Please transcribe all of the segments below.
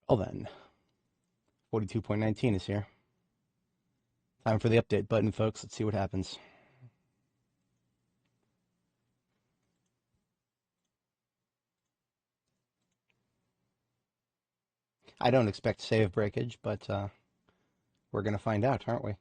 Well then, 42.19 is here. Time for the update button, folks. Let's see what happens. I don't expect save breakage, but we're going to find out, aren't we?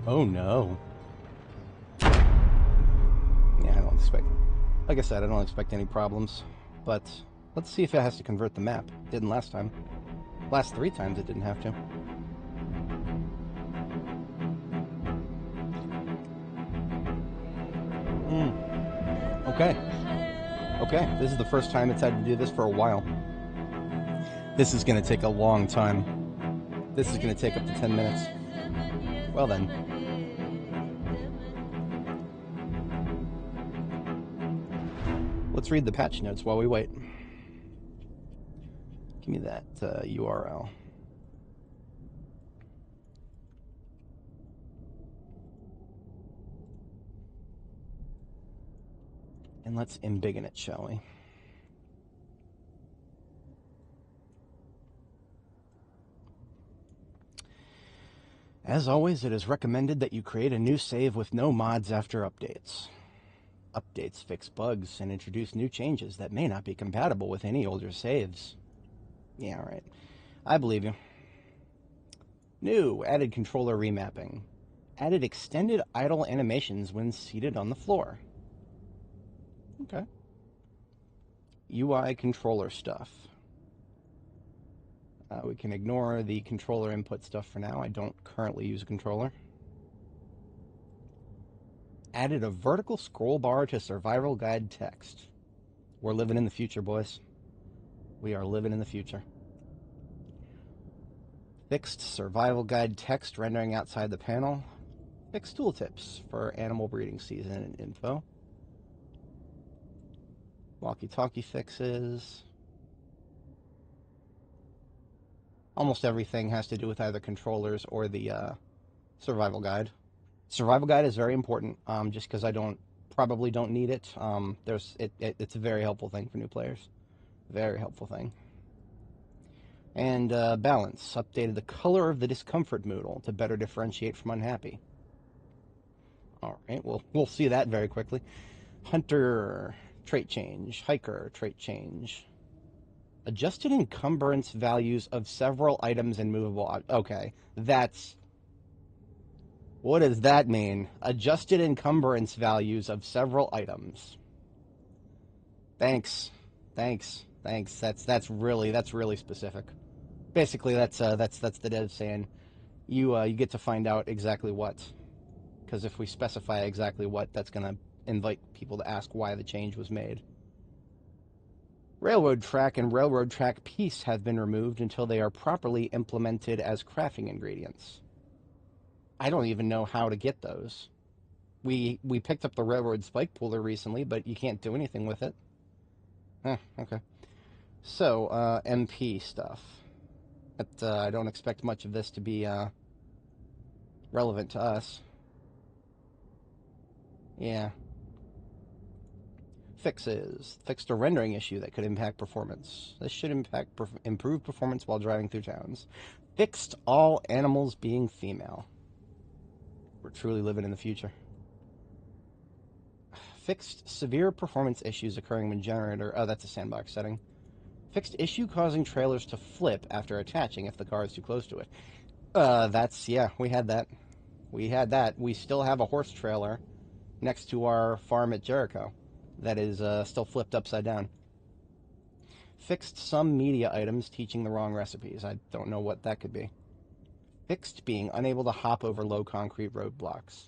Oh no. Yeah, I don't expect... Like I said, I don't expect any problems. But let's see if it has to convert the map. It didn't last time. Last 3 times it didn't have to. Okay. Okay, this is the first time it's had to do this for a while. This is going to take a long time. This is going to take up to 10 minutes. Well then. Let's read the patch notes while we wait. Give me that URL. And let's embiggen it, shall we? As always, it is recommended that you create a new save with no mods after updates. Updates fix bugs and introduce new changes that may not be compatible with any older saves. Yeah, right. I believe you. New, added controller remapping. Added extended idle animations when seated on the floor. Okay. UI controller stuff. We can ignore the controller input stuff for now. I don't currently use a controller. Added a vertical scroll bar to survival guide text. We're living in the future, boys. We are living in the future. Fixed survival guide text rendering outside the panel. Fixed tooltips for animal breeding season and info. Walkie-talkie fixes. Almost everything has to do with either controllers or the survival guide. Survival guide is very important, just because I probably don't need it. It's a very helpful thing for new players. Very helpful thing. And balance. Updated the color of the discomfort modal to better differentiate from unhappy. All right, we'll see that very quickly. Hunter trait change. Hiker trait change. Adjusted encumbrance values of several items and movable... Okay, that's... What does that mean? Adjusted encumbrance values of several items. Thanks. That's really specific. Basically, that's the dev saying you get to find out exactly what. Because if we specify exactly what, that's going to invite people to ask why the change was made. Railroad track and railroad track piece have been removed until they are properly implemented as crafting ingredients. I don't even know how to get those. We picked up the railroad spike puller recently, but you can't do anything with it. Okay. So, MP stuff. But I don't expect much of this to be relevant to us. Yeah. Fixes. Fixed a rendering issue that could impact performance. This should improve performance while driving through towns. Fixed all animals being female. We're truly living in the future. Fixed severe performance issues occurring when generator... Oh, that's a sandbox setting. Fixed issue causing trailers to flip after attaching if the car is too close to it. Yeah, we had that. We still have a horse trailer next to our farm at Jericho that is still flipped upside down. Fixed some media items teaching the wrong recipes. I don't know what that could be. Fixed being unable to hop over low concrete roadblocks.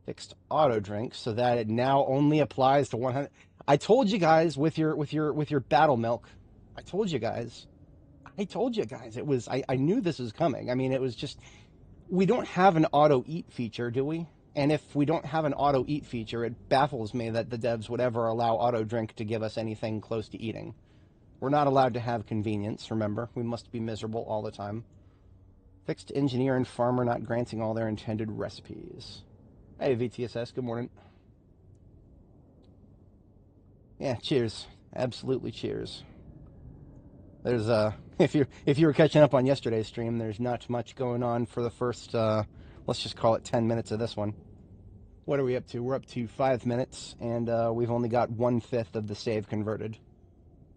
Fixed auto drink so that it now only applies to 100... I told you guys with your battle milk. I told you guys. I told you guys. I knew this was coming. I mean, it was just we don't have an auto eat feature, do we? And if we don't have an auto eat feature, it baffles me that the devs would ever allow auto drink to give us anything close to eating. We're not allowed to have convenience, remember? We must be miserable all the time. Fixed engineer and farmer not granting all their intended recipes. Hey, VTSS, good morning. Yeah, cheers. Absolutely cheers. There's if you were catching up on yesterday's stream, there's not much going on for the first let's just call it 10 minutes of this one. What are we up to? We're up to 5 minutes, and we've only got 1/5 of the save converted.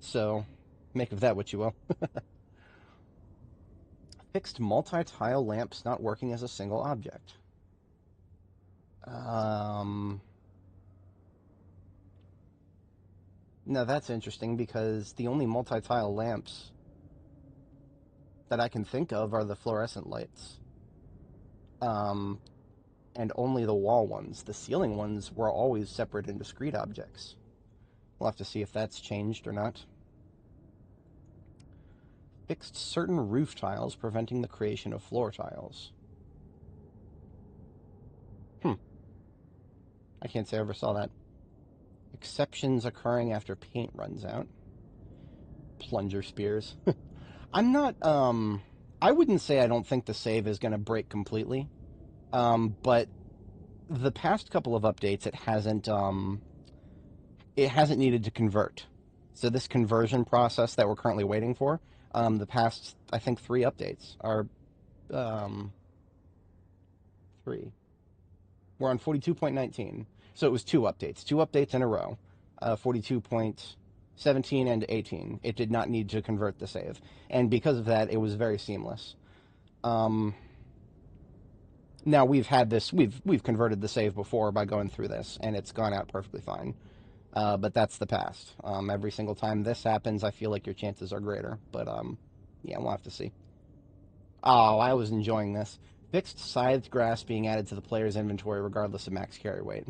So, make of that what you will. Fixed multi-tile lamps not working as a single object. Now that's interesting because the only multi-tile lamps that I can think of are the fluorescent lights. And only the wall ones. The ceiling ones were always separate and discrete objects. We'll have to see if that's changed or not. Fixed certain roof tiles, preventing the creation of floor tiles. I can't say I ever saw that. Exceptions occurring after paint runs out. Plunger spears. I'm not, I wouldn't say I don't think the save is going to break completely. But the past couple of updates, it hasn't needed to convert. So this conversion process that we're currently waiting for, the past, I think, 3 updates are, 3. We're on 42.19. So it was 2 updates. 2 updates in a row. 42.17 and 18. It did not need to convert the save. And because of that, it was very seamless. Now we've had this, we've converted the save before by going through this, and it's gone out perfectly fine. But that's the past. Every single time this happens, I feel like your chances are greater. But yeah, we'll have to see. Oh, I was enjoying this. Fixed scythed grass being added to the player's inventory regardless of max carry weight.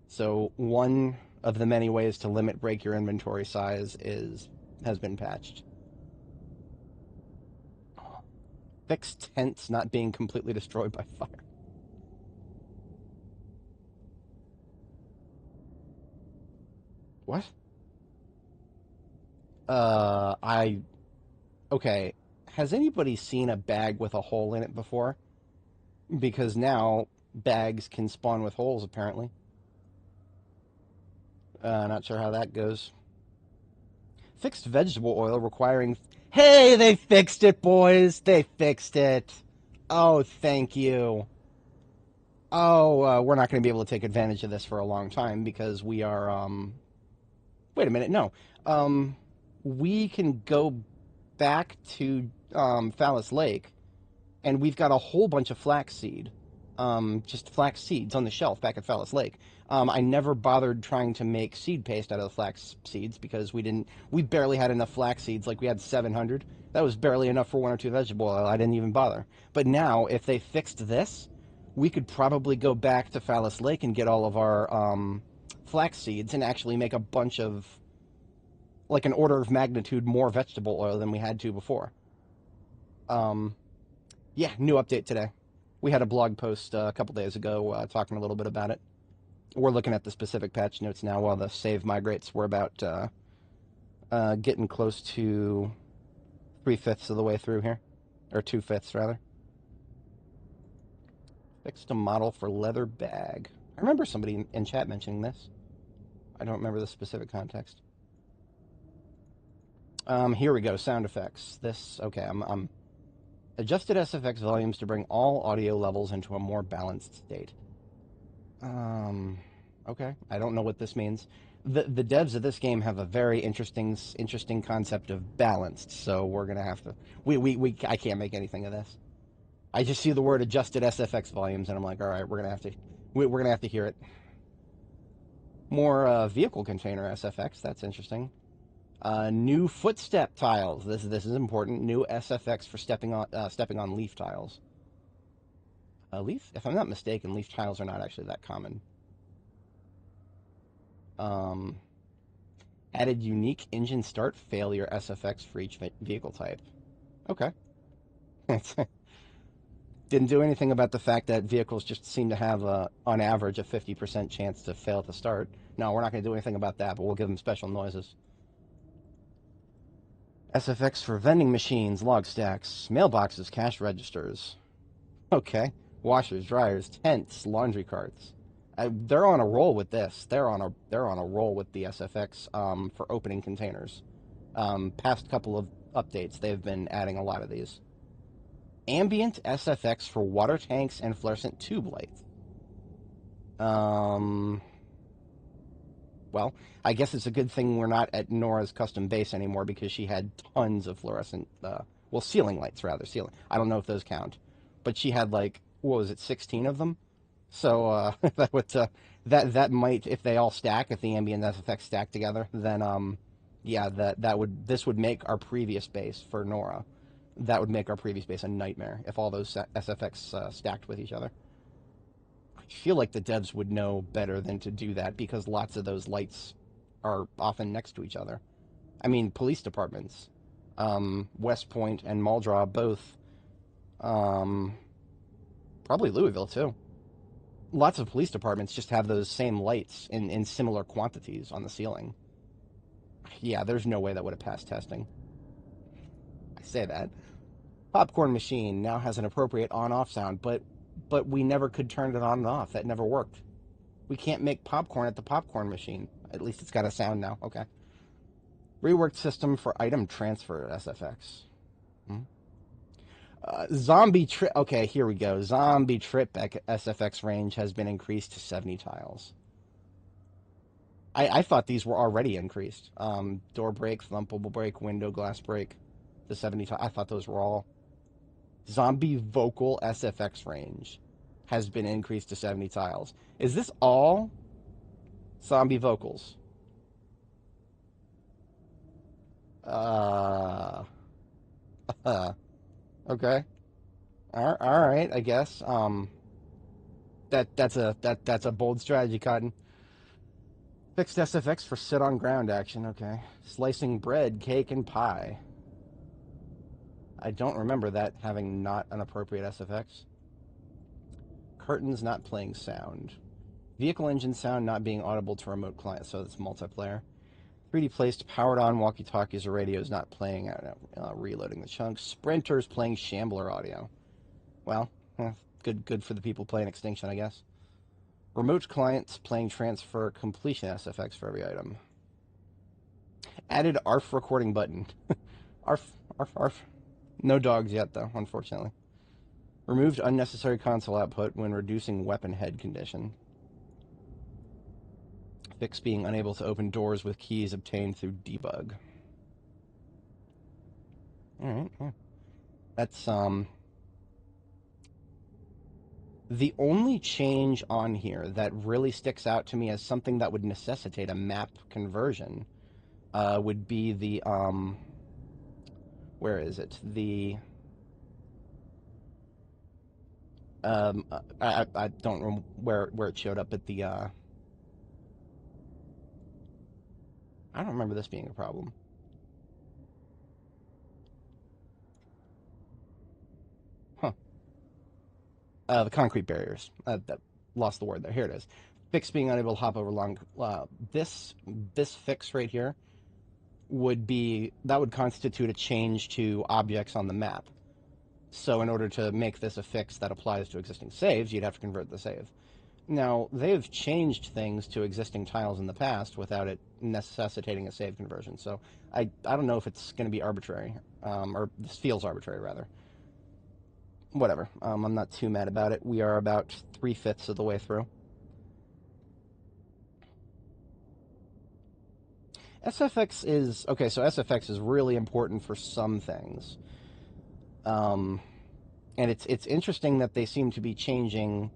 So one of the many ways to limit break your inventory size has been patched. Fixed tents not being completely destroyed by fire. What? Okay. Has anybody seen a bag with a hole in it before? Because now bags can spawn with holes, apparently. Not sure how that goes. Fixed vegetable oil requiring... Hey, they fixed it, boys! They fixed it! Oh, thank you. Oh, we're not going to be able to take advantage of this for a long time because we are, Wait a minute, no. We can go back to, Phallus Lake, and we've got a whole bunch of flaxseed. Just flax seeds on the shelf back at Phallus Lake. I never bothered trying to make seed paste out of the flax seeds because we barely had enough flax seeds, like we had 700. That was barely enough for 1 or 2 vegetable oil. I didn't even bother. But now, if they fixed this, we could probably go back to Phallus Lake and get all of our, flax seeds and actually make a bunch of, like, an order of magnitude more vegetable oil than we had to before. Yeah, new update today. We had a blog post a couple days ago talking a little bit about it. We're looking at the specific patch notes now while the save migrates. We're about getting close to 3/5 of the way through here. Or 2/5, rather. Fixed a model for leather bag. I remember somebody in chat mentioning this. I don't remember the specific context. Here we go, sound effects. Okay, I'm adjusted SFX volumes to bring all audio levels into a more balanced state. Okay, I don't know what this means. The devs of this game have a very interesting concept of balanced, so we're gonna have to. I can't make anything of this. I just see the word adjusted SFX volumes, and I'm like, all right, we're gonna have to hear it. More vehicle container SFX. That's interesting. New footstep tiles. This is important. New SFX for stepping on leaf tiles. Leaf? If I'm not mistaken, leaf tiles are not actually that common. Added unique engine start failure SFX for each vehicle type. Okay. Didn't do anything about the fact that vehicles just seem to have, on average, a 50% chance to fail at the start. No, we're not going to do anything about that, but we'll give them special noises. SFX for vending machines, log stacks, mailboxes, cash registers. Okay. Washers, dryers, tents, laundry carts. They're on a roll with this. They're on a roll with the SFX for opening containers. Past couple of updates, they've been adding a lot of these. Ambient SFX for water tanks and fluorescent tube lights. Well, I guess it's a good thing we're not at Nora's custom base anymore because she had tons of fluorescent, ceiling lights rather. Ceiling. I don't know if those count, but she had like, what was it, 16 of them? So that would that might, if they all stack, if the ambient SFX stack together, then yeah, this would make our previous base for Nora. That would make our previous base a nightmare if all those SFX stacked with each other. I feel like the devs would know better than to do that because lots of those lights are often next to each other. I mean, police departments, West Point and Muldraw both, probably Louisville too. Lots of police departments just have those same lights in similar quantities on the ceiling. Yeah, there's no way that would have passed testing. I say that. Popcorn machine now has an appropriate on-off sound, but we never could turn it on and off. That never worked. We can't make popcorn at the popcorn machine. At least it's got a sound now. Okay. Reworked system for item transfer at SFX. Zombie trip. Okay, here we go. Zombie trip SFX range has been increased to 70 tiles. I thought these were already increased. Door break, thumpable break, window glass break, the 70 tiles. I thought those were all. Zombie vocal SFX range has been increased to 70 tiles. Is this all zombie vocals? Okay. All right, I guess. That's a bold strategy, Cotton. Fixed SFX for sit on ground action. Okay. Slicing bread, cake, and pie. I don't remember that having not an appropriate SFX. Curtains not playing sound. Vehicle engine sound not being audible to remote client, so it's multiplayer. 3D placed powered on walkie-talkies or radios not playing out, reloading the chunks. Sprinters playing Shambler audio. Well, good for the people playing Extinction, I guess. Remote clients playing transfer completion SFX for every item. Added ARF recording button. ARF, ARF, ARF. No dogs yet, though, unfortunately. Removed unnecessary console output when reducing weapon head condition. Fix being unable to open doors with keys obtained through debug. Alright, yeah. That's, the only change on here that really sticks out to me as something that would necessitate a map conversion would be the, where is it? The, I don't remember where it showed up, but the, I don't remember this being a problem. Huh. The concrete barriers. That lost the word there. Here it is. Fix being unable to hop over long. This fix right here would constitute a change to objects on the map. So in order to make this a fix that applies to existing saves, you'd have to convert the save. Now, they've changed things to existing tiles in the past without it necessitating a save conversion. So I don't know if it's going to be arbitrary, or this feels arbitrary, rather. Whatever. I'm not too mad about it. We are about 3/5 of the way through. SFX is... Okay, so SFX is really important for some things. And it's interesting that they seem to be changing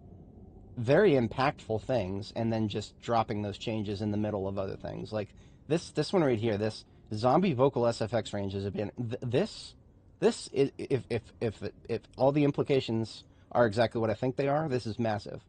very impactful things and then just dropping those changes in the middle of other things. Like this one right here, this zombie vocal SFX ranges have been... This is, if all the implications are exactly what I think they are, this is massive.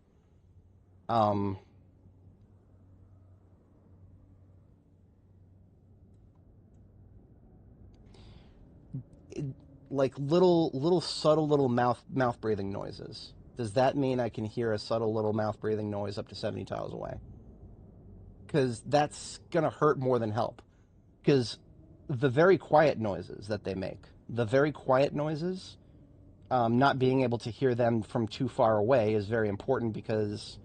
like little subtle little mouth breathing noises. Does that mean I can hear a subtle little mouth breathing noise up to 70 tiles away? Because that's gonna hurt more than help. Because the very quiet noises that they make, the very quiet noises, not being able to hear them from too far away is very important because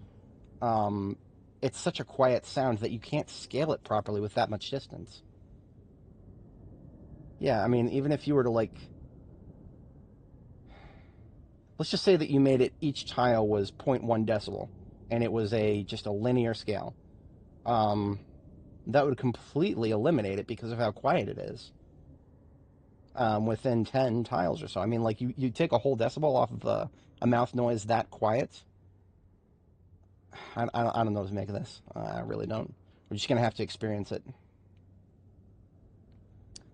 it's such a quiet sound that you can't scale it properly with that much distance. Yeah, I mean, even if you were to like, let's just say that you made it, each tile was 0.1 decibel, and it was just a linear scale. That would completely eliminate it because of how quiet it is. Within 10 tiles or so. I mean, like, you take a whole decibel off of a mouth noise that quiet. I don't know what to make of this. I really don't. We're just going to have to experience it.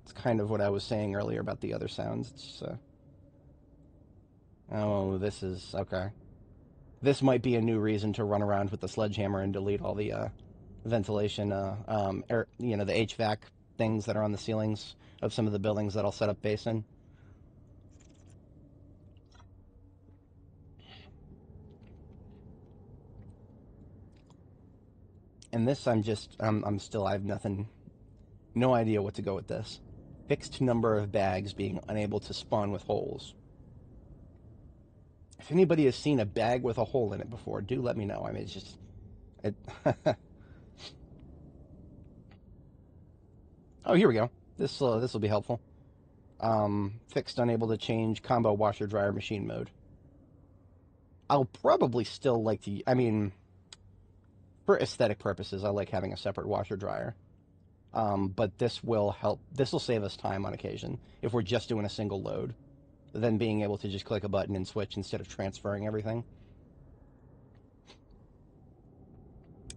It's kind of what I was saying earlier about the other sounds. It's oh, this is... okay. This might be a new reason to run around with the sledgehammer and delete all the ventilation, air, the HVAC things that are on the ceilings of some of the buildings that I'll set up base in. And this, I'm still, I have nothing, no idea what to go with this. Fixed number of bags being unable to spawn with holes. If anybody has seen a bag with a hole in it before, do let me know. I mean, it's just... Oh, here we go. This will be helpful. Fixed unable to change combo washer dryer machine mode. I'll probably still like to... I mean, for aesthetic purposes, I like having a separate washer dryer. But this will help. This will save us time on occasion if we're just doing a single load. Then being able to just click a button and switch instead of transferring everything.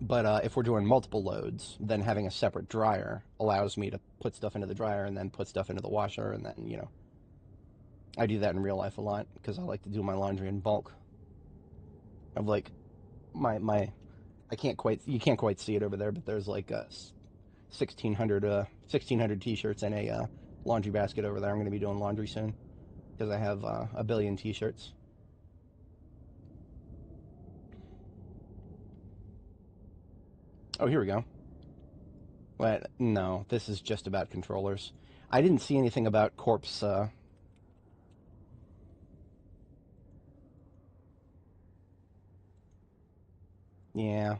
But if we're doing multiple loads, then having a separate dryer allows me to put stuff into the dryer and then put stuff into the washer, and then, I do that in real life a lot because I like to do my laundry in bulk. I've like you can't quite see it over there, but there's like 1,600 t-shirts in a laundry basket over there. I'm going to be doing laundry soon because I have a billion t-shirts. Oh, here we go. But no, this is just about controllers. I didn't see anything about corpse. Yeah.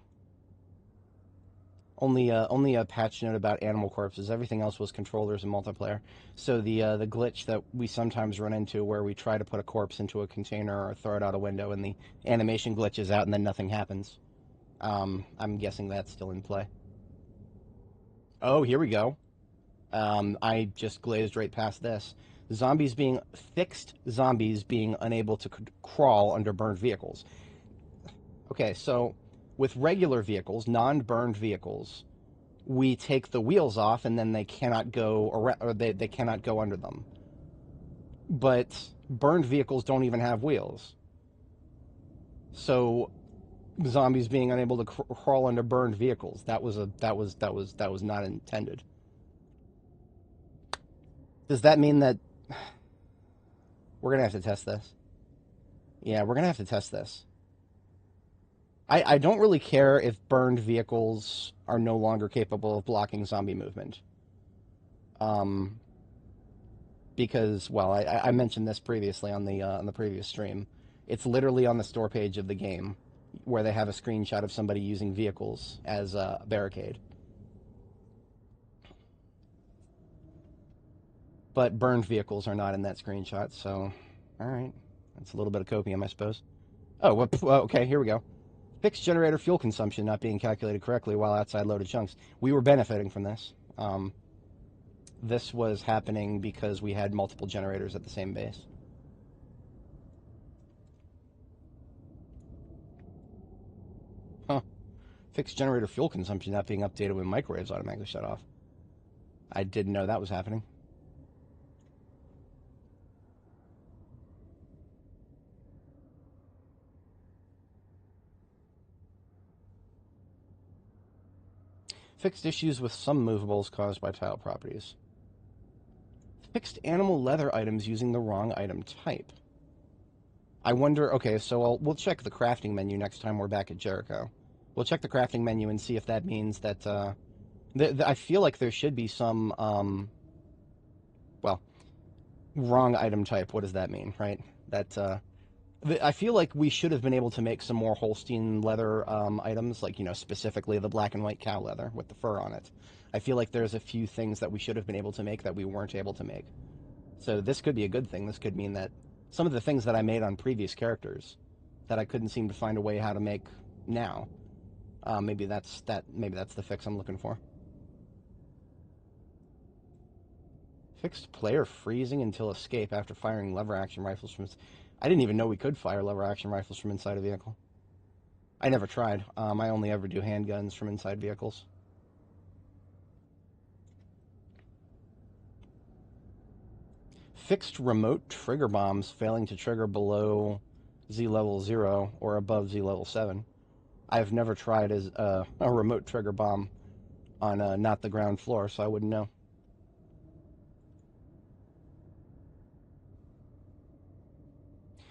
Only a patch note about animal corpses. Everything else was controllers and multiplayer. So the glitch that we sometimes run into, where we try to put a corpse into a container or throw it out a window, and the animation glitches out, and then nothing happens. I'm guessing that's still in play. Oh, here we go. I just glazed right past this. Fixed zombies being unable to crawl under burned vehicles. Okay, so with regular vehicles, non-burned vehicles, we take the wheels off and then they cannot go around, or they cannot go under them. But burned vehicles don't even have wheels. So zombies being unable to crawl under burned vehicles, that was not intended. Does that mean that we're going to have to test this? Yeah, we're going to have to test this. I don't really care if burned vehicles are no longer capable of blocking zombie movement. Because, well, I mentioned this previously on the previous stream. It's literally on the store page of the game where they have a screenshot of somebody using vehicles as a barricade. But burned vehicles are not in that screenshot, so... Alright. That's a little bit of copium, I suppose. Oh, okay, here we go. Fixed generator fuel consumption not being calculated correctly while outside loaded chunks. We were benefiting from this. This was happening because we had multiple generators at the same base. Huh. Fixed generator fuel consumption not being updated when microwaves automatically shut off. I didn't know that was happening. Fixed issues with some movables caused by tile properties. Fixed animal leather items using the wrong item type. I wonder, okay, so we'll check the crafting menu next time we're back at Jericho. We'll check the crafting menu and see if that means that, I feel like there should be some, well, wrong item type. What does that mean, right? That, I feel like we should have been able to make some more Holstein leather items, like, you know, specifically the black and white cow leather with the fur on it. I feel like there's a few things that we should have been able to make that we weren't able to make. So this could be a good thing. This could mean that some of the things that I made on previous characters that I couldn't seem to find a way how to make now, maybe that's the fix I'm looking for. Fixed player freezing until escape after firing lever action rifles from... I didn't even know we could fire lever action rifles from inside a vehicle. I never tried. I only ever do handguns from inside vehicles. Fixed remote trigger bombs failing to trigger below Z level 0 or above Z level 7. I've never tried as a remote trigger bomb on not the ground floor, so I wouldn't know.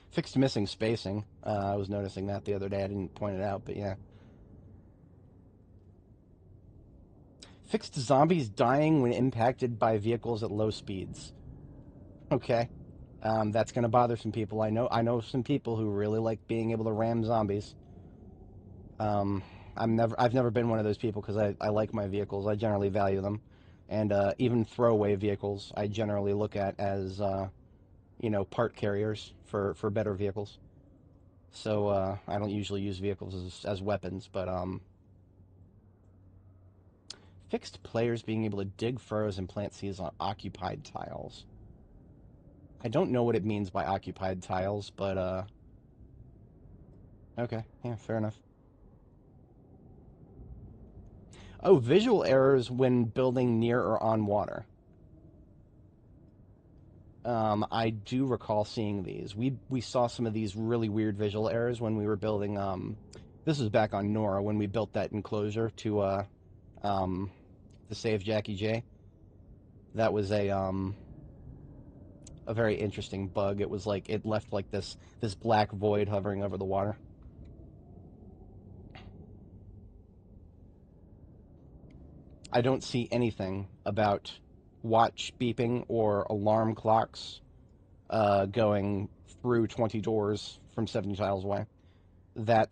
Fixed missing spacing. I was noticing that the other day. I didn't point it out, but yeah. Fixed zombies dying when impacted by vehicles at low speeds. Okay. That's going to bother some people. I know some people who really like being able to ram zombies. I've never been one of those people because I like my vehicles. I generally value them. And even throwaway vehicles I generally look at as, you know, part carriers for better vehicles. So I don't usually use vehicles as weapons, but fixed players being able to dig furrows and plant seeds on occupied tiles. I don't know what it means by occupied tiles, but okay, yeah, fair enough. Oh, visual errors when building near or on water. I do recall seeing these. We saw some of these really weird visual errors when we were building. This was back on Nora when we built that enclosure to save Jackie J. That was a very interesting bug. It was like it left like this black void hovering over the water. I don't see anything about watch beeping or alarm clocks going through 20 doors from 70 tiles away. I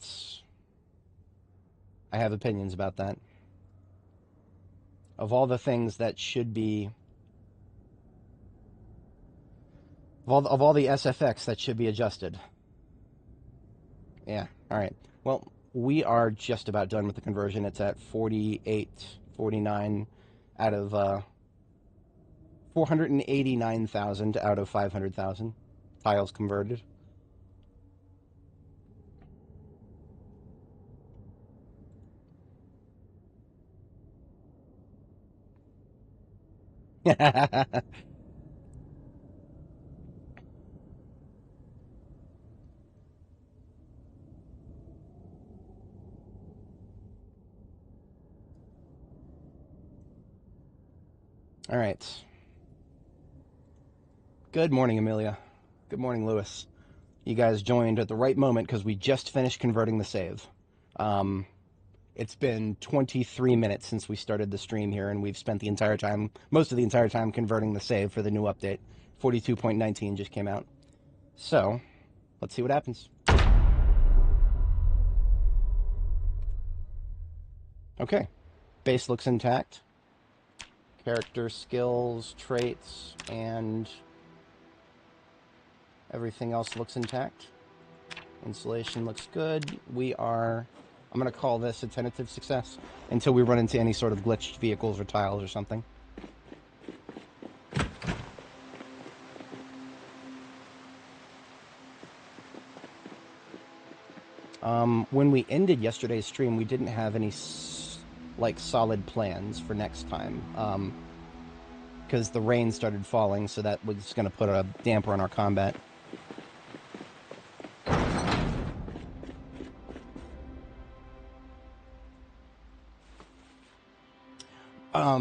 have opinions about that. Of all the things that should be... Of all the SFX that should be adjusted. Yeah, alright. Well, we are just about done with the conversion. It's at 48, 49 out of 489,000 out of 500,000 tiles converted. All right. Good morning, Amelia. Good morning, Lewis. You guys joined at the right moment because we just finished converting the save. It's been 23 minutes since we started the stream here, and we've spent the entire time, most of the entire time, converting the save for the new update. 42.19 just came out. So, let's see what happens. Okay. Base looks intact. Character, skills, traits, and everything else looks intact. Installation looks good. I'm going to call this a tentative success until we run into any sort of glitched vehicles or tiles or something. When we ended yesterday's stream, we didn't have any solid plans for next time, because the rain started falling, so that was going to put a damper on our combat.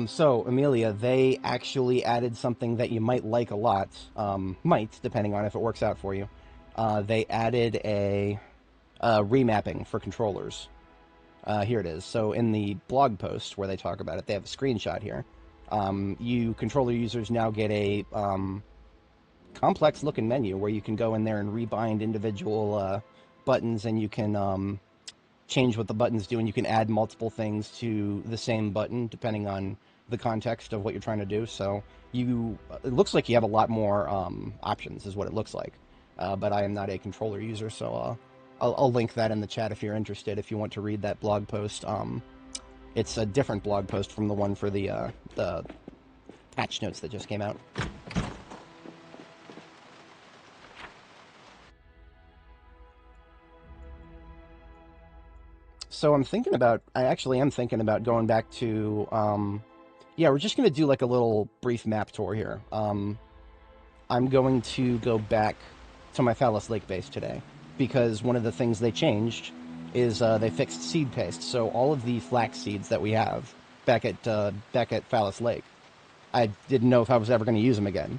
So, Amelia, they actually added something that you might like a lot. Might, depending on if it works out for you. They added a remapping for controllers. Here it is. So, in the blog post where they talk about it, they have a screenshot here. You controller users now get a complex looking menu where you can go in there and rebind individual buttons, and you can change what the buttons do, and you can add multiple things to the same button depending on the context of what you're trying to do. So it looks like you have a lot more options, is what it looks like. But I am not a controller user, so I'll link that in the chat if you're interested. If you want to read that blog post, it's a different blog post from the one for the patch notes that just came out. So I actually am thinking about going back to, yeah, we're just going to do like a little brief map tour here. I'm going to go back to my Phallus Lake base today, because one of the things they changed is they fixed seed paste. So all of the flax seeds that we have back at Phallus Lake, I didn't know if I was ever going to use them again.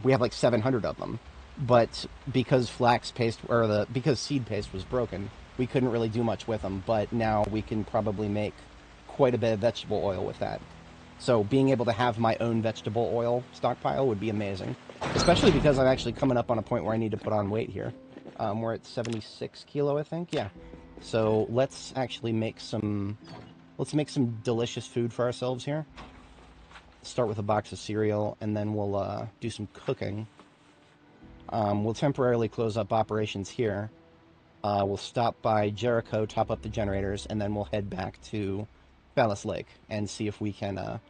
We have like 700 of them, but because because seed paste was broken, we couldn't really do much with them. But now we can probably make quite a bit of vegetable oil with that. So being able to have my own vegetable oil stockpile would be amazing, especially because I'm actually coming up on a point where I need to put on weight here. We're at 76 kilo, I think. Yeah. So let's actually make some delicious food for ourselves here. Start with a box of cereal, and then we'll do some cooking. We'll temporarily close up operations here. We'll stop by Jericho, top up the generators, and then we'll head back to Phallus Lake and see if we can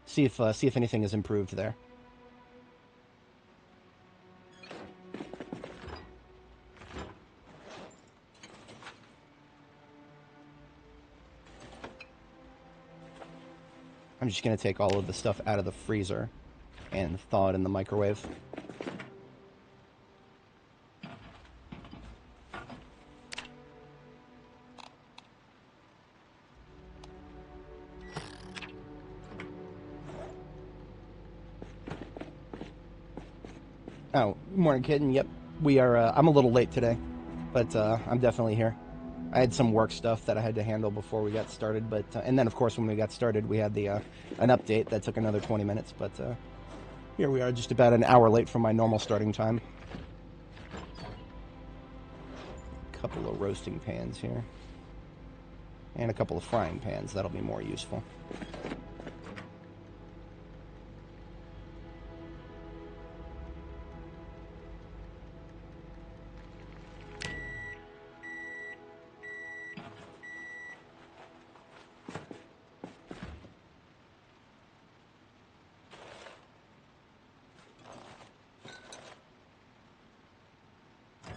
see if anything is improved there. I'm just going to take all of the stuff out of the freezer and thaw it in the microwave. Oh, morning, kitten. Yep, we are. I'm a little late today, but I'm definitely here. I had some work stuff that I had to handle before we got started, but and then of course when we got started, we had the an update that took another 20 minutes. But here we are, just about an hour late from my normal starting time. A couple of roasting pans here, and a couple of frying pans. That'll be more useful.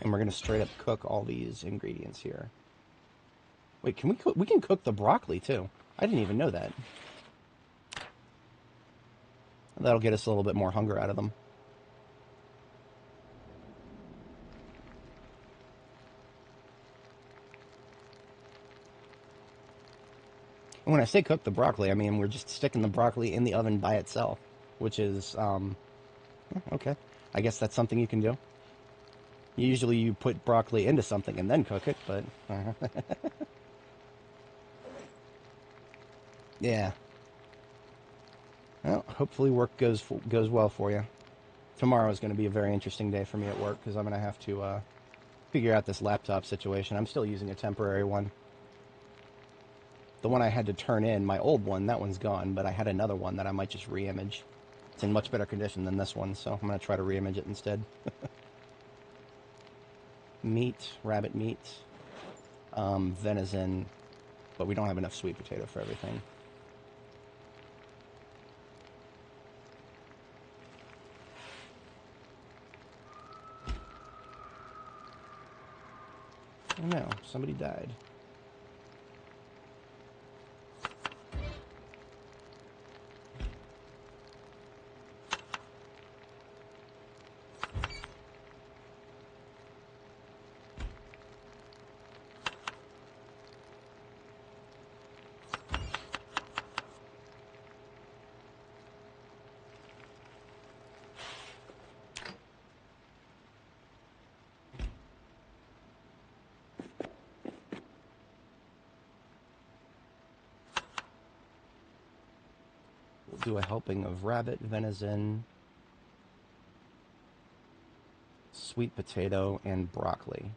And we're going to straight up cook all these ingredients here. Wait, can we cook? We can cook the broccoli too. I didn't even know that. That'll get us a little bit more hunger out of them. And when I say cook the broccoli, I mean we're just sticking the broccoli in the oven by itself, which is, okay. I guess that's something you can do. Usually you put broccoli into something and then cook it, but... yeah. Well, hopefully work goes well for you. Tomorrow is going to be a very interesting day for me at work, because I'm going to have to figure out this laptop situation. I'm still using a temporary one. The one I had to turn in, my old one, that one's gone, but I had another one that I might just re-image. It's in much better condition than this one, so I'm going to try to re-image it instead. Meat, rabbit meat, venison, but we don't have enough sweet potato for everything. Oh no, somebody died. do a helping of rabbit, venison, sweet potato, and broccoli.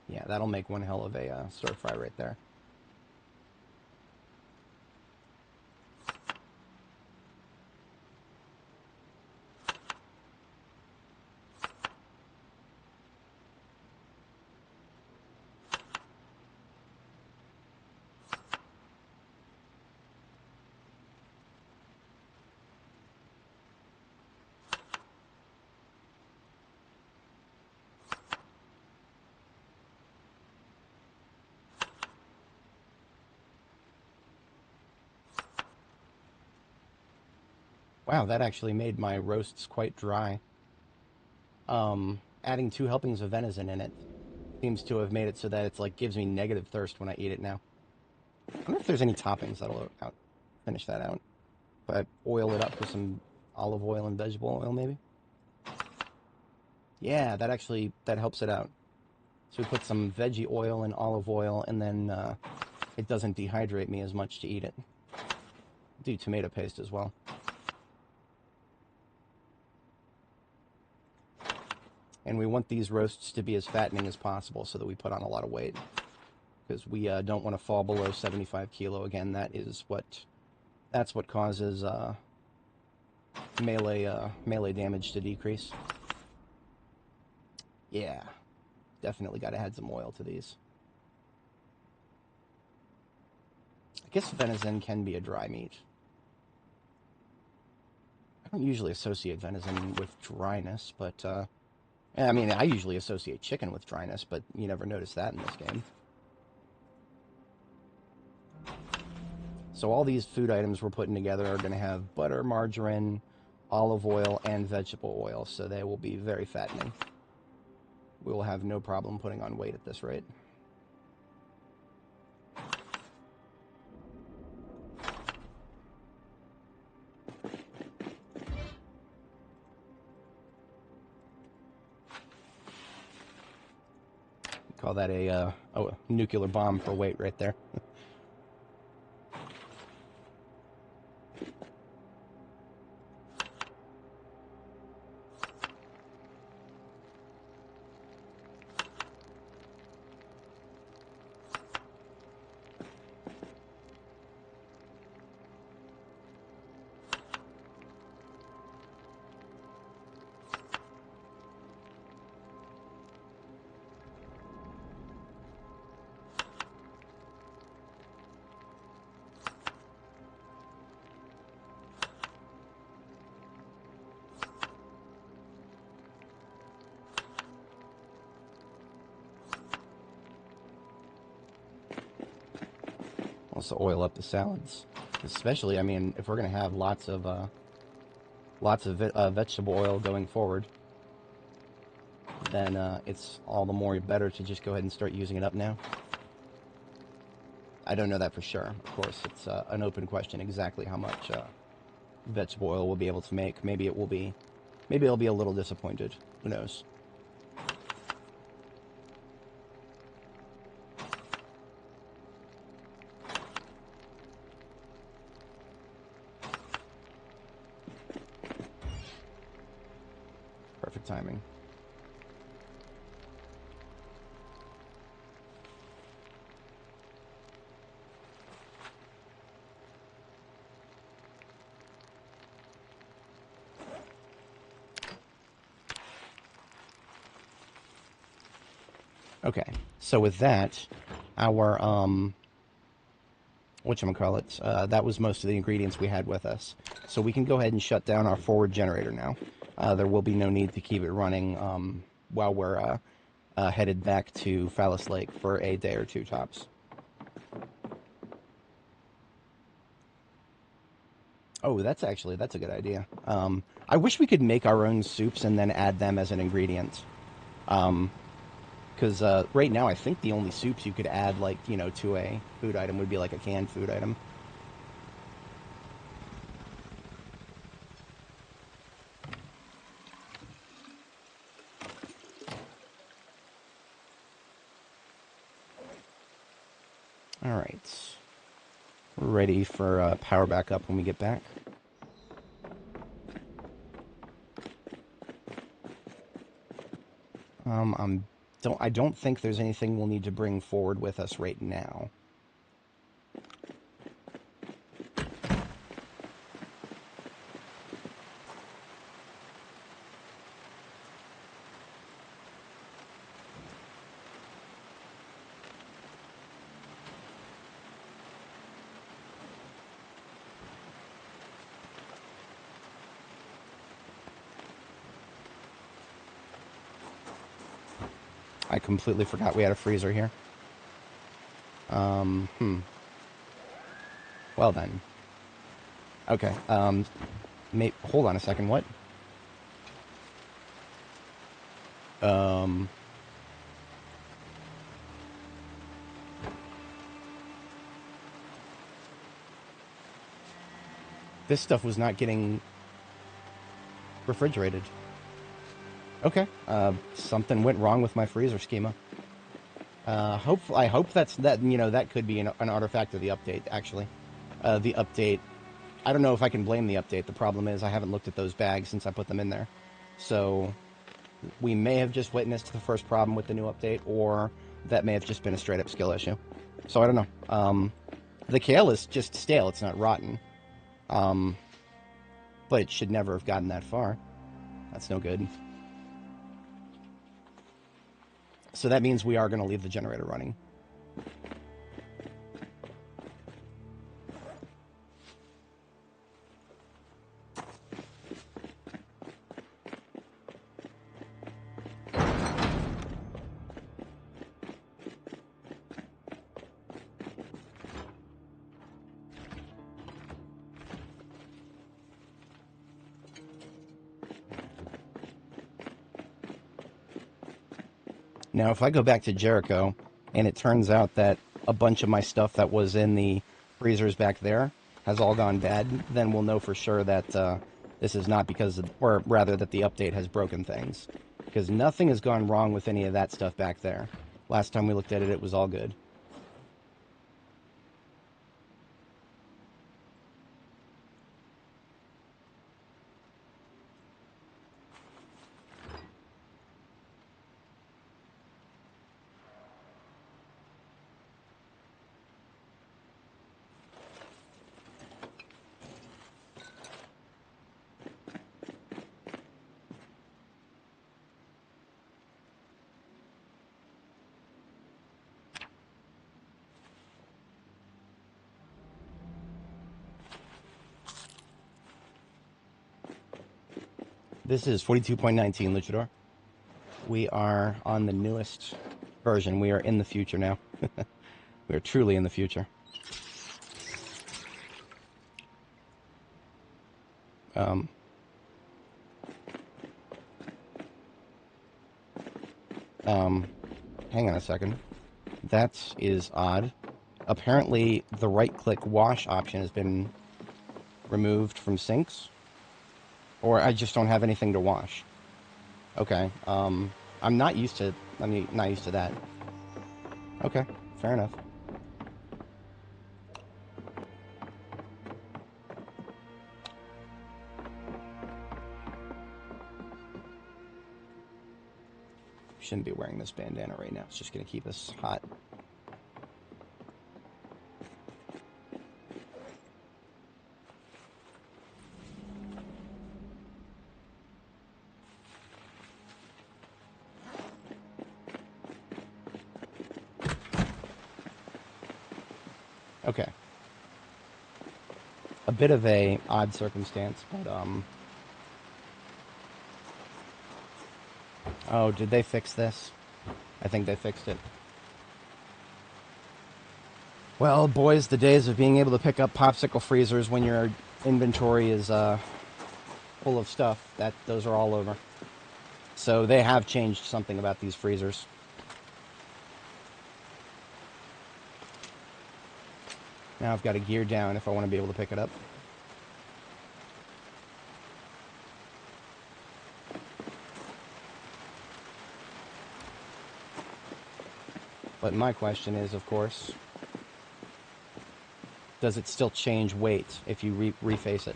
Yeah, that'll make one hell of a stir fry right there. Wow, that actually made my roasts quite dry. Adding 2 helpings of venison in it seems to have made it so that it's like gives me negative thirst when I eat it now. I wonder if there's any toppings that'll finish that out. If I oil it up with some olive oil and vegetable oil, maybe. Yeah, that helps it out. So we put some veggie oil and olive oil, and then it doesn't dehydrate me as much to eat it. Do tomato paste as well. And we want these roasts to be as fattening as possible so that we put on a lot of weight. Because we don't want to fall below 75 kilo. Again, that's what causes melee damage to decrease. Yeah, definitely got to add some oil to these. I guess venison can be a dry meat. I don't usually associate venison with dryness, but I mean, I usually associate chicken with dryness, but you never notice that in this game. So all these food items we're putting together are going to have butter, margarine, olive oil, and vegetable oil, so they will be very fattening. We will have no problem putting on weight at this rate. Call that a nuclear bomb for weight right there. Also oil up the salads, especially. I mean, if we're gonna have lots of vegetable oil going forward, then it's all the more better to just go ahead and start using it up now. I don't know that for sure. Of course, it's an open question exactly how much vegetable oil we'll be able to make. Maybe it'll be a little disappointed. Who knows? Perfect timing. Okay, so with that, our whatchamacallit, that was most of the ingredients we had with us. So we can go ahead and shut down our forward generator now. There will be no need to keep it running while we're headed back to Phallus Lake for a day or two tops. Oh, that's a good idea. I wish we could make our own soups and then add them as an ingredient. Because right now I think the only soups you could add, like, you know, to a food item would be like a canned food item. ready for power backup when we get back. I don't think there's anything we'll need to bring forward with us right now. I completely forgot we had a freezer here. Well then. Okay, hold on a second, what? This stuff was not getting refrigerated. Okay, something went wrong with my freezer schema. I hope that could be an artifact of the update, actually. The update, I don't know if I can blame the update. The problem is I haven't looked at those bags since I put them in there. So, we may have just witnessed the first problem with the new update, or that may have just been a straight-up skill issue. So, I don't know. The kale is just stale, it's not rotten. But it should never have gotten that far. That's no good. So that means we are going to leave the generator running. Now, if I go back to Jericho, and it turns out that a bunch of my stuff that was in the freezers back there has all gone bad, then we'll know for sure that this is not because of, or rather that the update has broken things. Because nothing has gone wrong with any of that stuff back there. Last time we looked at it, it was all good. This is 42.19, Luchador. We are on the newest version. We are in the future now. We are truly in the future. Hang on a second. That is odd. Apparently, the right-click wash option has been removed from sinks. Or I just don't have anything to wash. Okay, I'm not used to that. Okay, fair enough. Shouldn't be wearing this bandana right now. It's just going to keep us hot. Okay. A bit of a odd circumstance, but oh, did they fix this? I think they fixed it. Well, boys, the days of being able to pick up popsicle freezers when your inventory is full of stuff, those are all over. So they have changed something about these freezers. Now I've got to gear down if I want to be able to pick it up. But my question is, of course, does it still change weight if you reface it?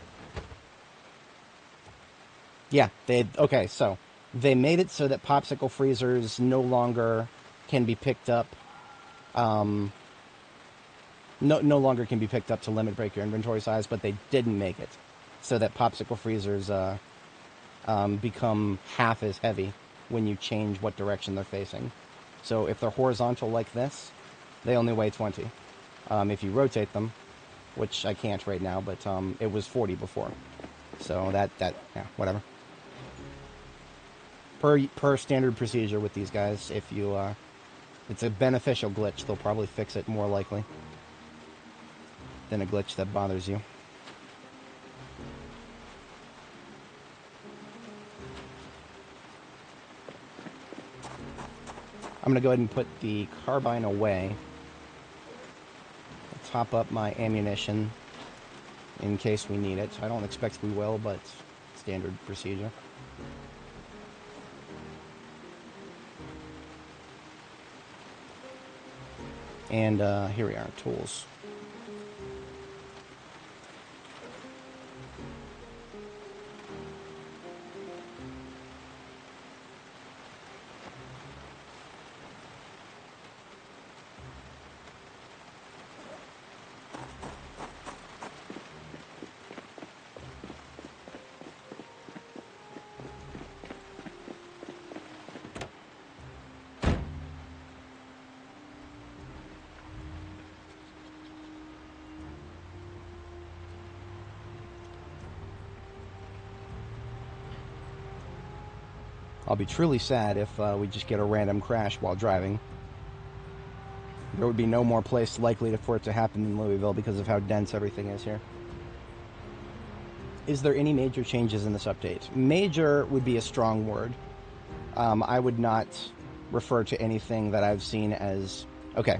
Yeah, okay, so they made it so that popsicle freezers no longer can be picked up, no longer can be picked up to limit break your inventory size, but they didn't make it so that popsicle freezers become half as heavy when you change what direction they're facing. So if they're horizontal like this, they only weigh 20. If you rotate them, which I can't right now, but it was 40 before. So yeah, whatever. Per standard procedure with these guys, if you it's a beneficial glitch, they'll probably fix it more likely than a glitch that bothers you. I'm going to go ahead and put the carbine away. I'll top up my ammunition in case we need it. I don't expect we will, but standard procedure. And here we are, tools. I'll be truly sad if we just get a random crash while driving. There would be no more place likely for it to happen in Louisville because of how dense everything is here. Is there any major changes in this update? Major would be a strong word. I would not refer to anything that I've seen as... Okay,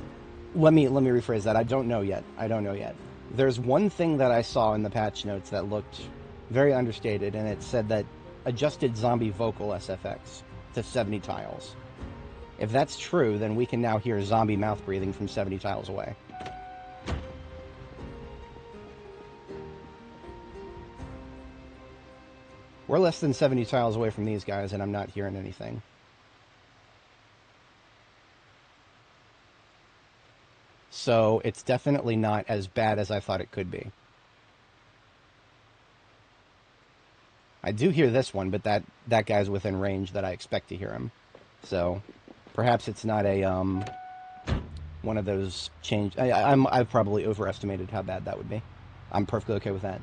let me rephrase that. I don't know yet. There's one thing that I saw in the patch notes that looked very understated, and it said that adjusted zombie vocal SFX to 70 tiles. If that's true, then we can now hear zombie mouth breathing from 70 tiles away. We're less than 70 tiles away from these guys, and I'm not hearing anything. So it's definitely not as bad as I thought it could be. I do hear this one, but that guy's within range that I expect to hear him. So perhaps it's not a one of those change. I've probably overestimated how bad that would be. I'm perfectly okay with that.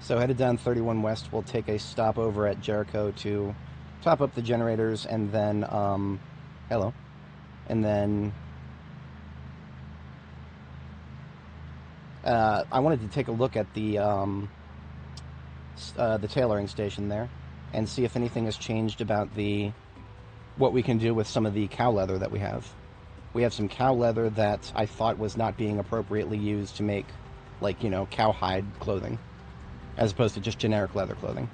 So headed down 31 West, we'll take a stop over at Jericho to top up the generators, and then hello. And then I wanted to take a look at the tailoring station there and see if anything has changed about what we can do with some of the cow leather that we have. We have some cow leather that I thought was not being appropriately used to make, like, you know, cowhide clothing, as opposed to just generic leather clothing.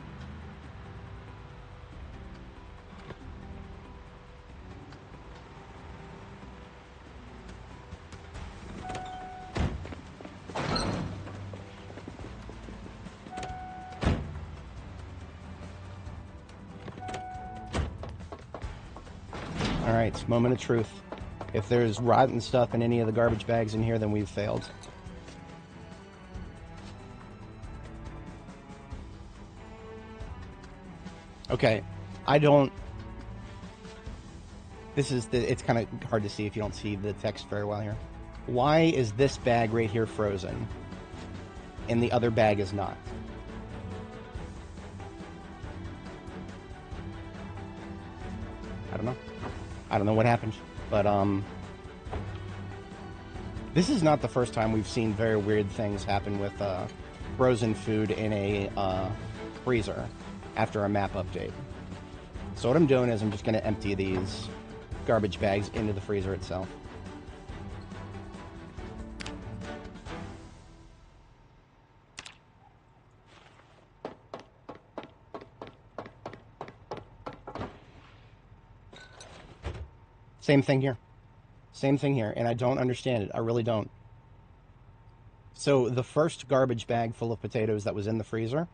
Alright, moment of truth. If there's rotten stuff in any of the garbage bags in here, then we've failed. Okay, I don't... it's kind of hard to see if you don't see the text very well here. Why is this bag right here frozen, and the other bag is not? I don't know. I don't know what happened, but this is not the first time we've seen very weird things happen with frozen food in a freezer after a map update. So what I'm doing is I'm just going to empty these garbage bags into the freezer itself. Same thing here. Same thing here, and I don't understand it. I really don't. So the first garbage bag full of potatoes that was in the freezer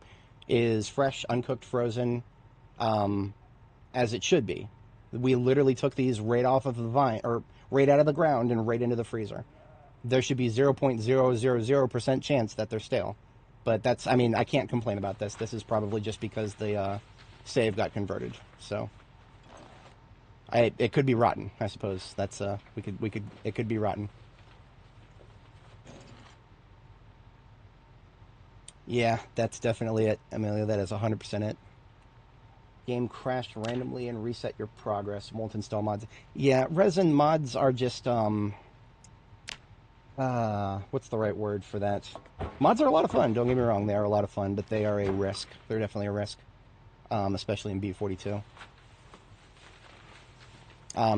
is fresh, uncooked, frozen, um, as it should be. We literally took these right off of the vine, or right out of the ground and right into the freezer. There should be 0.000% chance that they're stale. But that's, I mean, I can't complain about this. This is probably just because the save got converted. So it could be rotten, I suppose. That's it could be rotten. Yeah, that's definitely it, Amelia. That is 100% it. Game crashed randomly and reset your progress. Won't install mods. Yeah, resin mods are just what's the right word for that? Mods are a lot of fun. Don't get me wrong; they are a lot of fun, but they are a risk. They're definitely a risk, especially in B42.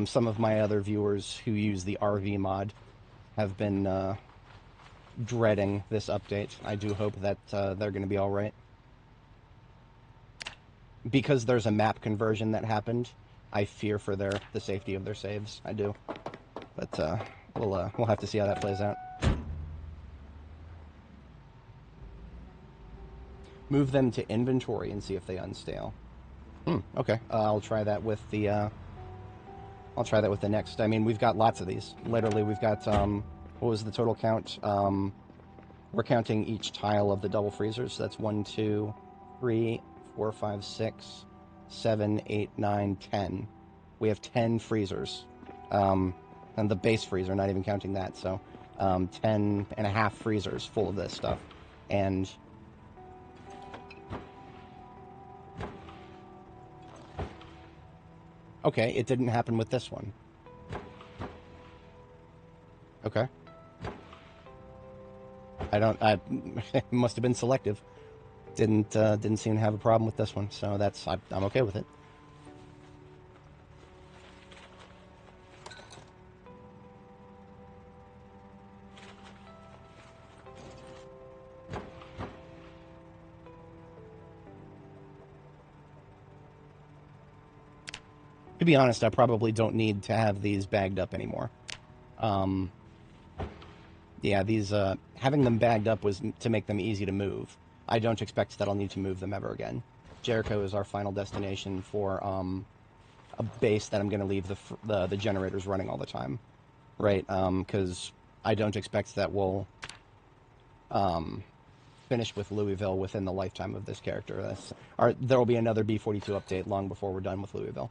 Some of my other viewers who use the RV mod have been dreading this update. I do hope that they're going to be all right. Because there's a map conversion that happened, I fear for the safety of their saves. I do, but we'll have to see how that plays out. Move them to inventory and see if they unstale. Okay, I'll try that with the next. I mean, we've got lots of these. Literally, we've got what was the total count? We're counting each tile of the double freezers. So that's 1, 2, 3, 4, 5, 6, 7, 8, 9, 10. We have 10 freezers. And the base freezer, not even counting that. So 10 and a half freezers full of this stuff. And okay, it didn't happen with this one. Okay. It must have been selective. Didn't seem to have a problem with this one, so I'm okay with it. To be honest, I probably don't need to have these bagged up anymore. Yeah, these having them bagged up was to make them easy to move. I don't expect that I'll need to move them ever again. Jericho is our final destination for a base that I'm going to leave the generators running all the time, right? Because I don't expect that we'll finish with Louisville within the lifetime of this character. There will be another B42 update long before we're done with Louisville.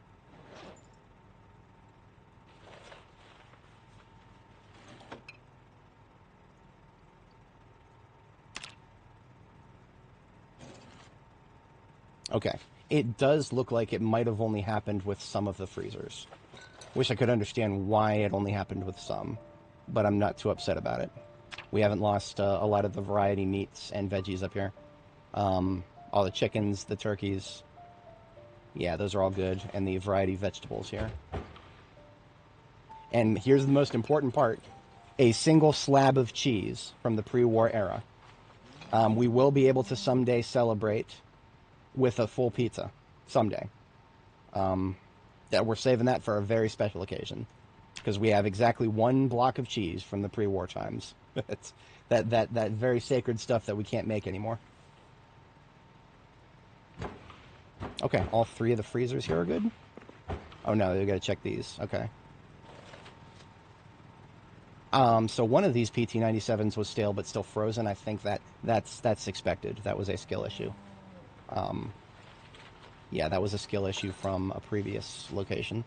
Okay. It does look like it might have only happened with some of the freezers. Wish I could understand why it only happened with some, but I'm not too upset about it. We haven't lost a lot of the variety meats and veggies up here. All the chickens, the turkeys. Yeah, those are all good. And the variety vegetables here. And here's the most important part. A single slab of cheese from the pre-war era. We will be able to someday celebrate with a full pizza. Someday. That we're saving that for a very special occasion. Because we have exactly one block of cheese from the pre-war times. It's that very sacred stuff that we can't make anymore. Okay, all three of the freezers here are good? Oh no, we gotta check these. Okay. So one of these PT97s was stale but still frozen. I think that's expected. That was a skill issue. Yeah, that was a skill issue from a previous location.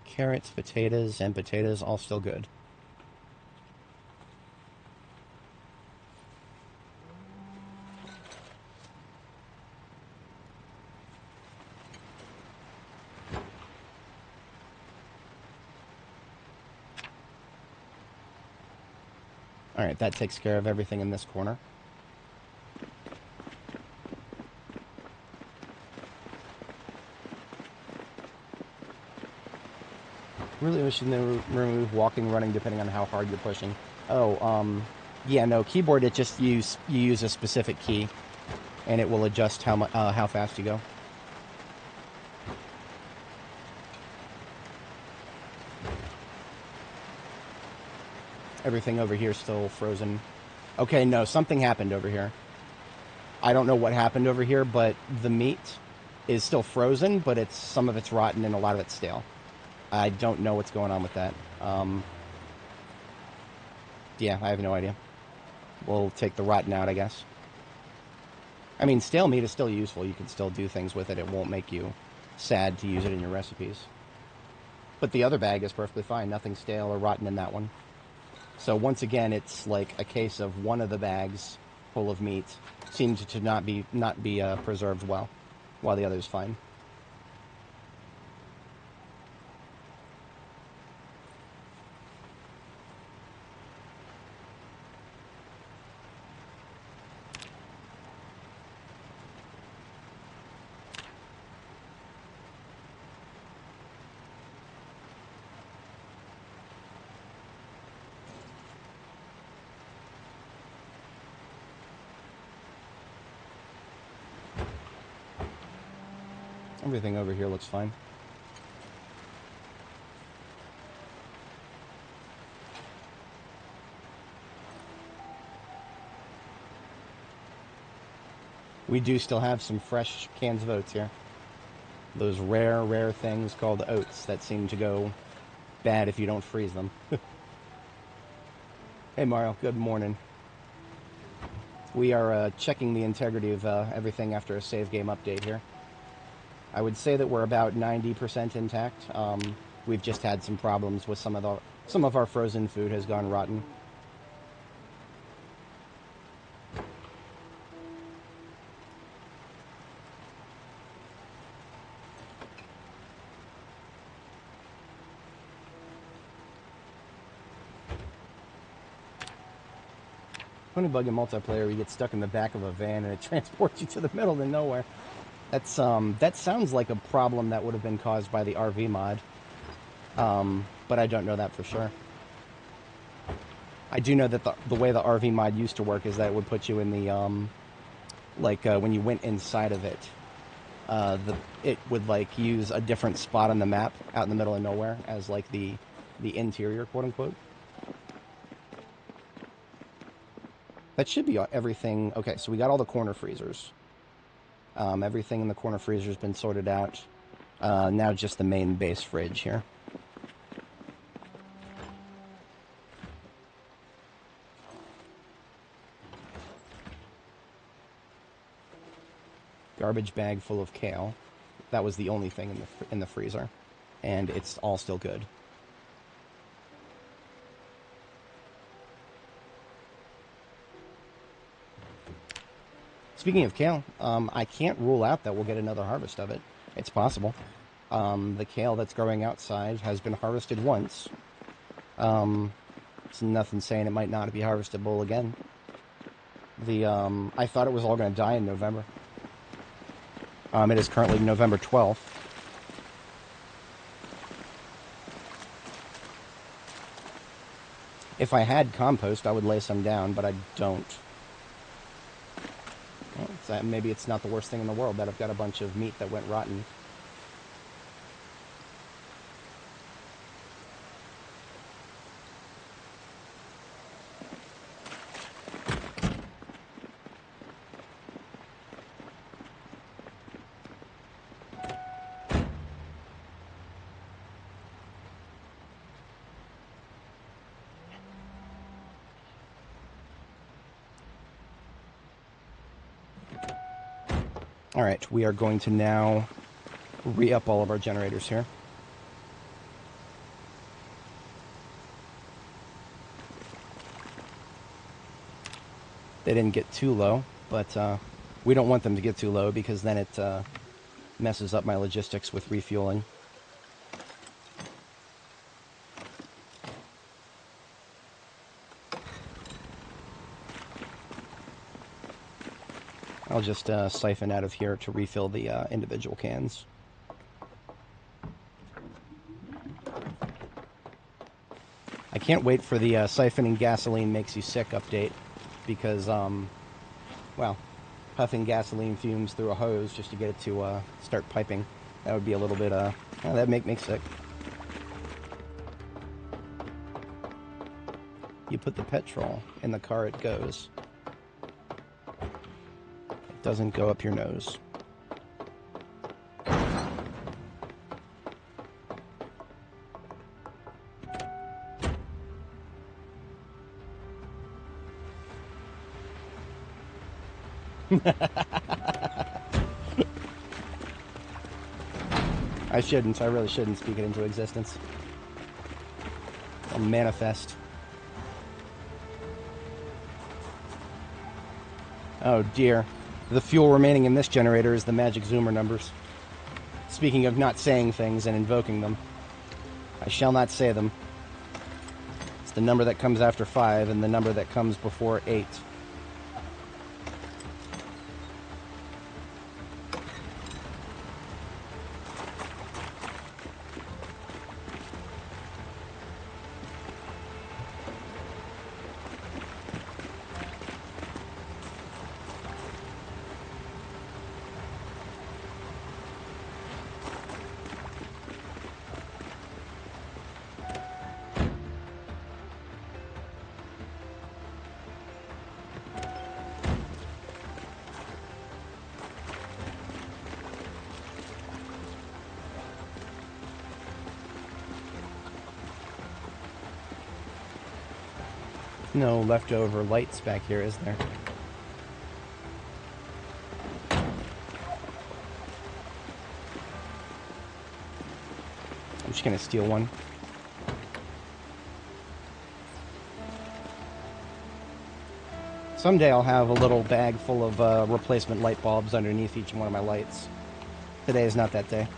Carrots, potatoes, and potatoes, all still good. Alright, that takes care of everything in this corner. Really wish you can remove walking, running, depending on how hard you're pushing. Oh, yeah, no, keyboard, it just you use a specific key, and it will adjust how fast you go. Everything over here is still frozen. Okay, no, something happened over here. I don't know what happened over here, but the meat is still frozen, but some of it's rotten and a lot of it's stale. I don't know what's going on with that. Yeah, I have no idea. We'll take the rotten out, I guess. I mean, stale meat is still useful. You can still do things with it. It won't make you sad to use it in your recipes. But the other bag is perfectly fine. Nothing stale or rotten in that one. So once again, it's like a case of one of the bags full of meat seems to not be preserved well, while the other's fine. Everything over here looks fine. We do still have some fresh cans of oats here. Those rare things called oats that seem to go bad if you don't freeze them. Hey Mario, good morning. We are checking the integrity of everything after a save game update here. I would say that we're about 90% intact. We've just had some problems with some of our frozen food has gone rotten. Funny bug in multiplayer, you get stuck in the back of a van and it transports you to the middle of nowhere. That sounds like a problem that would have been caused by the RV mod, but I don't know that for sure. I do know that the way the RV mod used to work is that it would put you in the when you went inside of it, it would like use a different spot on the map out in the middle of nowhere as like the interior, quote unquote. That should be everything. Okay, so we got all the corner freezers. Everything in the corner freezer has been sorted out. Now just the main base fridge here. Garbage bag full of kale. That was the only thing in the freezer, and it's all still good. Speaking of kale, I can't rule out that we'll get another harvest of it. It's possible. The kale that's growing outside has been harvested once. It's nothing saying it might not be harvestable again. I thought it was all going to die in November. It is currently November 12th. If I had compost, I would lay some down, but I don't. Well, maybe it's not the worst thing in the world that I've got a bunch of meat that went rotten. Alright, we are going to now re-up all of our generators here. They didn't get too low, but we don't want them to get too low because then it messes up my logistics with refueling. I'll just siphon out of here to refill the individual cans. can't wait for the siphoning gasoline makes you sick update, because, well, puffing gasoline fumes through a hose just to get it to start piping, that would be a little bit, that'd make me sick. You put the petrol in the car, it goes. It doesn't go up your nose. I really shouldn't speak it into existence. I'll manifest. Oh dear. The fuel remaining in this generator is the magic zoomer numbers. Speaking of not saying things and invoking them, I shall not say them. It's the number that comes after 5 and the number that comes before 8. No leftover lights back here, is there? I'm just gonna steal one. Someday I'll have a little bag full of replacement light bulbs underneath each one of my lights. Today is not that day.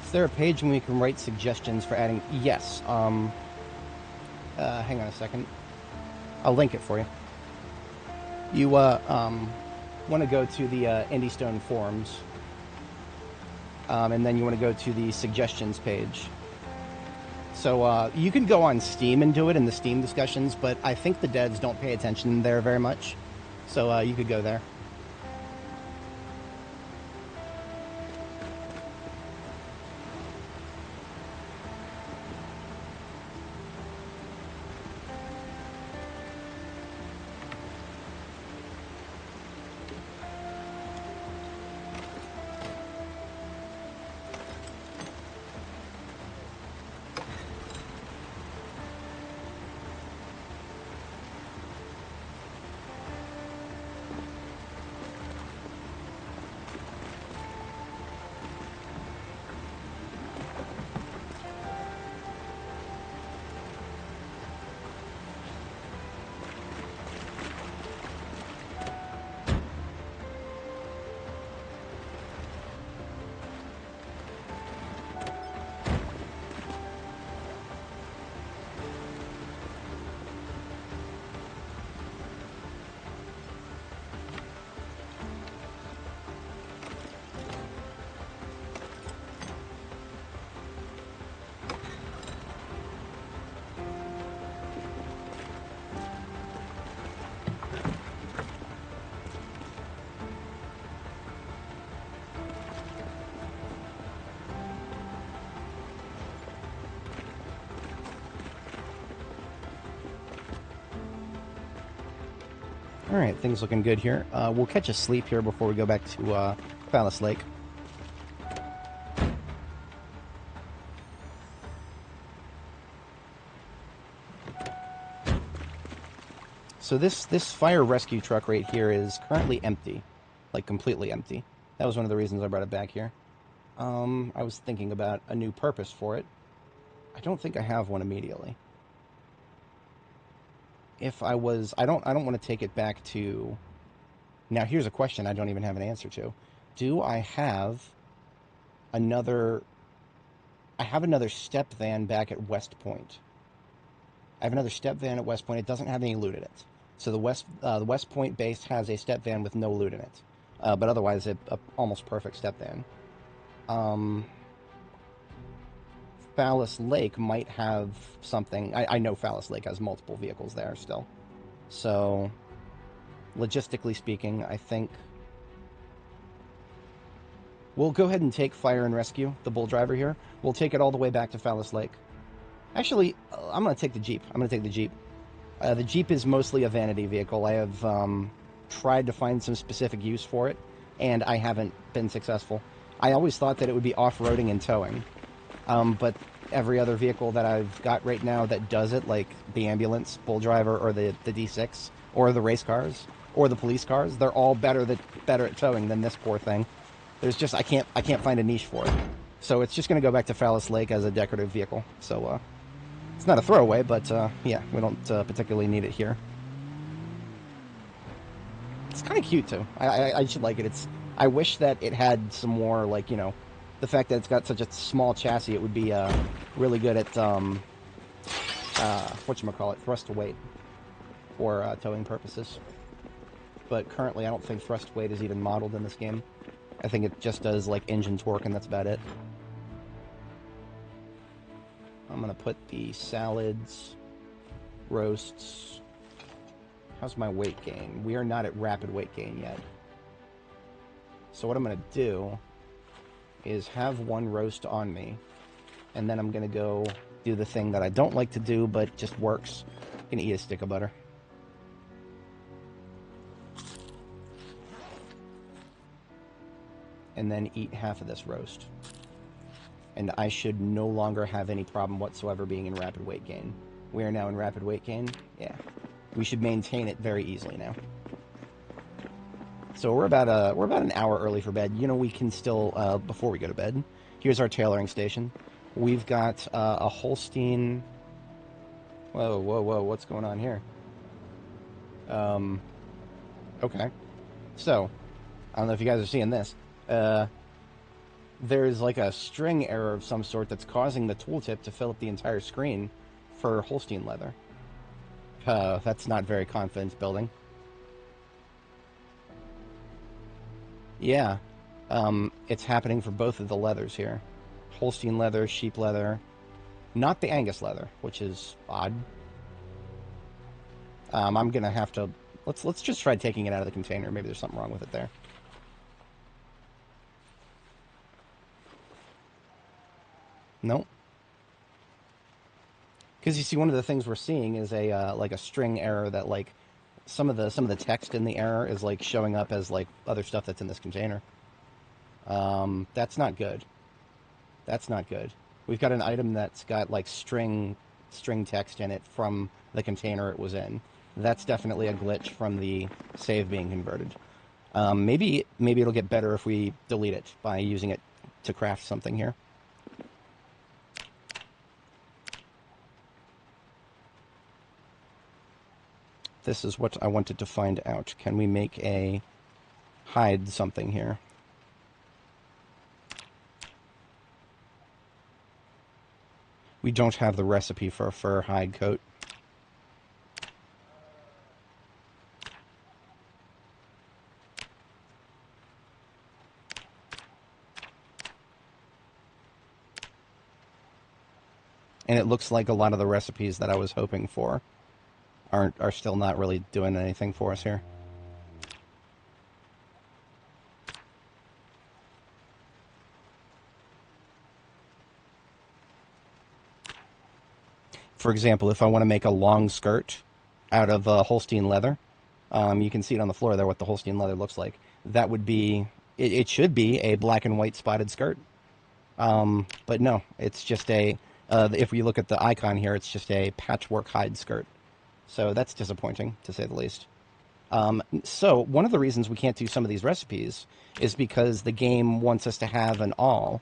Is there a page when we can write suggestions for adding? Yes. Hang on a second. I'll link it for you. You want to go to the Indystone forums, and then you want to go to the suggestions page. So you can go on Steam and do it in the Steam discussions, but I think the devs don't pay attention there very much. So you could go there. Alright, things looking good here. We'll catch a sleep here before we go back to Palace Lake. So this fire rescue truck right here is currently empty. Like, completely empty. That was one of the reasons I brought it back here. I was thinking about a new purpose for it. I don't think I have one immediately. If I was... I don't want to take it back to... Now, here's a question I don't even have an answer to. Do I have another... I have another step van back at West Point. I have another step van at West Point. It doesn't have any loot in it. So the West Point base has a step van with no loot in it. But otherwise, a almost perfect step van. Um, Phallus Lake might have something. I know Phallus Lake has multiple vehicles there still. So, logistically speaking, I think we'll go ahead and take Fire and Rescue, the bull driver here. We'll take it all the way back to Phallus Lake. Actually, I'm going to take the Jeep. I'm going to take the Jeep. The Jeep is mostly a vanity vehicle. I have tried to find some specific use for it, and I haven't been successful. I always thought that it would be off-roading and towing, but every other vehicle that I've got right now that does it, like the ambulance, bull driver, or the D6, or the race cars, or the police cars, they're all better at towing than this poor thing. There's just I can't find a niche for it, so it's just going to go back to Phallus Lake as a decorative vehicle. So it's not a throwaway, but yeah, we don't particularly need it here. It's kind of cute too. I should like it. I wish that it had some more, like, you know, the fact that it's got such a small chassis, it would be really good at whatchamacallit, thrust to weight for towing purposes. But currently, I don't think thrust weight is even modeled in this game. I think it just does like engine torque, and that's about it. I'm gonna put the salads, roasts. How's my weight gain? We are not at rapid weight gain yet. So what I'm gonna do is have one roast on me, and then I'm gonna go do the thing that I don't like to do, but just works. I'm gonna eat a stick of butter. And then eat half of this roast. And I should no longer have any problem whatsoever being in rapid weight gain. We are now in rapid weight gain. Yeah. We should maintain it very easily now. So we're about an hour early for bed. You know, we can still before we go to bed. Here's our tailoring station. We've got a Holstein. Whoa, whoa, whoa! What's going on here? Okay. So, I don't know if you guys are seeing this. There's like a string error of some sort that's causing the tooltip to fill up the entire screen for Holstein leather. That's not very confidence building. Yeah, it's happening for both of the leathers here. Holstein leather, sheep leather, not the Angus leather, which is odd. I'm gonna have to, let's just try taking it out of the container. Maybe there's something wrong with it there. Nope. Because you see, one of the things we're seeing is a like a string error that, like, some of the text in the error is like showing up as like other stuff that's in this container. That's not good. That's not good. We've got an item that's got like string text in it from the container it was in. That's definitely a glitch from the save being converted. Maybe it'll get better if we delete it by using it to craft something here. This is what I wanted to find out. Can we make a hide something here? We don't have the recipe for a fur hide coat. And it looks like a lot of the recipes that I was hoping for are still not really doing anything for us here. For example, if I want to make a long skirt out of Holstein leather, you can see it on the floor there what the Holstein leather looks like. That would be, it should be a black and white spotted skirt. But no, it's just if we look at the icon here, it's just a patchwork hide skirt. So that's disappointing, to say the least. So one of the reasons we can't do some of these recipes is because the game wants us to have an awl.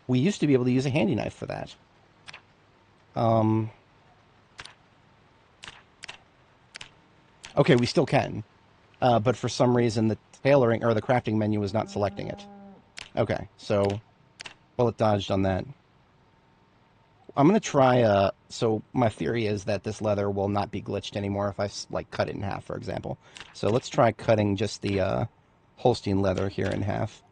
We used to be able to use a handy knife for that. Okay, we still can. But for some reason, the tailoring or the crafting menu is not selecting it. Okay, so bullet dodged on that. I'm going to try, so my theory is that this leather will not be glitched anymore if I, like, cut it in half, for example. So let's try cutting just the Holstein leather here in half.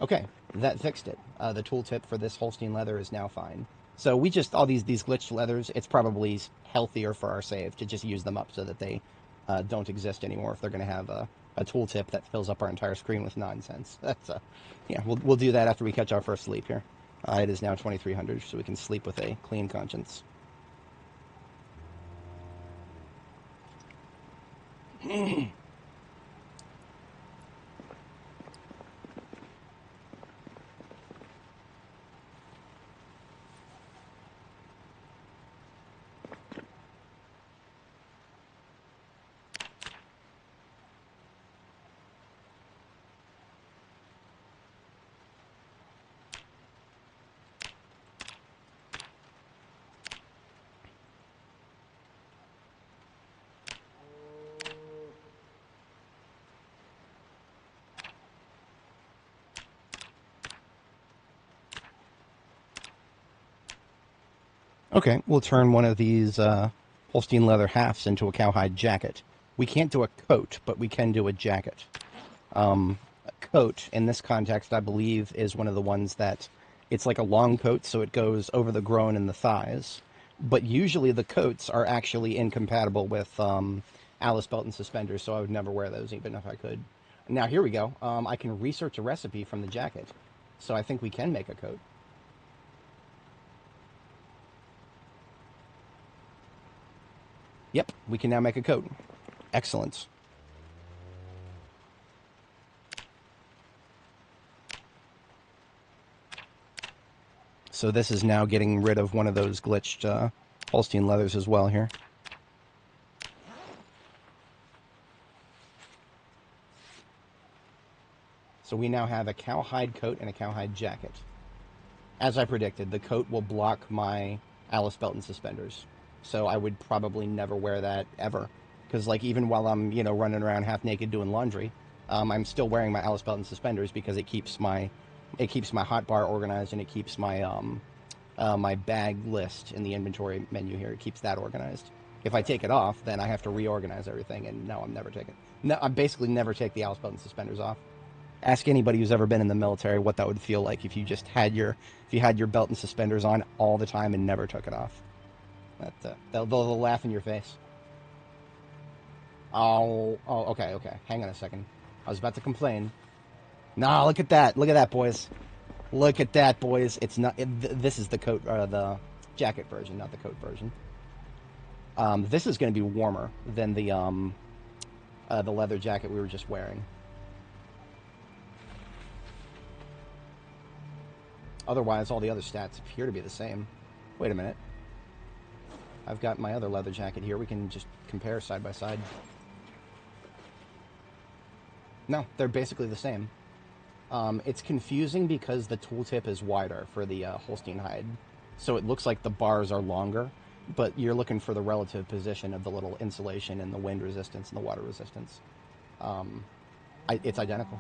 Okay, that fixed it. The tooltip for this Holstein leather is now fine. So we just, all these glitched leathers, it's probably healthier for our save to just use them up so that they don't exist anymore if they're going to have a tooltip that fills up our entire screen with nonsense. That's yeah, we'll do that after we catch our first sleep here. It is now 2300, so we can sleep with a clean conscience. Okay, we'll turn one of these Holstein leather halves into a cowhide jacket. We can't do a coat, but we can do a jacket. A coat, in this context, I believe, is one of the ones that it's like a long coat, so it goes over the groin and the thighs. But usually the coats are actually incompatible with Alice belt and suspenders, so I would never wear those even if I could. Now, here we go. I can research a recipe from the jacket, so I think we can make a coat. Yep, we can now make a coat. Excellent. So this is now getting rid of one of those glitched Holstein leathers as well here. So we now have a cowhide coat and a cowhide jacket. As I predicted, the coat will block my Alice belt and suspenders. So I would probably never wear that ever. Because like even while I'm, you know, running around half naked doing laundry, I'm still wearing my Alice belt and suspenders because it keeps my hotbar organized and it keeps my my bag list in the inventory menu here. It keeps that organized. If I take it off, then I have to reorganize everything, and no, I'm never taking. No, I basically never take the Alice belt and suspenders off. Ask anybody who's ever been in the military what that would feel like if you just had your belt and suspenders on all the time and never took it off. They'll laugh in your face. Oh, okay. Hang on a second. I was about to complain. Nah, look at that. Look at that, boys. Look at that, boys. It's not. This is the coat, the jacket version, not the coat version. This is going to be warmer than the leather jacket we were just wearing. Otherwise, all the other stats appear to be the same. Wait a minute. I've got my other leather jacket here. We can just compare side by side. No, they're basically the same. It's confusing because the tooltip is wider for the Holstein hide. So it looks like the bars are longer, but you're looking for the relative position of the little insulation and the wind resistance and the water resistance. It's identical.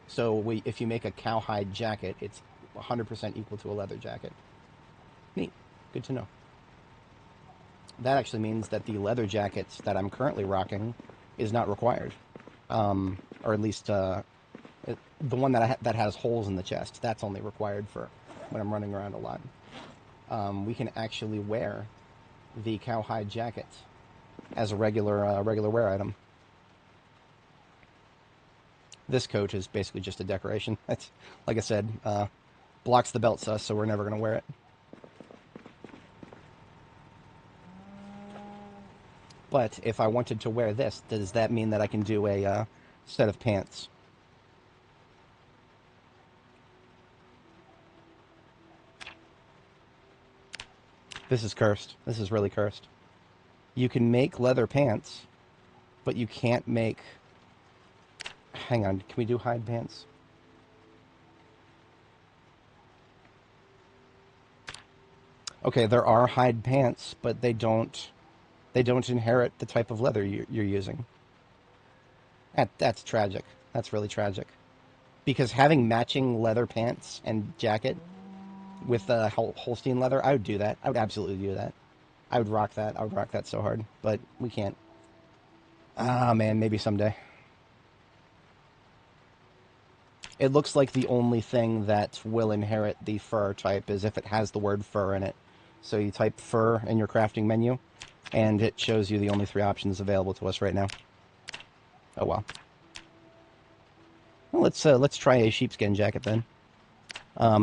So if you make a cowhide jacket, it's 100% equal to a leather jacket. Neat. Good to know. That actually means that the leather jackets that I'm currently rocking is not required. Or at least the one that has holes in the chest. That's only required for when I'm running around a lot. We can actually wear the cowhide jacket as a regular wear item. This coat is basically just a decoration. It's, like I said, blocks the belt sus, so we're never going to wear it. But if I wanted to wear this, does that mean that I can do a set of pants? This is cursed. This is really cursed. You can make leather pants, but you can't make... Hang on, can we do hide pants? Okay, there are hide pants, but they don't inherit the type of leather you're using. That's tragic. That's really tragic. Because having matching leather pants and jacket with Holstein leather. I would do that. I would absolutely do that. I would rock that. I would rock that so hard, but we can't. Ah, man, maybe someday. It looks like the only thing that will inherit the fur type is if it has the word fur in it. So you type fur in your crafting menu, and it shows you the only 3 options available to us right now. Oh well. Well, let's try a sheepskin jacket then.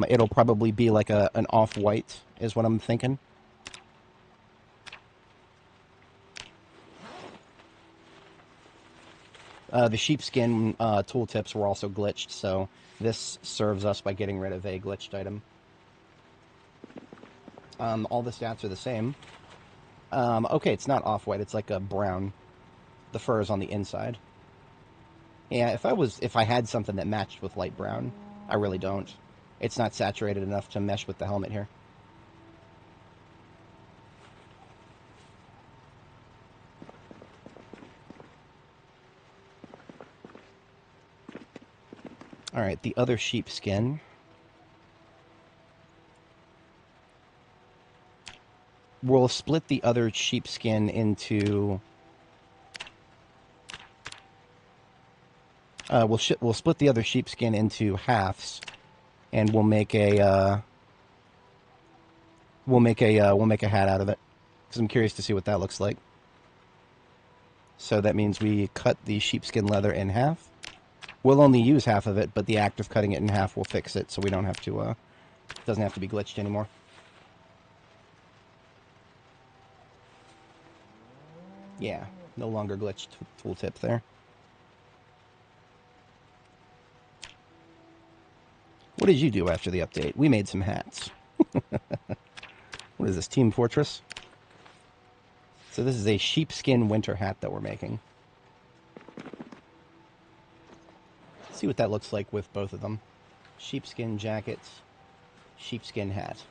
It'll probably be like an off-white, is what I'm thinking. The sheepskin tooltips were also glitched, so this serves us by getting rid of a glitched item. All the stats are the same. Okay, it's not off-white, it's like a brown. The fur is on the inside. Yeah, if I had something that matched with light brown, I really don't. It's not saturated enough to mesh with the helmet here. Alright, the other sheepskin. We'll split the other sheepskin into... we'll split the other sheepskin into halves, and we'll make a hat out of it. Because I'm curious to see what that looks like. So that means we cut the sheepskin leather in half. We'll only use half of it, but the act of cutting it in half will fix it, so we don't have to, it doesn't have to be glitched anymore. Yeah, no longer glitched tooltip there. What did you do after the update? We made some hats. What is this, Team Fortress? So this is a sheepskin winter hat that we're making. See what that looks like with both of them. Sheepskin jackets, sheepskin hat.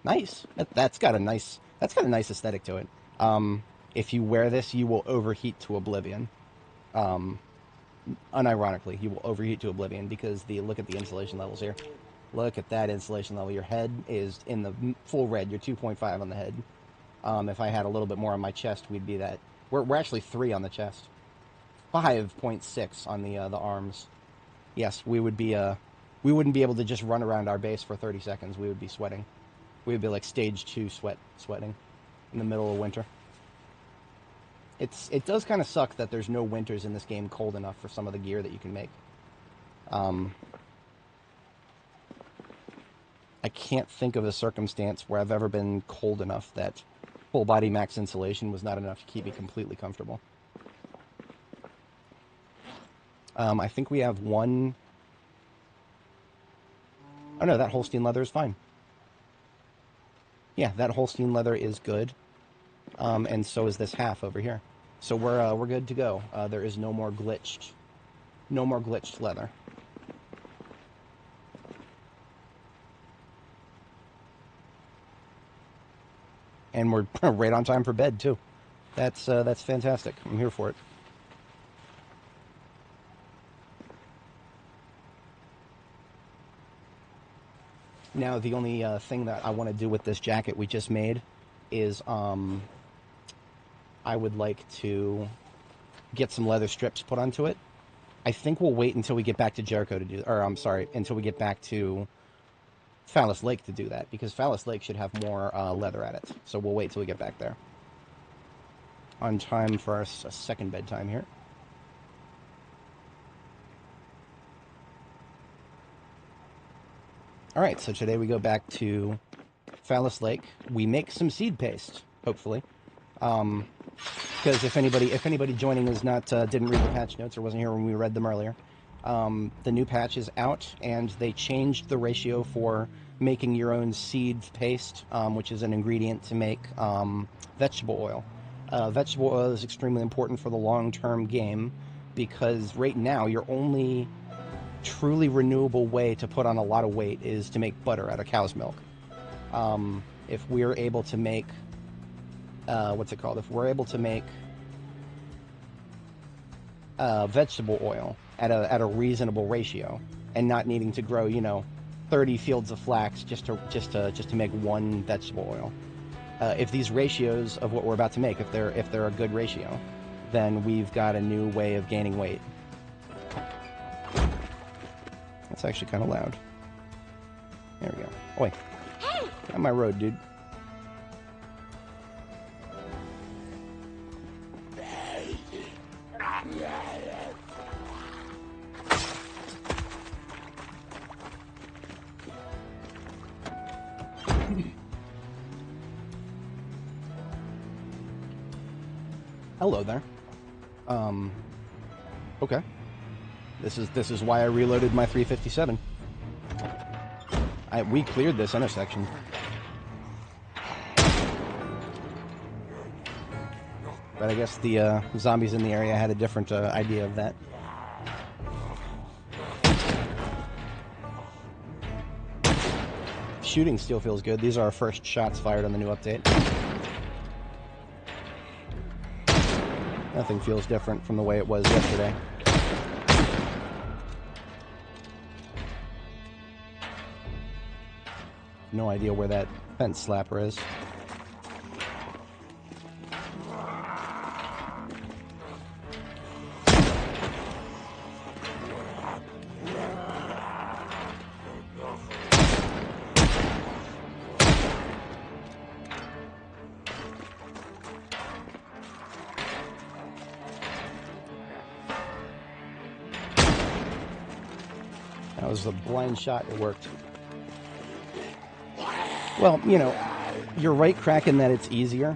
Nice. That's got a nice aesthetic to it. If you wear this, you will overheat to oblivion. Unironically, you will overheat to oblivion because look at the insulation levels here. Look at that insulation level. Your head is in the full red. You're 2.5 on the head. If I had a little bit more on my chest, we'd be that. We're actually 3 on the chest. 5.6 on the arms. Yes, we would be we wouldn't be able to just run around our base for 30 seconds. We would be sweating. We would be like stage 2 sweating in the middle of winter. It does kind of suck that there's no winters in this game cold enough for some of the gear that you can make. I can't think of a circumstance where I've ever been cold enough that full body max insulation was not enough to keep me completely comfortable. I think we have one... Oh no, that Holstein leather is fine. Yeah, that Holstein leather is good. And so is this half over here. So we're good to go. There is no more glitched leather. And we're right on time for bed too. That's fantastic. I'm here for it. Now the only thing that I want to do with this jacket we just made is I would like to get some leather strips put onto it. I think we'll wait until we get back to Jericho to do, or I'm sorry, until we get back to Phallus Lake to do that, because Phallus Lake should have more leather at it. So we'll wait till we get back there. On time for our second bedtime here. Alright, so today we go back to Phallus Lake. We make some seed paste, hopefully. Because if anybody joining is not didn't read the patch notes or wasn't here when we read them earlier, the new patch is out, and they changed the ratio for making your own seed paste, which is an ingredient to make vegetable oil. Vegetable oil is extremely important for the long-term game, because right now your only truly renewable way to put on a lot of weight is to make butter out of cow's milk. If we're able to make if we're able to make vegetable oil at a reasonable ratio and not needing to grow, 30 fields of flax just to make one vegetable oil. If these ratios of what we're about to make, if they're a good ratio, then we've got a new way of gaining weight. That's actually kind of loud. There we go. Oi. Hey! Get on my road, dude. Hello there. Okay. This is why I reloaded my 357. We cleared this intersection. But I guess the zombies in the area had a different idea of that. Shooting still feels good. These are our first shots fired on the new update. Nothing feels different from the way it was yesterday. No idea where that fence slapper is. That was a blind shot. It worked. Well, you know, you're right, cracking that it's easier.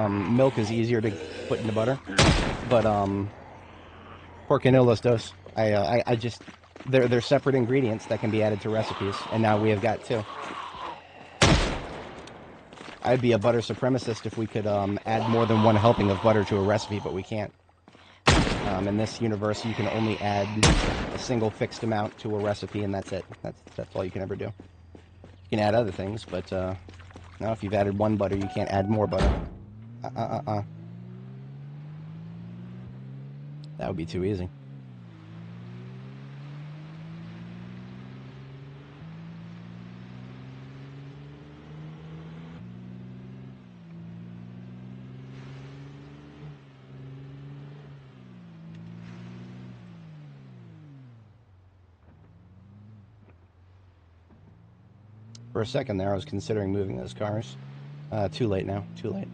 Milk is easier to put into butter, but porque no los dos. I just they're separate ingredients that can be added to recipes, and now we have got two. I'd be a butter supremacist if we could add more than one helping of butter to a recipe, but we can't. In this universe, you can only add a single fixed amount to a recipe, and that's it. That's all you can ever do. You can add other things, but no, if you've added one butter, you can't add more butter. That would be too easy. For a second there, I was considering moving those cars. Too late now. Too late.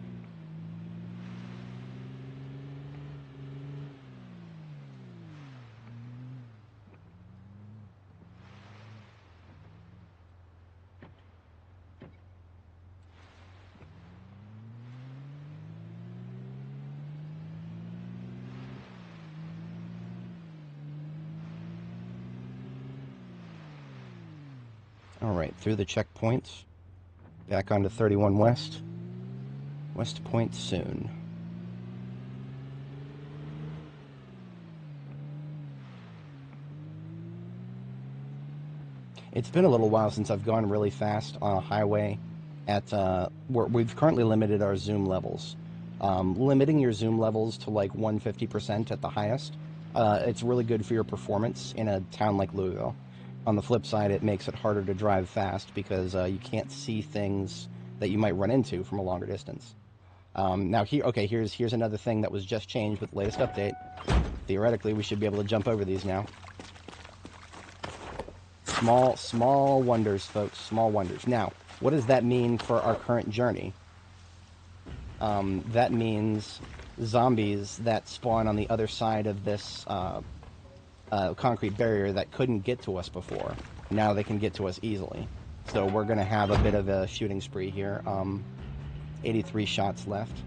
Alright, through the checkpoints. Back onto 31 West. West Point soon. It's been a little while since I've gone really fast on a highway at, we've currently limited our zoom levels. Limiting your zoom levels to like 150% at the highest, it's really good for your performance in a town like Louisville. On the flip side, it makes it harder to drive fast because you can't see things that you might run into from a longer distance. Now here's another thing that was just changed with the latest update. Theoretically, we should be able to jump over these now. Small wonders, folks, small wonders. Now, what does that mean for our current journey? That means zombies that spawn on the other side of this concrete barrier that couldn't get to us before. Now they can get to us easily. So we're going to have a bit of a shooting spree here. 83 shots left,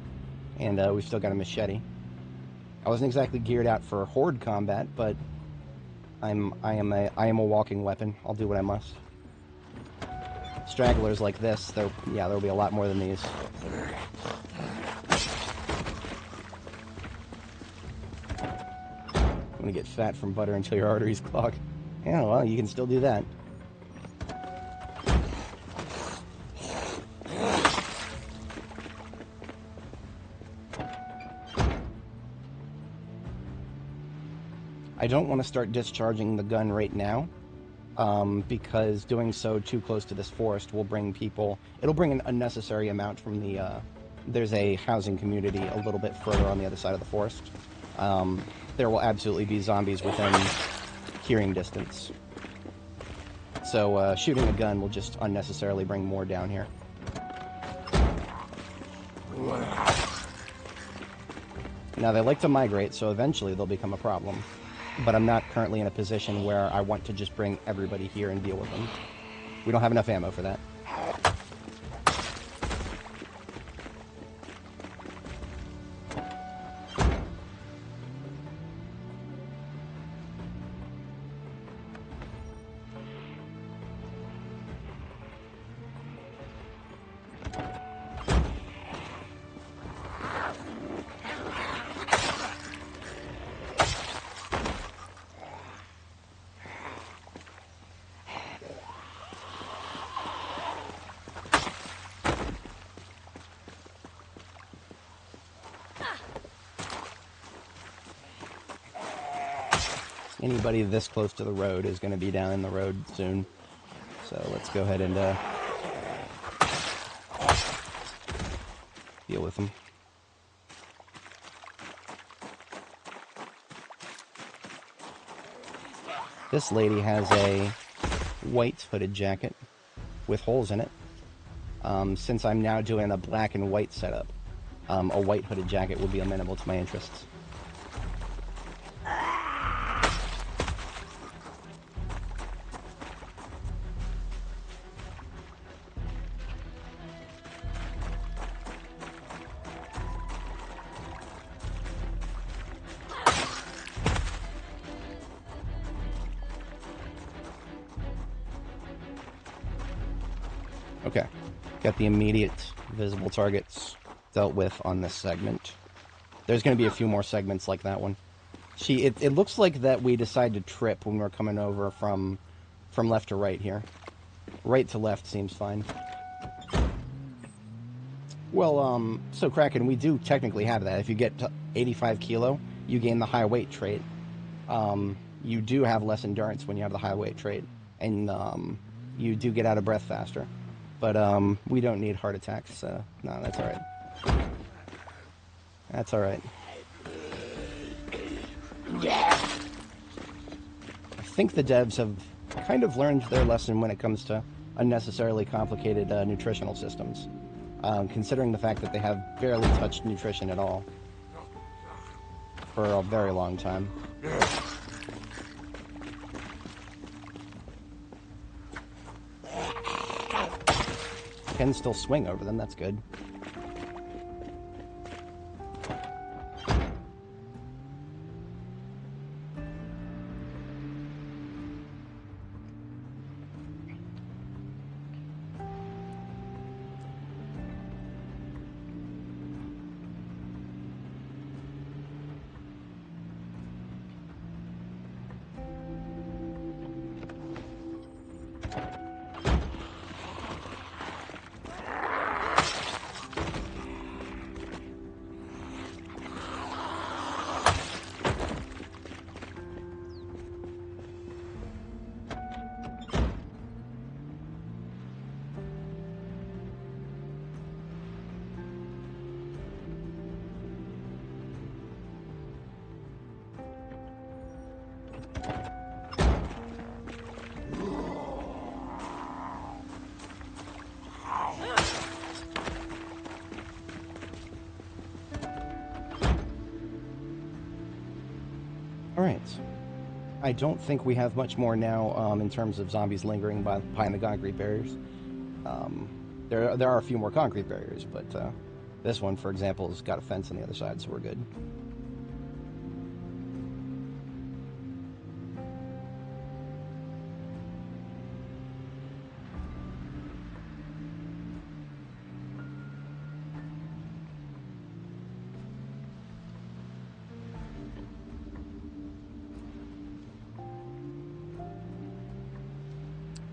and we've still got a machete. I wasn't exactly geared out for horde combat, but I am a walking weapon. I'll do what I must. Stragglers like this, there'll be a lot more than these. I'm gonna get fat from butter until your arteries clog. Yeah, well, you can still do that. I don't want to start discharging the gun right now, because doing so too close to this forest will bring people... It'll bring an unnecessary amount from the... there's a housing community a little bit further on the other side of the forest. There will absolutely be zombies within hearing distance. So shooting a gun will just unnecessarily bring more down here. Now, they like to migrate, so eventually they'll become a problem. But I'm not currently in a position where I want to just bring everybody here and deal with them. We don't have enough ammo for that. Anybody this close to the road is going to be down in the road soon. So let's go ahead and deal with them. This lady has a white hooded jacket with holes in it. Since I'm now doing a black and white setup, a white hooded jacket would be amenable to my interests. Okay, got the immediate visible targets dealt with on this segment. There's going to be a few more segments like that one. It looks like that we decided to trip when we're coming over from left to right here. Right to left seems fine. Well, so Kraken, we do technically have that. If you get to 85 kilo, you gain the high weight trait. You do have less endurance when you have the high weight trait, and you do get out of breath faster. But we don't need heart attacks, so no, that's all right. That's all right. I think the devs have kind of learned their lesson when it comes to unnecessarily complicated nutritional systems, considering the fact that they have barely touched nutrition at all for a very long time. Can still swing over them, that's good. Alright. I don't think we have much more now in terms of zombies lingering behind the concrete barriers. There are a few more concrete barriers, but this one, for example, has got a fence on the other side, so we're good.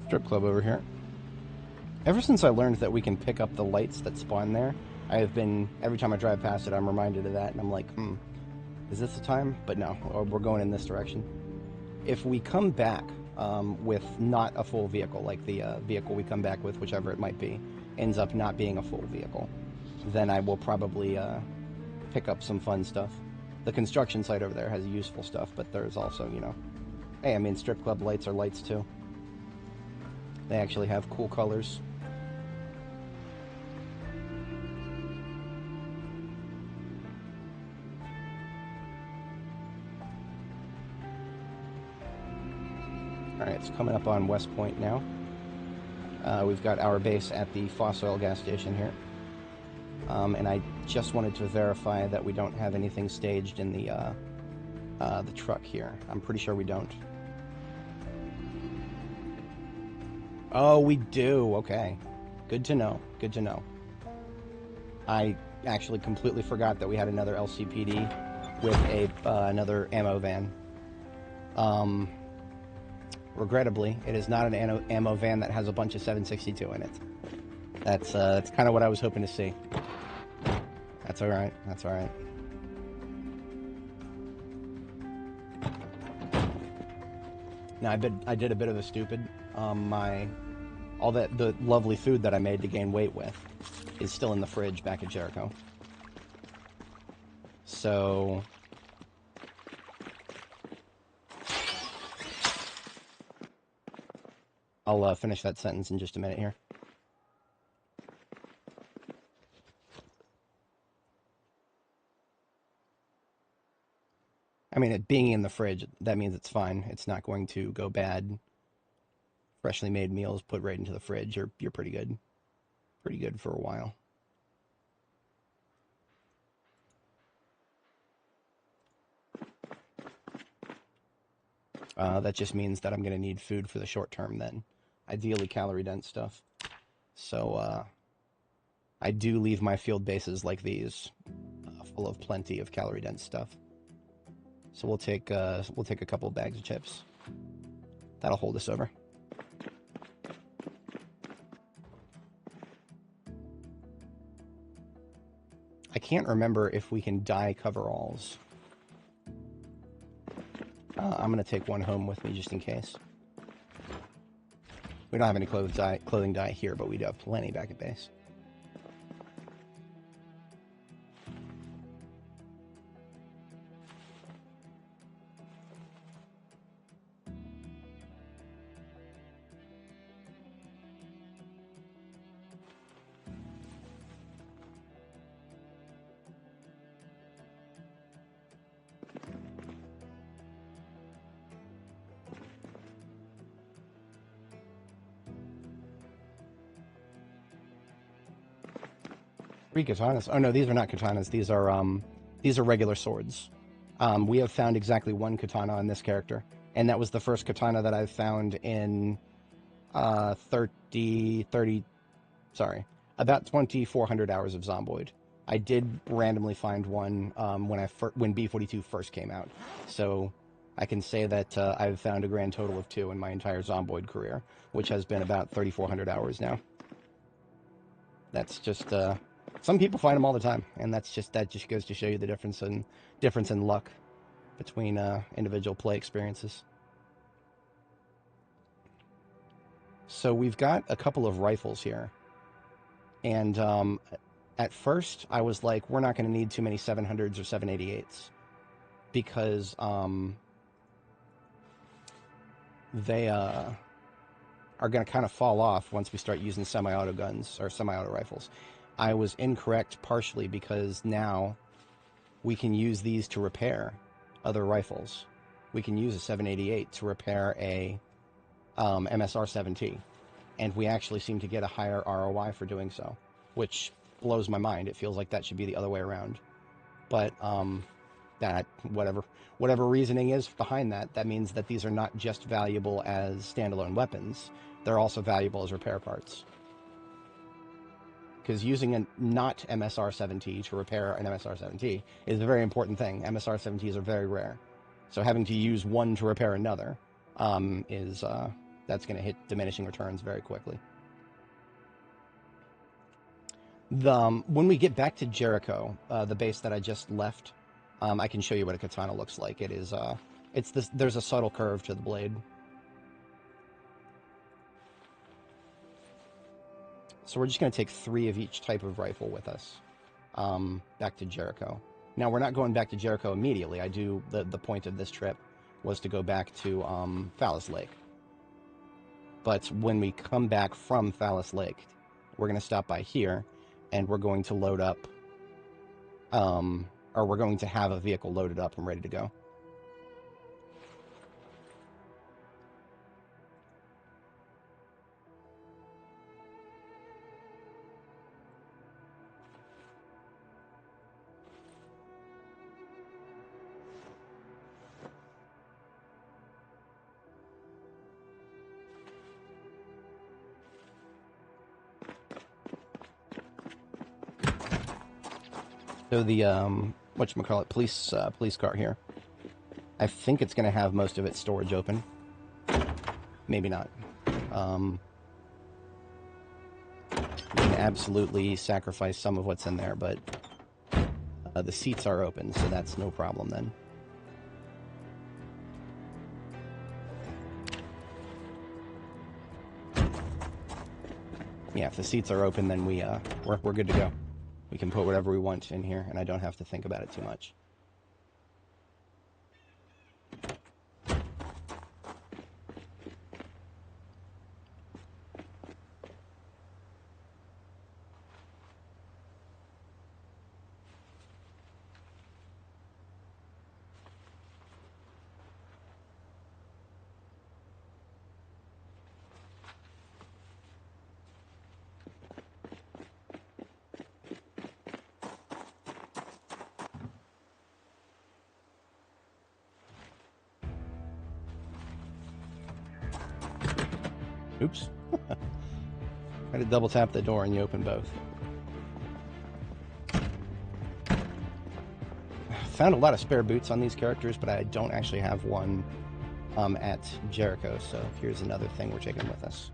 Strip club over here. Ever since I learned that we can pick up the lights that spawn there, I have been, every time I drive past it, I'm reminded of that, and I'm like, is this the time? But no, we're going in this direction. If we come back with not a full vehicle, like the vehicle we come back with, whichever it might be, ends up not being a full vehicle, then I will probably pick up some fun stuff. The construction site over there has useful stuff, but there's also, you know, hey, I mean, strip club lights are lights too. They actually have cool colors. Alright, it's coming up on West Point now. We've got our base at the Fossil gas station here. And I just wanted to verify that we don't have anything staged in the truck here. I'm pretty sure we don't. Oh, we do. Okay. Good to know. Good to know. I actually completely forgot that we had another LCPD with another ammo van. Regrettably, it is not an ammo van that has a bunch of 7.62 in it. That's kind of what I was hoping to see. That's all right. That's all right. Now I did a bit of a stupid. All the lovely food that I made to gain weight with is still in the fridge back at Jericho. So I'll finish that sentence in just a minute here. I mean, it being in the fridge, that means it's fine. It's not going to go bad. Freshly made meals put right into the fridge. You're pretty good. Pretty good for a while. That just means that I'm going to need food for the short term then. Ideally calorie-dense stuff. So, I do leave my field bases like these, full of plenty of calorie-dense stuff. So we'll take a couple bags of chips. That'll hold us over. I can't remember if we can dye coveralls. I'm going to take one home with me just in case. We don't have any clothing dye here, but we do have plenty back at base. Three katanas. Oh no, these are not katanas. These are regular swords. We have found exactly one katana on this character, and that was the first katana that I've found in about 2,400 hours of Zomboid. I did randomly find one when B42 first came out, so I can say that I've found a grand total of 2 in my entire Zomboid career, which has been about 3,400 hours now. That's just some people find them all the time, and that just goes to show you the difference in luck between individual play experiences. So we've got a couple of rifles here, and at first I was like, we're not going to need too many 700s or 788s because they are going to kind of fall off once we start using semi-auto guns or semi-auto rifles. I was incorrect partially because now we can use these to repair other rifles. We can use a 788 to repair a MSR-7T, and we actually seem to get a higher ROI for doing so, which blows my mind. It feels like that should be the other way around. But that whatever reasoning is behind that, that means that these are not just valuable as standalone weapons, they're also valuable as repair parts. Because using a not MSR-7T to repair an MSR-7T is a very important thing. MSR-7Ts are very rare. So having to use one to repair another that's going to hit diminishing returns very quickly. When we get back to Jericho, the base that I just left, I can show you what a katana looks like. It is there's a subtle curve to the blade. So we're just going to take 3 of each type of rifle with us back to Jericho. Now, we're not going back to Jericho immediately. The point of this trip was to go back to Phallus Lake. But when we come back from Phallus Lake, we're going to stop by here, and we're going to load up, or we're going to have a vehicle loaded up and ready to go. So the whatchamacallit, police car here. I think it's going to have most of its storage open. Maybe not. We can absolutely sacrifice some of what's in there, but the seats are open, so that's no problem then. Yeah, if the seats are open, then we're good to go. We can put whatever we want in here, and I don't have to think about it too much. Oops. I had to double tap the door and you open both. Found a lot of spare boots on these characters, but I don't actually have one at Jericho, so here's another thing we're taking with us.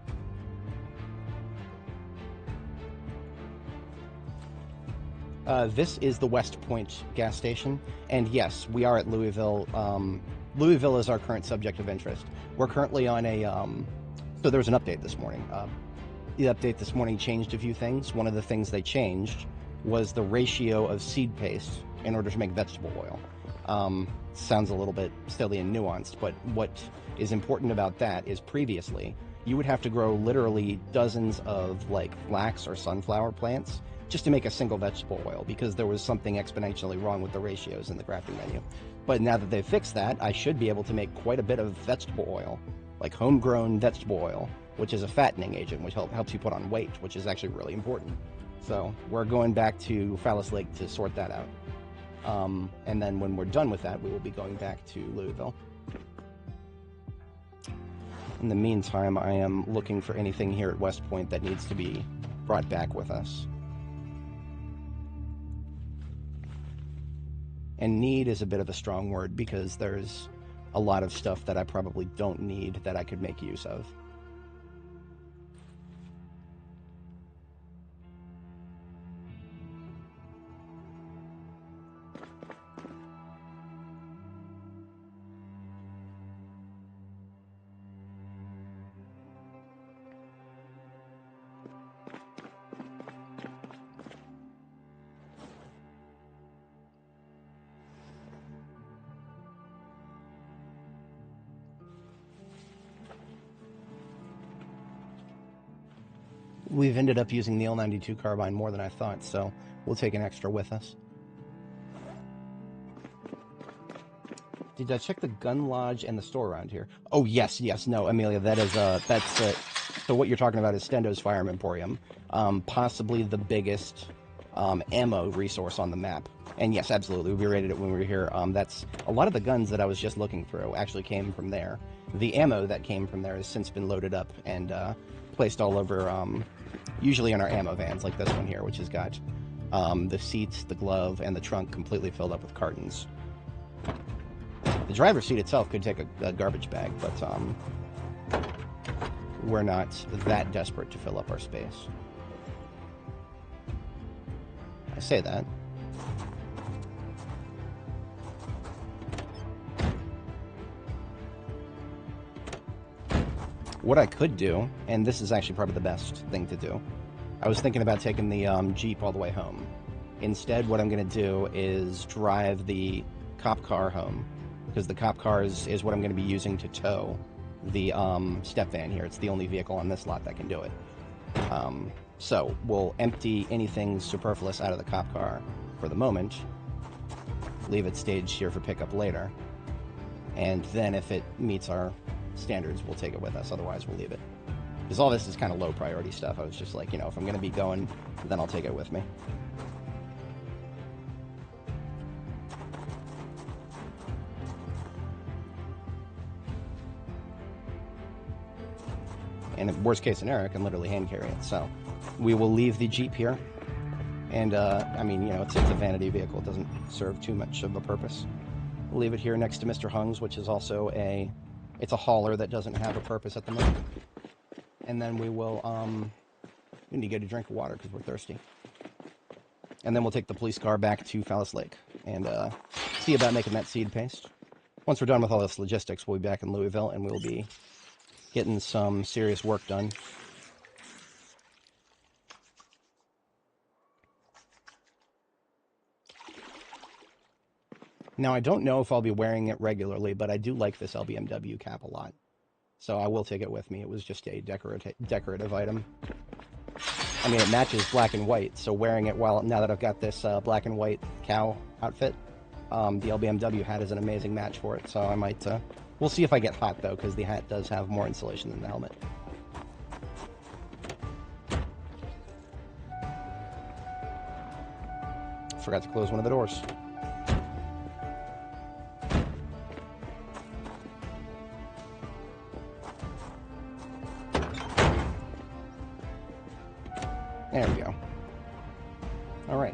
This is the West Point gas station, and yes, we are at Louisville. Louisville is our current subject of interest. We're currently on a... So there was an update this morning. The update this morning changed a few things. One of the things they changed was the ratio of seed paste in order to make vegetable oil. Sounds a little bit silly and nuanced, but what is important about that is previously you would have to grow literally dozens of like flax or sunflower plants just to make a single vegetable oil because there was something exponentially wrong with the ratios in the crafting menu. But now that they've fixed that, I should be able to make quite a bit of vegetable oil, like homegrown vegetable oil, which is a fattening agent, which helps you put on weight, which is actually really important. So we're going back to Phallus Lake to sort that out. And then when we're done with that, we will be going back to Louisville. In the meantime, I am looking for anything here at West Point that needs to be brought back with us. And need is a bit of a strong word because there's a lot of stuff that I probably don't need that I could make use of. We've ended up using the L92 carbine more than I thought, so we'll take an extra with us. Did I check the gun lodge and the store around here? Oh, yes, no, Amelia, that is, so what you're talking about is Stendo's Firearm Emporium, possibly the biggest ammo resource on the map. And yes, absolutely, we rated it when we were here. That's a lot of the guns that I was just looking through actually came from there. The ammo that came from there has since been loaded up and placed all over, usually in our ammo vans, like this one here, which has got the seats, the glove, and the trunk completely filled up with cartons. The driver's seat itself could take a garbage bag, but we're not that desperate to fill up our space. I say that. What I could do, and this is actually probably the best thing to do, I was thinking about taking the Jeep all the way home. Instead, what I'm going to do is drive the cop car home, because the cop car is what I'm going to be using to tow the step van here. It's the only vehicle on this lot that can do it. So we'll empty anything superfluous out of the cop car for the moment, leave it staged here for pickup later, and then if it meets our standards, we'll take it with us. Otherwise, we'll leave it. Because all this is kind of low priority stuff. I was just like, you know, if I'm going to be going, then I'll take it with me. And worst case scenario, I can literally hand carry it. So we will leave the Jeep here. And, I mean, you know, it's a vanity vehicle. It doesn't serve too much of a purpose. We'll leave it here next to Mr. Hung's, which is also it's a hauler that doesn't have a purpose at the moment. And then we will, we need to get a drink of water because we're thirsty. And then we'll take the police car back to Phallus Lake and see about making that seed paste. Once we're done with all this logistics, we'll be back in Louisville and we'll be getting some serious work done. Now, I don't know if I'll be wearing it regularly, but I do like this LBMW cap a lot. So I will take it with me. It was just a decorative item. I mean, it matches black and white, so wearing it now that I've got this black and white cow outfit, the LBMW hat is an amazing match for it, so I might, we'll see if I get hot, though, because the hat does have more insulation than the helmet. Forgot to close one of the doors. There we go. All right.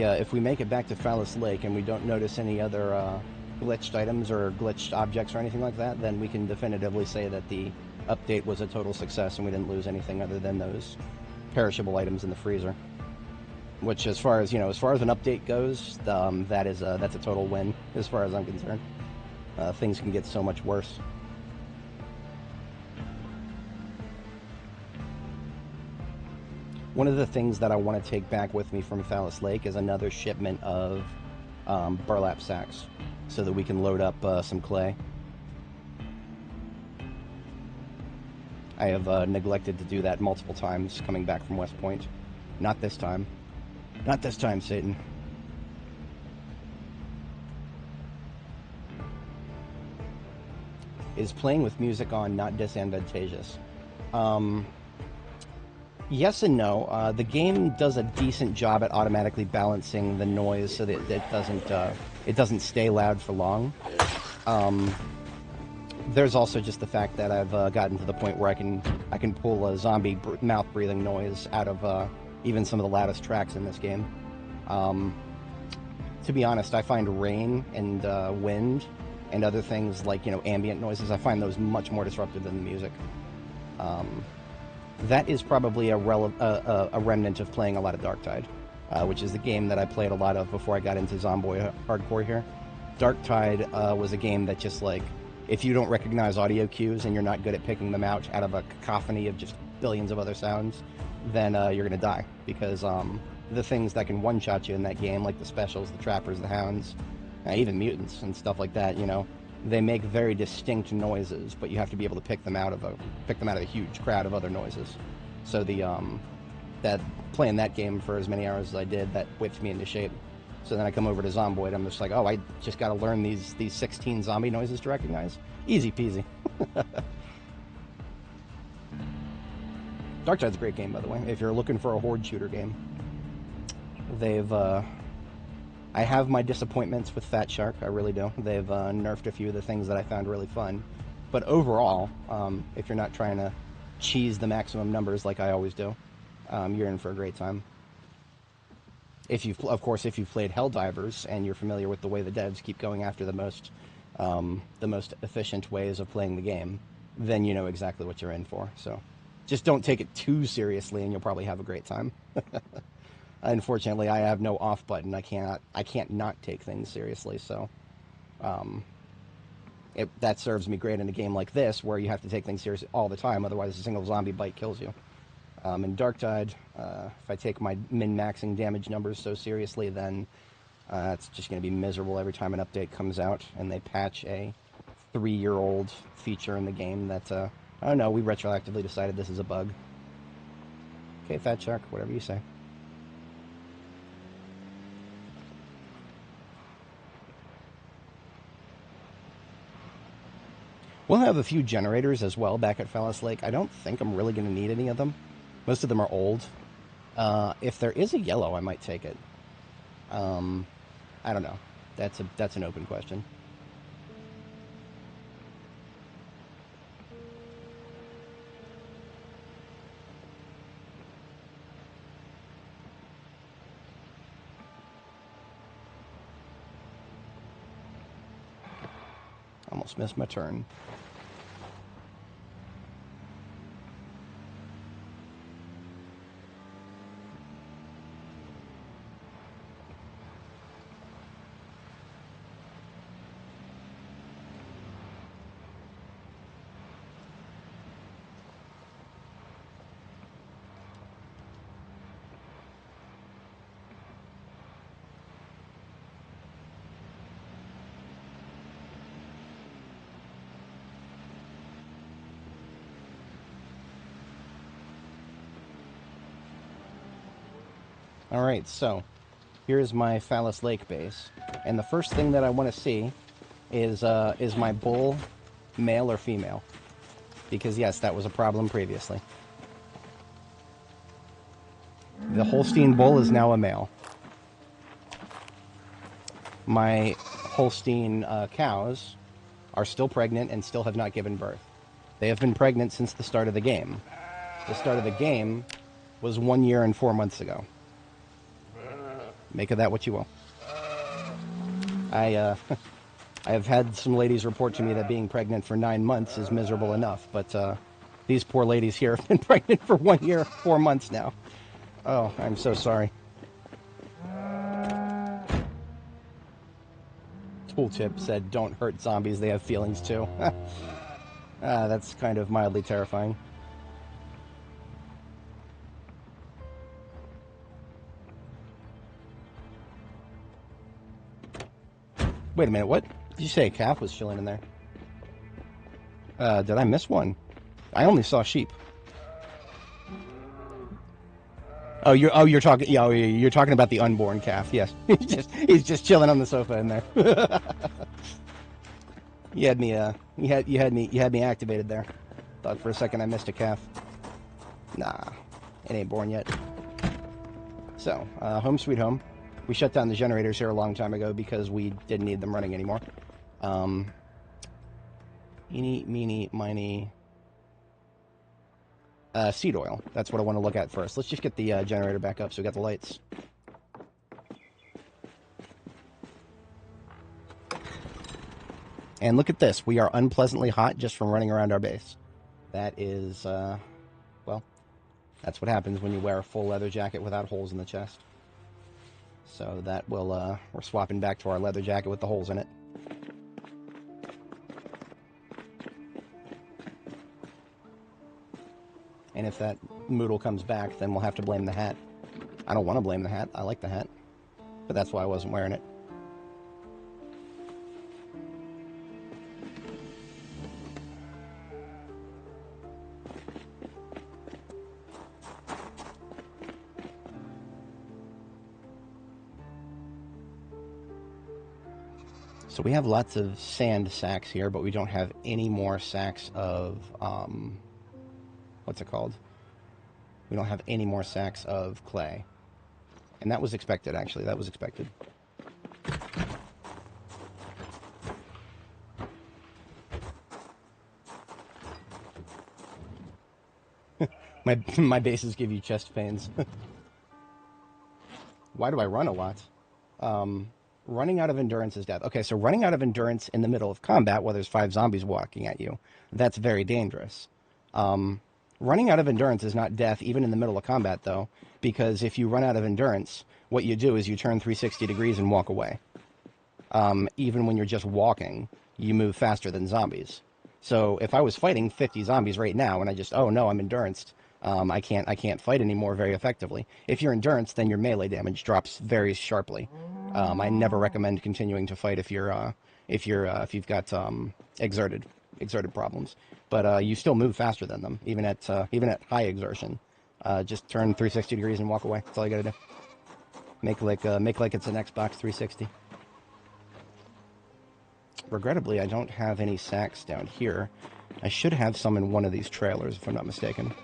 If we make it back to Phallus Lake and we don't notice any other glitched items or glitched objects or anything like that, then we can definitively say that the update was a total success and we didn't lose anything other than those perishable items in the freezer. Which, as far as, you know, as far as an update goes, that's a total win as far as I'm concerned. Things can get so much worse. One of the things that I want to take back with me from Phallus Lake is another shipment of burlap sacks so that we can load up some clay. I have neglected to do that multiple times coming back from West Point. Not this time. Not this time, Satan. Is playing with music on not disadvantageous? Yes and no. The game does a decent job at automatically balancing the noise so that it doesn't stay loud for long. There's also just the fact that I've gotten to the point where I can pull a zombie mouth breathing noise out of even some of the loudest tracks in this game. To be honest, I find rain and wind and other things like, you know, ambient noises, I find those much more disruptive than the music. That is probably a remnant of playing a lot of Darktide, which is the game that I played a lot of before I got into Zomboid hardcore here. Darktide was a game that just, like, if you don't recognize audio cues and you're not good at picking them out of a cacophony of just billions of other sounds, then you're going to die. Because the things that can one-shot you in that game, like the specials, the trappers, the hounds, even mutants and stuff like that, you know, they make very distinct noises, but you have to be able to pick them out of a huge crowd of other noises. So playing that game for as many hours as I did, that whipped me into shape. So then I come over to Zomboid, I'm just like, oh, I just got to learn these 16 zombie noises to recognize. Easy peasy. Darktide's a great game, by the way, if you're looking for a horde shooter game. I have my disappointments with Fat Shark, I really do. They've nerfed a few of the things that I found really fun. But overall, if you're not trying to cheese the maximum numbers like I always do, you're in for a great time. If you've, of course, if you've played Helldivers and you're familiar with the way the devs keep going after the most efficient ways of playing the game, then you know exactly what you're in for. So just don't take it too seriously, and you'll probably have a great time. Unfortunately, I have no off button. I can't not take things seriously. So that serves me great in a game like this, where you have to take things seriously all the time. Otherwise, a single zombie bite kills you. In Dark Tide, if I take my min-maxing damage numbers so seriously, then it's just going to be miserable every time an update comes out and they patch a 3-year-old feature in the game that, I don't know, we retroactively decided this is a bug. Okay, Fat Shark, whatever you say. We'll have a few generators as well back at Phallus Lake. I don't think I'm really going to need any of them. Most of them are old. If there is a yellow, I might take it. I don't know. That's an open question. Almost missed my turn. Alright, so here's my Phallus Lake base. And the first thing that I want to see is my bull male or female? Because yes, that was a problem previously. The Holstein bull is now a male. My Holstein cows are still pregnant and still have not given birth. They have been pregnant since the start of the game. The start of the game was 1 year and 4 months ago. Make of that what you will. I have had some ladies report to me that being pregnant for 9 months is miserable enough, but these poor ladies here have been pregnant for 1 year, 4 months now. Oh, I'm so sorry. Tooltip said, "Don't hurt zombies, they have feelings too." That's kind of mildly terrifying. Wait a minute, what? Did you say a calf was chilling in there? Did I miss one? I only saw sheep. Oh, you're talking. Yeah, you're talking about the unborn calf. Yes, he's just chilling on the sofa in there. You had me. You had me activated there. Thought for a second I missed a calf. Nah, it ain't born yet. So, home sweet home. We shut down the generators here a long time ago because we didn't need them running anymore. Eeny, meeny, miny. Seed oil. That's what I want to look at first. Let's just get the generator back up so we got the lights. And look at this. We are unpleasantly hot just from running around our base. That is, well, that's what happens when you wear a full leather jacket without holes in the chest. So that will, we're swapping back to our leather jacket with the holes in it. And if that Moodle comes back, then we'll have to blame the hat. I don't want to blame the hat. I like the hat. But that's why I wasn't wearing it. So we have lots of sand sacks here, but we don't have any more sacks of, what's it called? We don't have any more sacks of clay. And that was expected, actually. That was expected. My bases give you chest pains. Why do I run a lot? Running out of endurance is death. Okay, so running out of endurance in the middle of combat, while there's 5 zombies walking at you, that's very dangerous. Running out of endurance is not death, even in the middle of combat, though, because if you run out of endurance, what you do is you turn 360 degrees and walk away. Even when you're just walking, you move faster than zombies. So if I was fighting 50 zombies right now, and I just, oh no, I'm enduranced, I can't fight anymore very effectively. If you're endurance, then your melee damage drops very sharply. I never recommend continuing to fight if you've got exerted problems. But you still move faster than them, even at high exertion. Just turn 360 degrees and walk away. That's all you gotta do. Make like it's an Xbox 360. Regrettably, I don't have any sacks down here. I should have some in one of these trailers, if I'm not mistaken.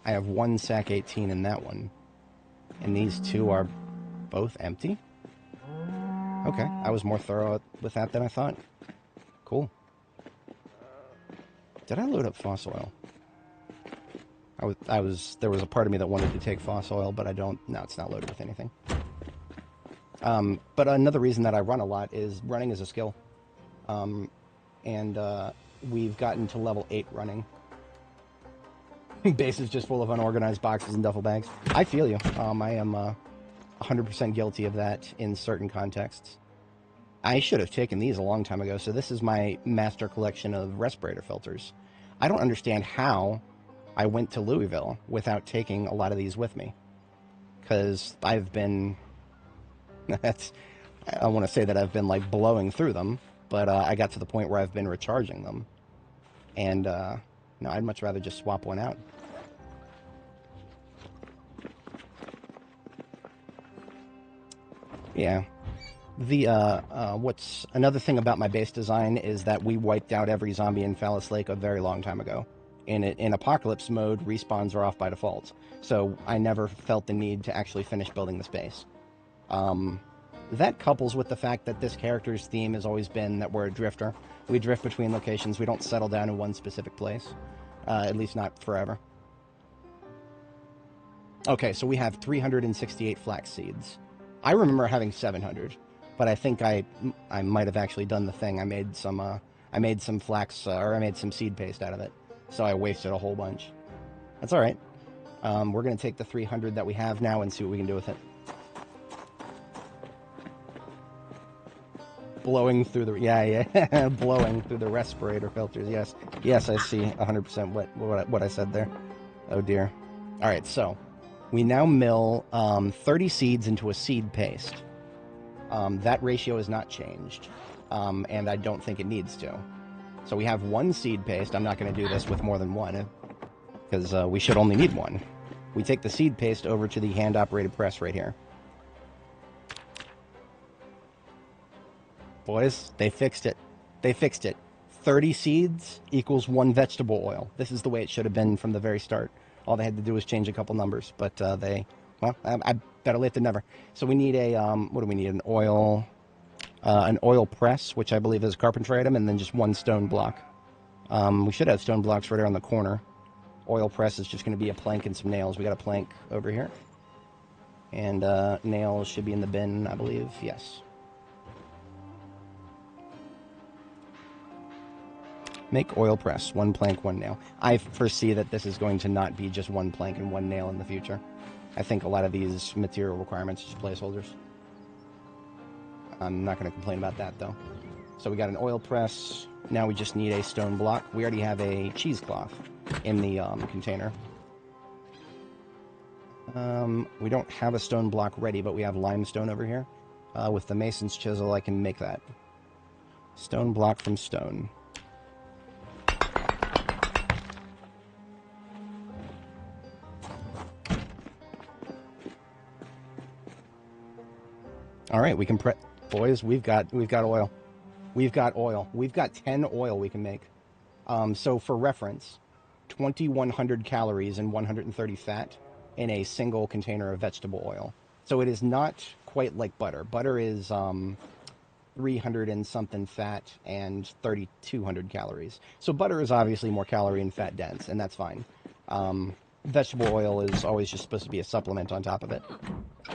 I have 1 sack 18 in that one. And these 2 are both empty? Okay, I was more thorough with that than I thought. Cool. Did I load up fossil oil? There was a part of me that wanted to take fossil oil, but I don't. No, it's not loaded with anything. But another reason that I run a lot is running is a skill. And we've gotten to level 8 running. Base is just full of unorganized boxes and duffel bags. I feel you. I am 100% guilty of that in certain contexts. I should have taken these a long time ago, so this is my master collection of respirator filters. I don't understand how I went to Louisville without taking a lot of these with me. Because I've been... I want to say that I've been, like, blowing through them, but I got to the point where I've been recharging them. And, no, I'd much rather just swap one out. Yeah. What's another thing about my base design is that we wiped out every zombie in Phallus Lake a very long time ago. In Apocalypse mode, respawns are off by default, so I never felt the need to actually finish building this base. That couples with the fact that this character's theme has always been that we're a drifter. We drift between locations, we don't settle down in one specific place. At least not forever. Okay, so we have 368 flax seeds. I remember having 700, but I think I might have actually done the thing. I made some flax, or I made some seed paste out of it, so I wasted a whole bunch. That's all right. We're gonna take the 300 that we have now and see what we can do with it. Blowing through the blowing through the respirator filters. Yes, I see 100% what I said there. Oh dear. All right, so we now mill 30 seeds into a seed paste. That ratio has not changed, and I don't think it needs to. So we have 1 seed paste. I'm not going to do this with more than 1, because we should only need 1. We take the seed paste over to the hand-operated press right here. Boys, they fixed it. They fixed it. 30 seeds equals 1 vegetable oil. This is the way it should have been from the very start. All they had to do was change a couple numbers, but I better late than never. So we need a, what do we need? An oil press, which I believe is a carpentry item, and then just 1 stone block. We should have stone blocks right around the corner. Oil press is just going to be a plank and some nails. We got a plank over here. And nails should be in the bin, I believe. Yes. Make oil press, 1 plank, 1 nail. I foresee that this is going to not be just 1 plank and 1 nail in the future. I think a lot of these material requirements are just placeholders. I'm not going to complain about that, though. So we got an oil press. Now we just need a stone block. We already have a cheesecloth in the container. We don't have a stone block ready, but we have limestone over here. With the mason's chisel, I can make that. Stone block from stone. All right, we can boys, we've got oil. We've got oil. We've got 10 oil we can make. So for reference, 2,100 calories and 130 fat in a single container of vegetable oil. So it is not quite like butter. Butter is 300 and something fat and 3,200 calories. So butter is obviously more calorie and fat dense, and that's fine. Vegetable oil is always just supposed to be a supplement on top of it.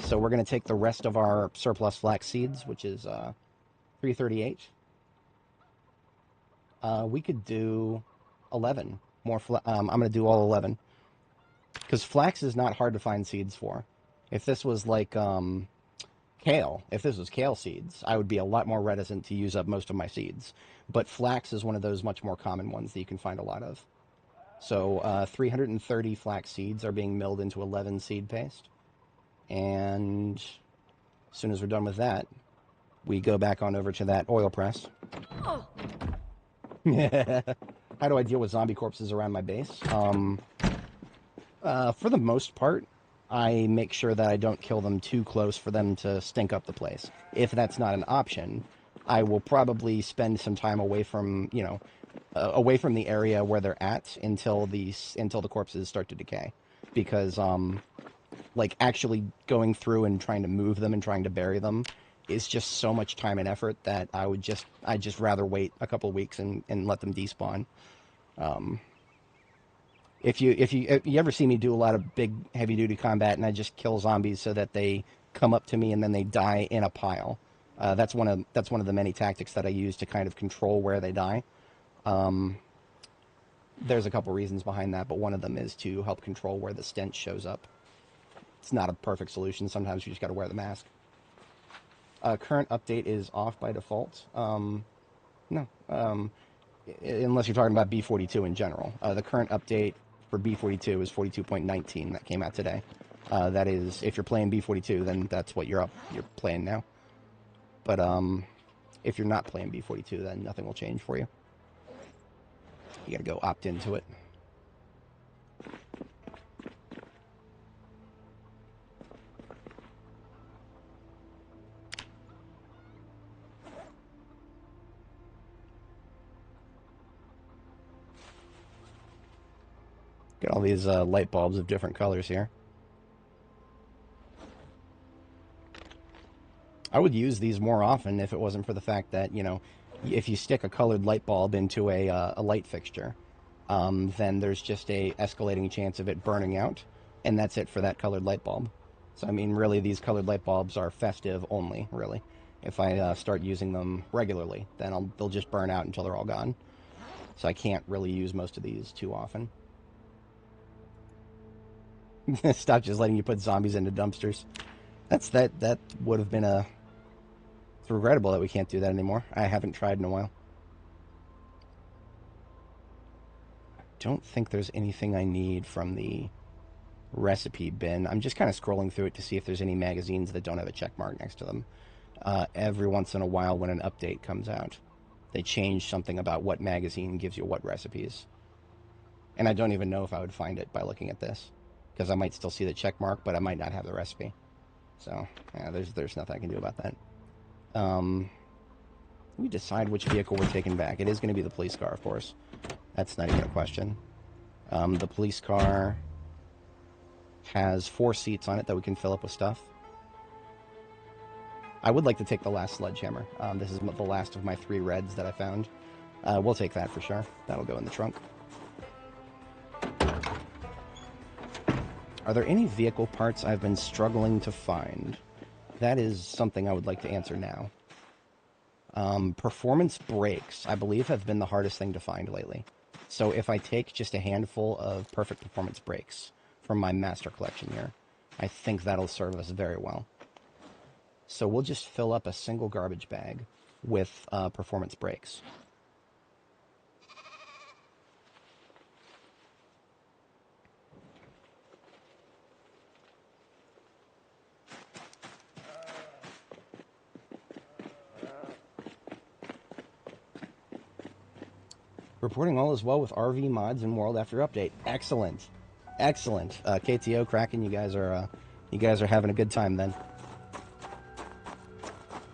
So we're going to take the rest of our surplus flax seeds, which is 338. We could do 11 more. I'm going to do all 11 because flax is not hard to find seeds for. If this was like kale, if this was kale seeds, I would be a lot more reticent to use up most of my seeds. But flax is one of those much more common ones that you can find a lot of. So 330 flax seeds are being milled into 11 seed paste. And as soon as we're done with that, we go back on over to that oil press. Oh. How do I deal with zombie corpses around my base? For the most part, I make sure that I don't kill them too close for them to stink up the place. If that's not an option, I will probably spend some time away from, away from the area where they're at until the corpses start to decay. Because, like, actually going through and trying to move them and trying to bury them is just so much time and effort that I'd just rather wait a couple of weeks and let them despawn. If you ever see me do a lot of big heavy duty combat and I just kill zombies so that they come up to me and then they die in a pile, that's one of the many tactics that I use to kind of control where they die. There's a couple reasons behind that, but one of them is to help control where the stench shows up. It's not a perfect solution. Sometimes you just got to wear the mask. Current update is off by default. No, unless you're talking about B42 in general. The current update for B42 is 42.19 that came out today. That is, if you're playing B42, then that's what you're playing now. But if you're not playing B42, then nothing will change for you. You gotta go opt into it. Got all these light bulbs of different colors here. I would use these more often if it wasn't for the fact that, if you stick a colored light bulb into a light fixture, then there's just a escalating chance of it burning out, and that's it for that colored light bulb. So, I mean, really, these colored light bulbs are festive only, really. If I start using them regularly, then they'll just burn out until they're all gone. So I can't really use most of these too often. Stop just letting you put zombies into dumpsters. That would have been it's regrettable that we can't do that anymore. I haven't tried in a while. I don't think there's anything I need from the recipe bin. I'm just kind of scrolling through it to see if there's any magazines that don't have a check mark next to them. Every once in a while when an update comes out, they change something about what magazine gives you what recipes. And I don't even know if I would find it by looking at this, because I might still see the check mark, but I might not have the recipe. So, yeah, there's nothing I can do about that. We decide which vehicle we're taking back. It is going to be the police car, of course. That's not even a question. The police car has 4 seats on it that we can fill up with stuff. I would like to take the last sledgehammer. This is the last of my 3 reds that I found. We'll take that for sure. That'll go in the trunk. Are there any vehicle parts I've been struggling to find? That is something I would like to answer now. Performance brakes, I believe, have been the hardest thing to find lately. So if I take just a handful of perfect performance brakes from my master collection here, I think that'll serve us very well. So we'll just fill up a single garbage bag with performance brakes. Reporting all is well with RV mods and world after update. Excellent, excellent. KTO, Kraken, you guys are having a good time then.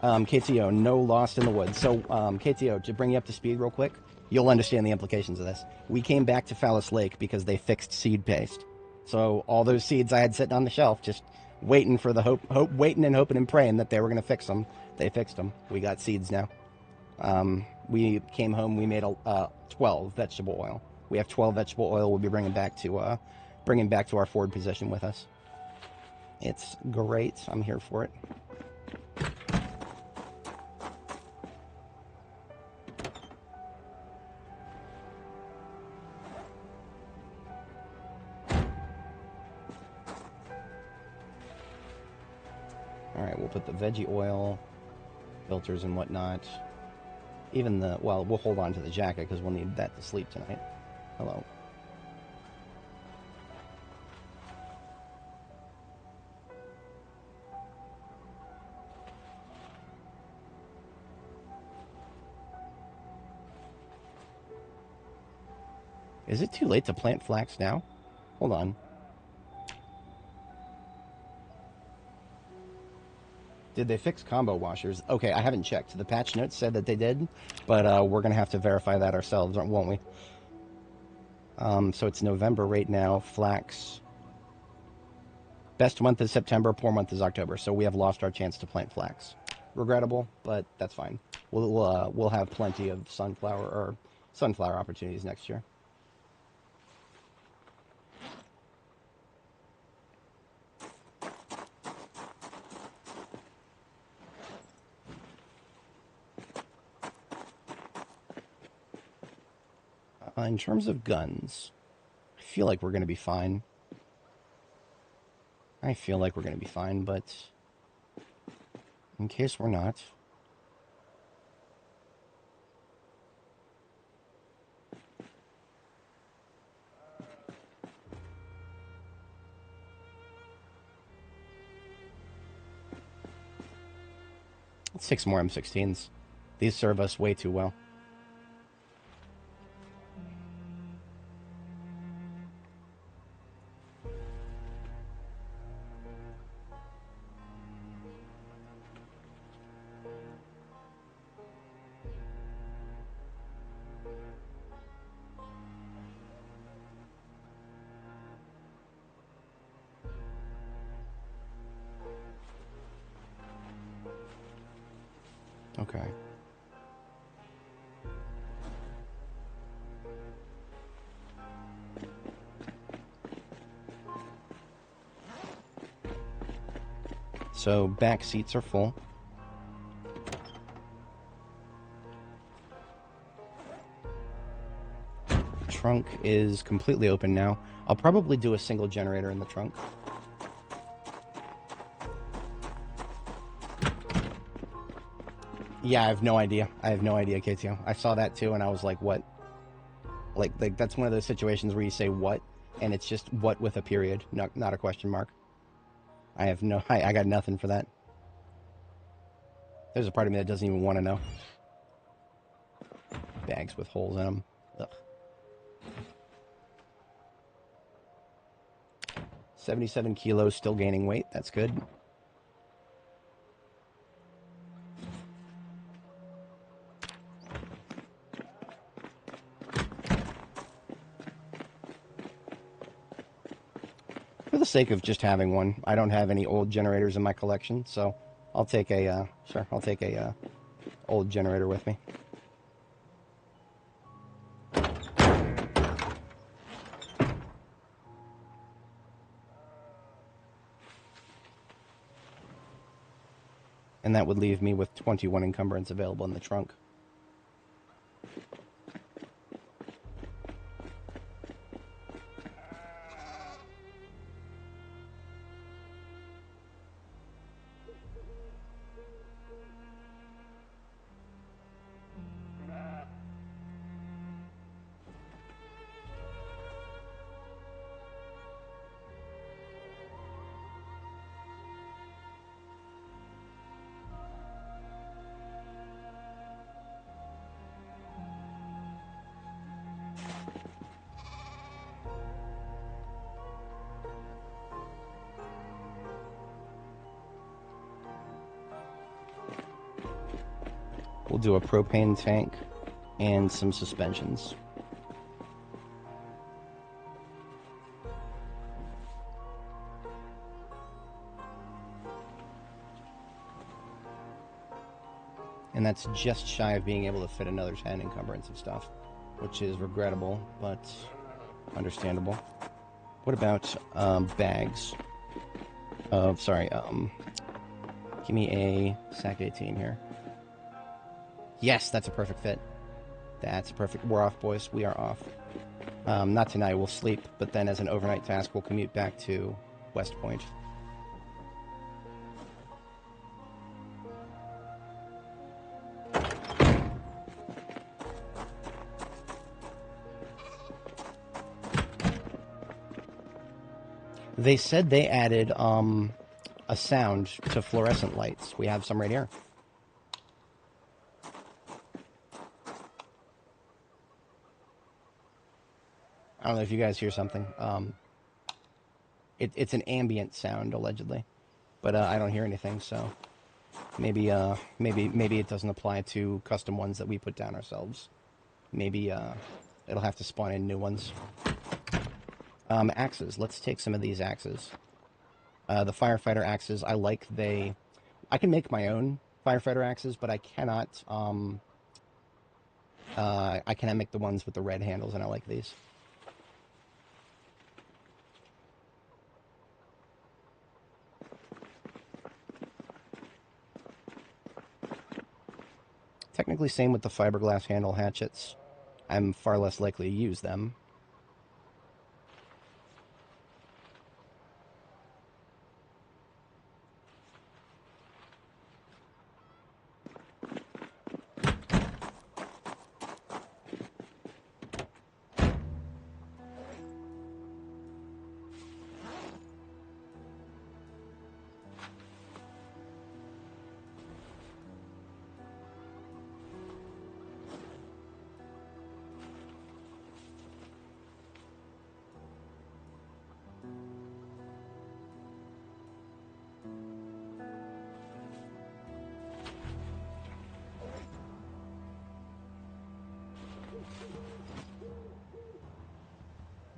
KTO, no lost in the woods. So KTO, to bring you up to speed real quick, you'll understand the implications of this. We came back to Phallus Lake because they fixed seed paste. So all those seeds I had sitting on the shelf just waiting for the waiting and hoping and praying that they were going to fix them. They fixed them. We got seeds now. We came home. We made 12 vegetable oil. We have 12 vegetable oil. We'll be bringing back to our forward position with us. It's great. I'm here for it. Alright, we'll put the veggie oil, filters and whatnot. Even well, we'll hold on to the jacket because we'll need that to sleep tonight. Hello. Is it too late to plant flax now? Hold on. Did they fix combo washers? Okay, I haven't checked. The patch notes said that they did, but we're going to have to verify that ourselves, won't we? So it's November right now. Flax. Best month is September, poor month is October. So we have lost our chance to plant flax. Regrettable, but that's fine. We'll have plenty of sunflower opportunities next year. In terms of guns, I feel like we're going to be fine. But in case we're not. Let's take some more M16s. These serve us way too well. Okay. So back seats are full. Trunk is completely open now. I'll probably do a single generator in the trunk. Yeah, I have no idea. KTO. I saw that too, and I was like, what? Like that's one of those situations where you say what, and it's just what with a period, not a question mark. I got nothing for that. There's a part of me that doesn't even want to know. Bags with holes in them. Ugh. 77 kilos, still gaining weight. That's good. For the sake of just having one, I don't have any old generators in my collection, so I'll take a old generator with me. And that would leave me with 21 encumbrance available in the trunk. We'll do a propane tank and some suspensions. And that's just shy of being able to fit another 10 encumbrance of stuff, which is regrettable, but understandable. What about bags? Sorry, give me a sack 18 here. Yes, that's a perfect fit. That's perfect. We're off, boys. We are off. Not tonight. We'll sleep, but then as an overnight task, we'll commute back to West Point. They said they added a sound to fluorescent lights. We have some right here. I don't know if you guys hear something. It's an ambient sound, allegedly, but I don't hear anything, so maybe it doesn't apply to custom ones that we put down ourselves. Maybe it'll have to spawn in new ones. Axes. Let's take some of these axes. The firefighter axes, I can make my own firefighter axes, but I cannot make the ones with the red handles, and I like these. Technically, same with the fiberglass handle hatchets. I'm far less likely to use them.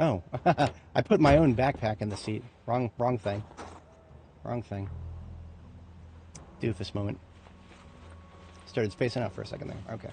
Oh, I put my own backpack in the seat. Wrong thing. Wrong thing. Doofus moment. Started spacing out for a second there. Okay.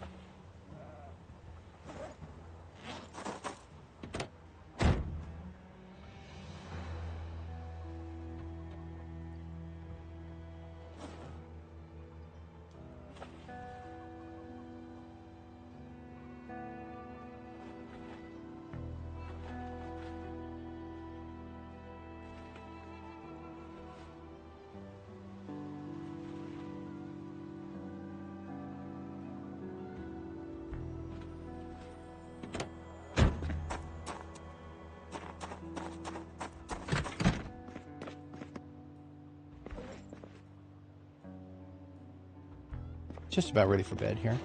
Just about ready for bed here.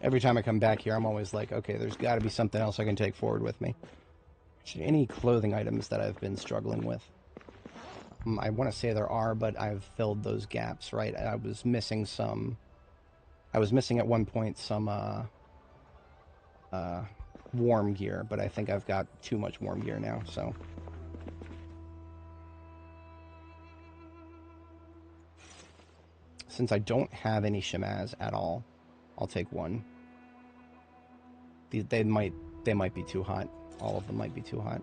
Every time I come back here, I'm always like, okay, there's got to be something else I can take forward with me. Any clothing items that I've been struggling with? I want to say there are, but I've filled those gaps, right? I was missing at one point some warm gear, but I think I've got too much warm gear now, so. Since I don't have any Shamaz at all, I'll take one. They might be too hot. All of them might be too hot.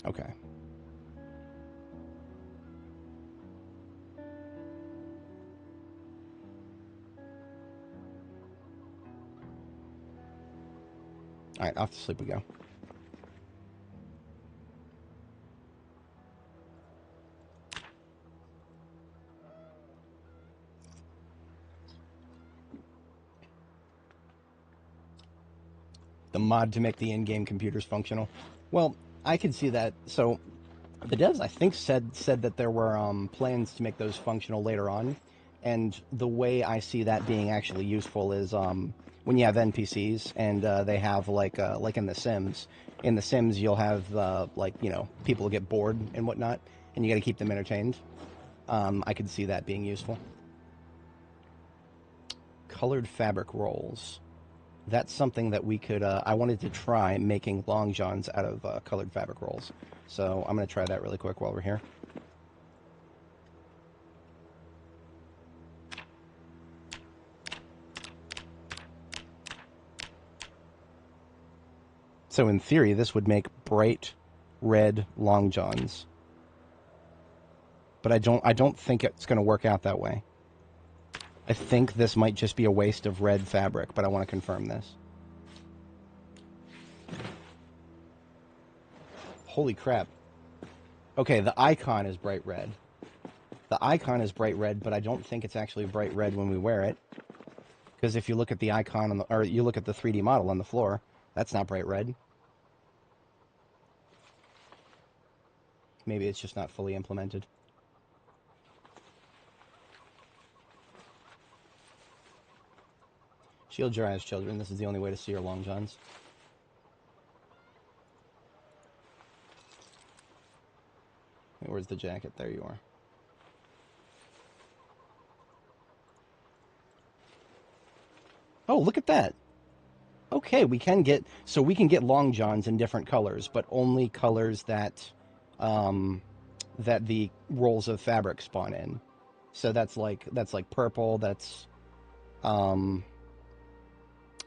Okay. All right, off to sleep we go. The mod to make the in-game computers functional. Well, I could see that. So The devs, I think, said that there were plans to make those functional later on, and the way I see that being actually useful is when you have NPCs and they have like in The Sims. In The Sims, you'll have like people get bored and whatnot, and you got to keep them entertained. I could see that being useful. Colored fabric rolls. That's something that we could. I wanted to try making long johns out of colored fabric rolls. So I'm going to try that really quick while we're here. So in theory, this would make bright red long johns. But I don't think it's going to work out that way. I think this might just be a waste of red fabric, but I want to confirm this. Holy crap. Okay, the icon is bright red. The icon is bright red, but I don't think it's actually bright red when we wear it. Because if you look at the icon on the, or you look at the 3D model on the floor, that's not bright red. Maybe it's just not fully implemented. Shield your eyes, children. This is the only way to see your long johns. Wait, where's the jacket? There you are. Oh, look at that. Okay, we can get long johns in different colors, but only colors that that the rolls of fabric spawn in. So that's like purple, that's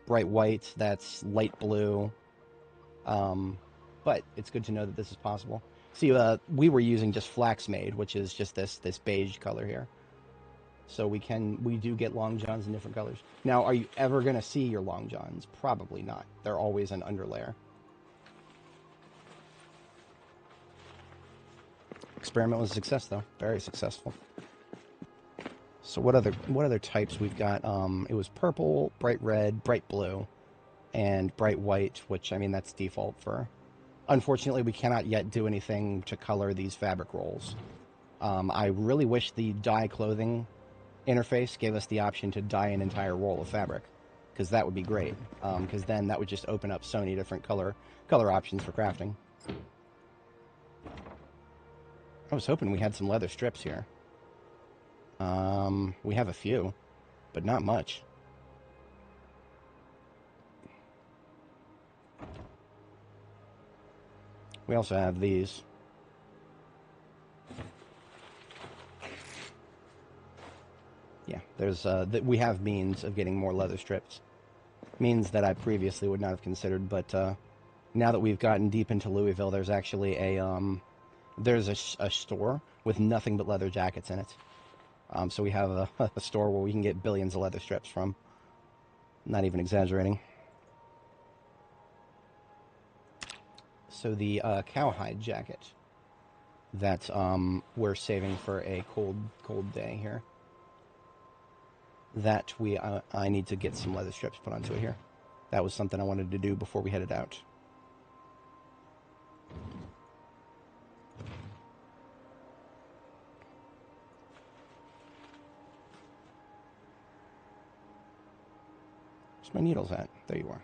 bright white, that's light blue. But it's good to know that this is possible. See, we were using just Flaxmade, which is just this beige color here. So we do get long johns in different colors. Now, are you ever going to see your long johns? Probably not. They're always an underlayer. Experiment was a success, though. Very successful. So what other types we've got? It was purple, bright red, bright blue, and bright white, which, I mean, that's default for... Unfortunately, we cannot yet do anything to color these fabric rolls. I really wish the dye clothing interface gave us the option to dye an entire roll of fabric, because that would be great, because then that would just open up so many different color options for crafting. I was hoping we had some leather strips here. We have a few, but not much. We also have these. Yeah, there's we have means of getting more leather strips. Means that I previously would not have considered, but now that we've gotten deep into Louisville, there's actually there's a store with nothing but leather jackets in it. So we have a store where we can get billions of leather strips from. Not even exaggerating. So the cowhide jacket that we're saving for a cold day here. That I need to get some leather strips put onto it here. That was something I wanted to do before we headed out. Where's my needles at? There you are.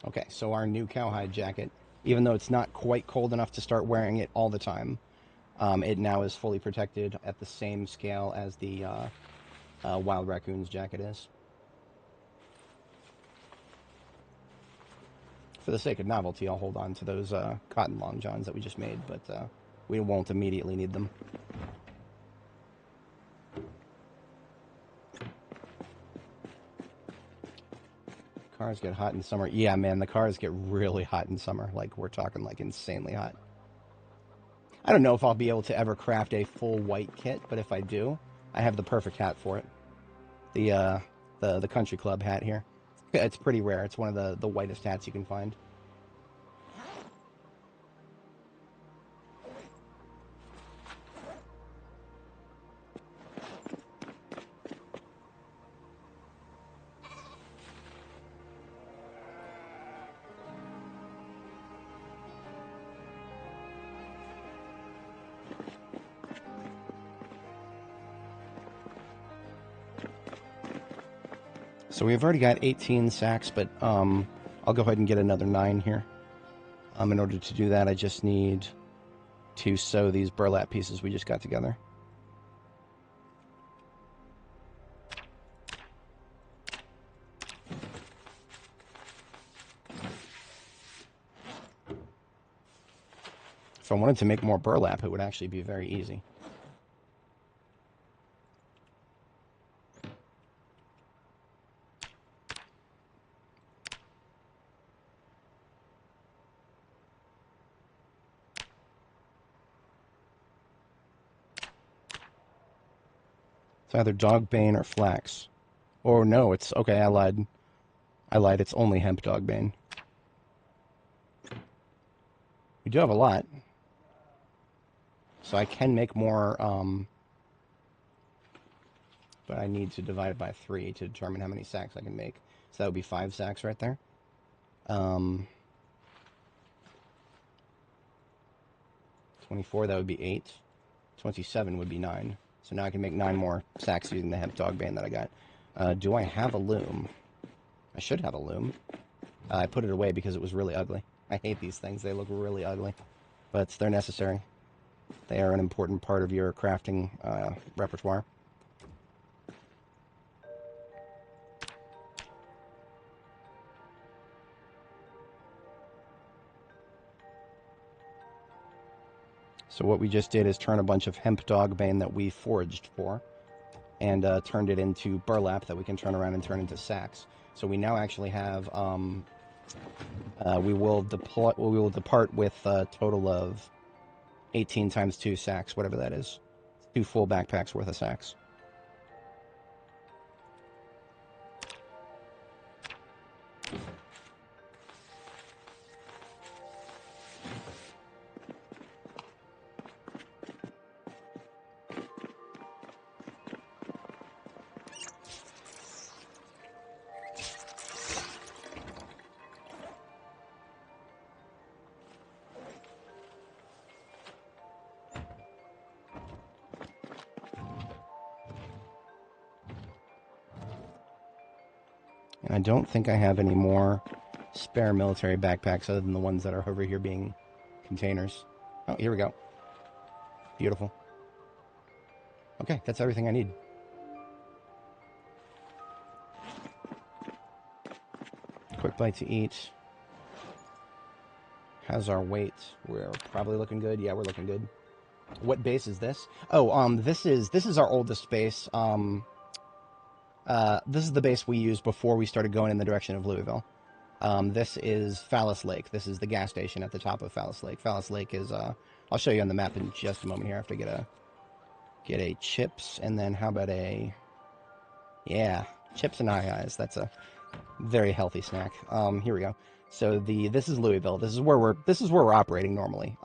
Okay, so our new cowhide jacket, even though it's not quite cold enough to start wearing it all the time, it now is fully protected at the same scale as the Wild Raccoon's jacket is. For the sake of novelty, I'll hold on to those cotton long johns that we just made, but we won't immediately need them. Cars get hot in summer. Yeah, man, the cars get really hot in summer. Like, we're talking, like, insanely hot. I don't know if I'll be able to ever craft a full white kit, but if I do, I have the perfect hat for it. The country club hat here. It's pretty rare. It's one of the whitest hats you can find. So we've already got 18 sacks, but I'll go ahead and get another 9 here. In order to do that, I just need to sew these burlap pieces we just got together. If I wanted to make more burlap, it would actually be very easy. It's either dogbane or flax. Or no, it's... Okay, I lied. I lied, it's only hemp dogbane. We do have a lot. So I can make more, but I need to divide it by 3 to determine how many sacks I can make. So that would be 5 sacks right there. 24, that would be 8. 27 would be 9. So now I can make 9 more sacks using the hemp dogbane that I got. Do I have a loom? I should have a loom. I put it away because it was really ugly. I hate these things. They look really ugly. But they're necessary. They are an important part of your crafting repertoire. So what we just did is turn a bunch of hemp dogbane that we foraged for and turned it into burlap that we can turn around and turn into sacks. So we now actually have, we will depart with a total of 18 times 2 sacks, whatever that is. 2 full backpacks worth of sacks. And I don't think I have any more spare military backpacks other than the ones that are over here being containers. Oh, here we go. Beautiful. Okay, that's everything I need. Quick bite to eat. How's our weight? We're probably looking good. Yeah, we're looking good. What base is this? Oh, this is our oldest base. This is the base we used before we started going in the direction of Louisville. This is Phallus Lake. This is the gas station at the top of Phallus Lake. Phallus Lake is, I'll show you on the map in just a moment here. I have to get a chips, and then how about a, yeah, chips and eyes. That's a very healthy snack. Here we go. So this is Louisville. This is where we're operating normally.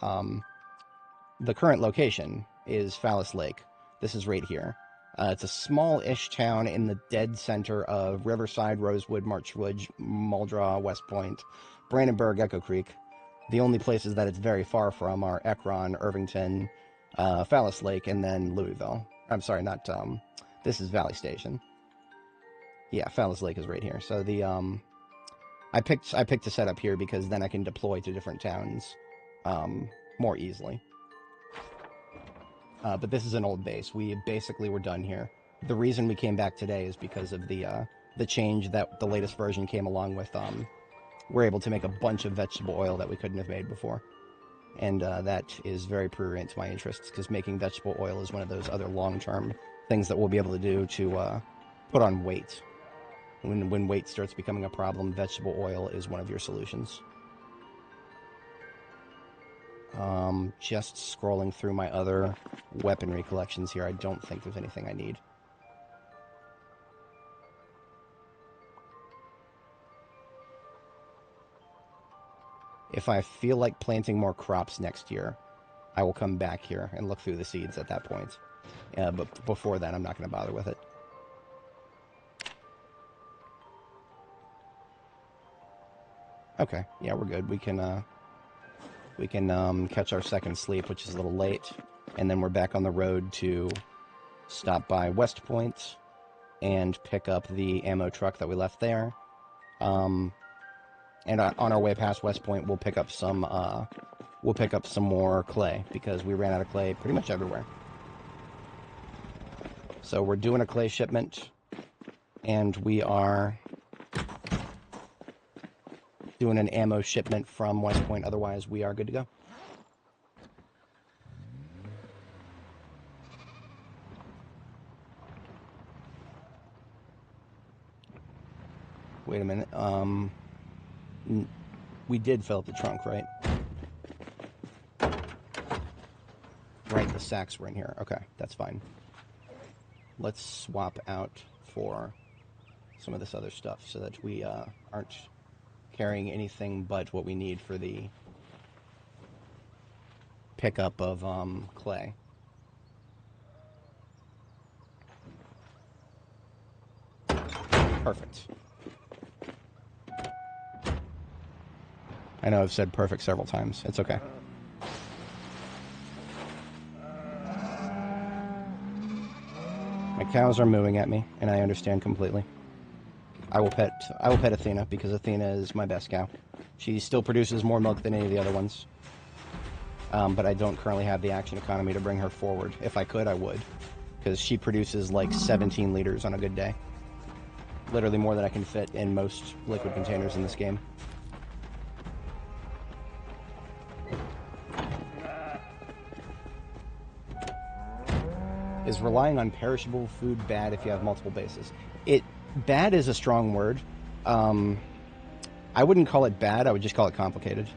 The current location is Phallus Lake. This is right here. It's a small-ish town in the dead center of Riverside, Rosewood, Marchwood, Muldraugh, West Point, Brandenburg, Echo Creek. The only places that it's very far from are Ekron, Irvington, Phallus Lake, and then Louisville. I'm sorry, not, this is Valley Station. Yeah, Phallus Lake is right here. So I picked a setup here because then I can deploy to different towns more easily. But this is an old base. We basically were done here. The reason we came back today is because of the change that the latest version came along with. We're able to make a bunch of vegetable oil that we couldn't have made before. And that is very prurient to my interests, because making vegetable oil is one of those other long-term things that we'll be able to do to put on weight. When weight starts becoming a problem, vegetable oil is one of your solutions. Just scrolling through my other weaponry collections here. I don't think there's anything I need. If I feel like planting more crops next year, I will come back here and look through the seeds at that point. But before then, I'm not going to bother with it. Okay, yeah, we're good. We can catch our second sleep, which is a little late, and then we're back on the road to stop by West Point and pick up the ammo truck that we left there. And on our way past West Point, we'll pick up some more clay, because we ran out of clay pretty much everywhere. So we're doing a clay shipment, and we are doing an ammo shipment from West Point. Otherwise, we are good to go. Wait a minute. We did fill up the trunk, right? Right, the sacks were in here. Okay, that's fine. Let's swap out for some of this other stuff so that we aren't carrying anything but what we need for the pickup of clay. Perfect. I know I've said perfect several times. It's okay. My cows are mooing at me, and I understand completely. I will pet Athena, because Athena is my best cow. She still produces more milk than any of the other ones. But I don't currently have the action economy to bring her forward. If I could, I would. Because she produces like 17 liters on a good day. Literally more than I can fit in most liquid containers in this game. Is relying on perishable food bad if you have multiple bases? Bad is a strong word. I wouldn't call it bad, I would just call it complicated.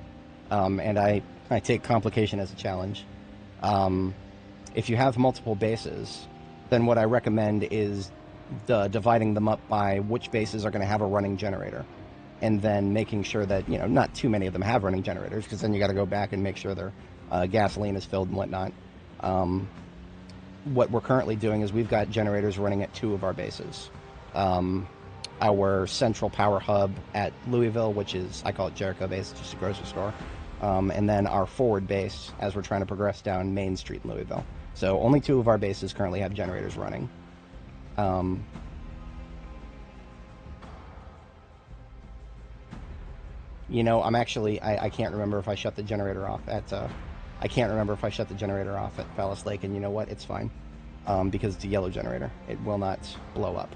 And I take complication as a challenge. If you have multiple bases, then what I recommend is dividing them up by which bases are going to have a running generator. And then making sure that, not too many of them have running generators, because then you got to go back and make sure their gasoline is filled and whatnot. What we're currently doing is we've got generators running at 2 of our bases. Our central power hub at Louisville, which is, I call it Jericho base, just a grocery store. And then our forward base as we're trying to progress down Main Street in Louisville. So only 2 of our bases currently have generators running. I'm actually, I can't remember if I shut the generator off at Palace Lake, and you know what? It's fine. Because it's a yellow generator. It will not blow up.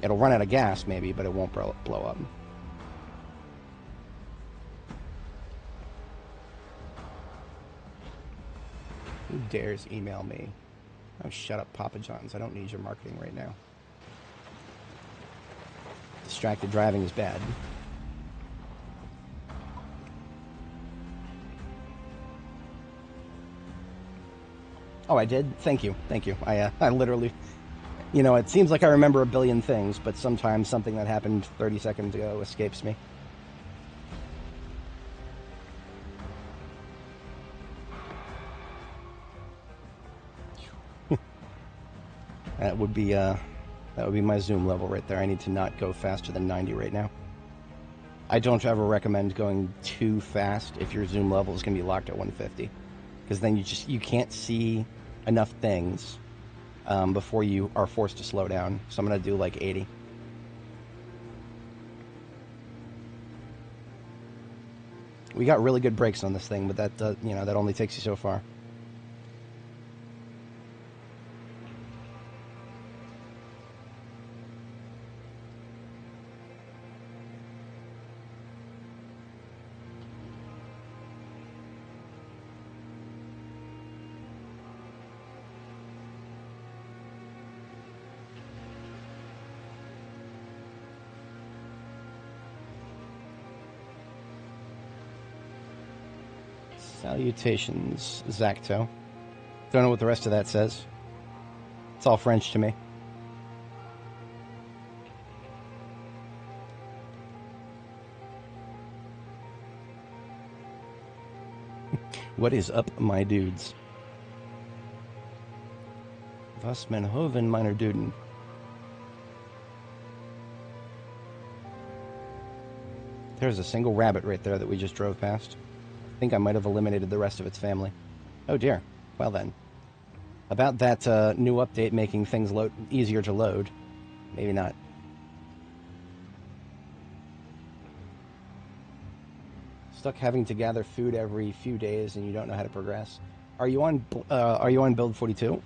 It'll run out of gas, maybe, but it won't blow up. Who dares email me? Oh, shut up, Papa John's. I don't need your marketing right now. Distracted driving is bad. Oh, I did? Thank you. I literally... it seems like I remember a billion things, but sometimes something that happened 30 seconds ago escapes me. That would be my zoom level right there. I need to not go faster than 90 right now. I don't ever recommend going too fast if your zoom level is going to be locked at 150, because then you can't see enough things before you are forced to slow down. So I'm going to do like 80. We got really good brakes on this thing, but that only takes you so far. Salutations, Zacto. Don't know what the rest of that says. It's all French to me. What is up, my dudes? Was men hoven meiner Duden? There's a single rabbit right there that we just drove past. I think I might have eliminated the rest of its family. Oh dear. Well then. About that new update making things easier to load. Maybe not. Stuck having to gather food every few days and you don't know how to progress. Are you on build 42?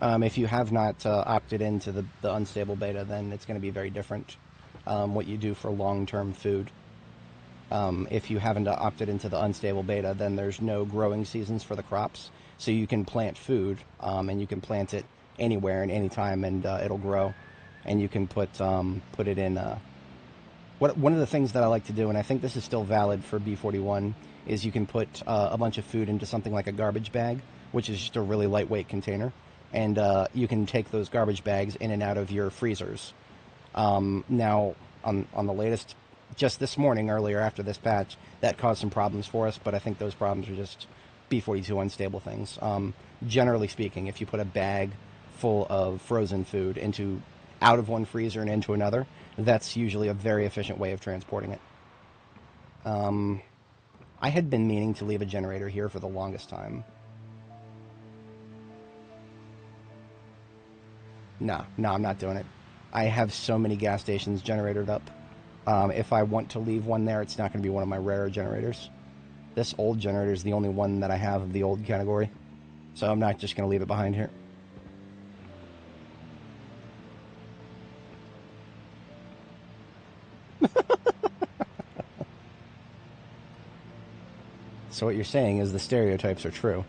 If you have not opted into the unstable beta, then it's going to be very different what you do for long-term food. If you haven't opted into the unstable beta, then there's no growing seasons for the crops. So you can plant food, and you can plant it anywhere and anytime, and it'll grow. And you can put it in... one of the things that I like to do, and I think this is still valid for B41, is you can put a bunch of food into something like a garbage bag, which is just a really lightweight container. And you can take those garbage bags in and out of your freezers. Now, on the latest, just this morning, earlier after this patch, that caused some problems for us, but I think those problems are just B42 unstable things. Generally speaking, if you put a bag full of frozen food out of one freezer and into another, that's usually a very efficient way of transporting it. I had been meaning to leave a generator here for the longest time. No, I'm not doing it. I have so many gas stations generated up. If I want to leave one there, it's not going to be one of my rarer generators. This old generator is the only one that I have of the old category. So I'm not just going to leave it behind here. So what you're saying is the stereotypes are true.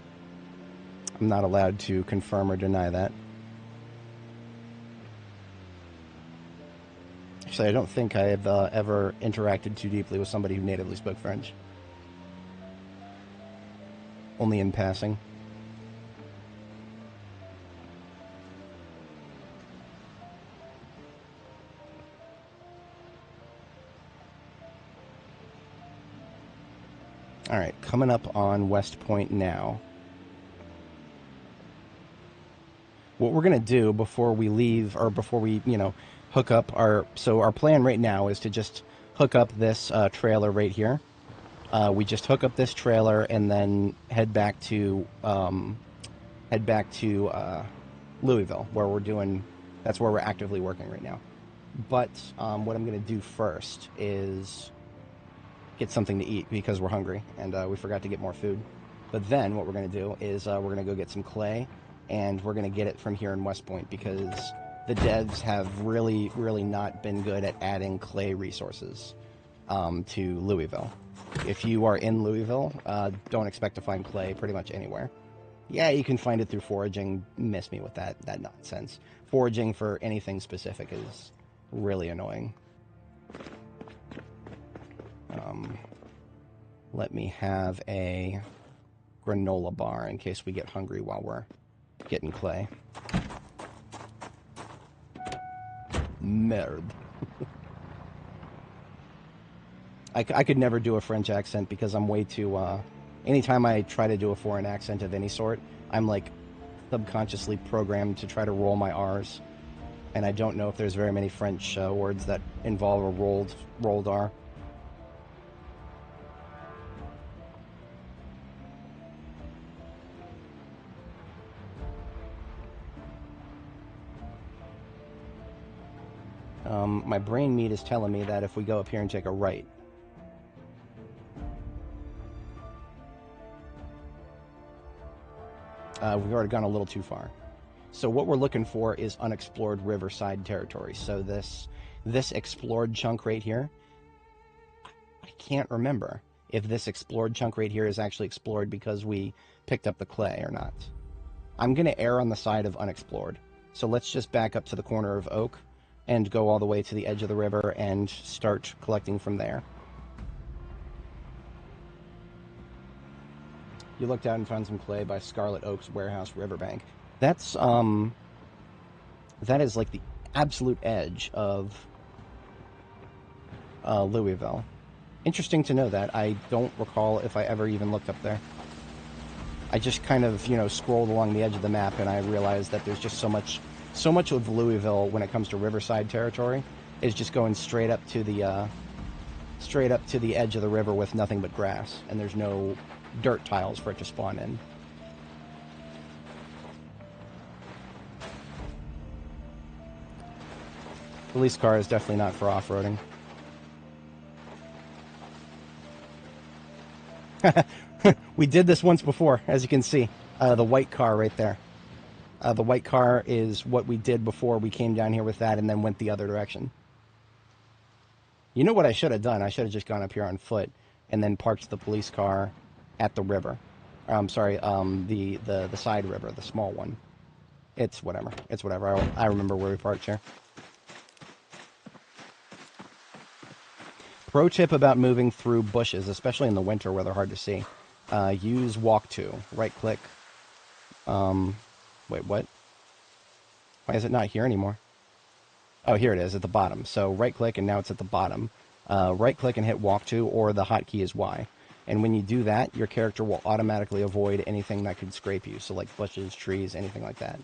I'm not allowed to confirm or deny that. Actually, I don't think I have ever interacted too deeply with somebody who natively spoke French. Only in passing. Alright, coming up on West Point now. What we're going to do before we leave, or before we, hook up our plan right now is to just hook up this trailer right here. We just hook up this trailer and then head back to Louisville, where that's where we're actively working right now. But what I'm going to do first is get something to eat because we're hungry and we forgot to get more food. But then what we're going to do is we're going to go get some clay, and we're going to get it from here in West Point because the devs have really, really not been good at adding clay resources to Louisville. If you are in Louisville, don't expect to find clay pretty much anywhere. Yeah, you can find it through foraging. Miss me with that nonsense. Foraging for anything specific is really annoying. Let me have a granola bar in case we get hungry while we're getting clay. Merde. I could never do a French accent because I'm way too... anytime I try to do a foreign accent of any sort, I'm like subconsciously programmed to try to roll my R's. And I don't know if there's very many French words that involve a rolled R. My brain meat is telling me that if we go up here and take a right... we've already gone a little too far. So what we're looking for is unexplored riverside territory. So this explored chunk right here, I can't remember if this explored chunk right here is actually explored because we picked up the clay or not. I'm going to err on the side of unexplored. So let's just back up to the corner of Oak and go all the way to the edge of the river and start collecting from there. You looked out and found some clay by Scarlet Oak's warehouse riverbank. That is like the absolute edge of Louisville. Interesting to know that. I don't recall if I ever even looked up there. I just kind of, scrolled along the edge of the map and I realized that there's just so much of Louisville when it comes to riverside territory is just going straight up to the edge of the river with nothing but grass, and there's no dirt tiles for it to spawn in. Police car is definitely not for off-roading. We did this once before, as you can see. The white car right there. The white car is what we did before we came down here with that and then went the other direction. You know what I should have done? I should have just gone up here on foot and then parked the police car at the river. I'm sorry, the side river, the small one. It's whatever. It's whatever. I remember where we parked here. Pro tip about moving through bushes, especially in the winter where they're hard to see. Use walk to. Right click. Wait, what? Why is it not here anymore? Oh, here it is at the bottom. So right click and now it's at the bottom. Right click and hit walk to, or the hotkey is Y. And when you do that, your character will automatically avoid anything that could scrape you. So like bushes, trees, anything like that.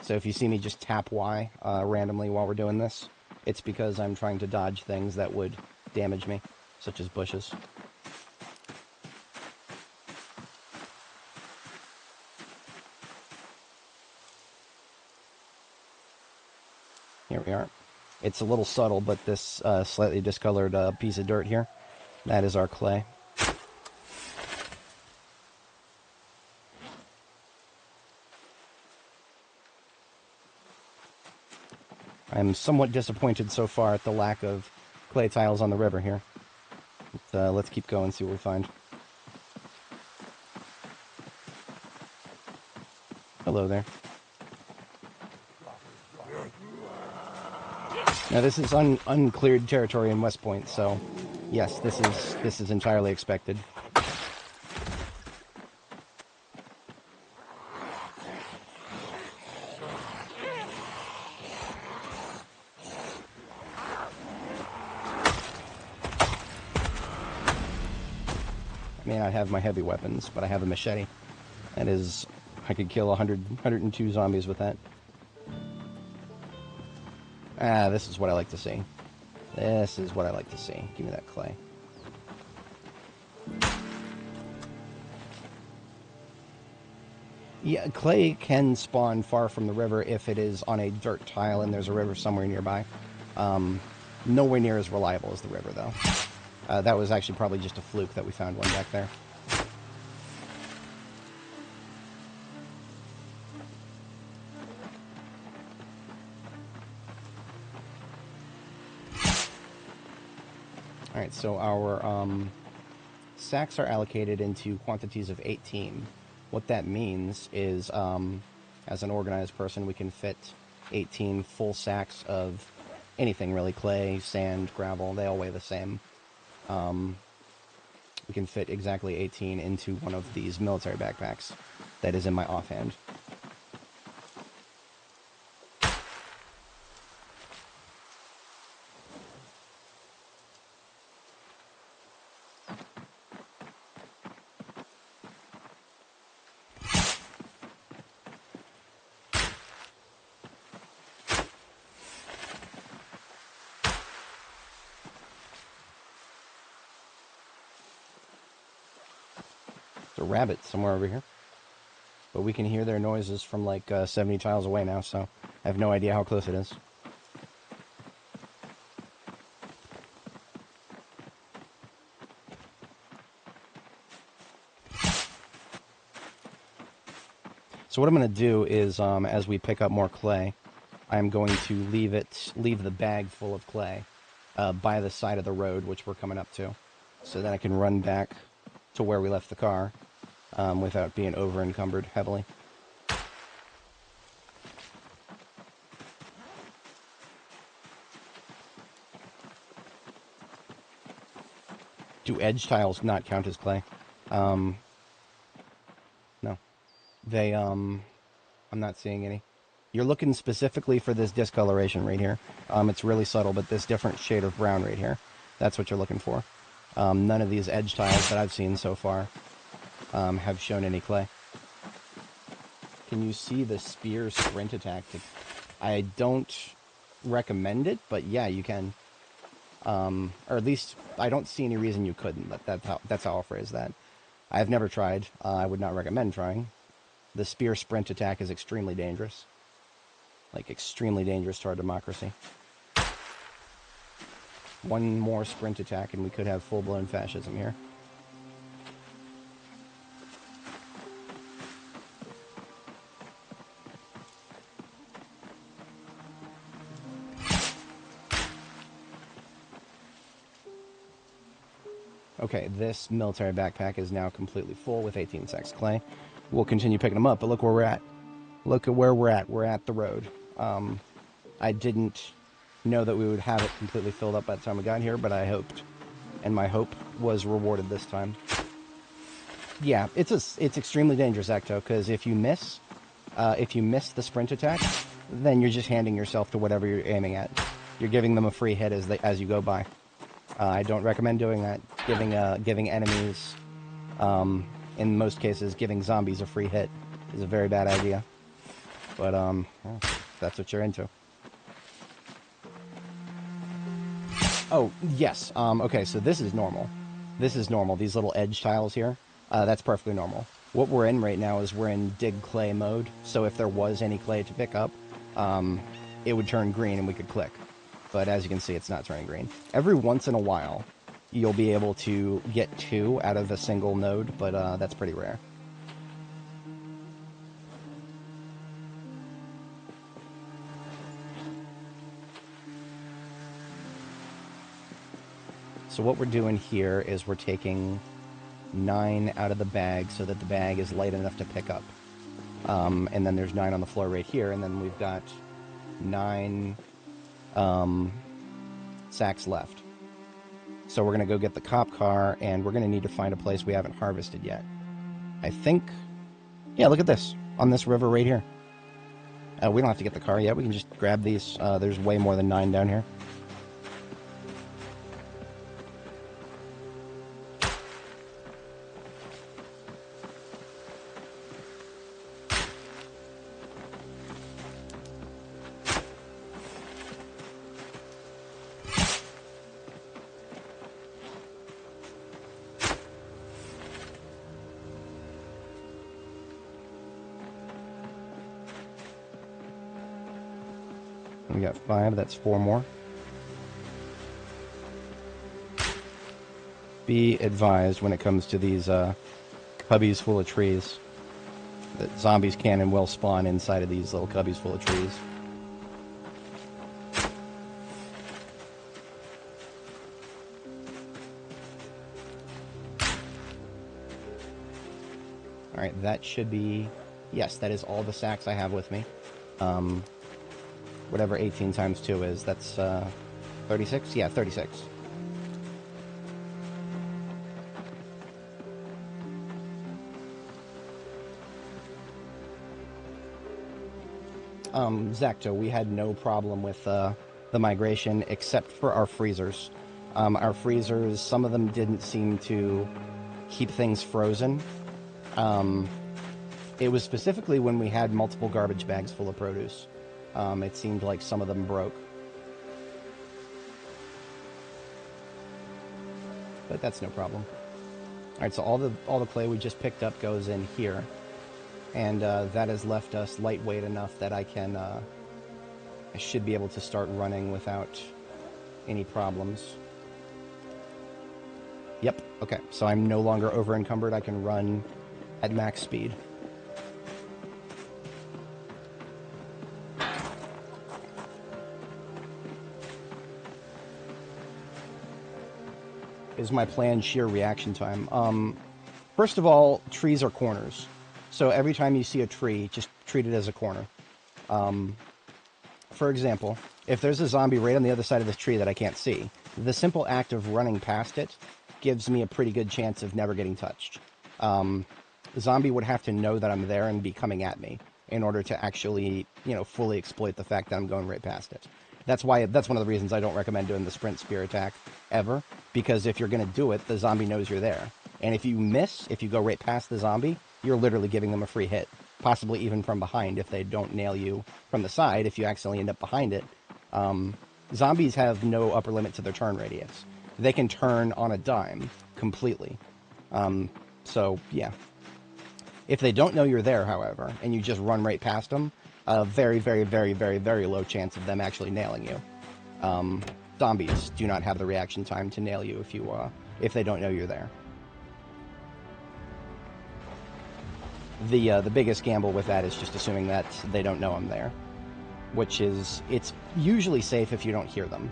So if you see me just tap Y randomly while we're doing this, it's because I'm trying to dodge things that would damage me, such as bushes. Here we are. It's a little subtle, but this slightly discolored piece of dirt here, that is our clay. I'm somewhat disappointed so far at the lack of clay tiles on the river here. But, let's keep going and see what we find. Hello there. Now this is uncleared territory in West Point, so yes, this is entirely expected. I may not have my heavy weapons, but I have a machete. That is, I could kill 102 zombies with that. Ah, this is what I like to see. This is what I like to see. Give me that clay. Yeah, clay can spawn far from the river if it is on a dirt tile and there's a river somewhere nearby. Nowhere near as reliable as the river, though. That was actually probably just a fluke that we found one back there. Alright, so our sacks are allocated into quantities of 18. What that means is, as an organized person, we can fit 18 full sacks of anything really. Clay, sand, gravel, they all weigh the same. We can fit exactly 18 into one of these military backpacks that is in my offhand. A rabbit somewhere over here, but we can hear their noises from like 70 tiles away now, so I have no idea how close it is. So what I'm going to do is, as we pick up more clay, I'm going to leave the bag full of clay by the side of the road, which we're coming up to, so that I can run back to where we left the car without being over-encumbered heavily. Do edge tiles not count as clay? No. They, I'm not seeing any. You're looking specifically for this discoloration right here. It's really subtle, but this different shade of brown right here. That's what you're looking for. None of these edge tiles that I've seen so far have shown any clay. Can you see the spear sprint attack? I don't recommend it, but yeah, you can. Or at least, I don't see any reason you couldn't, but that's how I'll phrase that. I've never tried. I would not recommend trying. The spear sprint attack is extremely dangerous. Like, extremely dangerous to our democracy. One more sprint attack and we could have full-blown fascism here. Okay, this military backpack is now completely full with 18 sacks clay. We'll continue picking them up, but look where we're at. Look at where we're at. We're at the road. I didn't know that we would have it completely filled up by the time we got here, but I hoped. And my hope was rewarded this time. Yeah, it's extremely dangerous, Ecto, because if you miss the sprint attack, then you're just handing yourself to whatever you're aiming at. You're giving them a free hit as you go by. I don't recommend doing that. Giving enemies, in most cases, giving zombies a free hit is a very bad idea. But well, that's what you're into. Oh yes. Okay, so this is normal. This is normal. These little edge tiles here, that's perfectly normal. What we're in right now is we're in dig clay mode. So if there was any clay to pick up, it would turn green and we could click. But as you can see, it's not turning green. Every once in a while, you'll be able to get 2 out of a single node, but that's pretty rare. So what we're doing here is we're taking 9 out of the bag so that the bag is light enough to pick up. And then there's 9 on the floor right here, and then we've got 9... sacks left. So we're going to go get the cop car, and we're going to need to find a place we haven't harvested yet. I think... Yeah, look at this. On this river right here. We don't have to get the car yet. We can just grab these. There's way more than 9 down here. We got 5, that's 4 more. Be advised when it comes to these cubbies full of trees that zombies can and will spawn inside of these little cubbies full of trees. Alright, that should be... Yes, that is all the sacks I have with me. Whatever 18 times 2 is, that's 36? Yeah, 36. Zacto, we had no problem with the migration except for our freezers. Our freezers, some of them didn't seem to keep things frozen. It was specifically when we had multiple garbage bags full of produce. It seemed like some of them broke. But that's no problem. Alright, so all the clay we just picked up goes in here. And that has left us lightweight enough that I should be able to start running without any problems. Yep, okay, so I'm no longer over encumbered. I can run at max speed. Is my planned sheer reaction time. First of all, trees are corners. So every time you see a tree, just treat it as a corner. For example, if there's a zombie right on the other side of this tree that I can't see, the simple act of running past it gives me a pretty good chance of never getting touched. The zombie would have to know that I'm there and be coming at me in order to actually, fully exploit the fact that I'm going right past it. That's one of the reasons I don't recommend doing the sprint spear attack ever, because if you're going to do it, the zombie knows you're there. And if you miss, if you go right past the zombie, you're literally giving them a free hit, possibly even from behind if they don't nail you from the side. If you accidentally end up behind it, zombies have no upper limit to their turn radius. They can turn on a dime completely. So, yeah. If they don't know you're there, however, and you just run right past them, a very, very, very, very, very low chance of them actually nailing you. Zombies do not have the reaction time to nail you if they don't know you're there. The biggest gamble with that is just assuming that they don't know I'm there, which is, it's usually safe if you don't hear them.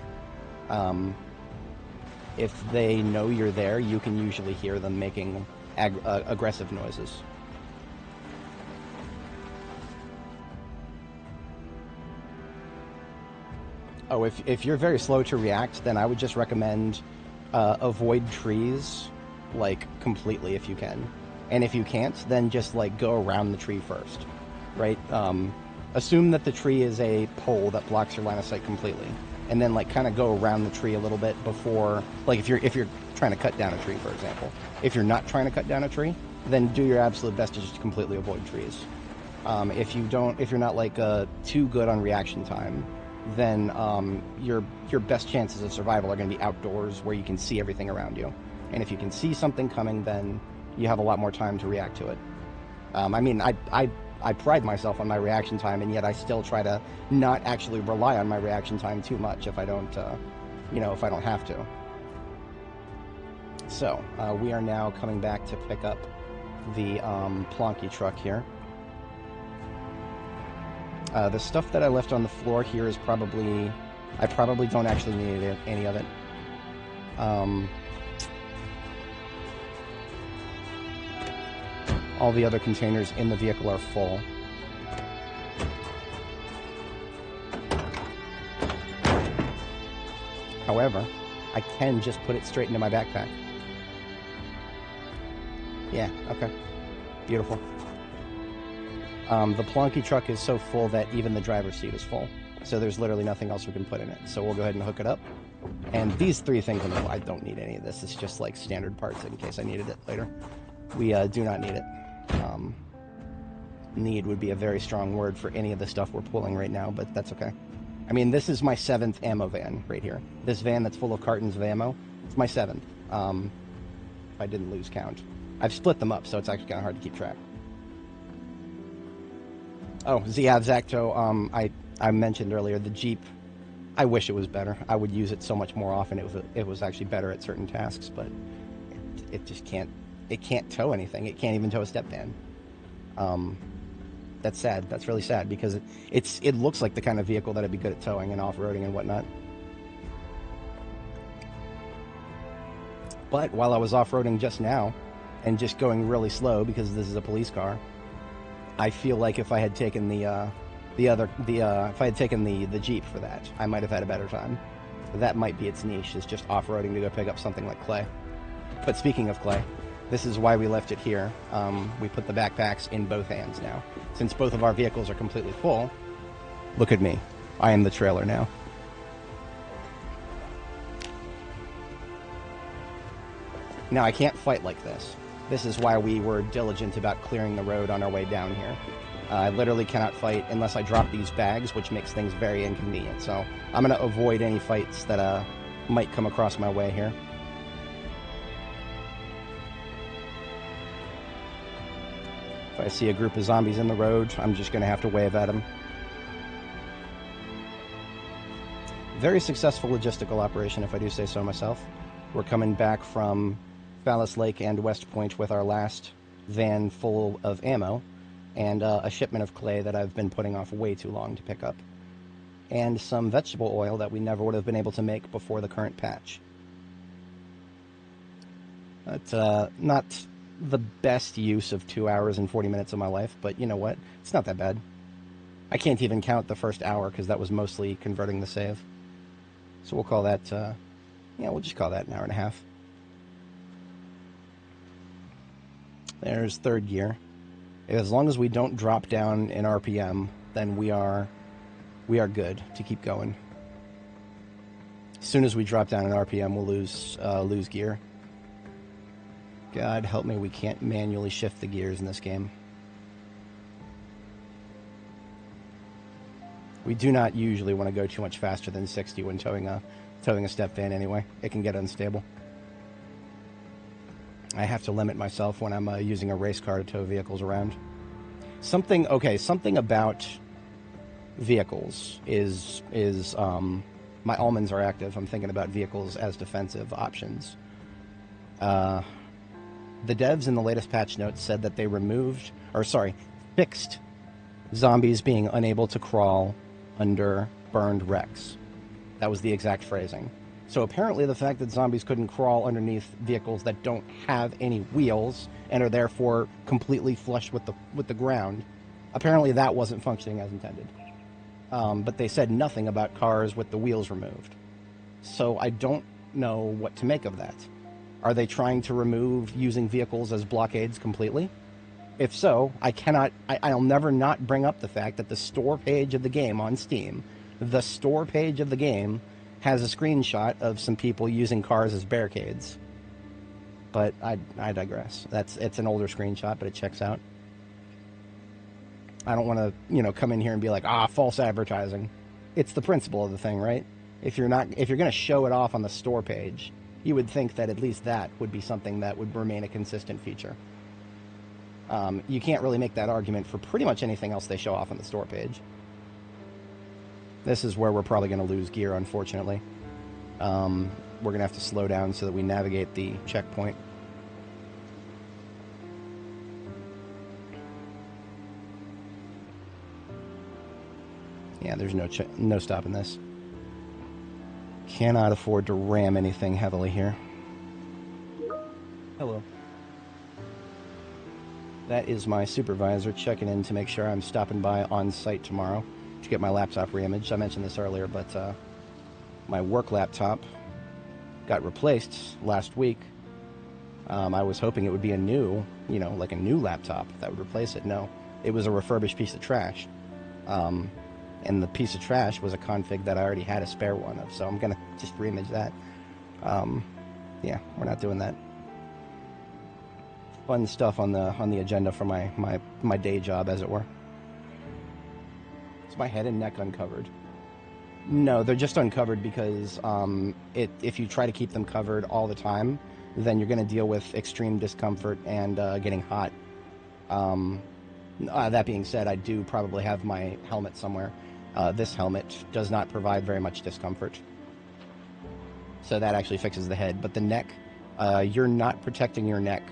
If they know you're there, you can usually hear them making aggressive noises. Oh, if you're very slow to react, then I would just recommend avoid trees, like, completely if you can. And if you can't, then just, like, go around the tree first, right? Assume that the tree is a pole that blocks your line of sight completely. And then, like, kind of go around the tree a little bit before, like, if you're trying to cut down a tree, for example. If you're not trying to cut down a tree, then do your absolute best to just completely avoid trees. If you're not, like, too good on reaction time, then your best chances of survival are going to be outdoors where you can see everything around you. And if you can see something coming, then you have a lot more time to react to it. I mean, I pride myself on my reaction time, and yet I still try to not actually rely on my reaction time too much if I don't, if I don't have to. So, we are now coming back to pick up the Plonky truck here. The stuff that I left on the floor here is probably... I probably don't actually need any of it. All the other containers in the vehicle are full. However, I can just put it straight into my backpack. Yeah, okay. Beautiful. The Plonky truck is so full that even the driver's seat is full. So there's literally nothing else we can put in it. So we'll go ahead and hook it up. And these three things, I don't need any of this. It's just like standard parts in case I needed it later. We do not need it. Need would be a very strong word for any of the stuff we're pulling right now, but that's okay. I mean, this is my 7th ammo van right here. This van that's full of cartons of ammo, it's my 7th. If I didn't lose count. I've split them up, so it's actually kind of hard to keep track. Oh, Zacto, I mentioned earlier, the Jeep, I wish it was better. I would use it so much more often. It was actually better at certain tasks, but it just can't, it can't tow anything. It can't even tow a step van. That's sad. That's really sad, because it looks like the kind of vehicle that'd be good at towing and off-roading and whatnot. But while I was off-roading just now, and just going really slow because this is a police car, I feel like if I had taken the Jeep for that, I might have had a better time. That might be its niche, is just off-roading to go pick up something like clay. But speaking of clay, this is why we left it here. We put the backpacks in both hands now. Since both of our vehicles are completely full, look at me. I am the trailer now. Now, I can't fight like this. This is why we were diligent about clearing the road on our way down here. I literally cannot fight unless I drop these bags, which makes things very inconvenient. So I'm going to avoid any fights that might come across my way here. If I see a group of zombies in the road, I'm just going to have to wave at them. Very successful logistical operation, if I do say so myself. We're coming back from Phallus Lake and West Point with our last van full of ammo, and a shipment of clay that I've been putting off way too long to pick up, and some vegetable oil that we never would have been able to make before the current patch. That's not the best use of 2 hours and 40 minutes of my life, but you know what? It's not that bad. I can't even count the first hour because that was mostly converting the save. So we'll call that, yeah, we'll just call that an hour and a half. There's third gear. As long as we don't drop down in RPM, then we are good to keep going. As soon as we drop down in RPM, we'll lose gear. God help me, we can't manually shift the gears in this game. We do not usually want to go too much faster than 60 when towing a step van anyway. It can get unstable. I have to limit myself when I'm using a race car to tow vehicles around. Something about vehicles is my almonds are active. I'm thinking about vehicles as defensive options. The devs in the latest patch notes said that they fixed zombies being unable to crawl under burned wrecks. That was the exact phrasing. So apparently the fact that zombies couldn't crawl underneath vehicles that don't have any wheels and are therefore completely flush with the ground, apparently that wasn't functioning as intended. But they said nothing about cars with the wheels removed. So I don't know what to make of that. Are they trying to remove using vehicles as blockades completely? If so, I'll never not bring up the fact that the store page of the game on Steam, the store page of the game, has a screenshot of some people using cars as barricades. But I digress. It's an older screenshot, but it checks out. I don't want to, come in here and be like, false advertising. It's the principle of the thing, right? If you're going to show it off on the store page, you would think that at least that would be something that would remain a consistent feature. You can't really make that argument for pretty much anything else they show off on the store page. This is where we're probably going to lose gear, unfortunately. We're going to have to slow down so that we navigate the checkpoint. Yeah, there's no stopping this. Cannot afford to ram anything heavily here. Hello. That is my supervisor checking in to make sure I'm stopping by on site tomorrow to get my laptop reimaged. I mentioned this earlier, but my work laptop got replaced last week. I was hoping it would be a new, like a new laptop that would replace it. No, it was a refurbished piece of trash. And the piece of trash was a config that I already had a spare one of, so I'm going to just reimage that. Yeah, we're not doing that. Fun stuff on the agenda for my day job, as it were. Is my head and neck uncovered? No, they're just uncovered because if you try to keep them covered all the time, then you're going to deal with extreme discomfort and getting hot. That being said, I do probably have my helmet somewhere. This helmet does not provide very much discomfort. So that actually fixes the head. But the neck, you're not protecting your neck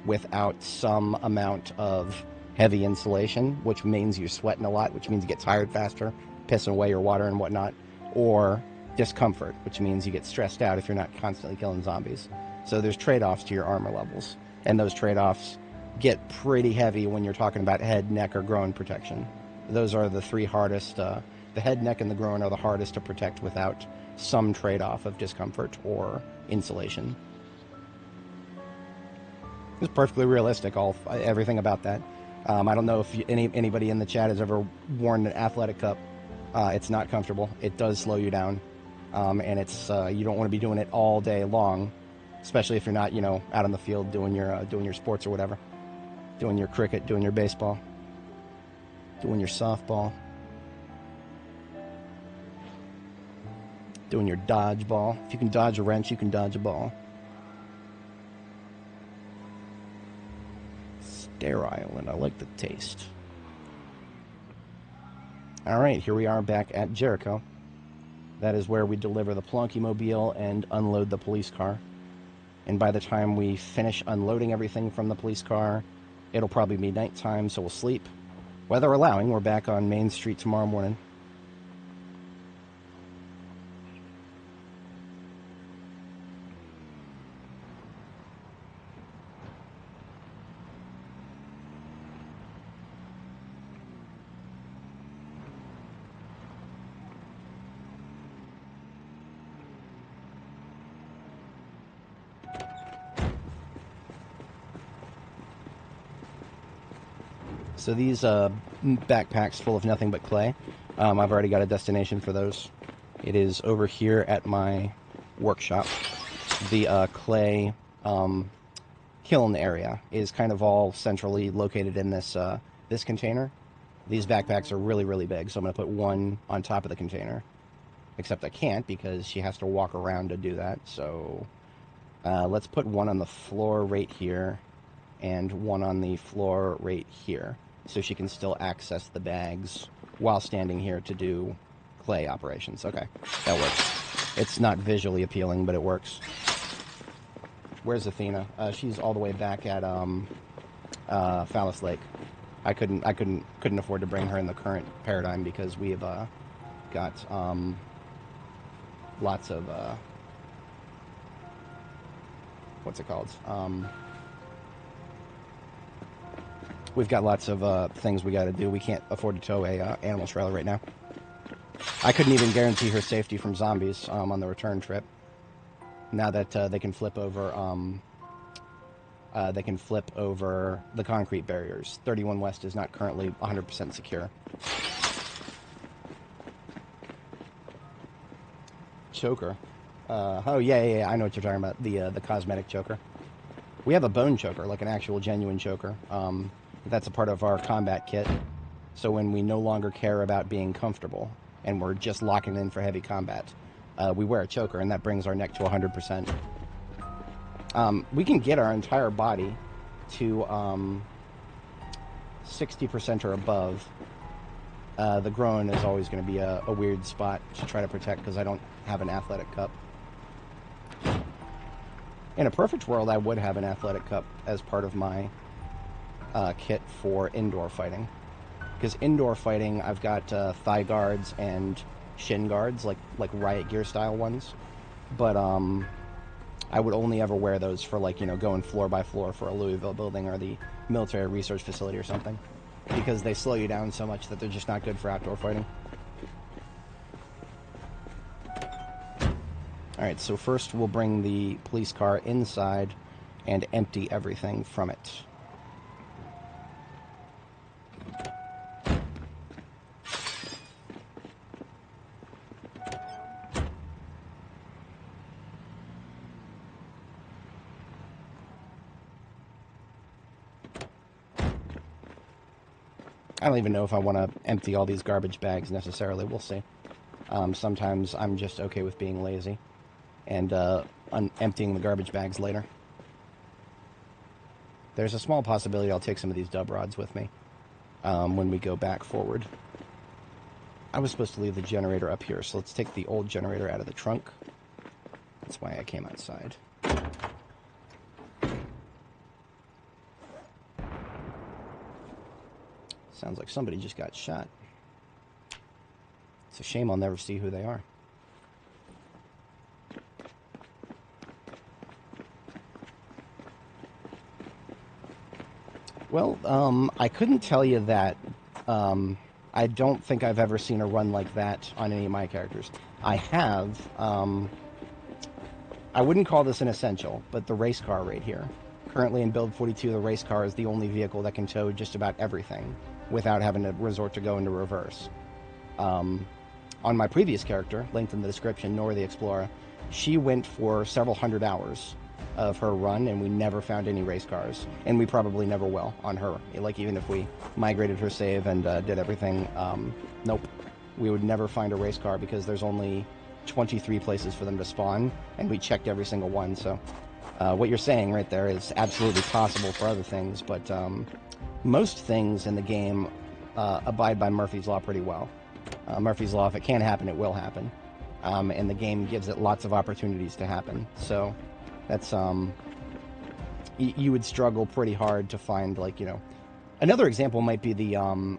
without some amount of heavy insulation, which means you're sweating a lot, which means you get tired faster, pissing away your water and whatnot, or discomfort, which means you get stressed out if you're not constantly killing zombies. So there's trade-offs to your armor levels, and those trade-offs get pretty heavy when you're talking about head, neck, or groin protection. Those are the three hardest. The head, neck, and the groin are the hardest to protect without some trade-off of discomfort or insulation. It's perfectly realistic, everything about that. I don't know if anybody in the chat has ever worn an athletic cup. It's not comfortable. It does slow you down, and it's you don't want to be doing it all day long, especially if you're not out on the field doing your sports or whatever, doing your cricket, doing your baseball, doing your softball, doing your dodgeball. If you can dodge a wrench, you can dodge a ball. Sterile, and I like the taste. Alright, here we are back at Jericho. That is where we deliver the Plonky Mobile and unload the police car. And by the time we finish unloading everything from the police car, it'll probably be nighttime, so we'll sleep. Weather allowing, we're back on Main Street tomorrow morning. So these backpacks full of nothing but clay, I've already got a destination for those. It is over here at my workshop. The clay kiln area is kind of all centrally located in this this container. These backpacks are really, really big, so I'm going to put one on top of the container. Except I can't because she has to walk around to do that. So let's put one on the floor right here and one on the floor right here, so she can still access the bags while standing here to do clay operations. Okay, that works. It's not visually appealing, but it works. Where's Athena? She's all the way back at Phallus Lake. I couldn't afford to bring her in the current paradigm because we've got lots of what's it called? We've got lots of things we got to do. We can't afford to tow a animal trailer right now. I couldn't even guarantee her safety from zombies on the return trip. Now that they can flip over the concrete barriers. 31 West is not currently 100% secure. Choker. Oh yeah, I know what you're talking about. The cosmetic choker. We have a bone choker, like an actual genuine choker. That's a part of our combat kit. So when we no longer care about being comfortable and we're just locking in for heavy combat, we wear a choker, and that brings our neck to 100%. We can get our entire body to 60% or above. The groin is always going to be a weird spot to try to protect because I don't have an athletic cup. In a perfect world, I would have an athletic cup as part of my kit for indoor fighting. Because indoor fighting, I've got thigh guards and shin guards, like riot gear style ones. But I would only ever wear those for, like, you know, going floor by floor for a Louisville building or the military research facility or something. Because they slow you down so much that they're just not good for outdoor fighting. Alright, so first we'll bring the police car inside and empty everything from it. I don't even know if I want to empty all these garbage bags necessarily. We'll see. Sometimes I'm just okay with being lazy and emptying the garbage bags later. There's a small possibility I'll take some of these dub rods with me when we go back forward. I was supposed to leave the generator up here, so let's take the old generator out of the trunk. That's why I came outside. Sounds like somebody just got shot. It's a shame I'll never see who they are. Well, I couldn't tell you that. I don't think I've ever seen a run like that on any of my characters. I have. I wouldn't call this an essential, but the race car right here. Currently in build 42, the race car is the only vehicle that can tow just about everything without having to resort to go into reverse. On my previous character, linked in the description, Nora the Explora, she went for several hundred hours of her run, and we never found any race cars. And we probably never will on her. Like, even if we migrated her save and did everything, nope. We would never find a race car because there's only 23 places for them to spawn, and we checked every single one, so... what you're saying right there is absolutely possible for other things, but most things in the game abide by Murphy's Law pretty well. Murphy's Law, if it can happen, it will happen. And the game gives it lots of opportunities to happen. So that's, you would struggle pretty hard to find, like, you know... Another example might be the,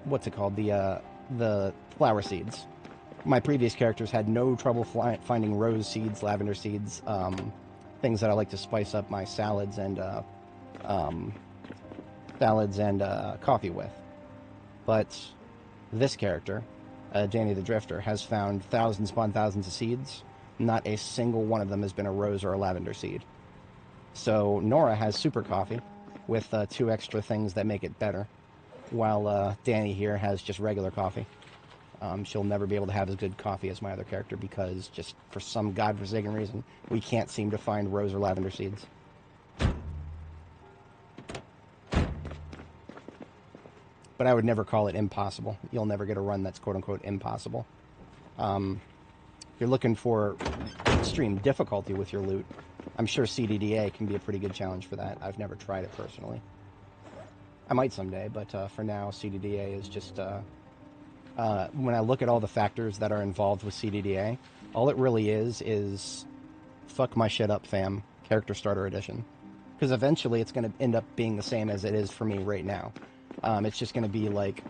what's it called? The flower seeds. My previous characters had no trouble finding rose seeds, lavender seeds, things that I like to spice up my salads and coffee with. But this character, Dani the Drifter, has found thousands upon thousands of seeds. Not a single one of them has been a rose or a lavender seed. So Nora has super coffee with 2 extra things that make it better, while Dani here has just regular coffee. She'll never be able to have as good coffee as my other character because, just for some godforsaken reason, we can't seem to find rose or lavender seeds. But I would never call it impossible. You'll never get a run that's quote-unquote impossible. If you're looking for extreme difficulty with your loot, I'm sure CDDA can be a pretty good challenge for that. I've never tried it personally. I might someday, but for now, CDDA is just... when I look at all the factors that are involved with CDDA, all it really is fuck my shit up, fam. Character Starter Edition. Because eventually it's going to end up being the same as it is for me right now. It's just going to be like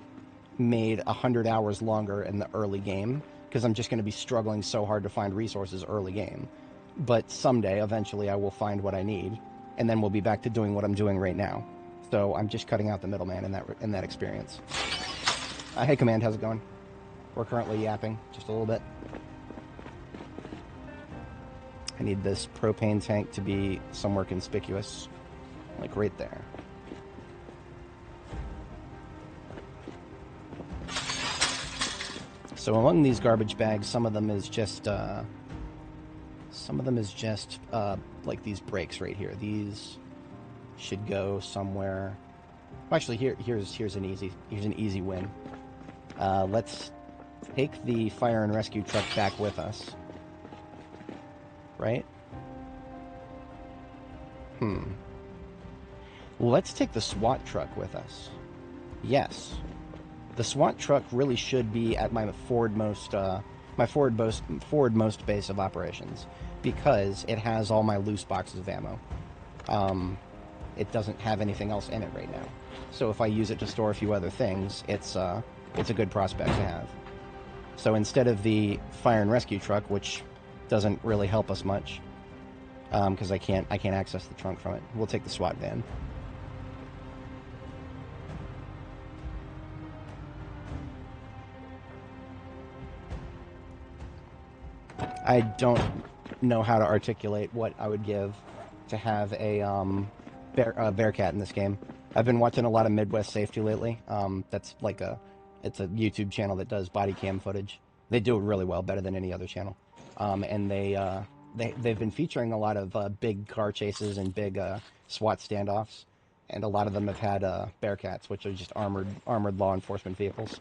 made 100 hours longer in the early game because I'm just going to be struggling so hard to find resources early game. But someday, eventually, I will find what I need, and then we'll be back to doing what I'm doing right now. So I'm just cutting out the middleman in that experience. Hey, Command, how's it going? We're currently yapping just a little bit. I need this propane tank to be somewhere conspicuous, like right there. So among these garbage bags, some of them is just like these brakes right here. These should go somewhere. Actually, here's an easy win. Let's take the fire and rescue truck back with us. Right? Let's take the SWAT truck with us. Yes. The SWAT truck really should be at my forwardmost base of operations because it has all my loose boxes of ammo. It doesn't have anything else in it right now. So if I use it to store a few other things, it's a good prospect to have. So instead of the fire and rescue truck, which doesn't really help us much, because I can't access the trunk from it, we'll take the SWAT van. I don't know how to articulate what I would give to have a Bearcat in this game. I've been watching a lot of Midwest Safety lately. That's like it's a YouTube channel that does body cam footage. They do it really well, better than any other channel. And they've been featuring a lot of big car chases and big SWAT standoffs, and a lot of them have had Bearcats, which are just armored law enforcement vehicles.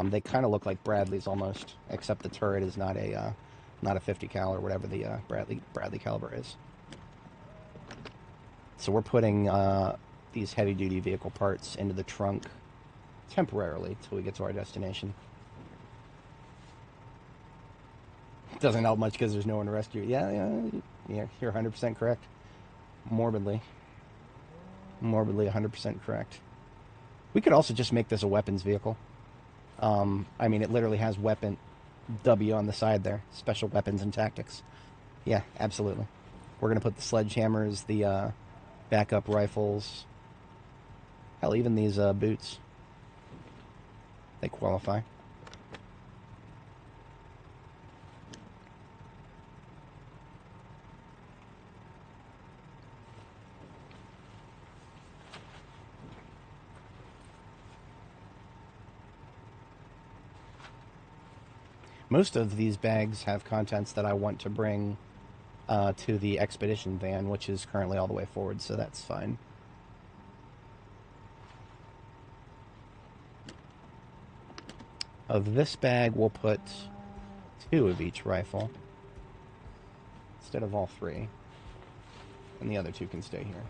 They kind of look like Bradleys almost, except the turret is not a 50 cal or whatever the Bradley caliber is. So we're putting these heavy-duty vehicle parts into the trunk temporarily till we get to our destination. Doesn't help much because there's no one to rescue. Yeah, you're 100% correct. Morbidly 100% correct. We could also just make this a weapons vehicle. I mean, it literally has weapon W on the side there. Special weapons and tactics. Yeah, absolutely. We're going to put the sledgehammers, the backup rifles. Hell, even these boots. They qualify. Most of these bags have contents that I want to bring to the expedition van, which is currently all the way forward, so that's fine. Of this bag, we'll put 2 of each rifle instead of all 3, and the other 2 can stay here.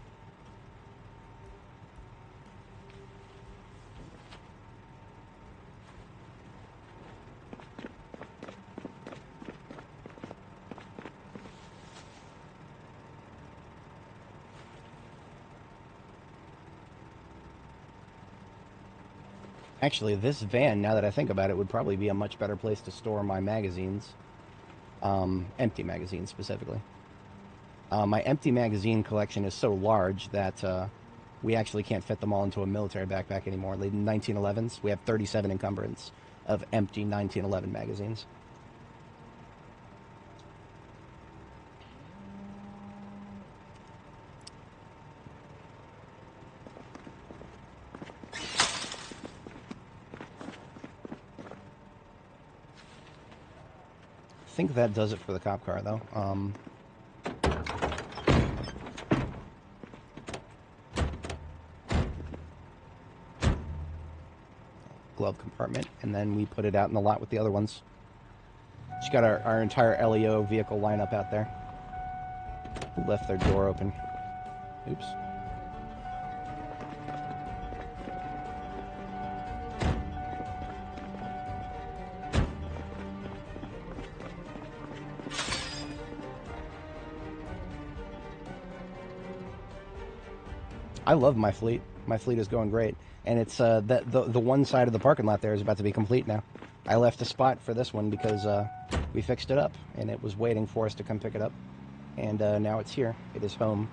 Actually, this van, now that I think about it, would probably be a much better place to store my magazines. Empty magazines, specifically. My empty magazine collection is so large that we actually can't fit them all into a military backpack anymore. The 1911s, we have 37 encumbrance of empty 1911 magazines. I think that does it for the cop car, though. Glove compartment, and then we put it out in the lot with the other ones. Just got our entire LEO vehicle lineup out there. Left their door open. Oops. I love my fleet. My fleet is going great. And it's the one side of the parking lot there is about to be complete now. I left a spot for this one because we fixed it up, and it was waiting for us to come pick it up. And now it's here. It is home.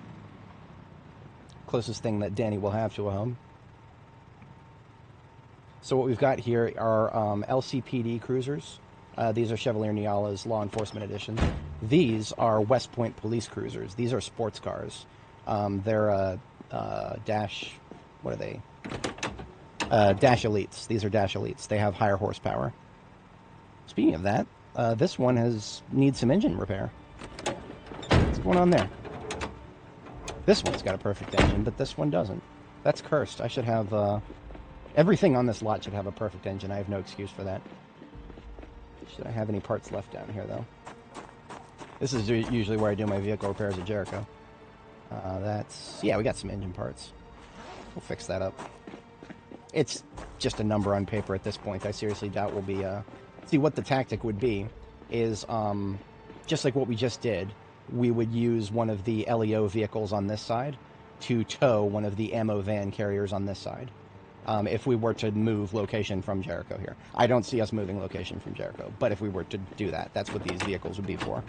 Closest thing that Dani will have to a home. So what we've got here are LCPD cruisers. These are Chevalier Niala's Law Enforcement Edition. These are West Point police cruisers. These are sports cars. They're Dash... What are they? Dash Elites. These are Dash Elites. They have higher horsepower. Speaking of that, this one needs some engine repair. What's going on there? This one's got a perfect engine, but this one doesn't. That's cursed. I should have... everything on this lot should have a perfect engine. I have no excuse for that. Should I have any parts left down here, though? This is usually where I do my vehicle repairs at Jericho. Yeah, we got some engine parts. We'll fix that up. It's just a number on paper at this point. I seriously doubt we'll be... See, what the tactic would be is, just like what we just did, we would use one of the LEO vehicles on this side to tow one of the ammo van carriers on this side. If we were to move location from Jericho here. I don't see us moving location from Jericho, but if we were to do that, that's what these vehicles would be for.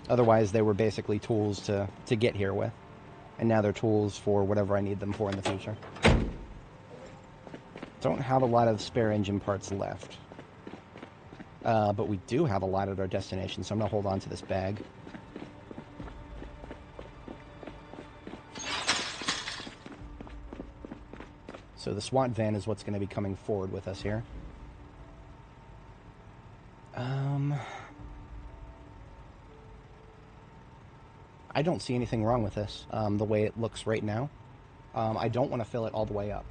Otherwise, they were basically tools to get here with. And now they're tools for whatever I need them for in the future. Don't have a lot of spare engine parts left. But we do have a lot at our destination, so I'm going to hold on to this bag. So the SWAT van is what's going to be coming forward with us here. I don't see anything wrong with this, the way it looks right now. I don't want to fill it all the way up.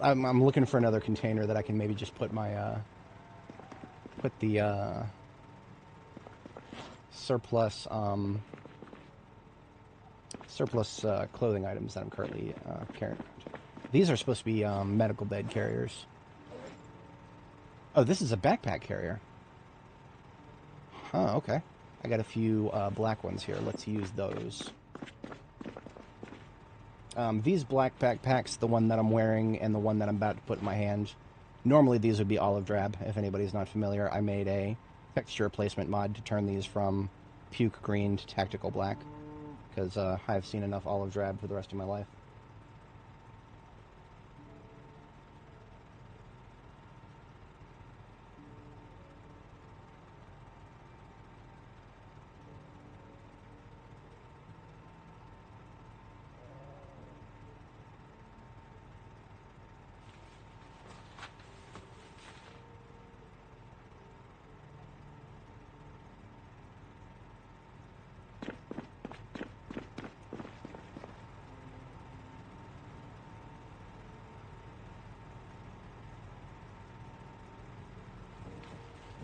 I'm looking for another container that I can maybe just put my, put the, surplus clothing items that I'm currently carrying around. These are supposed to be medical bed carriers. Oh, this is a backpack carrier. Huh, okay. I got a few black ones here. Let's use those. These black backpacks, the one that I'm wearing and the one that I'm about to put in my hand, normally these would be olive drab, if anybody's not familiar. I made a texture replacement mod to turn these from puke green to tactical black, because I've seen enough olive drab for the rest of my life.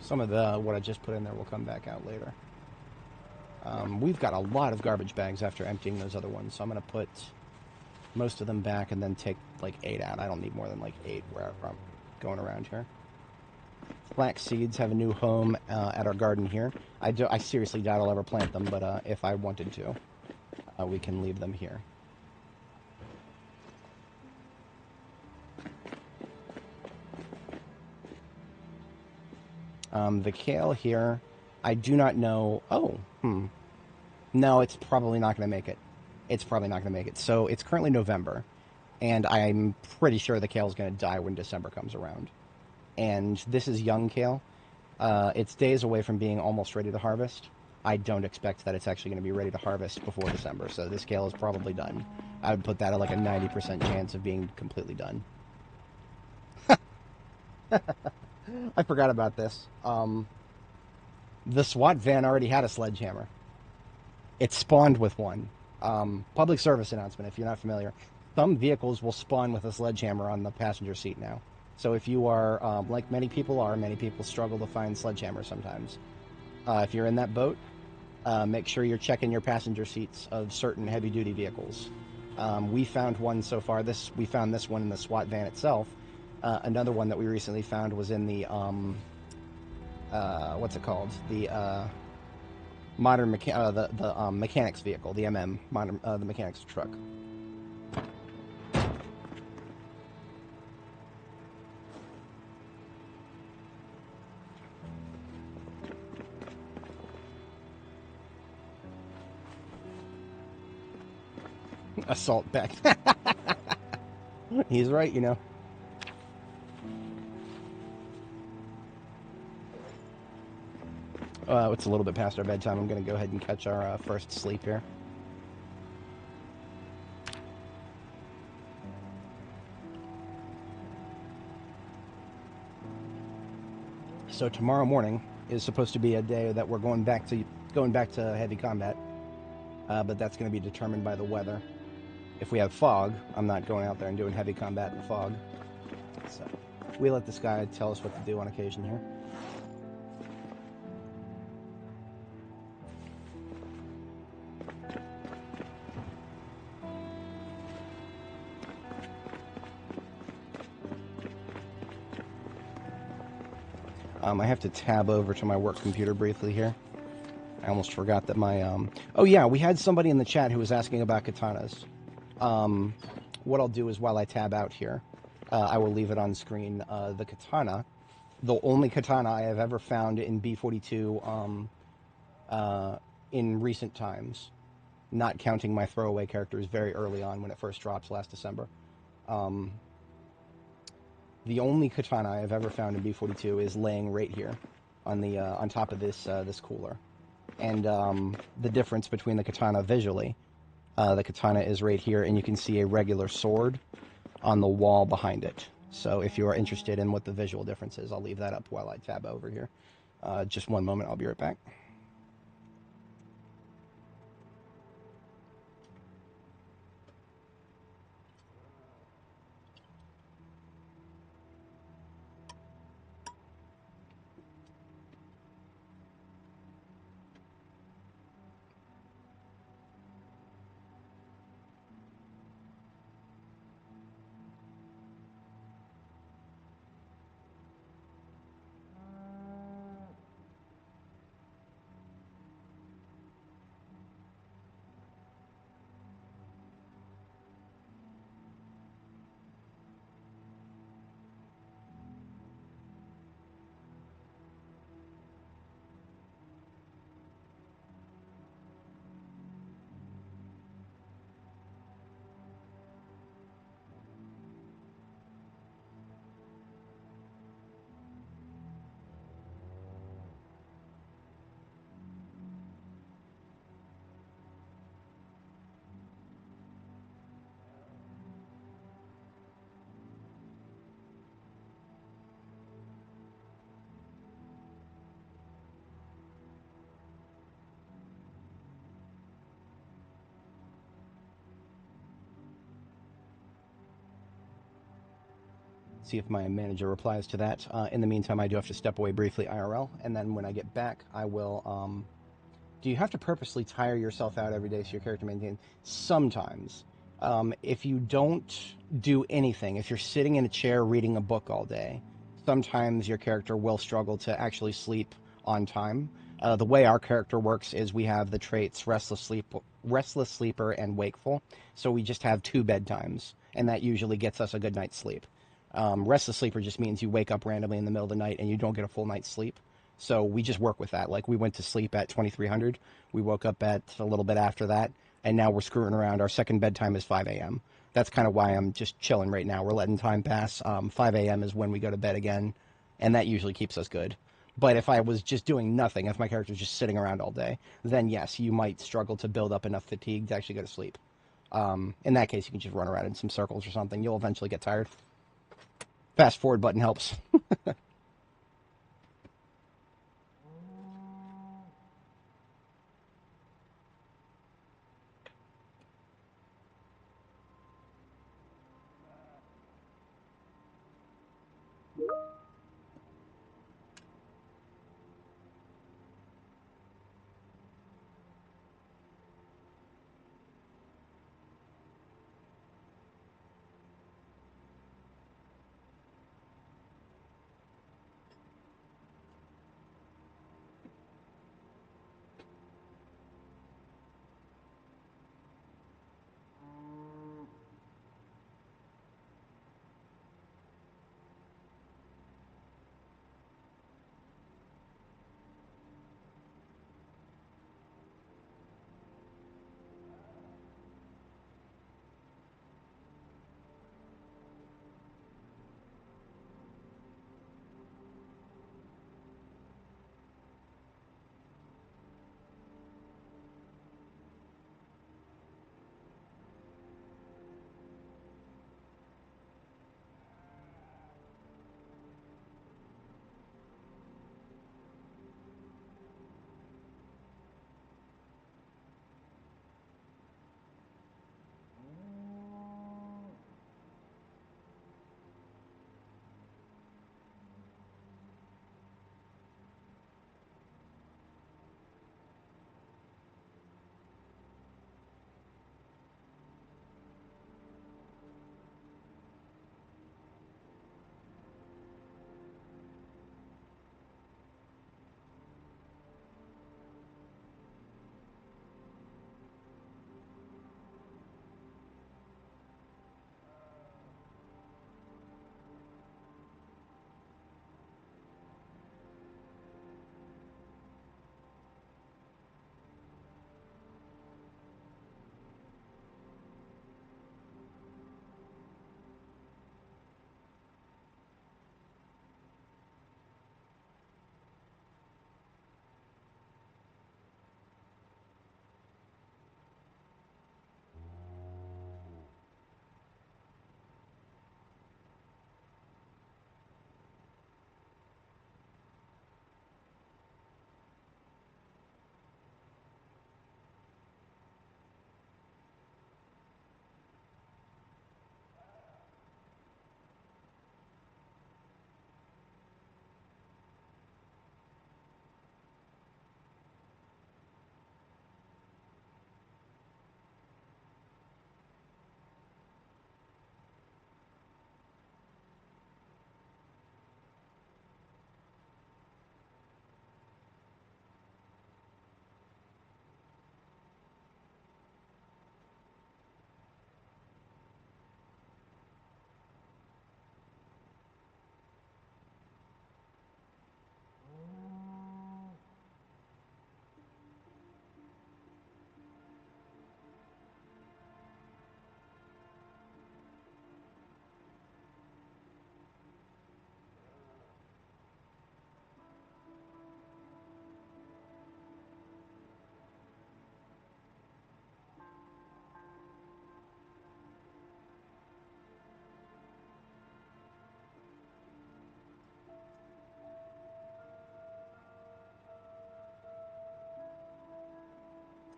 Some of what I just put in there will come back out later. We've got a lot of garbage bags after emptying those other ones, so I'm going to put most of them back and then take like 8 out. I don't need more than like 8 wherever I'm going around here. Flax seeds have a new home at our garden here. I seriously doubt I'll ever plant them, but if I wanted to, we can leave them here. The kale here, I do not know. No, it's probably not going to make it. It's probably not going to make it. So it's currently November, and I'm pretty sure the kale is going to die when December comes around. And this is young kale. It's days away from being almost ready to harvest. I don't expect that it's actually going to be ready to harvest before December, so this kale is probably done. I would put that at like a 90% chance of being completely done. I forgot about this. The SWAT van already had a sledgehammer. It spawned with one. Public service announcement, if you're not familiar. Some vehicles will spawn with a sledgehammer on the passenger seat now. So if you are, like many people struggle to find sledgehammers sometimes. If you're in that boat, make sure you're checking your passenger seats of certain heavy-duty vehicles. We found one so far. We found this one in the SWAT van itself. Another one that we recently found was in the what's it called? The mechanics vehicle, the the mechanics truck. Assault back. He's right, you know. It's a little bit past our bedtime. I'm going to go ahead and catch our first sleep here. So tomorrow morning is supposed to be a day that we're going back to heavy combat, but that's going to be determined by the weather. If we have fog, I'm not going out there and doing heavy combat in the fog. So we let this guy tell us what to do on occasion here. I have to tab over to my work computer briefly here. I almost forgot that my... Oh yeah, we had somebody in the chat who was asking about katanas. What I'll do is while I tab out here, I will leave it on screen. The katana, the only katana I have ever found in B42 in recent times, not counting my throwaway characters very early on when it first drops last December. The only katana I have ever found in B42 is laying right here on the on top of this this cooler. And the difference between the katana visually, the katana is right here, and you can see a regular sword on the wall behind it. So if you are interested in what the visual difference is, I'll leave that up while I tab over here. Just one moment, I'll be right back. See if my manager replies to that. In the meantime, I do have to step away briefly IRL, and then when I get back, I will... do you have to purposely tire yourself out every day so your character maintains? Sometimes. If you don't do anything, if you're sitting in a chair reading a book all day, sometimes your character will struggle to actually sleep on time. The way our character works is we have the traits restless sleeper, and wakeful, so we just have 2 bedtimes, and that usually gets us a good night's sleep. Restless sleeper just means you wake up randomly in the middle of the night and you don't get a full night's sleep. So we just work with that. Like, we went to sleep at 2300. We woke up at a little bit after that, and now we're screwing around. Our second bedtime is 5 a.m. That's kind of why I'm just chilling right now. We're letting time pass. 5 a.m. is when we go to bed again, and that usually keeps us good. But if I was just doing nothing, if my character's just sitting around all day, then yes, you might struggle to build up enough fatigue to actually go to sleep. In that case, you can just run around in some circles or something. You'll eventually get tired. Fast forward button helps.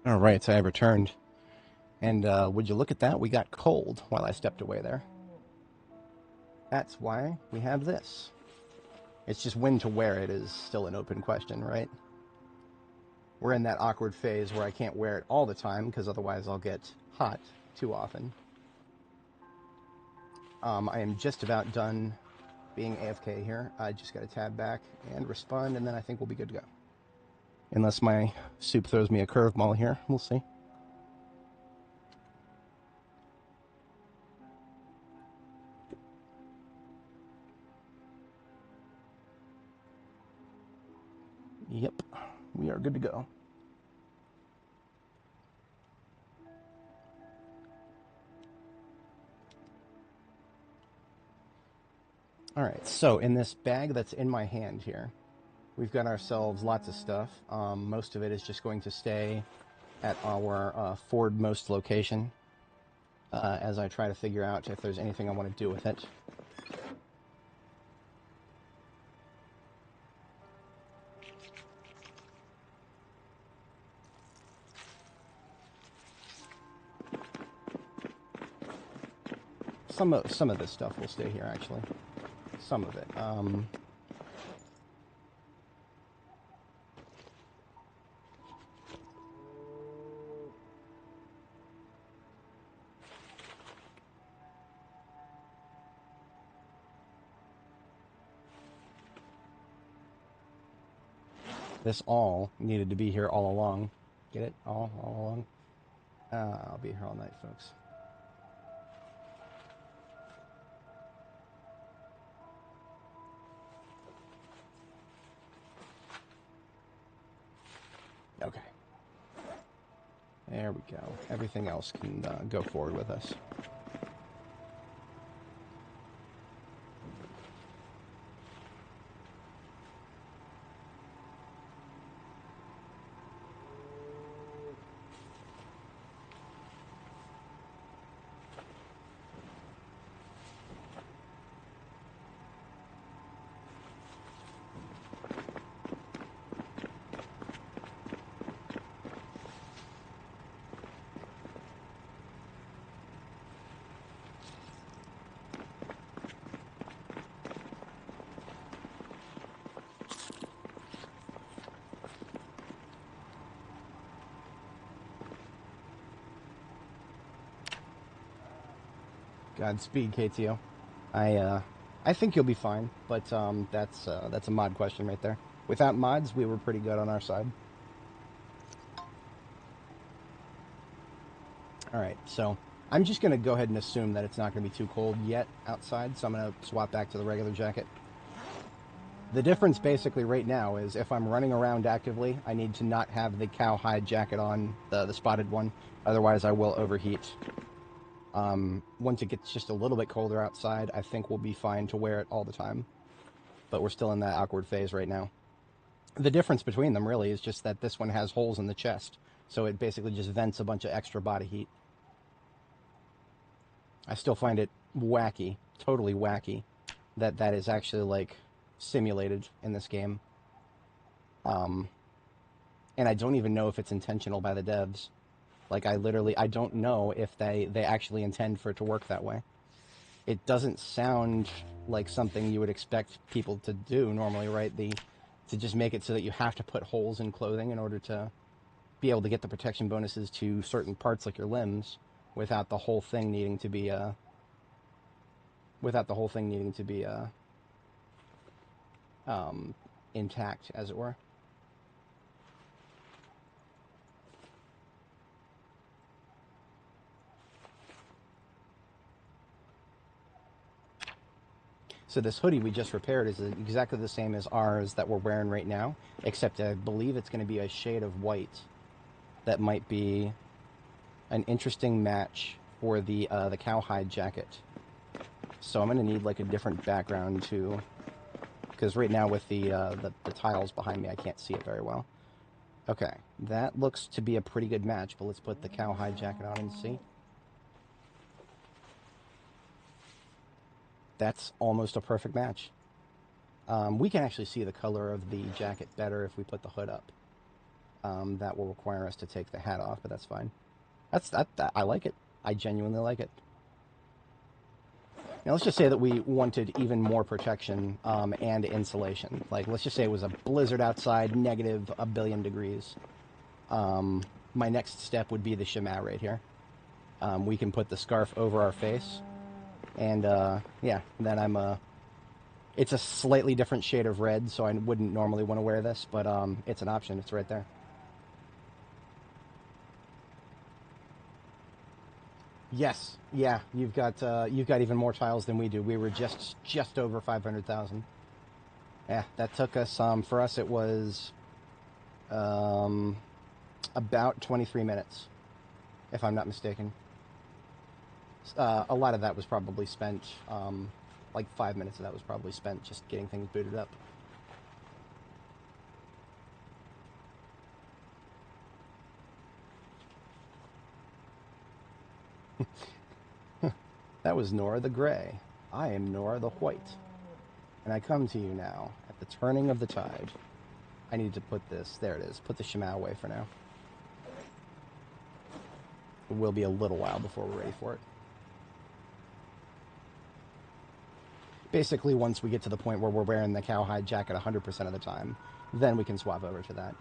All right, so I returned. And would you look at that? We got cold while I stepped away there. That's why we have this. It's just when to wear it is still an open question, right? We're in that awkward phase where I can't wear it all the time because otherwise I'll get hot too often. I am just about done being AFK here. I just got to tab back and respond, and then I think we'll be good to go. Unless my soup throws me a curveball here. We'll see. Yep, we are good to go. All right, so in this bag that's in my hand here, we've got ourselves lots of stuff. Most of it is just going to stay at our forwardmost location as I try to figure out if there's anything I want to do with it. Some of this stuff will stay here, actually. Some of it. This all needed to be here all along. Get it? All along. I'll be here all night, folks. Okay. There we go. Everything else can go forward with us. Godspeed, KTO. I think you'll be fine, but that's a mod question right there. Without mods, we were pretty good on our side. All right, so I'm just going to go ahead and assume that it's not going to be too cold yet outside, so I'm going to swap back to the regular jacket. The difference basically right now is if I'm running around actively, I need to not have the cowhide jacket on, the spotted one, otherwise I will overheat. Once it gets just a little bit colder outside, I think we'll be fine to wear it all the time. But we're still in that awkward phase right now. The difference between them really is just that this one has holes in the chest, so it basically just vents a bunch of extra body heat. I still find it wacky, totally wacky, that that is actually, like, simulated in this game. And I don't even know if it's intentional by the devs. Like, I don't know if they actually intend for it to work that way. It doesn't sound like something you would expect people to do normally, right? To just make it so that you have to put holes in clothing in order to be able to get the protection bonuses to certain parts like your limbs without the whole thing needing to be intact, as it were. So this hoodie we just repaired is exactly the same as ours that we're wearing right now, except I believe it's going to be a shade of white that might be an interesting match for the cowhide jacket. So I'm going to need like a different background too, because right now with the tiles behind me, I can't see it very well. Okay, that looks to be a pretty good match, but let's put the cowhide jacket on and see. That's almost a perfect match. We can actually see the color of the jacket better if we put the hood up. That will require us to take the hat off, but that's fine. I like it. I genuinely like it. Now, let's just say that we wanted even more protection and insulation. Like, let's just say it was a blizzard outside, negative a billion degrees. My next step would be the shemagh right here. We can put the scarf over our face, and yeah, then it's a slightly different shade of red, so I wouldn't normally want to wear this, but it's an option. It's right there. Yes, yeah, you've got even more tiles than we do. We were just over 500,000. Yeah, that took us for us it was about 23 minutes, if I'm not mistaken. A lot of that was probably spent, like 5 minutes of that was probably spent just getting things booted up. That was Nora the Gray. I am Nora the White. And I come to you now at the turning of the tide. I need to put this, there it is, put the shemagh away for now. It will be a little while before we're ready for it. Basically, once we get to the point where we're wearing the cowhide jacket 100% of the time, then we can swap over to that.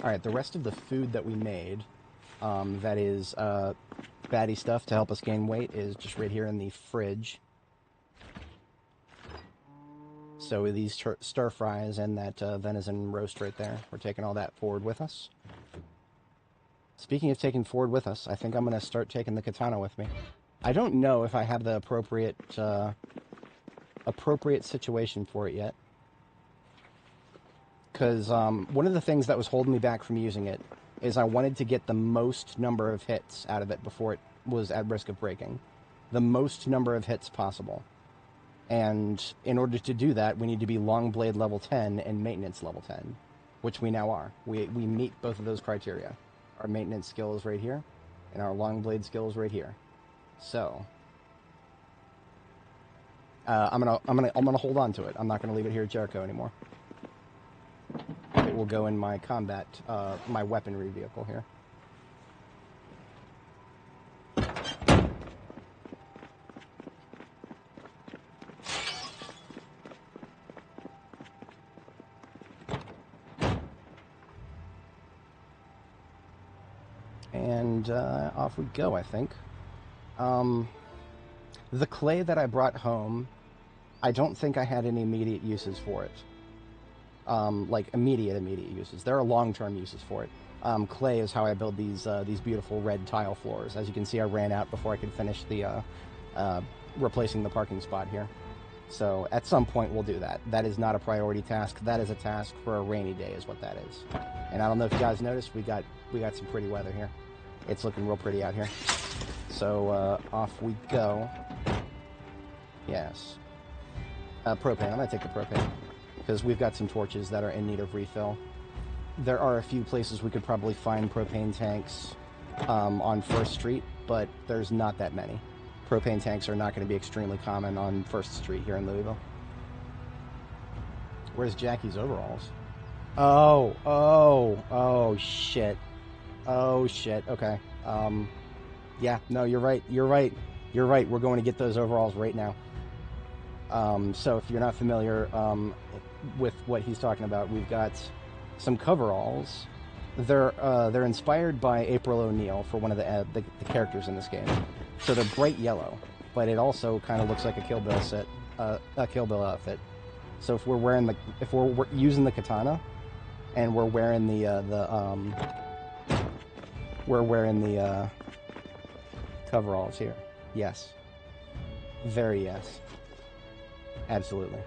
Alright, the rest of the food that we made, that is fatty stuff to help us gain weight, is just right here in the fridge. So these stir fries and that venison roast right there, we're taking all that forward with us. Speaking of taking forward with us, I think I'm going to start taking the katana with me. I don't know if I have the appropriate situation for it yet. Because one of the things that was holding me back from using it is I wanted to get the most number of hits out of it before it was at risk of breaking. The most number of hits possible. And in order to do that, we need to be long blade level 10 and maintenance level 10, which we now are. We meet both of those criteria. Our maintenance skill is right here, and our long blade skill is right here. So I'm gonna hold on to it. I'm not gonna leave it here at Jericho anymore. It will go in my combat, my weaponry vehicle here. And off we go, I think. The clay that I brought home, I don't think I had any immediate uses for it. Like immediate uses. There are long-term uses for it. Clay is how I build these beautiful red tile floors. As you can see, I ran out before I could finish the replacing the parking spot here. So at some point we'll do that. That is not a priority task. That is a task for a rainy day, is what that is. And I don't know if you guys noticed, we got some pretty weather here. It's looking real pretty out here. So off we go. Yes. Propane. I'm gonna take the propane because we've got some torches that are in need of refill. There are a few places we could probably find propane tanks on 1st Street, but there's not that many. Propane tanks are not going to be extremely common on 1st Street here in Louisville. Where's Jackie's overalls? Oh, shit. Oh, shit. Okay. Yeah, no, you're right. You're right. We're going to get those overalls right now. So if you're not familiar with what he's talking about, we've got some coveralls. They're inspired by April O'Neil for one of the characters in this game. So they're bright yellow, but it also kind of looks like a Kill Bill outfit. So if we're using the katana, and we're wearing the coveralls here. Yes. Very yes. Absolutely.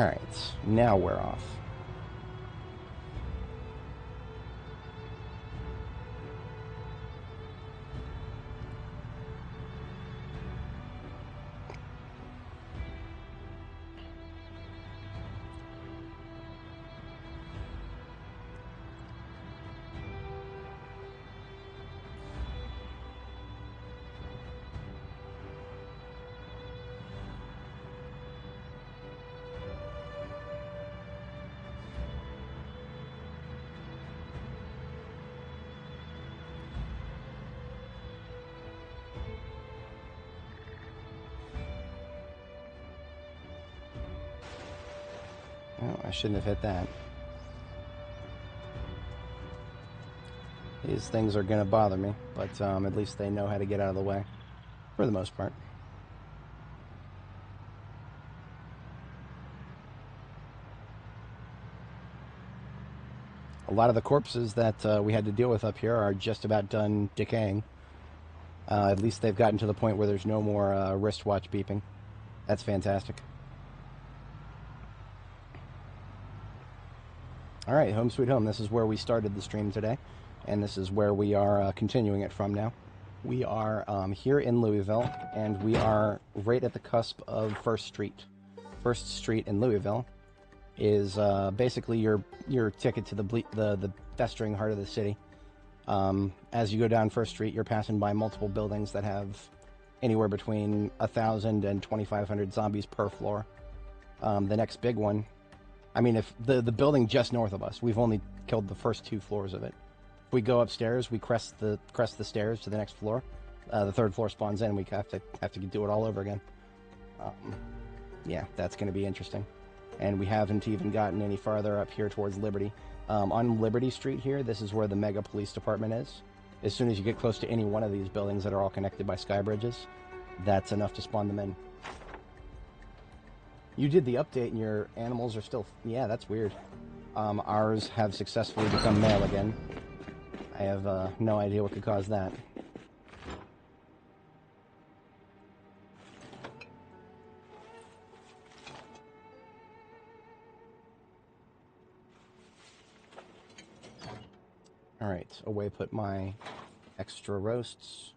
Alright, now we're off. Oh, I shouldn't have hit that. These things are going to bother me, but at least they know how to get out of the way, for the most part. A lot of the corpses that we had to deal with up here are just about done decaying. At least they've gotten to the point where there's no more wristwatch beeping. That's fantastic. Alright, home sweet home. This is where we started the stream today, and this is where we are continuing it from now. We are here in Louisville, and we are right at the cusp of First Street. First Street in Louisville is basically your ticket to the festering heart of the city. As you go down First Street, you're passing by multiple buildings that have anywhere between 1,000 and 2,500 zombies per floor. The next big one, I mean, if the building just north of us, we've only killed the first 2 floors of it. If we go upstairs, we crest the stairs to the next floor. The 3rd floor spawns in, and we have to do it all over again. Yeah, that's going to be interesting. And we haven't even gotten any farther up here towards Liberty. On Liberty Street here, this is where the mega police department is. As soon as you get close to any one of these buildings that are all connected by sky bridges, that's enough to spawn them in. You did the update and your animals are still... Yeah, that's weird. Ours have successfully become male again. I have no idea what could cause that. Alright, away put my extra roasts.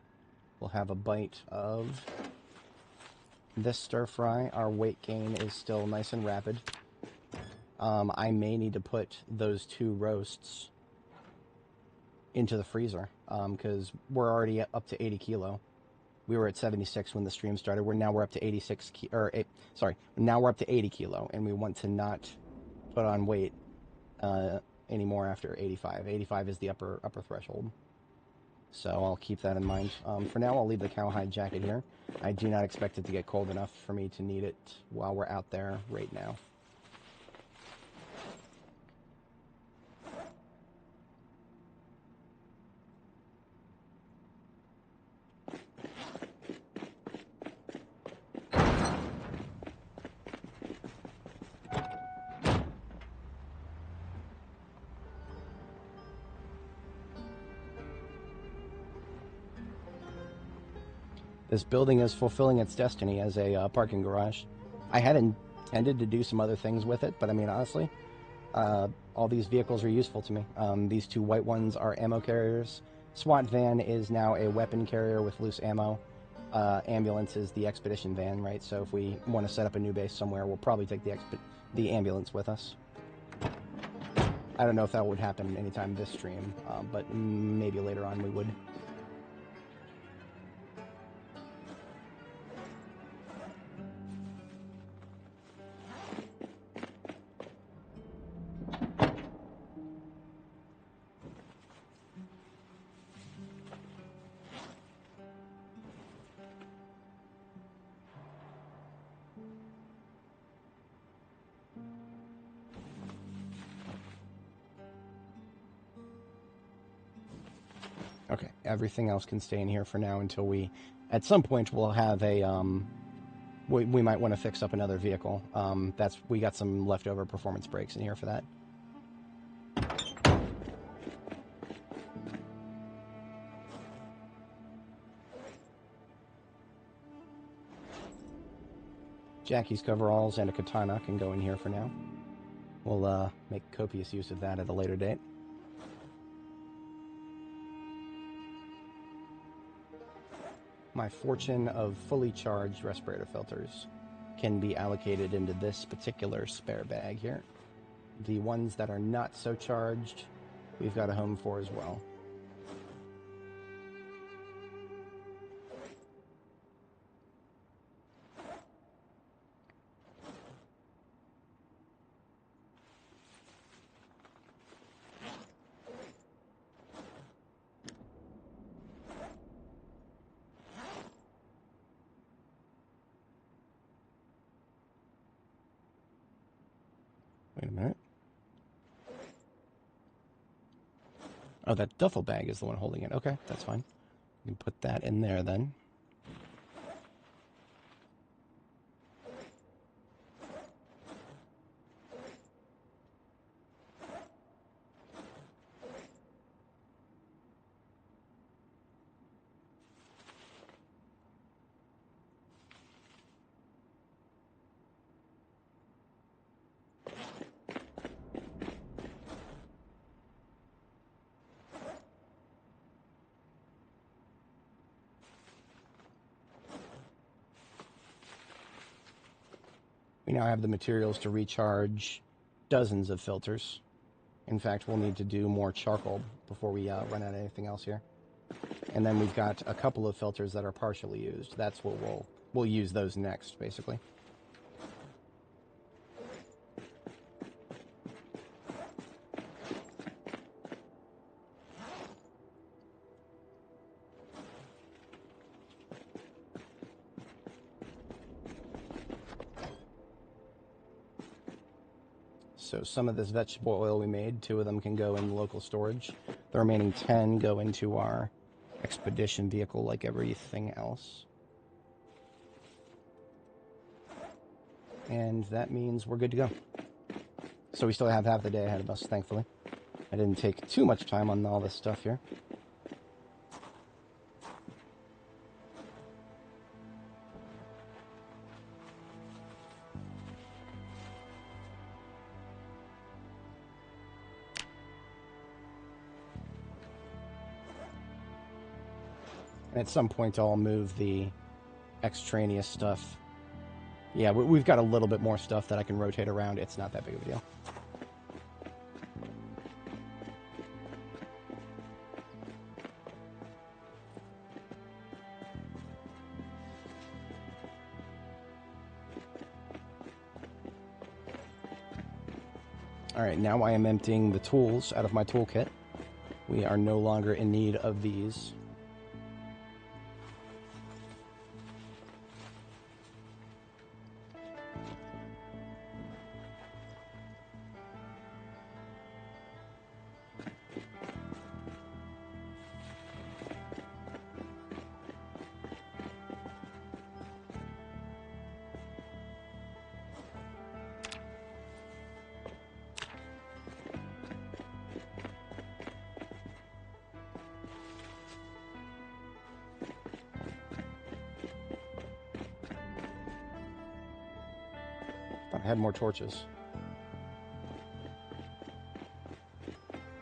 We'll have a bite of this stir fry. Our weight gain is still nice and rapid. I may need to put those 2 roasts into the freezer, because we're already up to 80 kilo. We were at 76 when the stream started. Now we're up to 86 now we're up to 80 kilo, and we want to not put on weight anymore after 85. 85 is the upper threshold. So I'll keep that in mind. For now, I'll leave the cowhide jacket here. I do not expect it to get cold enough for me to need it while we're out there right now. This building is fulfilling its destiny as a parking garage. I had intended to do some other things with it, but I mean, honestly, all these vehicles are useful to me. These 2 white ones are ammo carriers. SWAT van is now a weapon carrier with loose ammo. Ambulance is the expedition van, right? So if we want to set up a new base somewhere, we'll probably take the ambulance with us. I don't know if that would happen anytime this stream, but maybe later on we would. Okay, everything else can stay in here for now until we, at some point, we'll have a, we might want to fix up another vehicle. We got some leftover performance brakes in here for that. Jackie's coveralls and a katana can go in here for now. We'll make copious use of that at a later date. My fortune of fully charged respirator filters can be allocated into this particular spare bag here. The ones that are not so charged, we've got a home for as well. Wait a minute. Oh, that duffel bag is the one holding it. Okay, that's fine. You can put that in there then. We now have the materials to recharge dozens of filters. In fact, we'll need to do more charcoal before we run out of anything else here. And then we've got a couple of filters that are partially used. That's what we'll use those next, basically. So some of this vegetable oil we made, 2 of them can go in local storage. The remaining 10 go into our expedition vehicle like everything else. And that means we're good to go. So we still have half the day ahead of us, thankfully. I didn't take too much time on all this stuff here. And at some point I'll move the extraneous stuff. Yeah, we've got a little bit more stuff that I can rotate around. It's not that big of a deal. Alright, now I am emptying the tools out of my toolkit. We are no longer in need of these. I had more torches.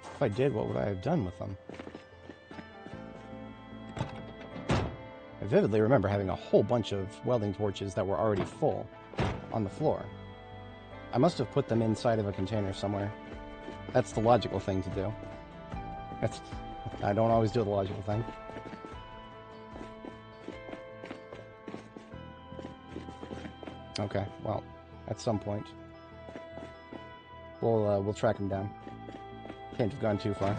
If I did, what would I have done with them? I vividly remember having a whole bunch of welding torches that were already full on the floor. I must have put them inside of a container somewhere. That's the logical thing to do. I don't always do the logical thing. Okay, well, at some point we'll track them down. Can't have gone too far.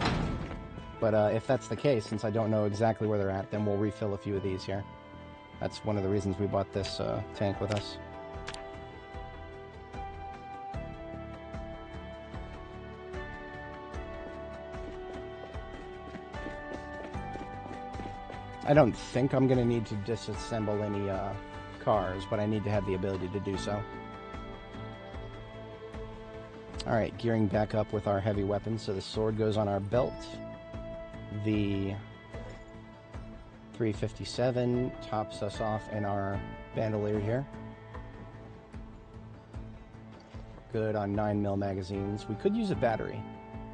But if that's the case, since I don't know exactly where they're at, then we'll refill a few of these here. That's one of the reasons we bought this tank with us. I don't think I'm going to need to disassemble any cars, but I need to have the ability to do so. Alright, gearing back up with our heavy weapons. So the sword goes on our belt. The 357 tops us off in our bandolier here. good on 9mm magazines. We could use a battery.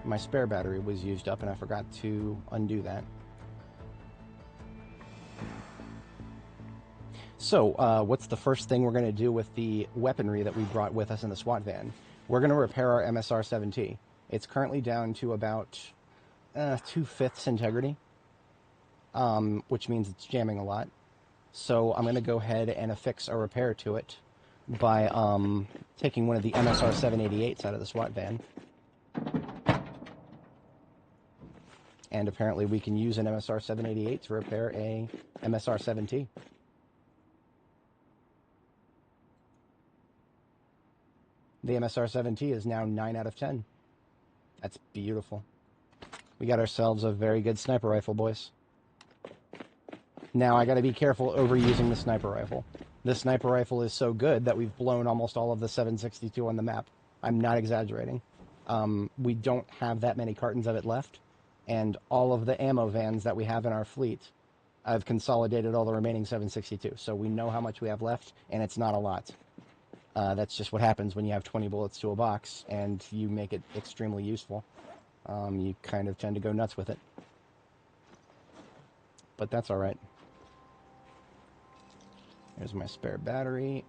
My spare battery was used up, and I forgot to undo that. So, what's the first thing we're going to do with the weaponry that we brought with us in the SWAT van? We're going to repair our MSR-7T. It's currently down to about 2/5 integrity, which means it's jamming a lot. So I'm going to go ahead and affix a repair to it by taking one of the MSR-788s out of the SWAT van. And apparently we can use an MSR-788 to repair a MSR-7T. The MSR-7T is now 9 out of 10. That's beautiful. We got ourselves a very good sniper rifle, boys. Now, I gotta be careful overusing the sniper rifle. The sniper rifle is so good that we've blown almost all of the 7.62 on the map. I'm not exaggerating. We don't have that many cartons of it left, and all of the ammo vans that we have in our fleet, I've consolidated all the remaining 7.62, so we know how much we have left, and it's not a lot. That's just what happens when you have 20 bullets to a box, and you make it extremely useful. You kind of tend to go nuts with it. But that's alright. Here's my spare battery.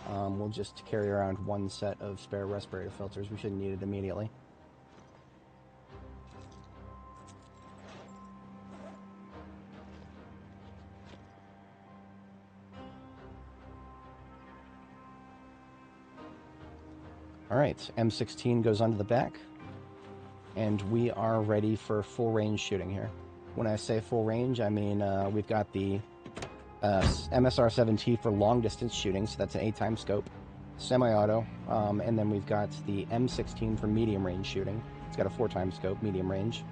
We'll just carry around one set of spare respirator filters. We shouldn't need it immediately. Alright, M16 goes onto the back, and we are ready for full range shooting here. When I say full range, I mean we've got the MSR-7T for long distance shooting, so that's an 8x scope, semi-auto, and then we've got the M16 for medium range shooting. It's got a 4x scope, medium range,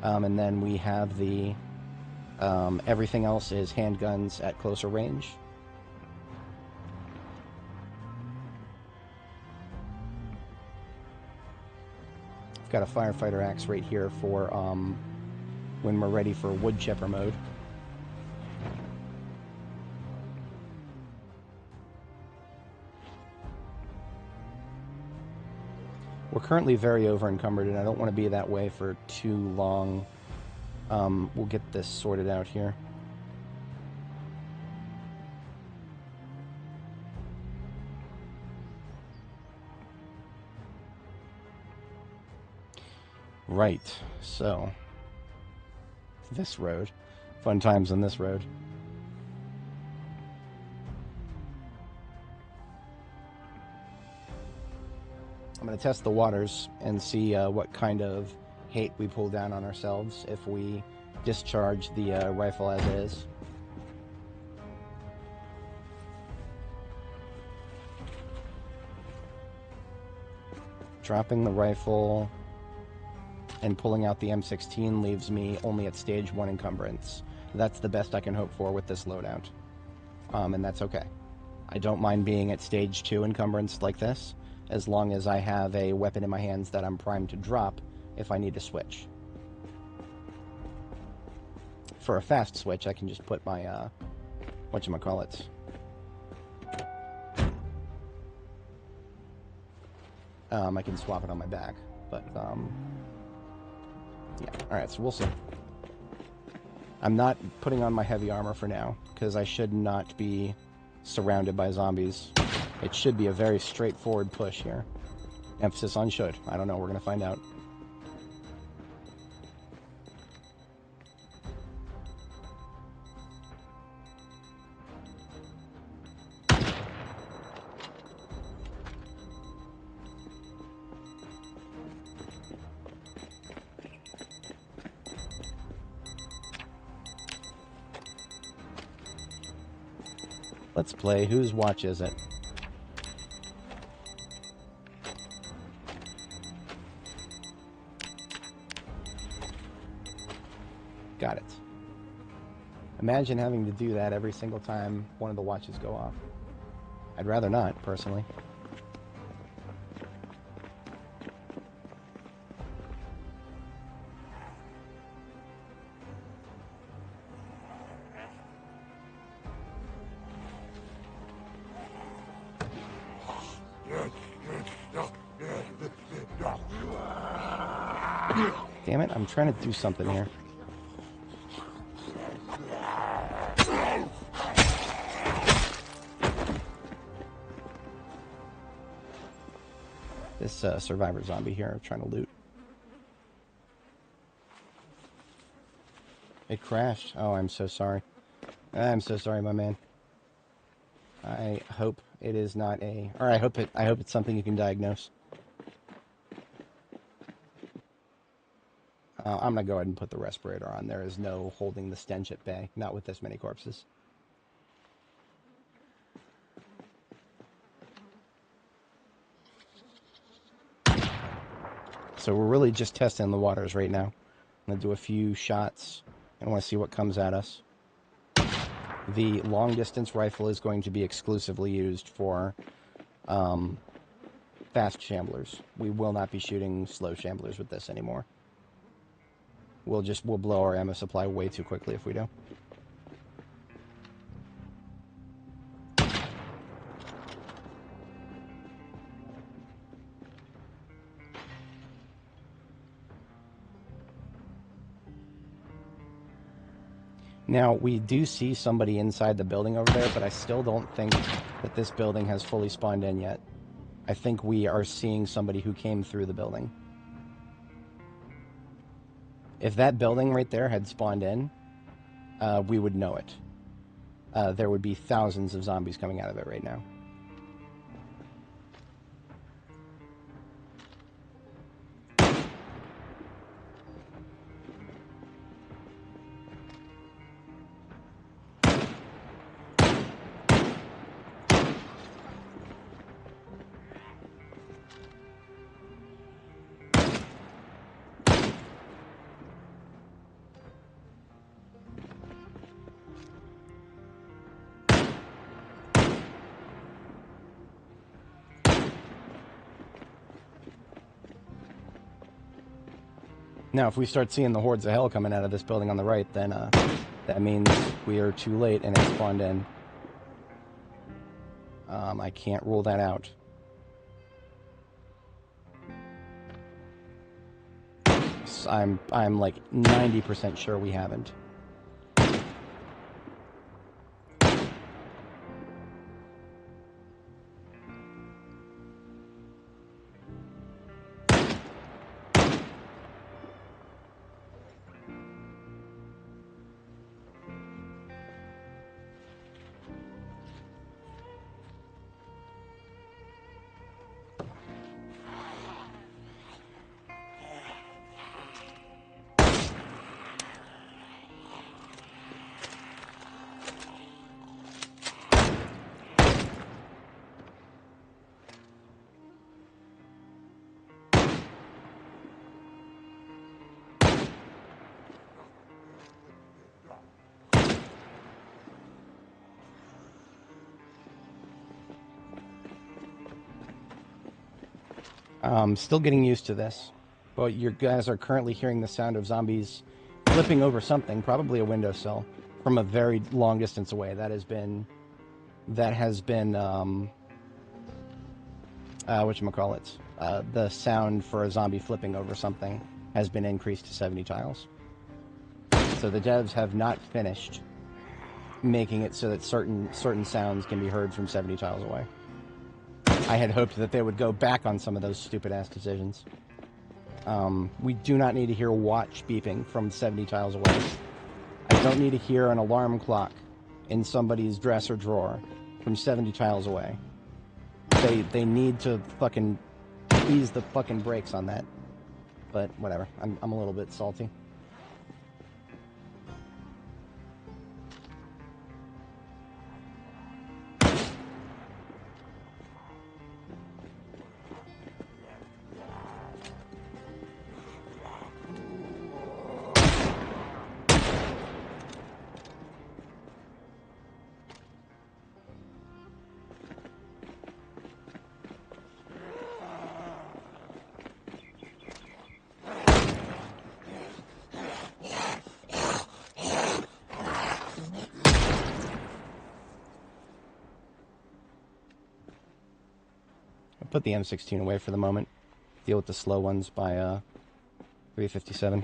and then we have the everything else is handguns at closer range. I've got a firefighter axe right here for when we're ready for wood chipper mode. We're currently very over encumbered, and I don't want to be that way for too long. We'll get this sorted out here. Right, so this road. Fun times on this road. I'm going to test the waters and see what kind of hate we pull down on ourselves if we discharge the rifle as is. Dropping the rifle and pulling out the M16 leaves me only at stage 1 encumbrance. That's the best I can hope for with this loadout. And that's okay. I don't mind being at stage 2 encumbrance like this, as long as I have a weapon in my hands that I'm primed to drop if I need to switch. For a fast switch, I can just put my, whatchamacallit. I can swap it on my back, but, yeah, alright, so we'll see. I'm not putting on my heavy armor for now, because I should not be surrounded by zombies. It should be a very straightforward push here. Emphasis on should. I don't know, we're going to find out. Let's play. Whose watch is it? Got it. Imagine having to do that every single time one of the watches go off. I'd rather not, personally. Damn it, I'm trying to do something here. This survivor zombie here trying to loot. It crashed. Oh, I'm so sorry. I'm so sorry, my man. I hope it is not a... Or I hope it's something you can diagnose. I'm going to go ahead and put the respirator on. There is no holding the stench at bay. Not with this many corpses. So we're really just testing the waters right now. I'm going to do a few shots. I want to see what comes at us. The long-distance rifle is going to be exclusively used for fast shamblers. We will not be shooting slow shamblers with this anymore. We'll blow our ammo supply way too quickly if we do. Now, we do see somebody inside the building over there, but I still don't think that this building has fully spawned in yet. I think we are seeing somebody who came through the building. If that building right there had spawned in, we would know it. There would be thousands of zombies coming out of it right now. Now, if we start seeing the hordes of hell coming out of this building on the right, then that means we are too late and it spawned in. I can't rule that out. So I'm like 90% sure we haven't. Still getting used to this, but you guys are currently hearing the sound of zombies flipping over something, probably a windowsill, from a very long distance away. That has been whatchamacallit, the sound for a zombie flipping over something has been increased to 70 tiles. So the devs have not finished making it so that certain sounds can be heard from 70 tiles away. I had hoped that they would go back on some of those stupid-ass decisions. We do not need to hear watch beeping from 70 tiles away. I don't need to hear an alarm clock in somebody's dresser drawer from 70 tiles away. They need to fucking ease the fucking brakes on that. But whatever, I'm a little bit salty. Put the M16 away for the moment. Deal with the slow ones by 357.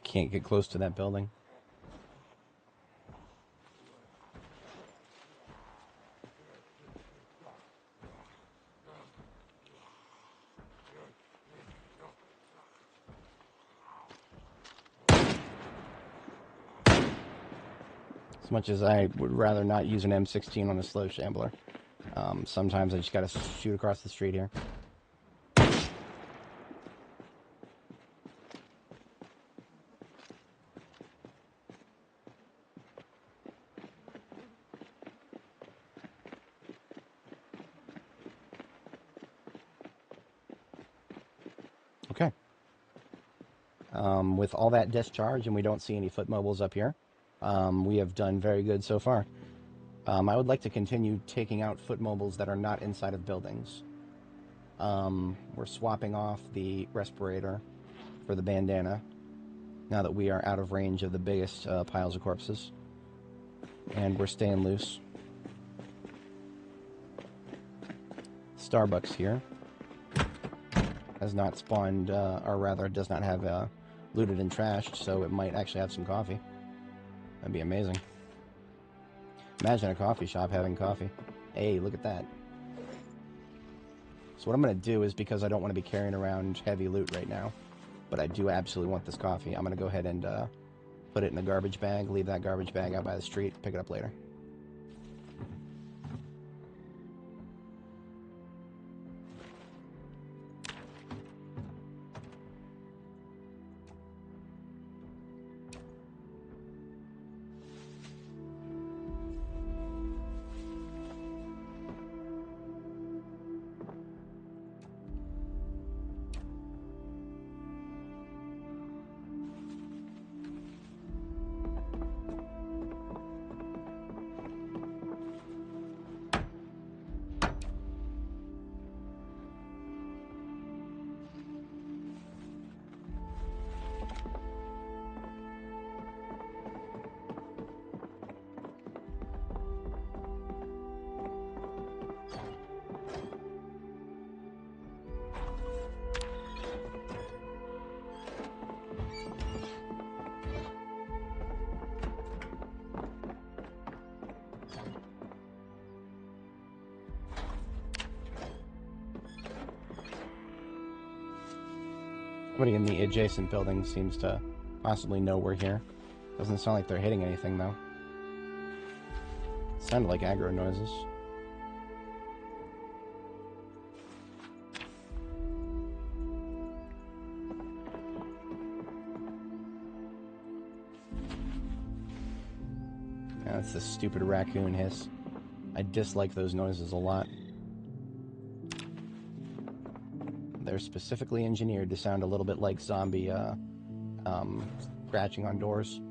Can't get close to that building. As much as I would rather not use an M16 on a slow shambler, sometimes I just gotta shoot across the street here. Okay. With all that discharge, and we don't see any foot mobiles up here, we have done very good so far. I would like to continue taking out foot mobiles that are not inside of buildings. We're swapping off the respirator for the bandana, now that we are out of range of the biggest piles of corpses. And we're staying loose. Starbucks here has not spawned, or rather does not have looted and trashed, so it might actually have some coffee. That'd be amazing. Imagine a coffee shop having coffee. Hey, look at that. So what I'm going to do is, because I don't want to be carrying around heavy loot right now, but I do absolutely want this coffee, I'm going to go ahead and put it in a garbage bag, leave that garbage bag out by the street, pick it up later. Somebody in the adjacent building seems to possibly know we're here. Doesn't sound like they're hitting anything, though. Sounded like aggro noises. Yeah, that's the stupid raccoon hiss. I dislike those noises a lot. They're specifically engineered to sound a little bit like zombie scratching on doors.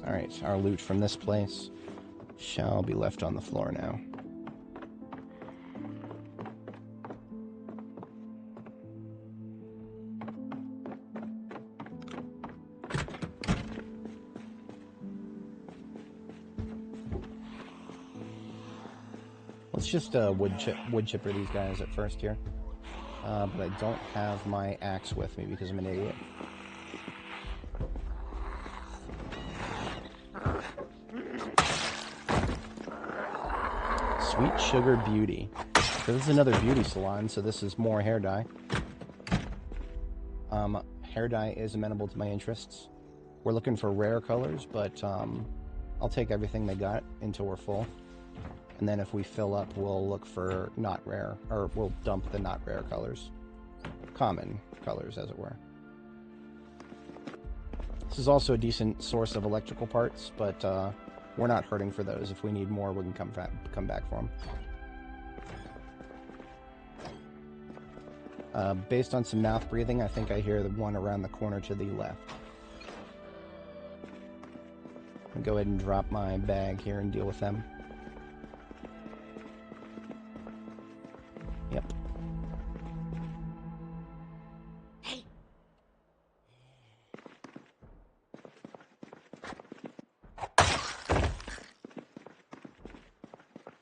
Alright, our loot from this place shall be left on the floor now. Let's just wood chipper these guys at first here. But I don't have my axe with me because I'm an idiot. Sweet Sugar Beauty. So this is another beauty salon, so this is more hair dye. Hair dye is amenable to my interests. We're looking for rare colors, but I'll take everything they got until we're full. And then if we fill up, we'll look for not rare, or we'll dump the not rare colors. Common colors, as it were. This is also a decent source of electrical parts, but we're not hurting for those. If we need more, we can come back for them. Based on some mouth breathing, I think I hear the one around the corner to the left. I'll go ahead and drop my bag here and deal with them. Yep.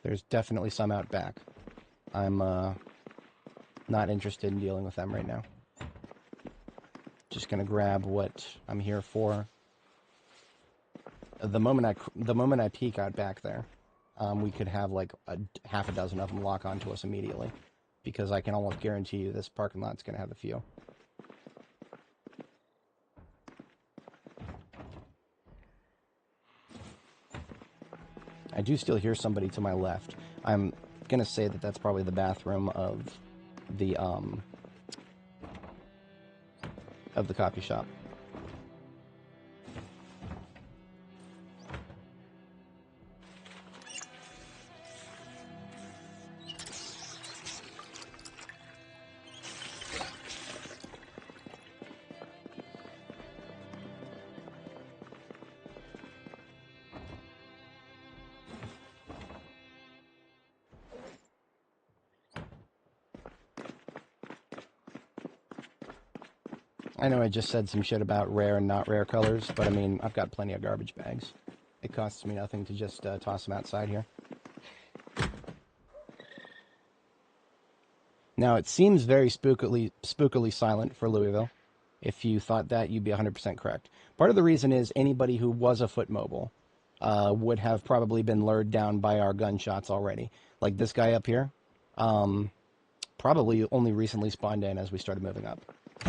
There's definitely some out back. I'm not interested in dealing with them right now. Just gonna grab what I'm here for. The moment I peek out back there, we could have like half a dozen of them lock onto us immediately, because I can almost guarantee you this parking lot's gonna have a few. I do still hear somebody to my left. I'm gonna say that that's probably the bathroom of the coffee shop. I know I just said some shit about rare and not rare colors, but I mean, I've got plenty of garbage bags. It costs me nothing to just toss them outside here. Now, it seems very spookily silent for Louisville. If you thought that, you'd be 100% correct. Part of the reason is anybody who was a foot mobile would have probably been lured down by our gunshots already. Like this guy up here, probably only recently spawned in as we started moving up.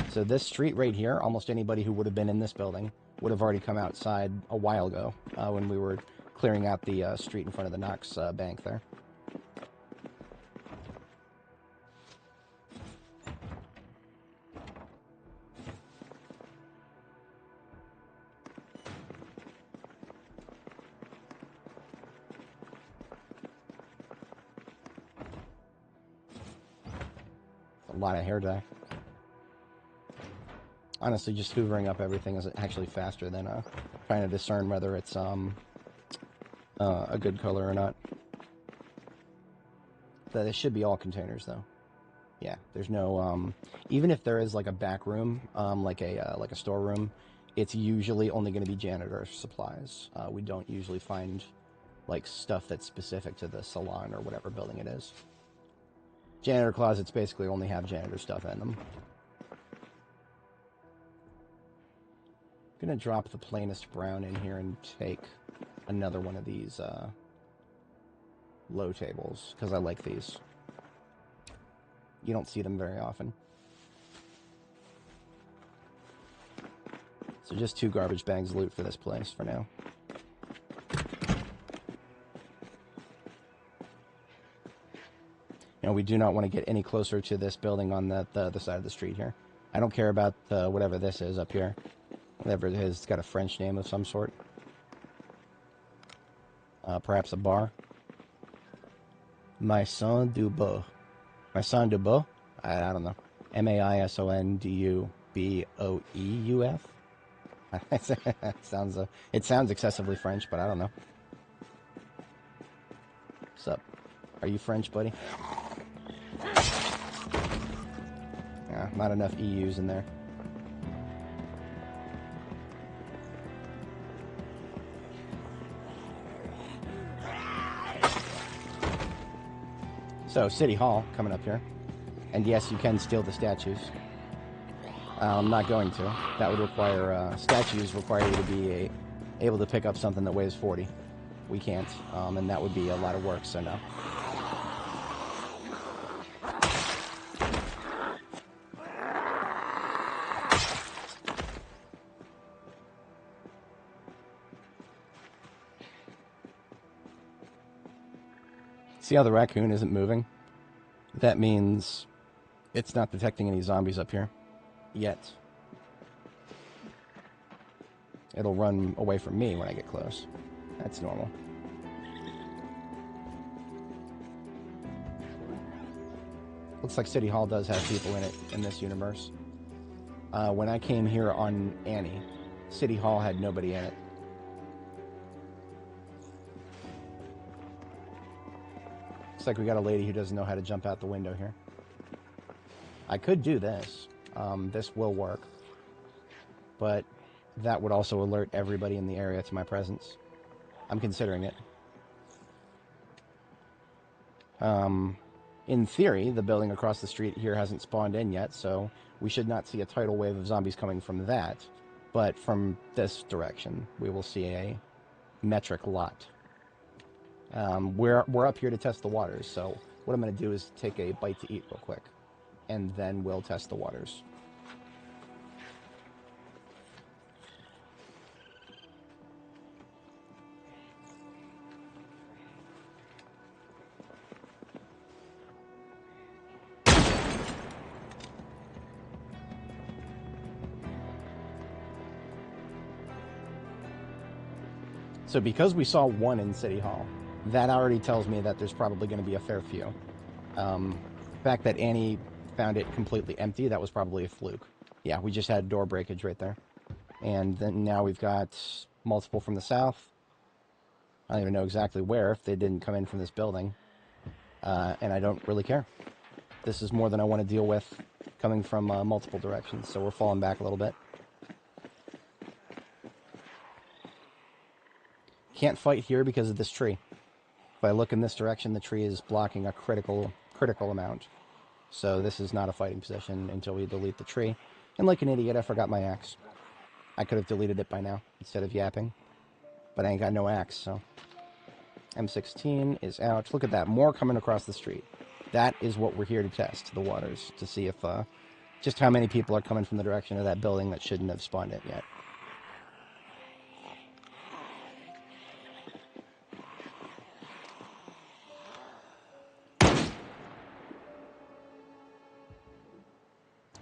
So this street right here, almost anybody who would have been in this building would have already come outside a while ago when we were clearing out the street in front of the Knox bank there. A lot of hair dye. Honestly, just hoovering up everything is actually faster than trying to discern whether it's a good color or not. But it should be all containers, though. Yeah, there's no even if there is like a back room, like a storeroom, it's usually only going to be janitor supplies. We don't usually find like stuff that's specific to the salon or whatever building it is. Janitor closets basically only have janitor stuff in them. I'm going to drop the plainest brown in here and take another one of these low tables, because I like these. You don't see them very often. So just 2 garbage bags loot for this place for now. You know, we do not want to get any closer to this building on the other side of the street here. I don't care about whatever this is up here. Whatever it is, it's got a French name of some sort. Perhaps a bar. Maison du Beau. Maison du Beau? I don't know. M-A-I-S-O-N-D-U-B-O-E-U-F? It sounds excessively French, but I don't know. What's up? Are you French, buddy? Yeah, not enough EUs in there. So, City Hall, coming up here. And yes, you can steal the statues. I'm not going to. That would require, statues require you to be able to pick up something that weighs 40. We can't, and that would be a lot of work, so no. See how the raccoon isn't moving? That means it's not detecting any zombies up here. Yet. It'll run away from me when I get close. That's normal. Looks like City Hall does have people in it in this universe. When I came here on Annie, City Hall had nobody in it. Looks like we got a lady who doesn't know how to jump out the window here. I could do this. This will work. But that would also alert everybody in the area to my presence. I'm considering it. In theory, the building across the street here hasn't spawned in yet, so we should not see a tidal wave of zombies coming from that. But from this direction, we will see a metric lot. We're up here to test the waters, so what I'm going to do is take a bite to eat real quick, and then we'll test the waters. So because we saw one in City Hall, that already tells me that there's probably going to be a fair few. The fact that Annie found it completely empty, that was probably a fluke. Yeah, we just had door breakage right there. And then now we've got multiple from the south. I don't even know exactly where, if they didn't come in from this building. And I don't really care. This is more than I want to deal with coming from multiple directions, so we're falling back a little bit. Can't fight here because of this tree. If I look in this direction, the tree is blocking a critical amount. So this is not a fighting position until we delete the tree. And like an idiot, I forgot my axe. I could have deleted it by now instead of yapping. But I ain't got no axe, so... M16 is out. Look at that. More coming across the street. That is what we're here to test, the waters. To see if, just how many people are coming from the direction of that building that shouldn't have spawned in yet.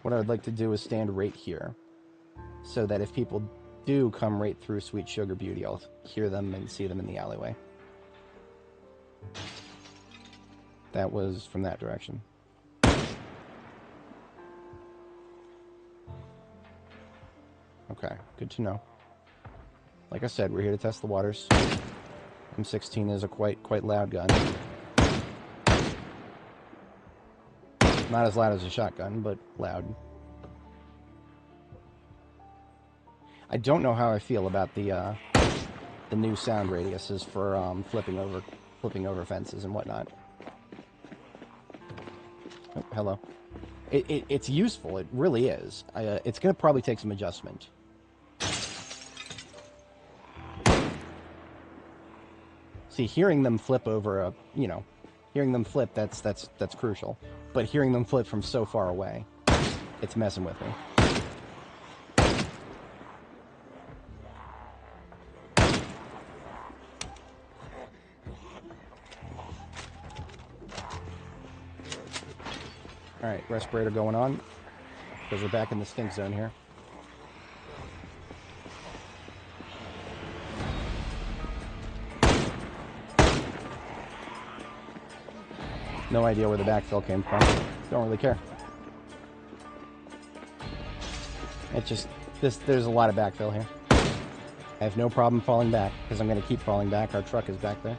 What I would like to do is stand right here, so that if people do come right through Sweet Sugar Beauty, I'll hear them and see them in the alleyway. That was from that direction. Okay, good to know. Like I said, we're here to test the waters. M16 is a quite loud gun. Not as loud as a shotgun, but loud. I don't know how I feel about the new sound radiuses for flipping over fences and whatnot. Oh, hello. It's useful. It really is. It's gonna probably take some adjustment. See, hearing them flip over hearing them flip, that's crucial. But hearing them flip from so far away, it's messing with me. Alright, respirator going on, because we're back in the stink zone here. No idea where the backfill came from. Don't really care. It's just, there's a lot of backfill here. I have no problem falling back, because I'm going to keep falling back. Our truck is back there.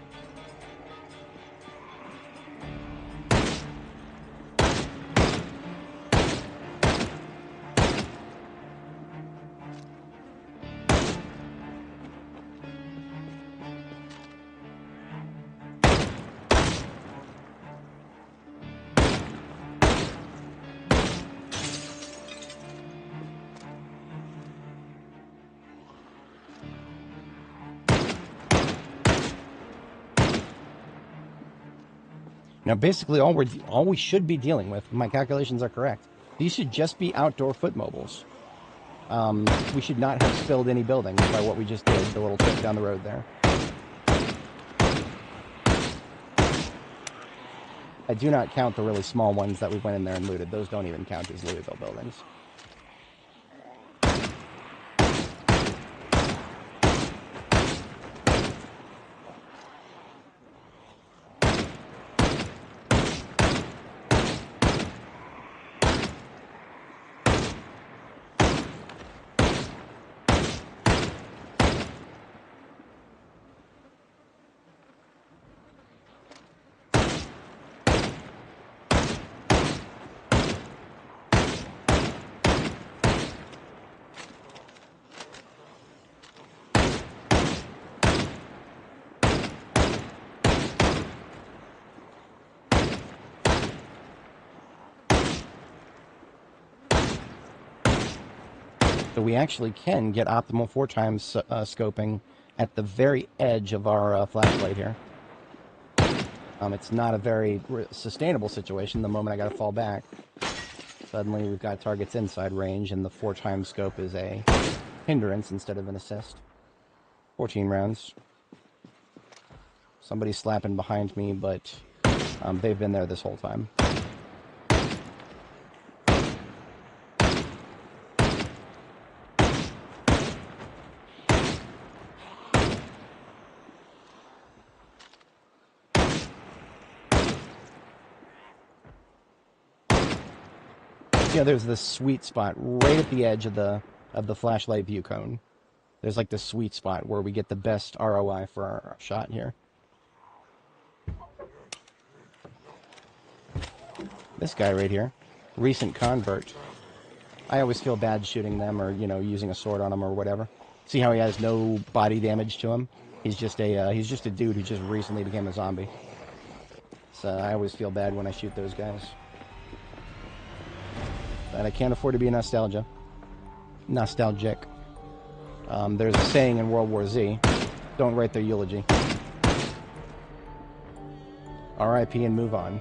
Now, basically, all we should be dealing with, if my calculations are correct, these should just be outdoor foot mobiles. We should not have spilled any buildings by what we just did, the little trip down the road there. I do not count the really small ones that we went in there and looted. Those don't even count as Louisville buildings. So we actually can get optimal 4x scoping at the very edge of our flashlight here. It's not a very sustainable situation. The moment I got to fall back, suddenly we've got targets inside range, and the 4x scope is a hindrance instead of an assist. 14 rounds. Somebody's slapping behind me, but they've been there this whole time. Yeah, there's this sweet spot right at the edge of the flashlight view cone. There's like this sweet spot where we get the best ROI for our shot here. This guy right here, recent convert. I always feel bad shooting them or, you know, using a sword on them or whatever. See how he has no body damage to him? He's just a dude who just recently became a zombie. So I always feel bad when I shoot those guys. But I can't afford to be nostalgic. There's a saying in World War Z, don't write their eulogy. R.I.P. and move on.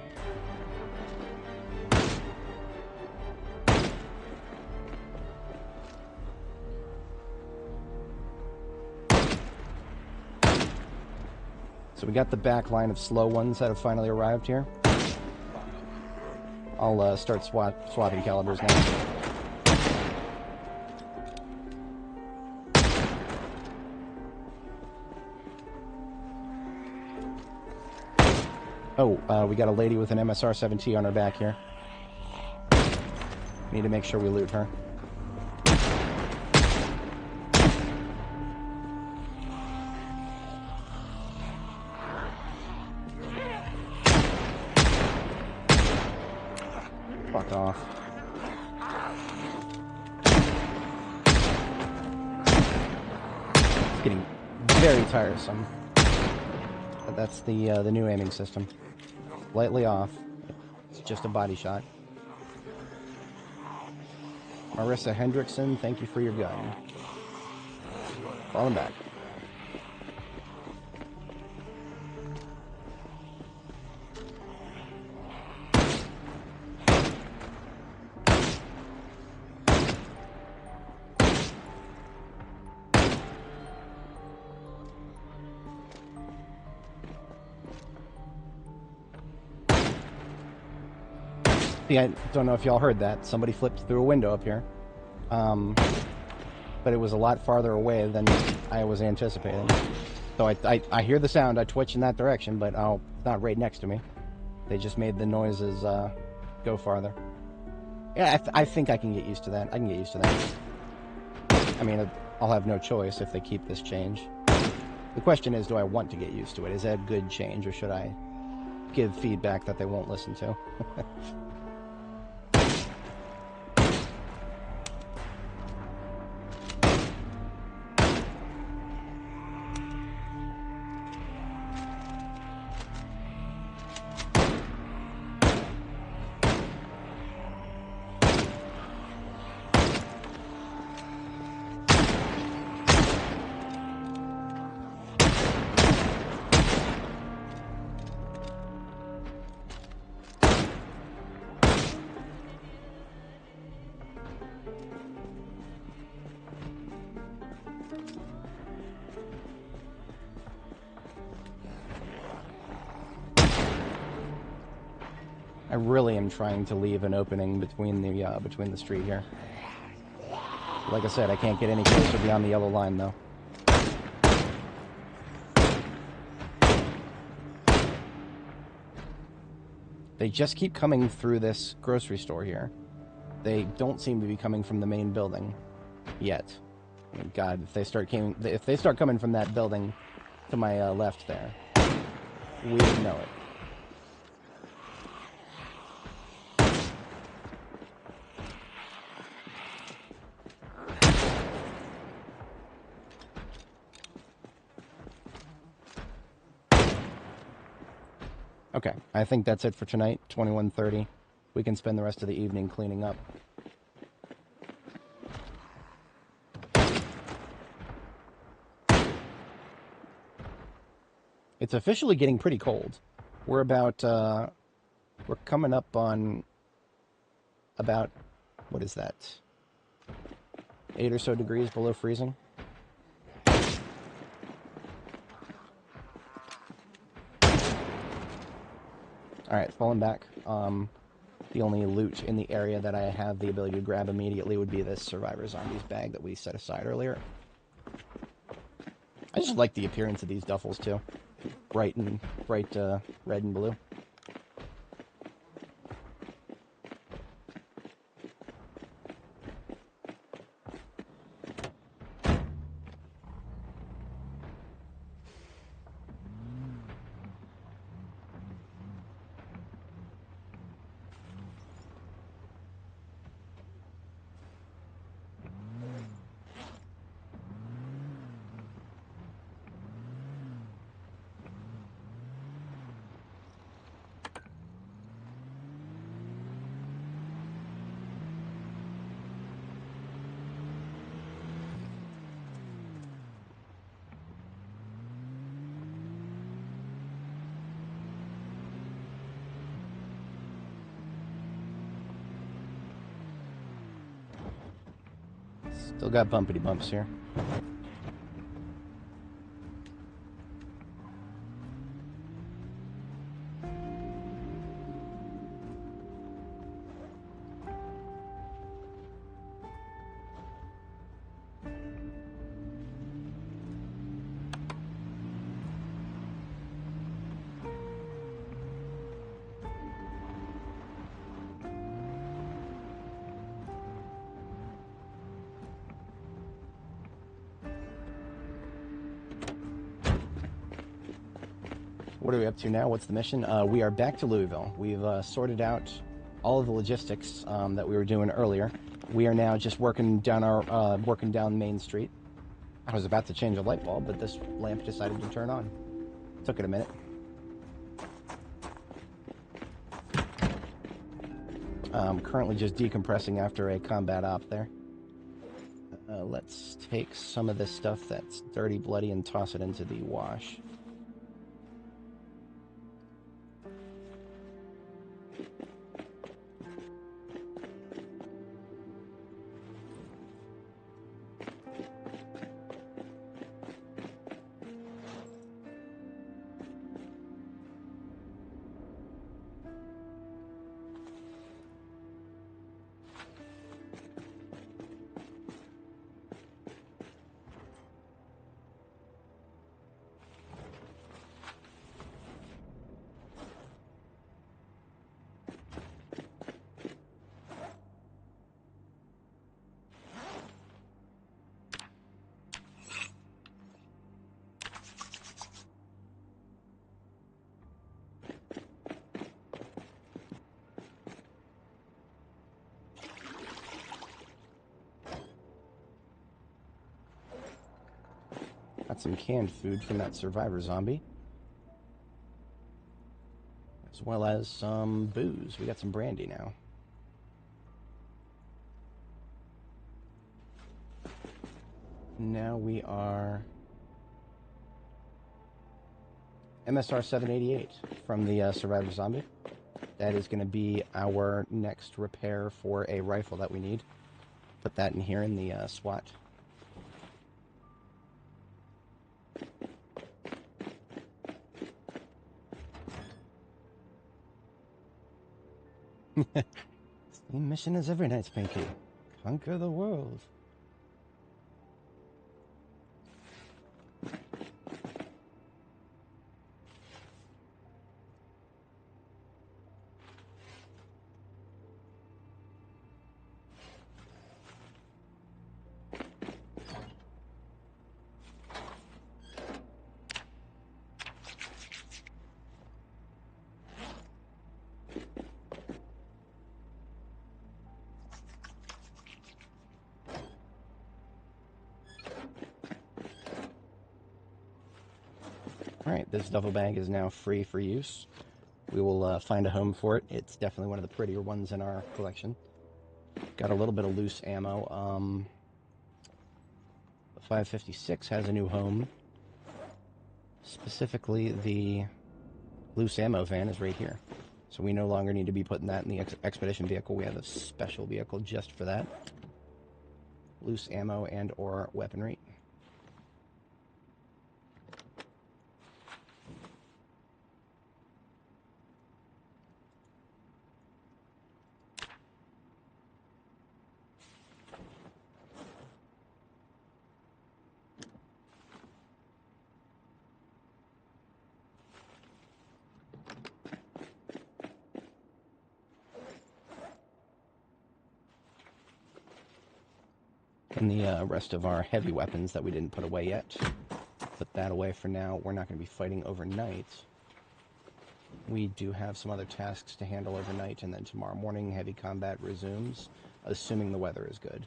So we got the back line of slow ones that have finally arrived here. I'll start swapping calibers now. Oh, we got a lady with an MSR-7T on her back here. Need to make sure we loot her. Fuck off. It's getting very tiresome. But that's the new aiming system. Lightly off. It's just a body shot. Marissa Hendrickson, thank you for your gun. Falling back. See, I don't know if y'all heard that. Somebody flipped through a window up here. But it was a lot farther away than I was anticipating. So I hear the sound, I twitch in that direction, but it's not right next to me. They just made the noises go farther. Yeah, I think I can get used to that. I can get used to that. I mean, I'll have no choice if they keep this change. The question is, do I want to get used to it? Is that a good change, or should I give feedback that they won't listen to? I really am trying to leave an opening between the street here. Like I said, I can't get any closer beyond the yellow line, though. They just keep coming through this grocery store here. They don't seem to be coming from the main building yet. I mean, God, if they start coming from that building to my left there, we would know it. Okay, I think that's it for tonight, 21:30. We can spend the rest of the evening cleaning up. It's officially getting pretty cold. We're about, we're coming up on about, what is that? 8 or so degrees below freezing. Alright, falling back. The only loot in the area that I have the ability to grab immediately would be this Survivor Zombies bag that we set aside earlier. I just like the appearance of these duffels, too. Bright red and blue. Still got bumpity bumps here. What are we up to now? What's the mission? We are back to Louisville. We've sorted out all of the logistics that we were doing earlier. We are now just working down Main Street. I was about to change a light bulb, but this lamp decided to turn on. Took it a minute. Currently just decompressing after a combat op there. Let's take some of this stuff that's dirty, bloody, and toss it into the wash. Got some canned food from that survivor zombie. As well as some booze. We got some brandy now. Now we are MSR 788 from the survivor zombie. That is going to be our next repair for a rifle that we need. Put that in here in the SWAT. Same mission as every night, Spanky. Conquer the world. Alright, this duffel bag is now free for use. We will find a home for it. It's definitely one of the prettier ones in our collection. Got a little bit of loose ammo. The 556 has a new home. Specifically, the loose ammo van is right here. So we no longer need to be putting that in the expedition vehicle. We have a special vehicle just for that. Loose ammo and or weaponry. And the rest of our heavy weapons that we didn't put away yet. Put that away for now. We're not going to be fighting overnight. We do have some other tasks to handle overnight, and then tomorrow morning heavy combat resumes, assuming the weather is good.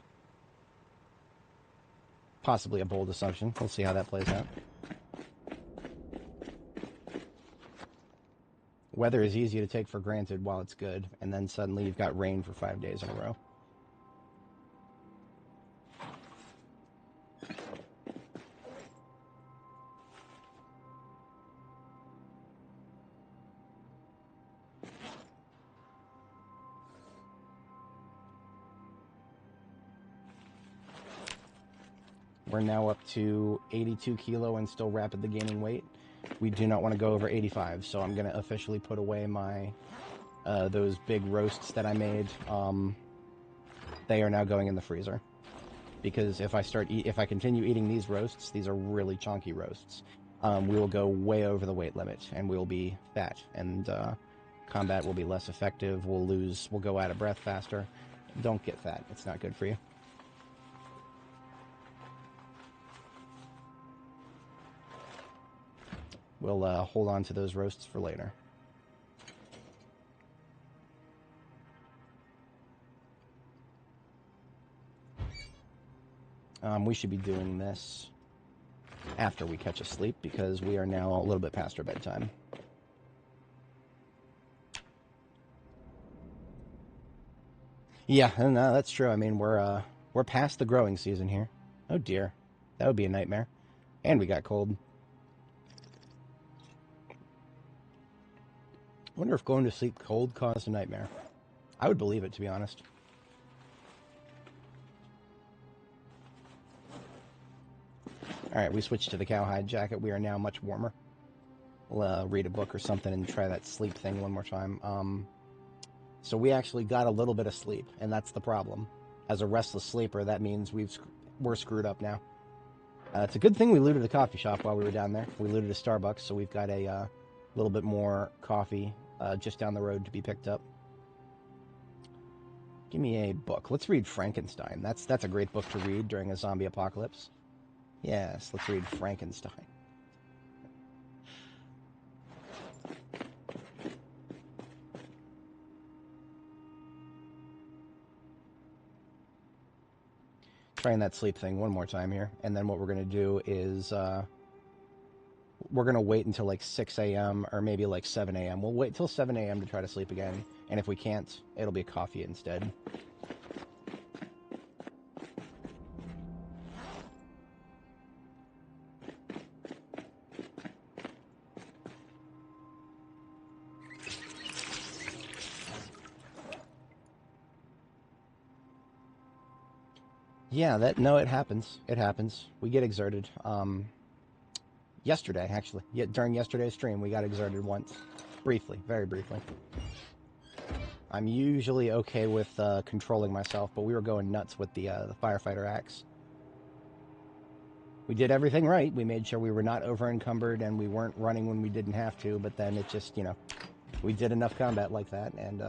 Possibly a bold assumption. We'll see how that plays out. Weather is easy to take for granted while it's good, and then suddenly you've got rain for 5 days in a row. We're now up to 82 kilo and still rapidly gaining weight. We do not want to go over 85, so I'm going to officially put away my those big roasts that I made. They are now going in the freezer, because if I continue eating these roasts, these are really chunky roasts. We will go way over the weight limit, and we will be fat, and combat will be less effective. We'll go out of breath faster. Don't get fat; it's not good for you. We'll hold on to those roasts for later. We should be doing this after we catch a sleep, because we are now a little bit past our bedtime. Yeah, no, that's true. I mean, we're past the growing season here. Oh dear, that would be a nightmare. And we got cold. I wonder if going to sleep cold caused a nightmare. I would believe it, to be honest. Alright, we switched to the cowhide jacket. We are now much warmer. We'll read a book or something and try that sleep thing one more time. So we actually got a little bit of sleep, and that's the problem. As a restless sleeper, that means we're screwed up now. It's a good thing we looted a coffee shop while we were down there. We looted a Starbucks, so we've got a little bit more coffee just down the road to be picked up. Give me a book. Let's read Frankenstein. That's a great book to read during a zombie apocalypse. Yes, let's read Frankenstein. Trying that sleep thing one more time here, and then what we're going to do is we're going to wait until like 6 a.m. or maybe like 7 a.m. We'll wait till 7 a.m. to try to sleep again, and if we can't, it'll be coffee instead. Yeah, no, it happens. It happens. We get exerted. Yesterday, actually. Yeah, during yesterday's stream, we got exerted once. Briefly, very briefly. I'm usually okay with controlling myself, but we were going nuts with the firefighter axe. We did everything right. We made sure we were not over-encumbered, and we weren't running when we didn't have to, but then it just, we did enough combat like that, and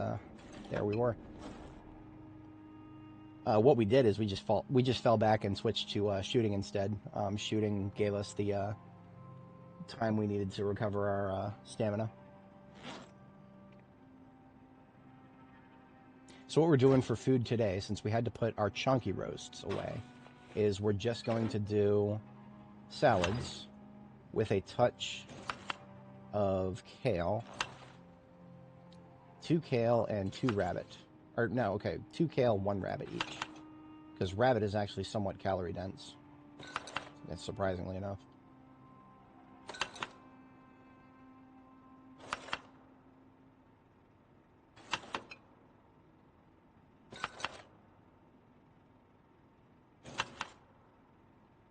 there we were. What we did is we just fell back and switched to shooting instead. Shooting gave us the time we needed to recover our stamina. So what we're doing for food today, since we had to put our chunky roasts away, is we're just going to do salads with a touch of kale, 2 kale and 2 rabbit. Or no, okay, 2 kale, 1 rabbit each. Because rabbit is actually somewhat calorie dense. That's surprisingly enough.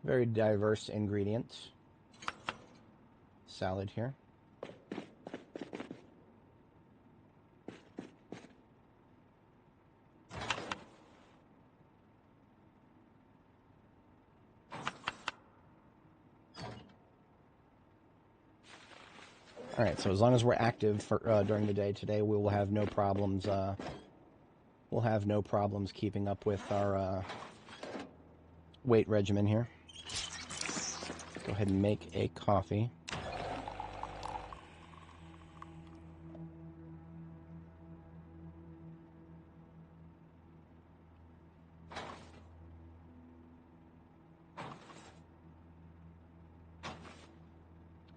Very diverse ingredient salad here. All right, so as long as we're active for, during the day today, we will have no problems. We'll have no problems keeping up with our weight regimen here. Go ahead and make a coffee.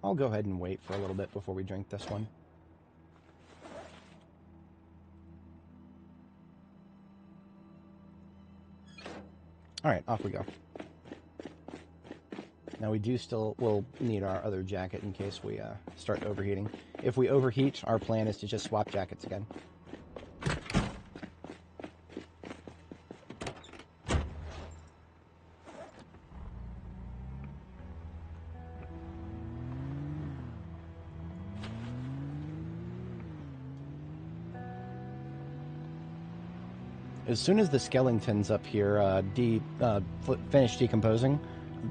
I'll go ahead and wait for a little bit before we drink this one. Alright, off we go. Now we will need our other jacket in case we start overheating. If we overheat, our plan is to just swap jackets again. As soon as the skeletons up here finish decomposing,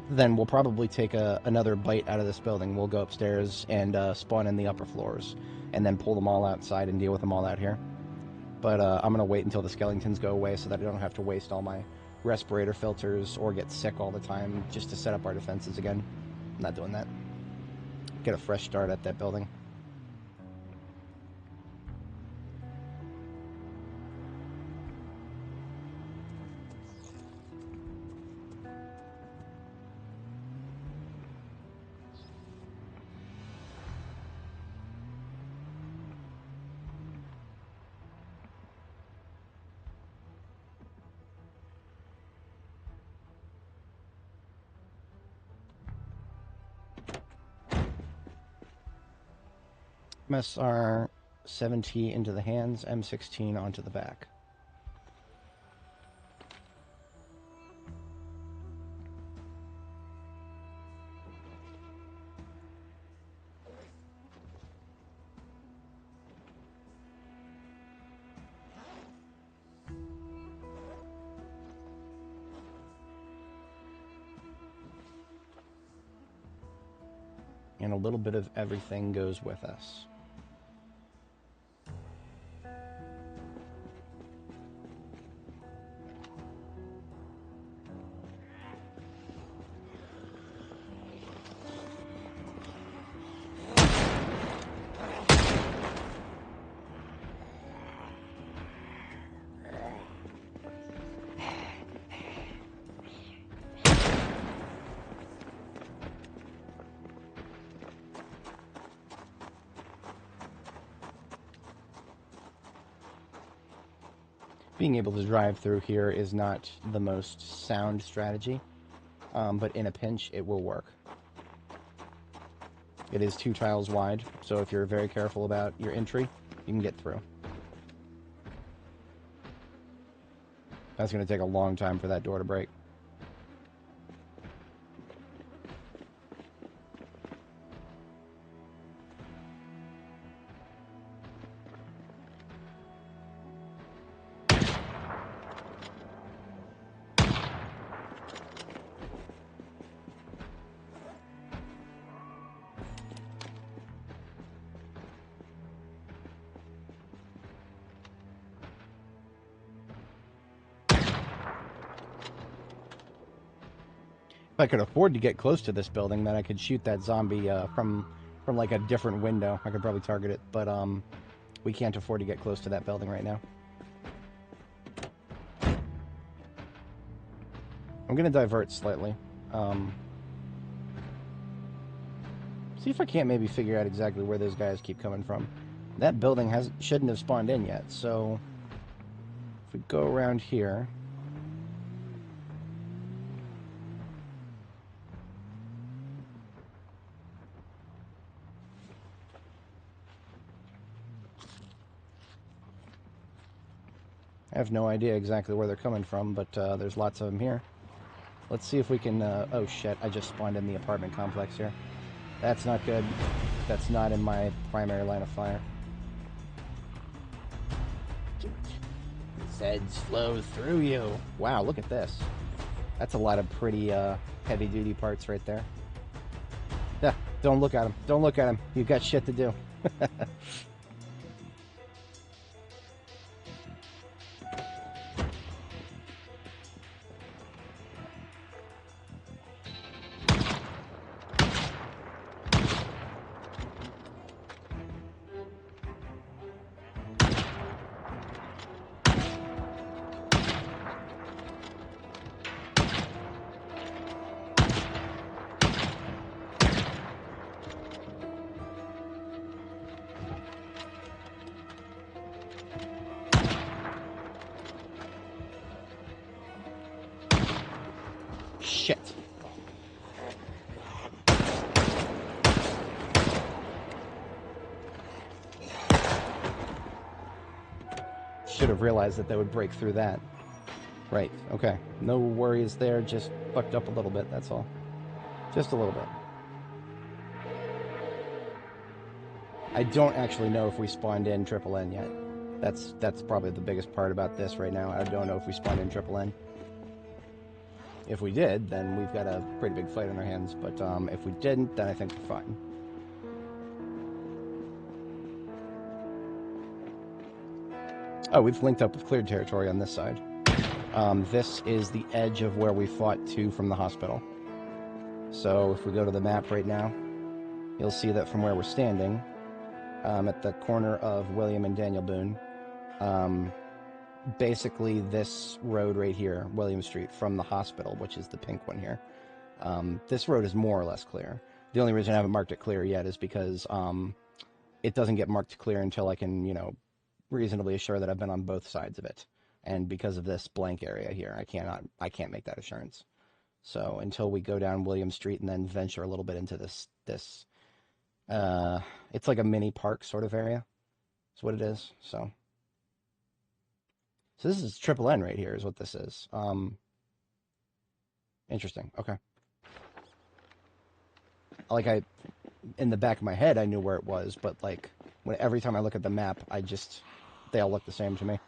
then we'll probably take another bite out of this building. We'll go upstairs and spawn in the upper floors, and then pull them all outside and deal with them all out here. But I'm going to wait until the skeletons go away so that I don't have to waste all my respirator filters or get sick all the time just to set up our defenses again. I'm not doing that. Get a fresh start at that building. MSR 7T into the hands, M16 onto the back. And a little bit of everything goes with us. Being able to drive through here is not the most sound strategy, but in a pinch, it will work. It is 2 tiles wide, so if you're very careful about your entry, you can get through. That's going to take a long time for that door to break. If I could afford to get close to this building, then I could shoot that zombie from like a different window. I could probably target it, but we can't afford to get close to that building right now. I'm going to divert slightly. See if I can't maybe figure out exactly where those guys keep coming from. That building shouldn't have spawned in yet, so if we go around here... I have no idea exactly where they're coming from, but there's lots of them here. Let's see if we can, oh shit, I just spawned in the apartment complex here. That's not good. That's not in my primary line of fire. Zeds flows through you. Wow, look at this. That's a lot of pretty, heavy-duty parts right there. Yeah, don't look at him. Don't look at him. You've got shit to do. Shit. Should have realized that they would break through that. Right, okay. No worries there, just fucked up a little bit, that's all. Just a little bit. I don't actually know if we spawned in Triple N yet. That's probably the biggest part about this right now. I don't know if we spawned in Triple N. If we did, then we've got a pretty big fight on our hands, but if we didn't, then I think we're fine. Oh, we've linked up with cleared territory on this side. This is the edge of where we fought to from the hospital. So if we go to the map right now, you'll see that from where we're standing, at the corner of William and Daniel Boone, basically this road right here, William Street, from the hospital, which is the pink one here, this road is more or less clear. The only reason I haven't marked it clear yet is because it doesn't get marked clear until I can, you know, reasonably assure that I've been on both sides of it. And because of this blank area here, I can't make that assurance. So until we go down William Street and then venture a little bit into this it's like a mini park sort of area. That's what it is. So this is Triple N right here is what this is. Interesting. Okay. Like in the back of my head, I knew where it was, but like every time I look at the map, they all look the same to me.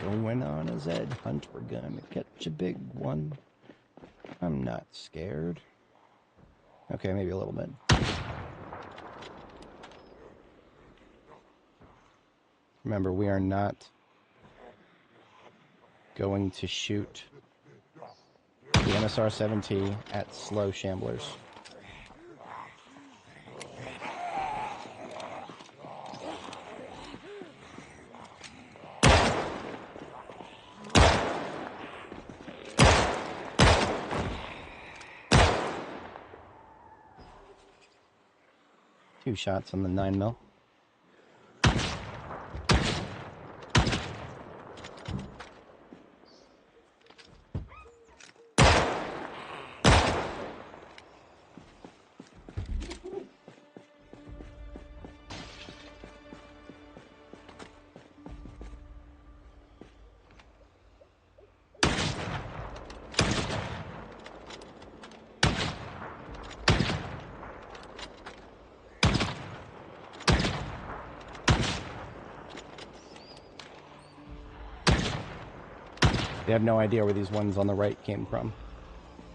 Going on a Zed hunt, we're gonna catch a big one. I'm not scared. Okay, maybe a little bit. Remember, we are not going to shoot the MSR-7T at slow shamblers. Two shots on the 9mm. They have no idea where these ones on the right came from.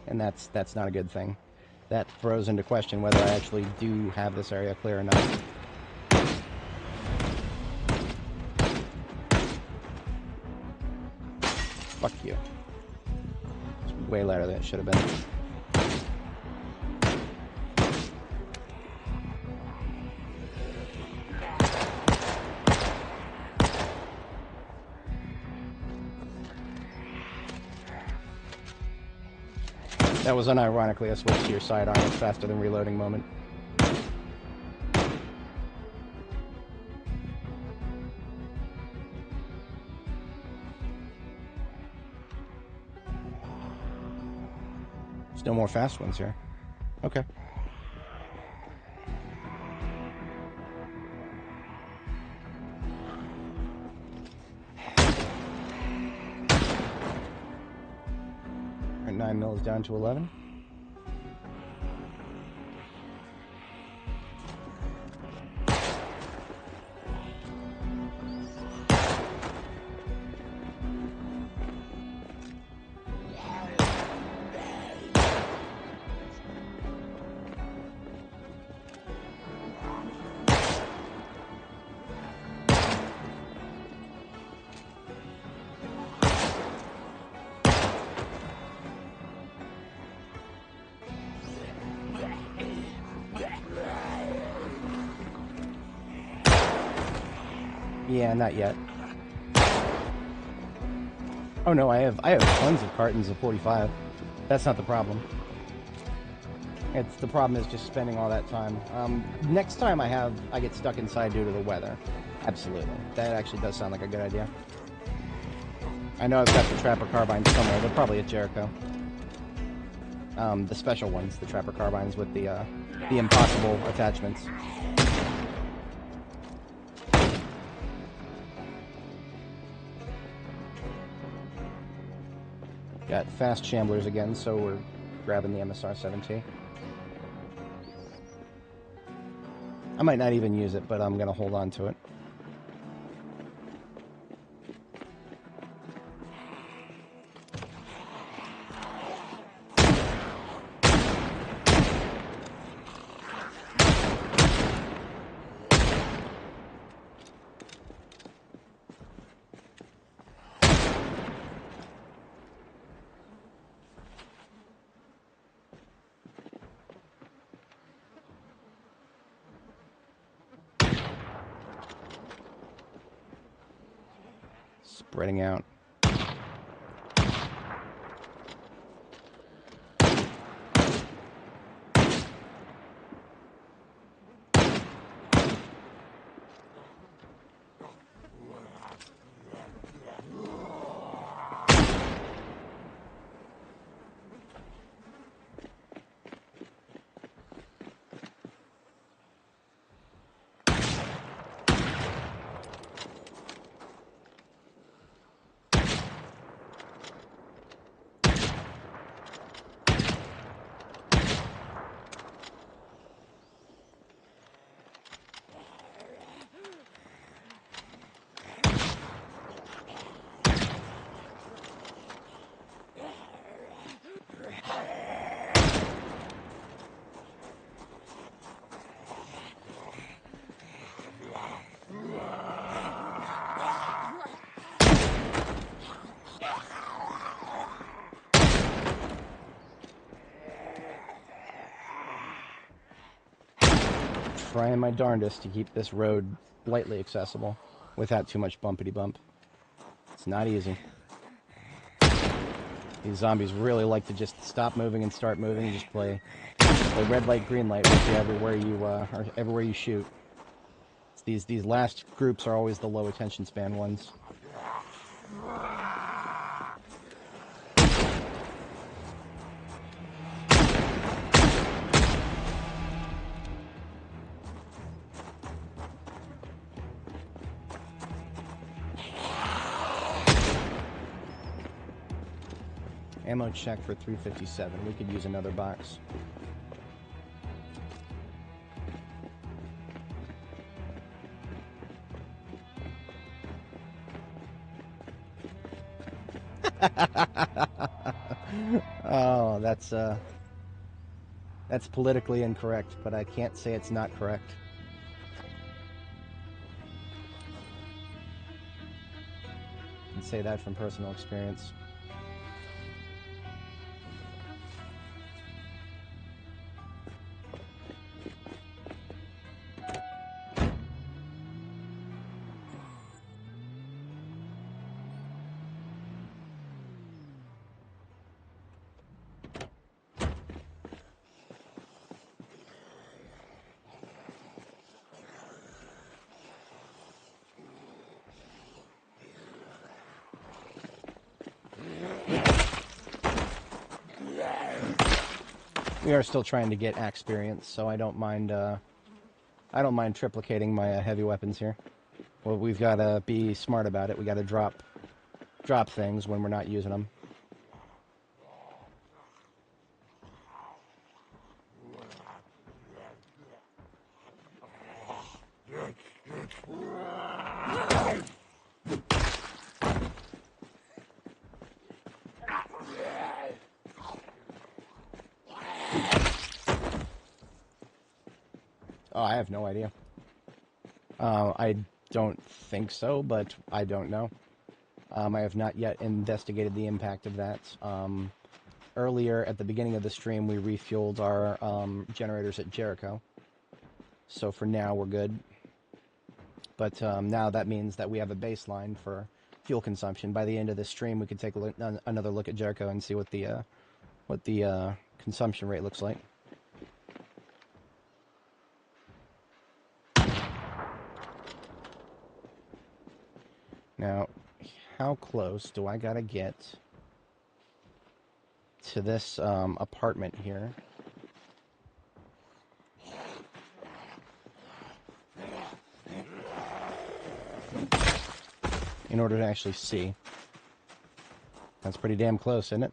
And that's not a good thing. That throws into question whether I actually do have this area clear or not. Fuck you. It's way louder than it should have been. That was unironically a switch to your sidearm faster than reloading moment. There's no more fast ones here. Okay. Our 9 mil is down to 11. Yeah, not yet. Oh no, I have tons of cartons of 45. That's not the problem. The problem is just spending all that time. Next time I get stuck inside due to the weather. Absolutely. That actually does sound like a good idea. I know I've got the trapper carbines somewhere. They're probably at Jericho. The special ones, the trapper carbines with the impossible attachments. Got fast shamblers again, so we're grabbing the MSR-7T. I might not even use it, but I'm going to hold on to it. Spreading out. Trying my darndest to keep this road lightly accessible without too much bumpity bump. It's not easy. These zombies really like to just stop moving and start moving and just play red light, green light with you everywhere you shoot. These last groups are always the low attention span ones. Ammo check for 357. We could use another box. Oh, that's politically incorrect, but I can't say it's not correct. I can say that from personal experience. We are still trying to get experience, so I don't mind triplicating my heavy weapons here. Well, we've got to be smart about it. We got to drop things when we're not using them. Oh, I have no idea. I don't think so, but I don't know. I have not yet investigated the impact of that. Earlier, at the beginning of the stream, we refueled our generators at Jericho. So for now, we're good. But now that means that we have a baseline for fuel consumption. By the end of the stream, we could take another look at Jericho and see what the consumption rate looks like. Now, how close do I gotta get to this apartment here? In order to actually see. That's pretty damn close, isn't it?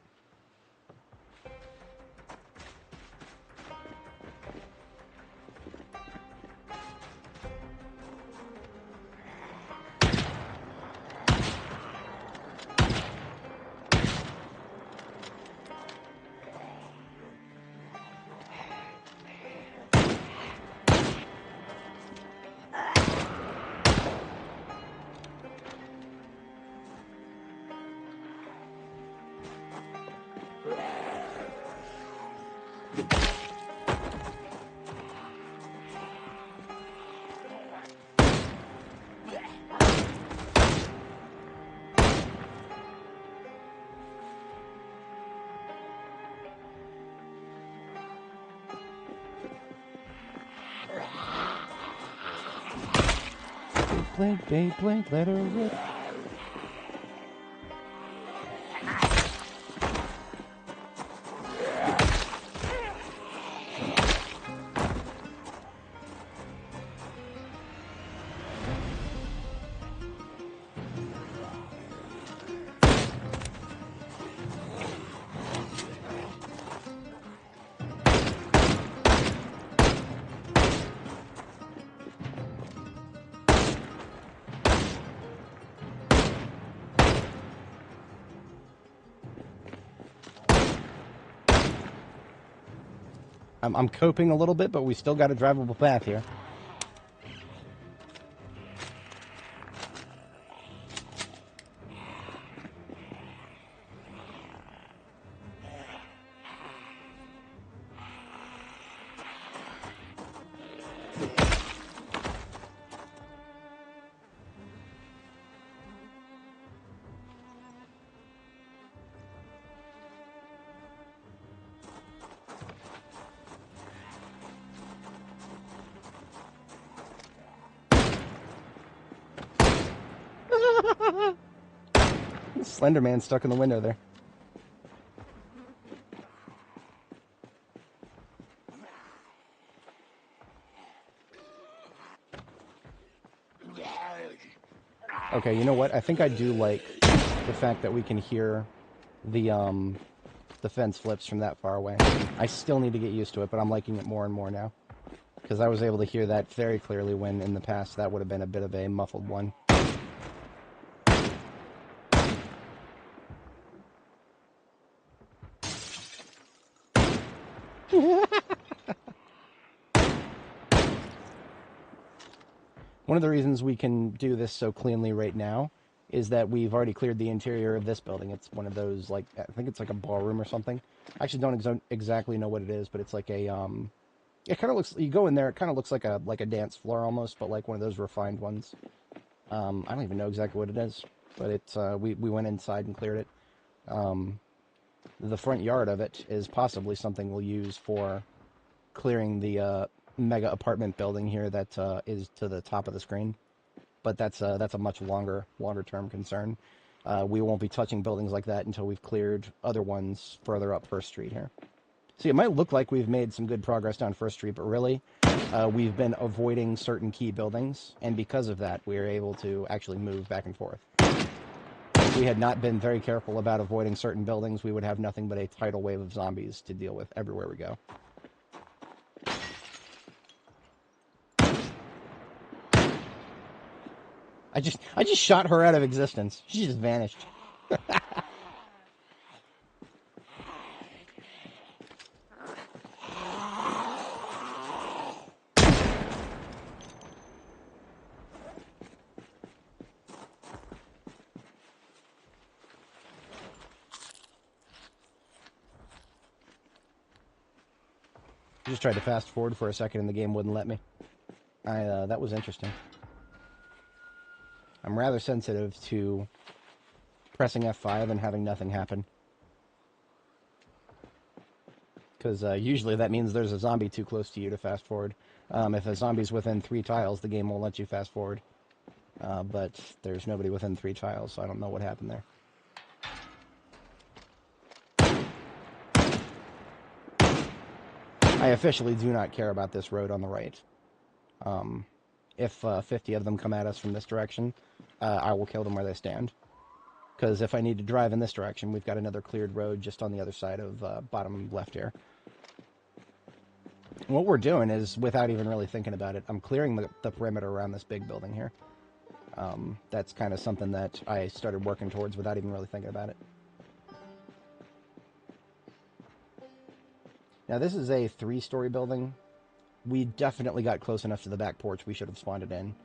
Beyblade, let her rip. I'm coping a little bit, but we still got a drivable path here. Slender Man stuck in the window there. Okay, you know what? I think I do like the fact that we can hear the fence flips from that far away. I still need to get used to it, but I'm liking it more and more now. Because I was able to hear that very clearly when in the past that would have been a bit of a muffled one. One of the reasons we can do this so cleanly right now is that we've already cleared the interior of this building. It's one of those, like, I think it's like a ballroom or something. I actually don't exactly know what it is, but it's like a, it kind of looks, you go in there, it kind of looks like a dance floor almost, but like one of those refined ones. I don't even know exactly what it is, but it's, we went inside and cleared it. The front yard of it is possibly something we'll use for clearing the, mega apartment building here that is to the top of the screen, but that's a much longer term concern. We won't be touching buildings like that until we've cleared other ones further up First Street here. See, it might look like we've made some good progress down First Street, but really, we've been avoiding certain key buildings, and because of that, we are able to actually move back and forth. If we had not been very careful about avoiding certain buildings, we would have nothing but a tidal wave of zombies to deal with everywhere we go. I just shot her out of existence. She just vanished. Just tried to fast forward for a second and the game wouldn't let me. That was interesting. I'm rather sensitive to pressing F5 and having nothing happen. Because usually that means there's a zombie too close to you to fast forward. If a zombie's within 3 tiles, the game won't let you fast forward. But there's nobody within 3 tiles, so I don't know what happened there. I officially do not care about this road on the right. If 50 of them come at us from this direction, I will kill them where they stand. Because if I need to drive in this direction, we've got another cleared road just on the other side of bottom left here. What we're doing is, without even really thinking about it, I'm clearing the perimeter around this big building here. That's kind of something that I started working towards without even really thinking about it. Now, this is a 3-story building. We definitely got close enough to the back porch we should have spawned it in.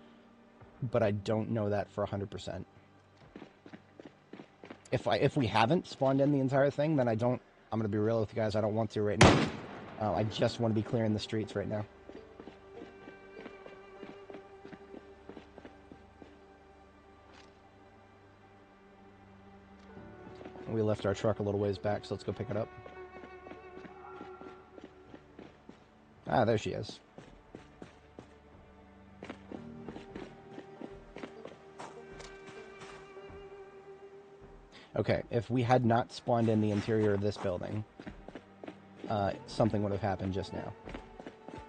But I don't know that for 100%. If we haven't spawned in the entire thing, then I'm going to be real with you guys, I don't want to right now. I just want to be clearing the streets right now. We left our truck a little ways back, so let's go pick it up. Ah, there she is. Okay, if we had not spawned in the interior of this building, something would have happened just now.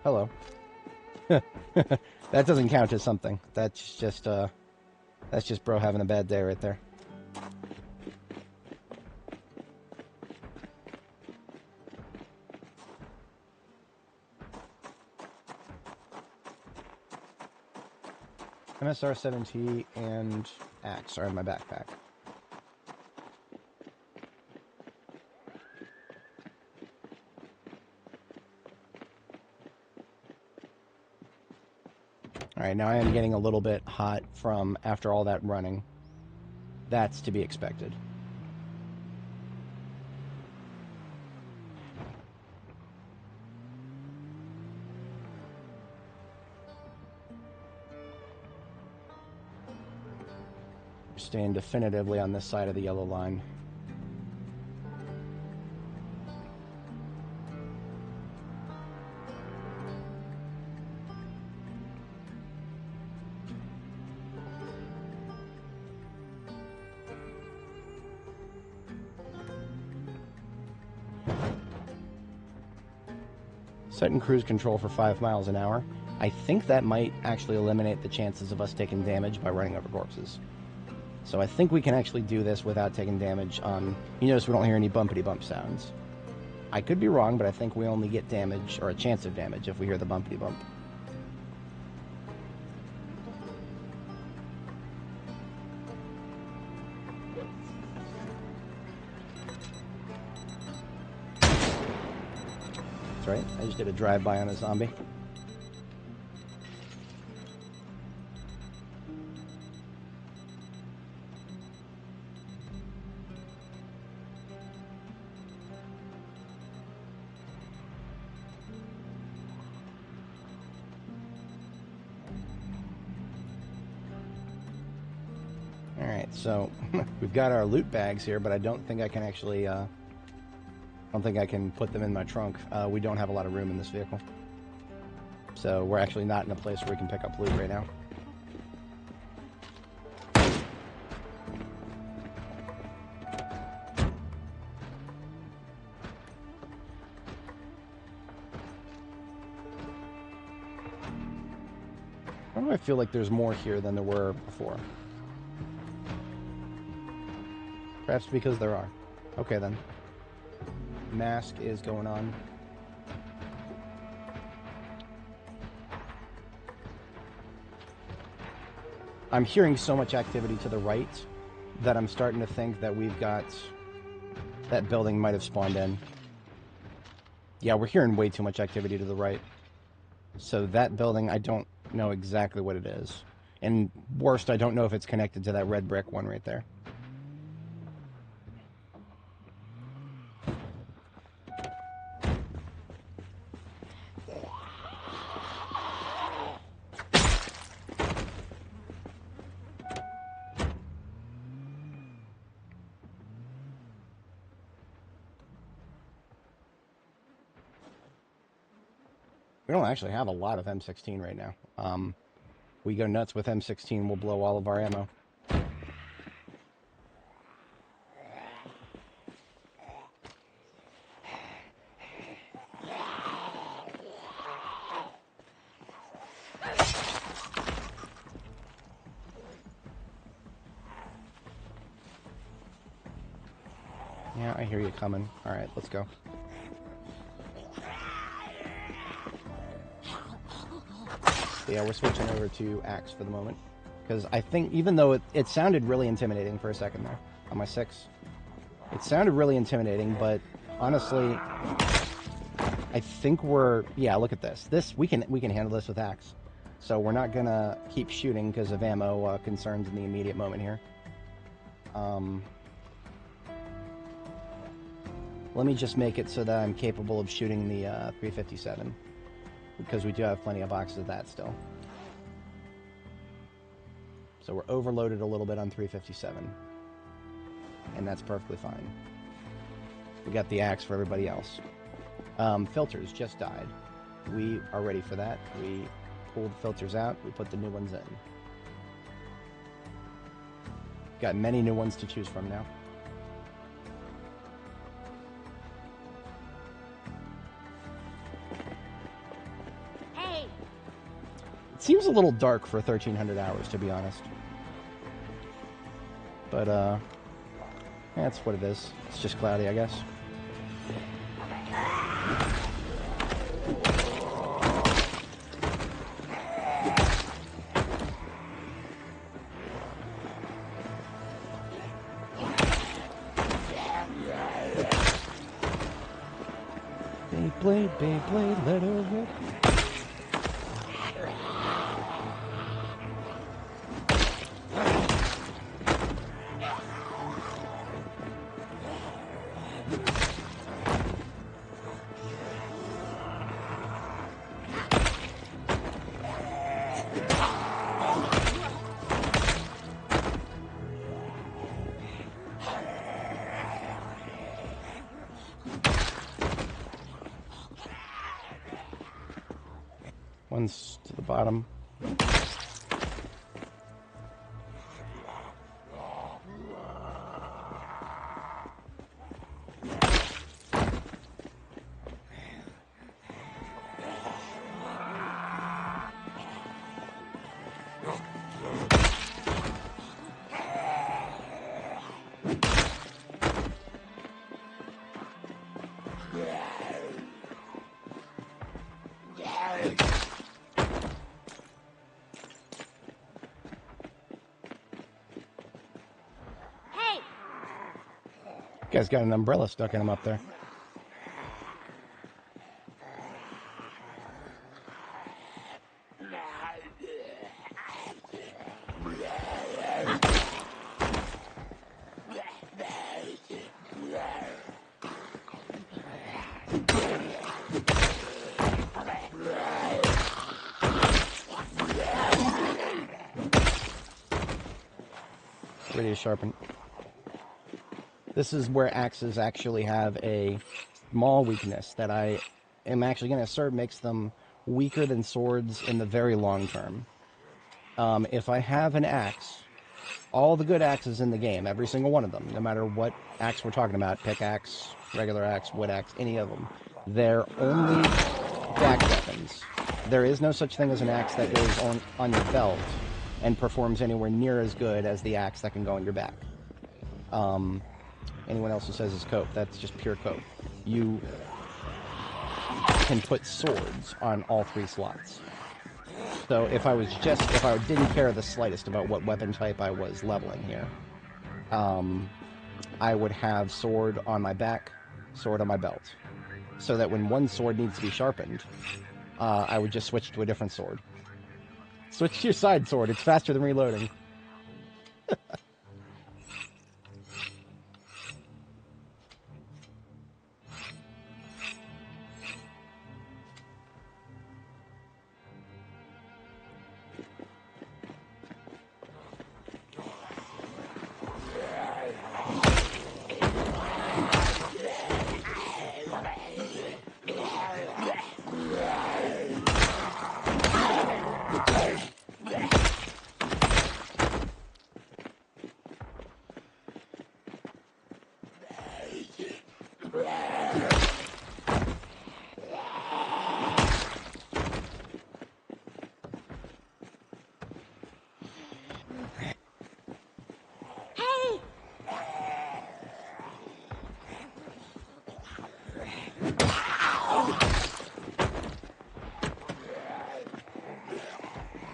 Hello. That doesn't count as something. That's just bro having a bad day right there. MSR-7T and axe are in my backpack. Alright, now I am getting a little bit hot from after all that running. That's to be expected. We're staying definitively on this side of the yellow line. Setting cruise control for 5 miles an hour. I think that might actually eliminate the chances of us taking damage by running over corpses. So I think we can actually do this without taking damage. You notice we don't hear any bumpity bump sounds. I could be wrong, but I think we only get damage, or a chance of damage, if we hear the bumpity bump. That's right, I just did a drive-by on a zombie. Alright, so we've got our loot bags here, but I don't think I can actually, I don't think I can put them in my trunk. We don't have a lot of room in this vehicle. So we're actually not in a place where we can pick up loot right now. Why do I feel like there's more here than there were before? Perhaps because there are. Okay, then. Mask is going on. I'm hearing so much activity to the right that I'm starting to think that we've got... that building might have spawned in. Yeah, we're hearing way too much activity to the right. So that building, I don't know exactly what it is. And worst, I don't know if it's connected to that red brick one right there. We don't actually have a lot of M16 right now. We go nuts with M16, we'll blow all of our ammo. Yeah, I hear you coming. Alright, let's go. Yeah, we're switching over to axe for the moment. Because I think, even though it sounded really intimidating for a second there, on my 6. It sounded really intimidating, but honestly, I think we're... Yeah, look at this. We can handle this with axe. So we're not gonna keep shooting because of ammo concerns in the immediate moment here. Let me just make it so that I'm capable of shooting the 357. Because we do have plenty of boxes of that still. So we're overloaded a little bit on 357. And that's perfectly fine. We got the axe for everybody else. Filters just died. We are ready for that. We pulled filters out. We put the new ones in. Got many new ones to choose from now. Seems a little dark for 1300 hours, to be honest. But, that's what it is. It's just cloudy, I guess. Beyblade, let her rip. One's to the bottom. Guy's got an umbrella stuck in him up there. Ready to sharpen. This is where axes actually have a small weakness that I am actually going to assert makes them weaker than swords in the very long term. If I have an axe, all the good axes in the game, every single one of them, no matter what axe we're talking about, pickaxe, regular axe, wood axe, any of them, they're only back weapons. There is no such thing as an axe that goes on your belt and performs anywhere near as good as the axe that can go on your back. Anyone else who says it's cope, that's just pure cope. You can put swords on all 3 slots. So if I didn't care the slightest about what weapon type I was leveling here, I would have sword on my back, sword on my belt. So that when one sword needs to be sharpened, I would just switch to a different sword. Switch to your side sword, it's faster than reloading.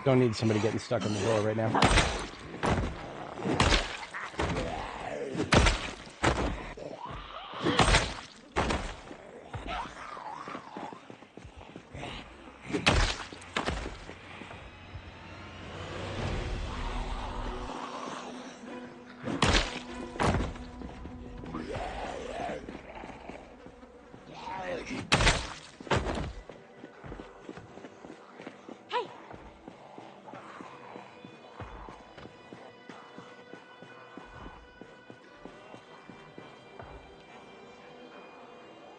Don't need somebody getting stuck in the door right now.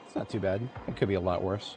It's not too bad. It could be a lot worse.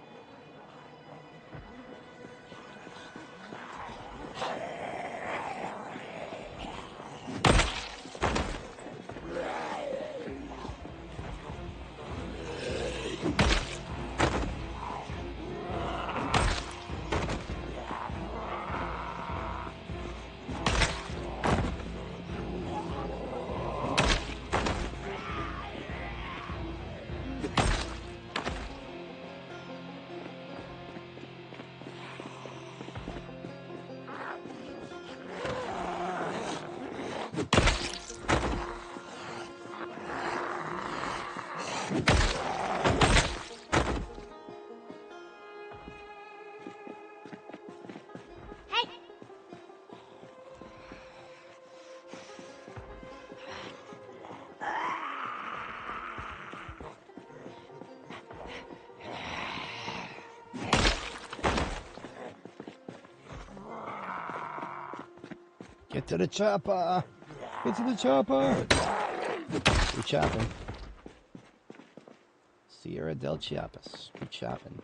Get to the chopper! Get to the chopper! We're chopping. Sierra del Chiapas. We're chopping.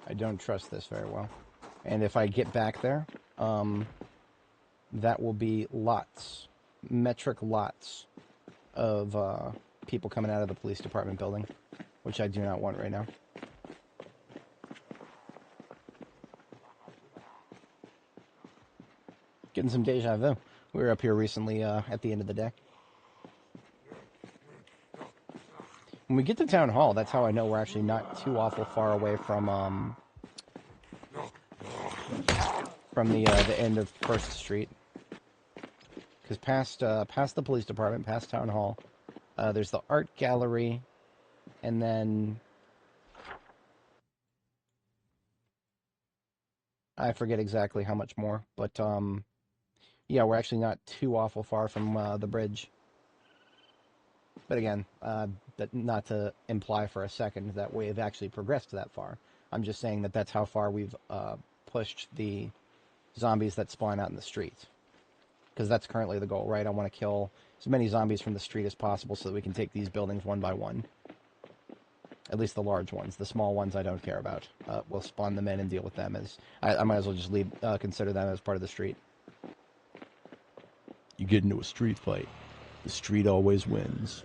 I don't trust this very well. And if I get back there, that will be lots, metric lots of people coming out of the police department building, which I do not want right now. Getting some deja vu. We were up here recently at the end of the day. When we get to Town Hall, that's how I know we're actually not too awful far away from the end of First Street. Because past the police department, past Town Hall, there's the art gallery, and then I forget exactly how much more, but yeah, we're actually not too awful far from the bridge. But again, not to imply for a second that we've actually progressed that far. I'm just saying that that's how far we've pushed the zombies that spawn out in the street. Because that's currently the goal, right? I want to kill as many zombies from the street as possible so that we can take these buildings one by one. At least the large ones. The small ones I don't care about. We'll spawn them in and deal with them as... I might as well just leave, consider them as part of the street. You get into a street fight. The street always wins.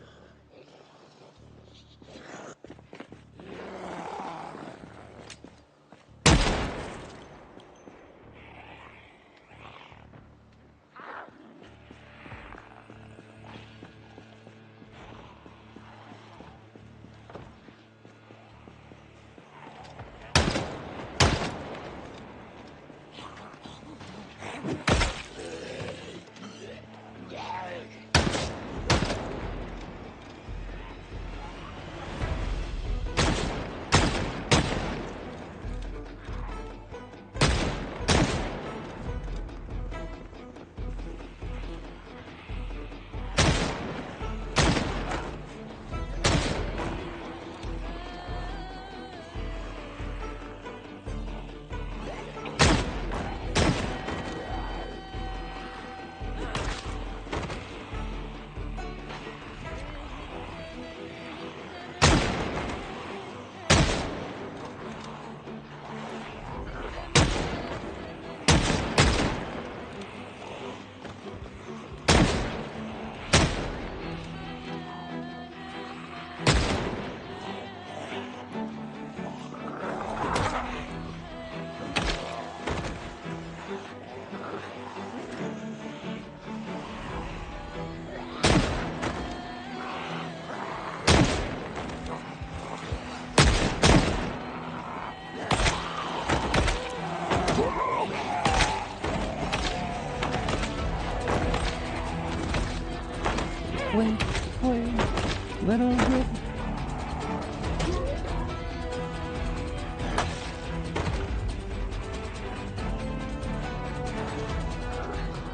Little bit.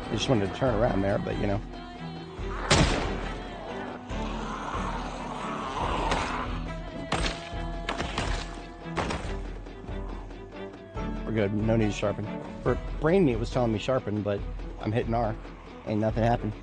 I just wanted to turn around there, but you know. We're good. No need to sharpen. Brain meat was telling me sharpen, but I'm hitting R. Ain't nothing happened.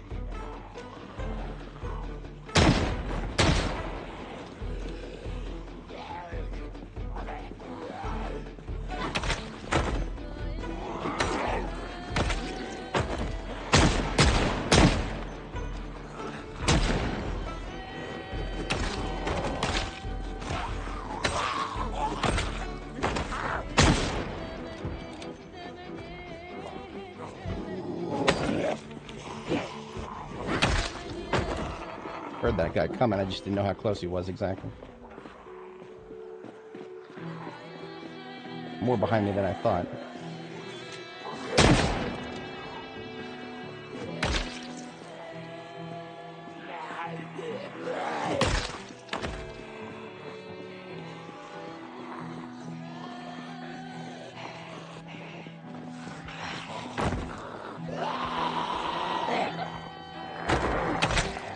Heard that guy coming, I just didn't know how close he was exactly. More behind me than I thought.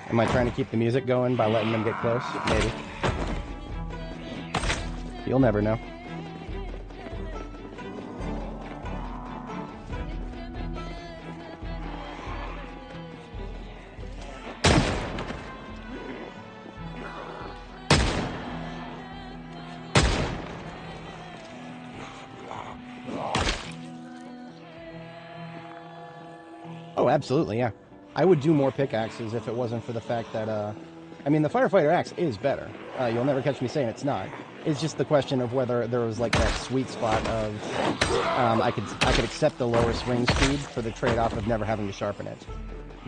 Am I trying to keep the music going by letting them get close? Maybe. You'll never know. Oh, absolutely, yeah. I would do more pickaxes if it wasn't for the fact that, I mean, the firefighter axe is better. You'll never catch me saying it's not. It's just the question of whether there was like that sweet spot of, I could accept the lower swing speed for the trade-off of never having to sharpen it.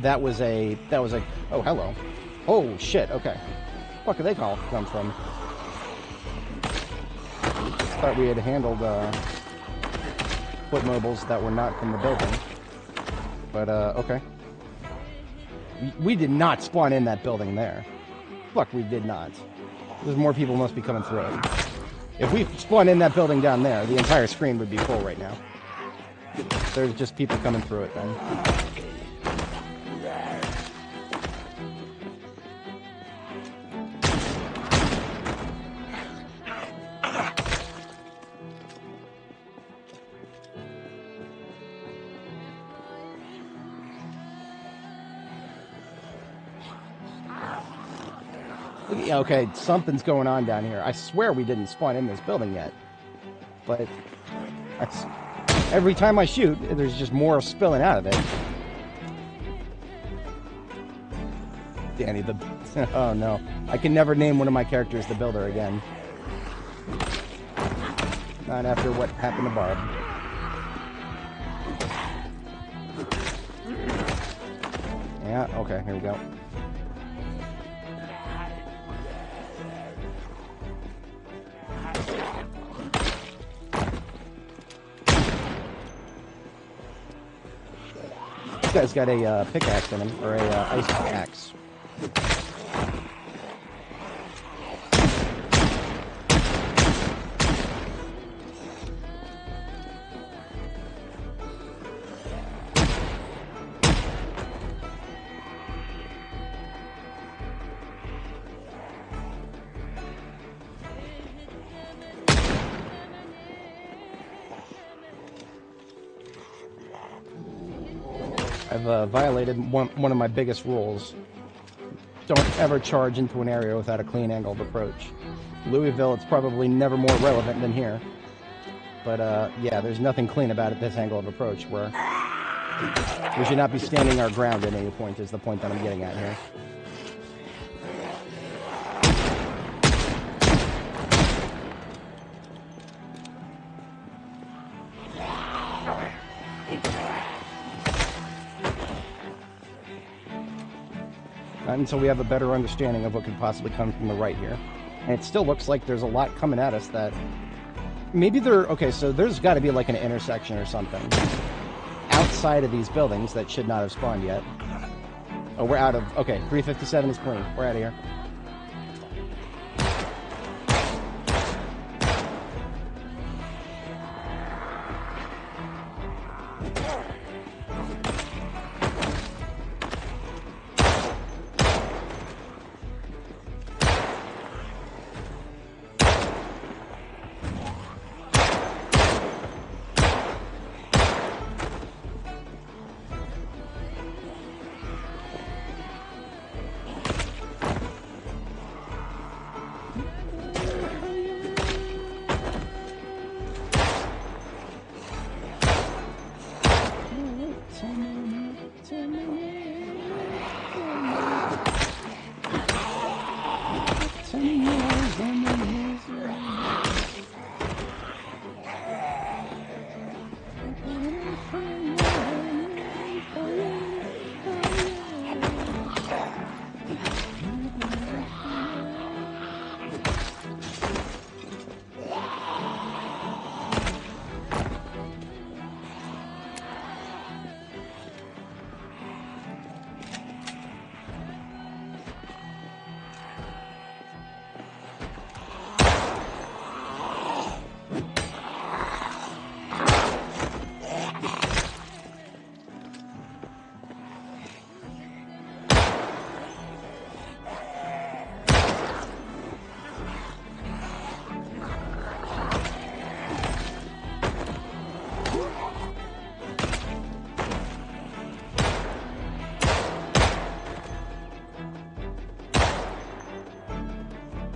That was a, oh, hello. Oh, shit, okay. What could they come from? Thought we had handled, foot mobiles that were not from the building. But, okay. We did not spawn in that building there. Fuck, we did not. There's more people must be coming through it. If we spawned in that building down there, the entire screen would be full right now. There's just people coming through it then. Look Yeah, okay, something's going on down here. I swear we didn't spawn in this building yet. But that's, every time I shoot, there's just more spilling out of it. Dani the... Oh no. I can never name one of my characters the Builder again. Not after what happened to Barb. Yeah, okay, here we go. This guy's got a pickaxe in him, or a ice axe. I've violated one of my biggest rules. Don't ever charge into an area without a clean angle of approach. Louisville, it's probably never more relevant than here. But yeah, there's nothing clean about it, this angle of approach, where we should not be standing our ground at any point, is the point that I'm getting at here. Not until we have a better understanding of what could possibly come from the right here. And it still looks like there's a lot coming at us that... Maybe there... Okay, so there's got to be like an intersection or something outside of these buildings that should not have spawned yet. Oh, we're out of... Okay, 357 is clean. We're out of here.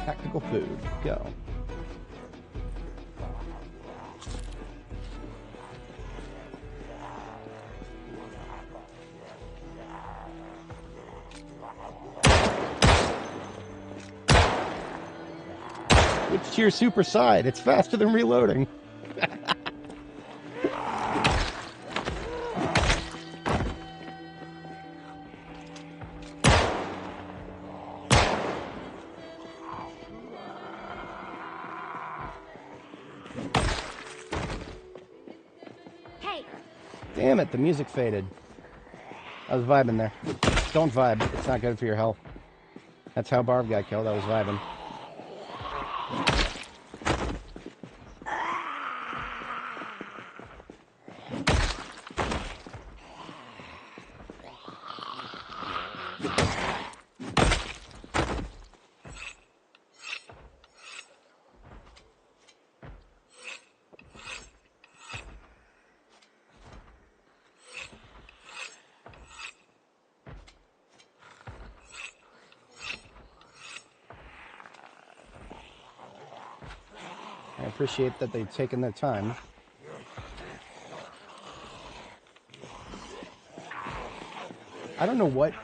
Tactical food. Go. Switch to your super side. It's faster than reloading. Damn it, the music faded. I was vibing there. Don't vibe. It's not good for your health. That's how Barb got killed. I was vibing. I appreciate that they've taken their time. I don't know what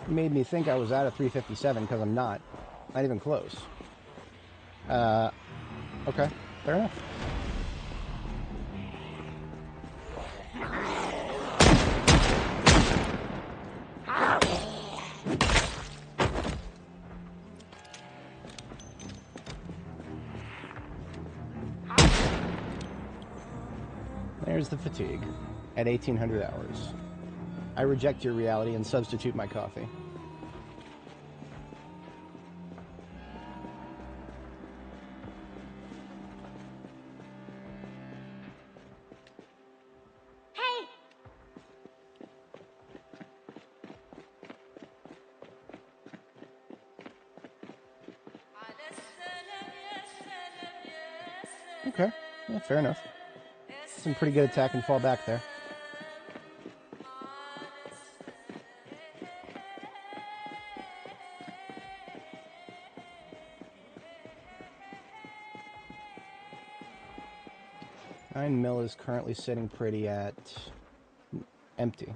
made me think I was out of 357, because I'm not. Not even close. Okay. Fair enough. There's the fatigue at 1800 hours. I reject your reality and substitute my coffee. Hey! Okay, yeah, fair enough. Some pretty good attack and fall back there. Nine mil is currently sitting pretty at empty.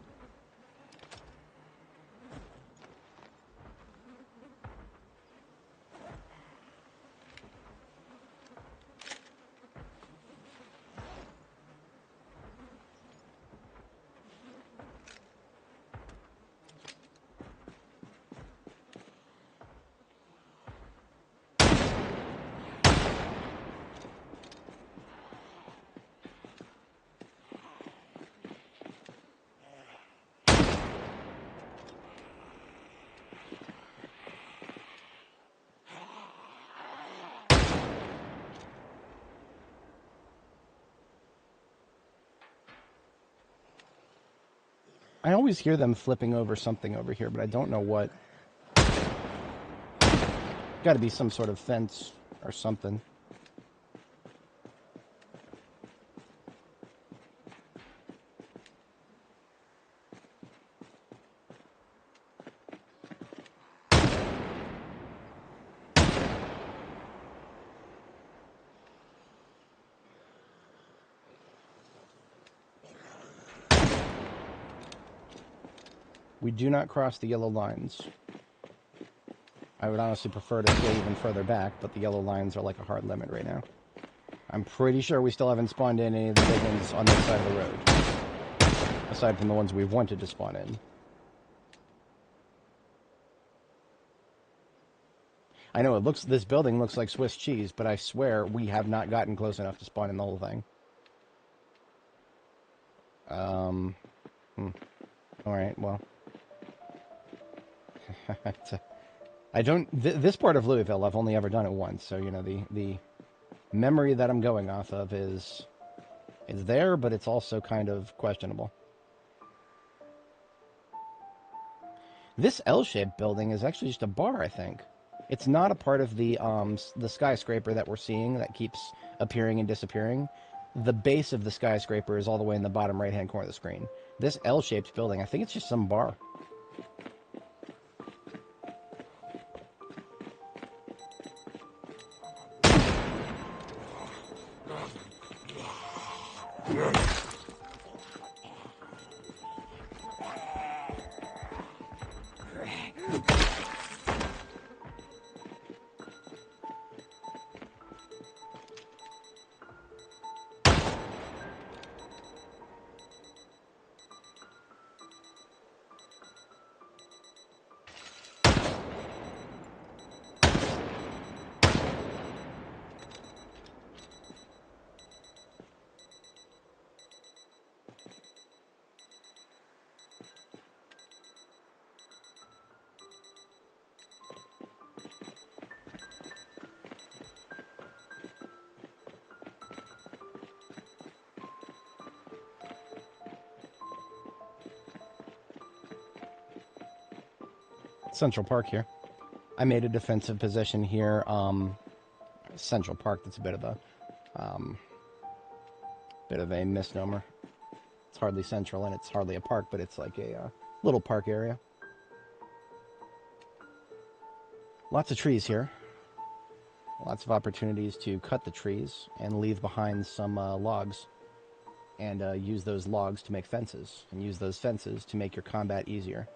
I always hear them flipping over something over here, but I don't know what. Got to be some sort of fence or something. We do not cross the yellow lines. I would honestly prefer to stay even further back, but the yellow lines are like a hard limit right now. I'm pretty sure we still haven't spawned in any of the big ones on this side of the road. Aside from the ones we wanted to spawn in. I know this building looks like Swiss cheese, but I swear we have not gotten close enough to spawn in the whole thing. Alright, well. I don't... this part of Louisville, I've only ever done it once, so, you know, the memory that I'm going off of is there, but it's also kind of questionable. This L-shaped building is actually just a bar, I think. It's not a part of the skyscraper that we're seeing that keeps appearing and disappearing. The base of the skyscraper is all the way in the bottom right-hand corner of the screen. This L-shaped building, I think it's just some bar. Central Park here. I made a defensive position here. Central Park, that's a bit of a misnomer. It's hardly central and it's hardly a park, but it's like a little park area. Lots of trees here. Lots of opportunities to cut the trees and leave behind some logs. And use those logs to make fences. And use those fences to make your combat easier.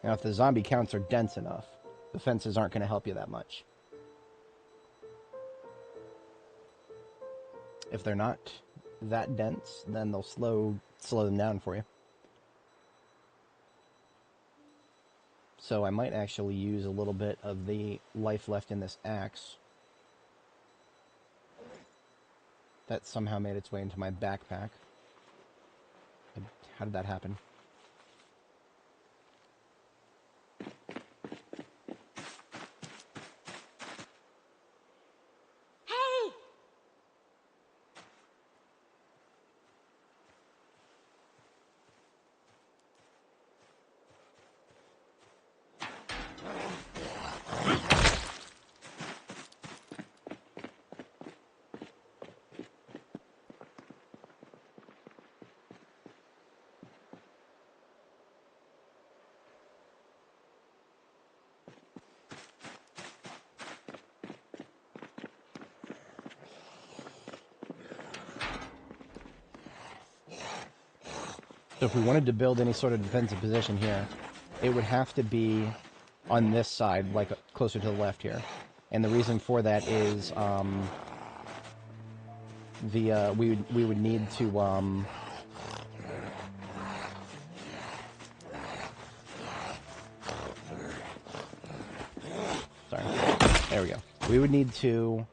Now, if the zombie counts are dense enough, the fences aren't going to help you that much. If they're not that dense, then they'll slow them down for you. So I might actually use a little bit of the life left in this axe. That somehow made its way into my backpack. How did that happen? So if we wanted to build any sort of defensive position here, it would have to be on this side, like closer to the left here. And the reason for that is we would need to sorry, there we go. We would need to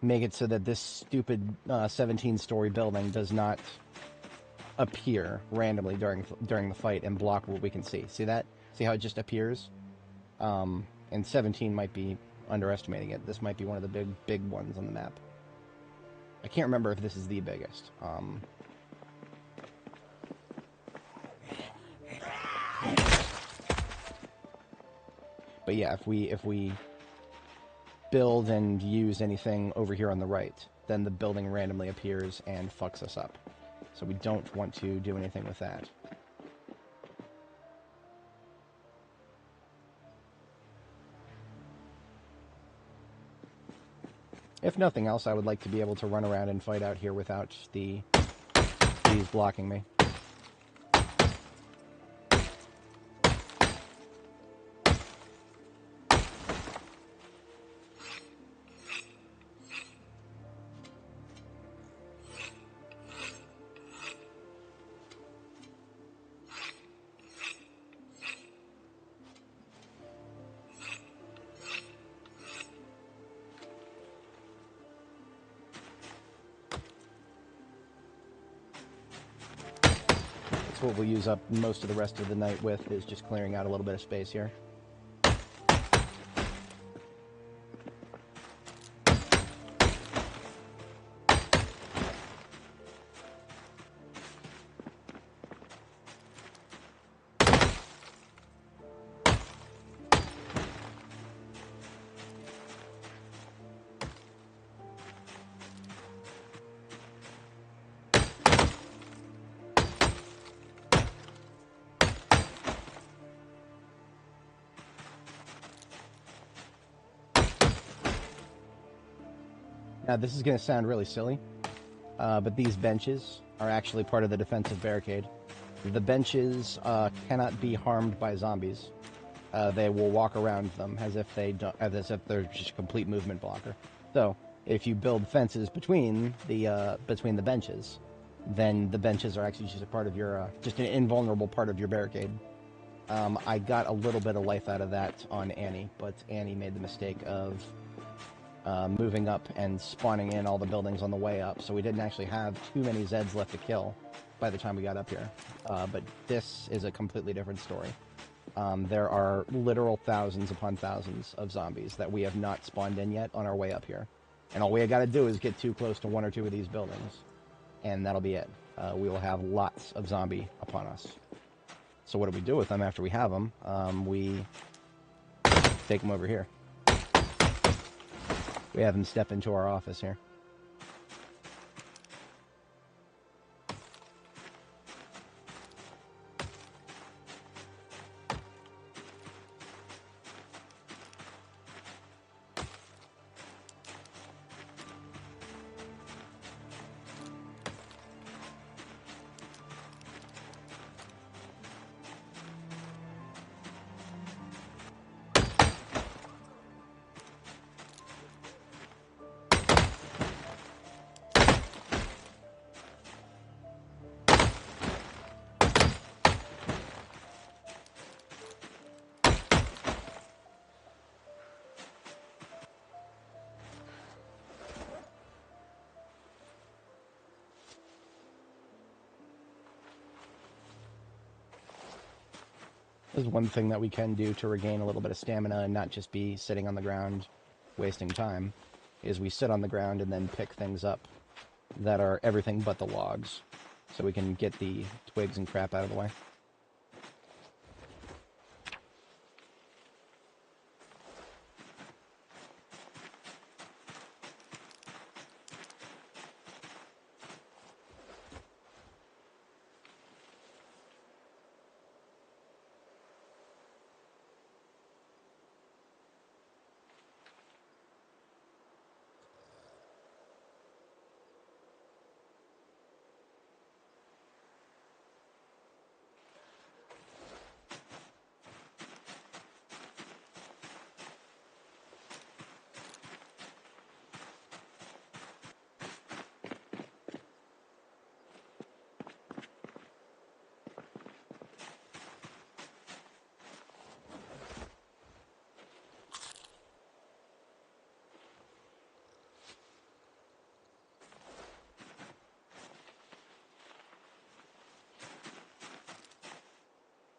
make it so that this stupid 17-story building does not appear randomly during the fight and block what we can see. See that? See how it just appears? And 17 might be underestimating it. This might be one of the big ones on the map. I can't remember if this is the biggest. But yeah, if we build and use anything over here on the right, then the building randomly appears and fucks us up. So we don't want to do anything with that. If nothing else, I would like to be able to run around and fight out here without these blocking me. What we'll use up most of the rest of the night with is just clearing out a little bit of space here. Now, this is going to sound really silly, but these benches are actually part of the defensive barricade. The benches cannot be harmed by zombies. They will walk around them as if they're just a complete movement blocker. So, if you build fences between the benches, then the benches are actually just a part of your, just an invulnerable part of your barricade. I got a little bit of life out of that on Annie, but Annie made the mistake of moving up and spawning in all the buildings on the way up, so we didn't actually have too many Zeds left to kill by the time we got up here. But this is a completely different story. There are literal thousands upon thousands of zombies that we have not spawned in yet on our way up here. And all we got to do is get too close to one or two of these buildings, and that'll be it. We will have lots of zombie upon us. So what do we do with them after we have them? We take them over here. We have them step into our office here. This is one thing that we can do to regain a little bit of stamina and not just be sitting on the ground wasting time, is we sit on the ground and then pick things up that are everything but the logs, so we can get the twigs and crap out of the way.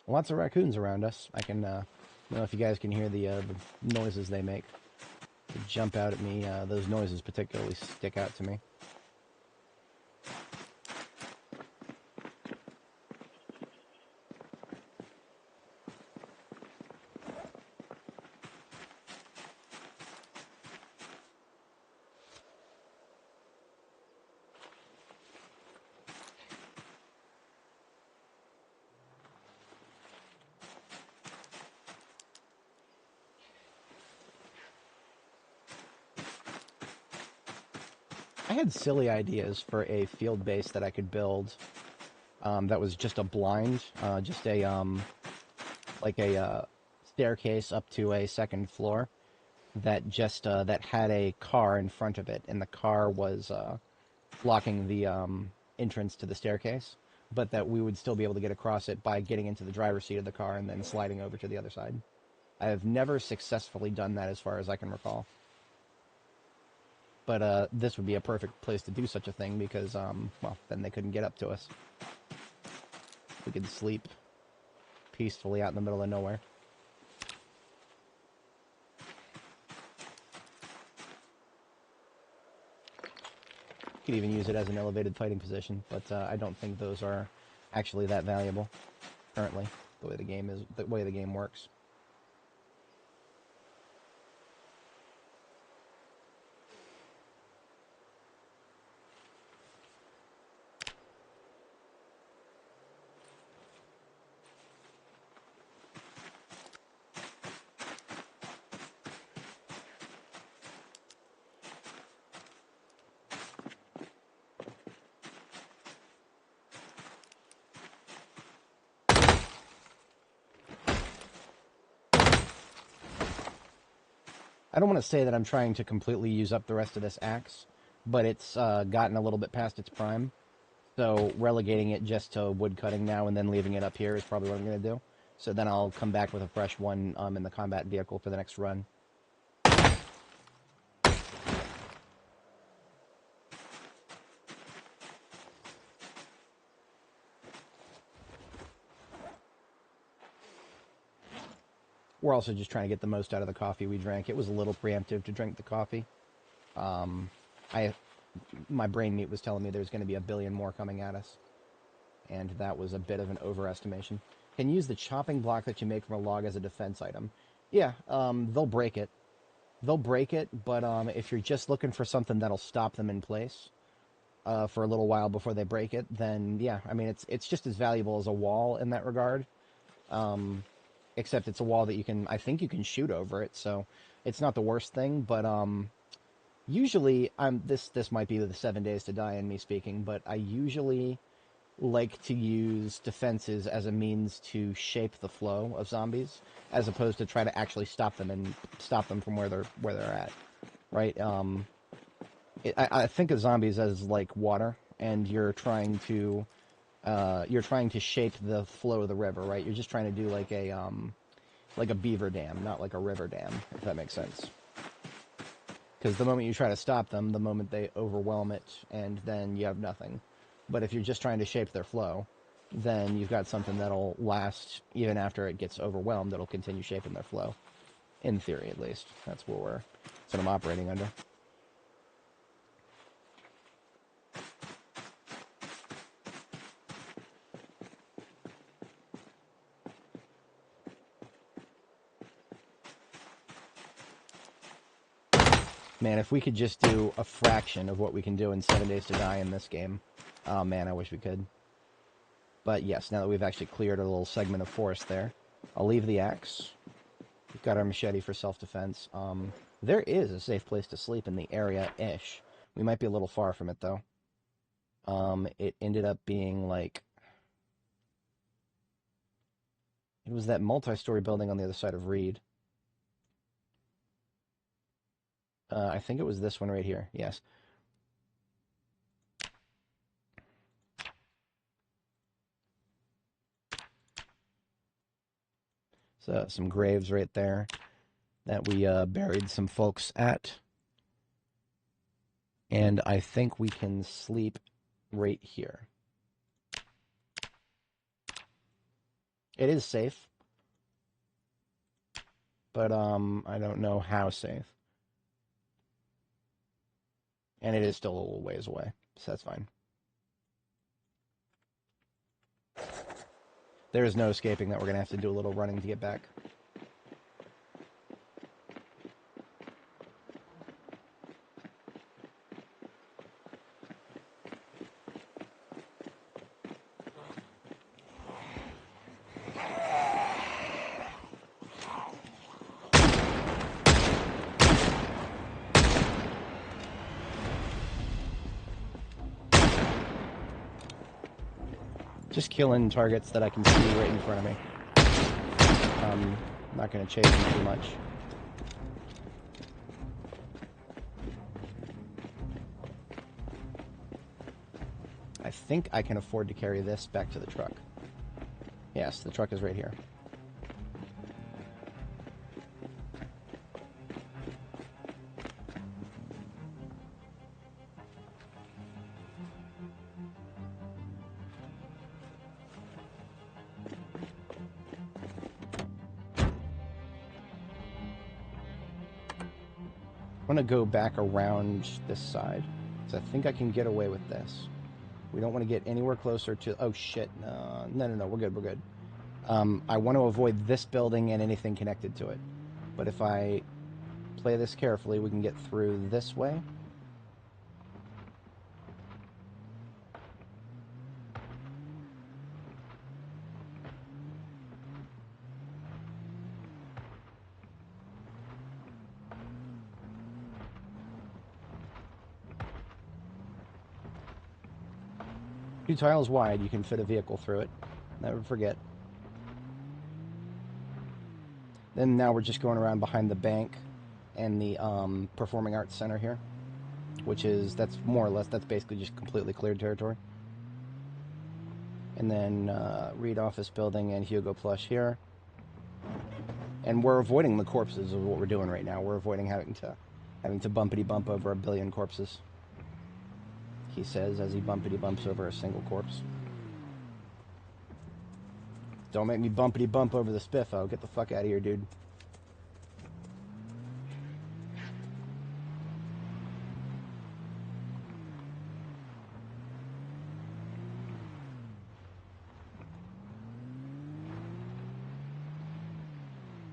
Lots of raccoons around us. I don't know if you guys can hear the noises they make. They jump out at me. Those noises particularly stick out to me. I had silly ideas for a field base that I could build that was just a blind, just a like a staircase up to a second floor that just that had a car in front of it, and the car was blocking the entrance to the staircase, but that we would still be able to get across it by getting into the driver's seat of the car and then sliding over to the other side. I have never successfully done that as far as I can recall. But this would be a perfect place to do such a thing because, well, then they couldn't get up to us. We could sleep peacefully out in the middle of nowhere. You could even use it as an elevated fighting position, but I don't think those are actually that valuable currently, the way the game works. I don't want to say that I'm trying to completely use up the rest of this axe, but it's gotten a little bit past its prime. So relegating it just to wood cutting now and then leaving it up here is probably what I'm going to do. So then I'll come back with a fresh one in the combat vehicle for the next run. We're also just trying to get the most out of the coffee we drank. It was a little preemptive to drink the coffee. My brain meat was telling me there's going to be a billion more coming at us. And that was a bit of an overestimation. Can use the chopping block that you make from a log as a defense item. Yeah, they'll break it. They'll break it, but if you're just looking for something that'll stop them in place for a little while before they break it, then yeah, I mean, it's just as valuable as a wall in that regard. Except it's a wall that I think you can shoot over it, so it's not the worst thing, but usually, this might be the 7 days to die in me speaking, but I usually like to use defenses as a means to shape the flow of zombies, as opposed to try to actually stop them from where they're at, right? I think of zombies as like water, and you're trying to shape the flow of the river, right? You're just trying to do like a beaver dam, not like a river dam, if that makes sense. Because the moment you try to stop them, the moment they overwhelm it, and then you have nothing. But if you're just trying to shape their flow, then you've got something that'll last even after it gets overwhelmed. It'll continue shaping their flow, in theory at least. That's what I'm operating under. Man, if we could just do a fraction of what we can do in 7 Days to Die in this game. Oh man, I wish we could. But yes, now that we've actually cleared a little segment of forest there, I'll leave the axe. We've got our machete for self-defense. There is a safe place to sleep in the area-ish. We might be a little far from it, though. It ended up being, like... It was that multi-story building on the other side of Reed. I think it was this one right here, yes. So, some graves right there that we buried some folks at. And I think we can sleep right here. It is safe. But I don't know how safe. And it is still a little ways away, so that's fine. There is no escaping that. We're going to have to do a little running to get back. Just killing targets that I can see right in front of me. I'm not going to chase them too much. I think I can afford to carry this back to the truck. Yes, the truck is right here. I'm going to go back around this side, so I think I can get away with this. We don't want to get anywhere closer to... Oh, shit. No, we're good, we're good. I want to avoid this building and anything connected to it. But if I play this carefully, we can get through this way. Two tiles wide, you can fit a vehicle through it. Never forget. Then now we're just going around behind the bank and the Performing Arts Center here, which is, that's more or less, that's basically just completely cleared territory. And then Reed Office Building and Hugo Plush here. And we're avoiding the corpses is what we're doing right now. We're avoiding having to bumpity bump over a billion corpses. He says as he bumpity bumps over a single corpse. Don't make me bumpity bump over the spiffo. Get the fuck out of here, dude.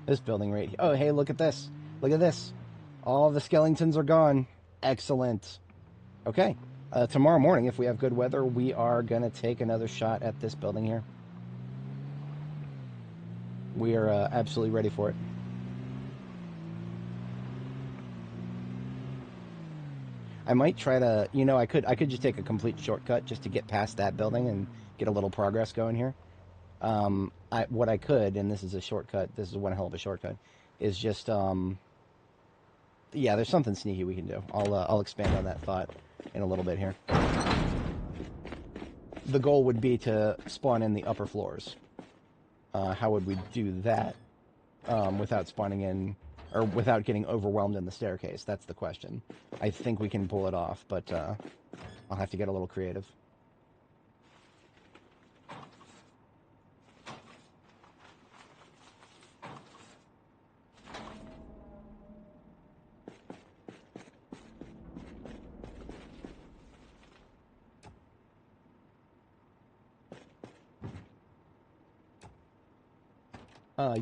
This building right here. Oh, hey, look at this. Look at this. All the skeletons are gone. Excellent. Okay. Tomorrow morning, if we have good weather, we are going to take another shot at this building here. We are absolutely ready for it. I might try to, you know, I could just take a complete shortcut just to get past that building and get a little progress going here. What I could, and this is a shortcut, this is one hell of a shortcut, is just, yeah, there's something sneaky we can do. I'll expand on that thought in a little bit here. The goal would be to spawn in the upper floors. How would we do that without spawning in, or without getting overwhelmed in the staircase? That's the question. I think we can pull it off, but I'll have to get a little creative.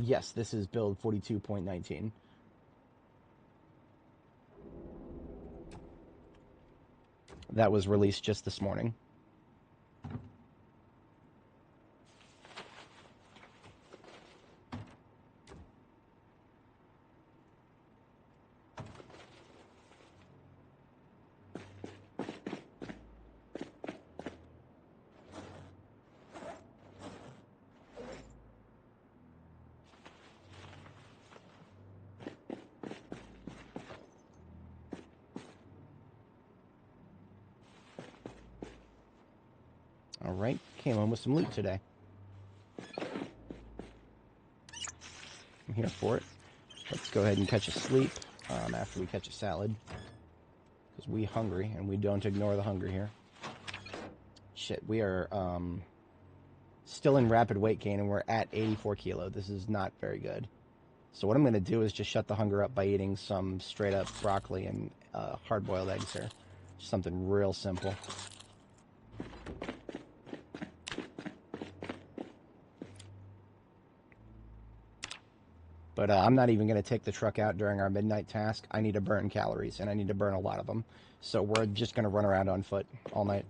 Yes, this is build 42.19. That was released just this morning. Alright, came home with some loot today. I'm here for it. Let's go ahead and catch a sleep after we catch a salad. Because we hungry, and we don't ignore the hunger here. Shit, we are still in rapid weight gain, and we're at 84 kilo. This is not very good. So what I'm going to do is just shut the hunger up by eating some straight up broccoli and hard-boiled eggs here. Just something real simple. But I'm not even going to take the truck out during our midnight task. I need to burn calories, and I need to burn a lot of them. So we're just going to run around on foot all night.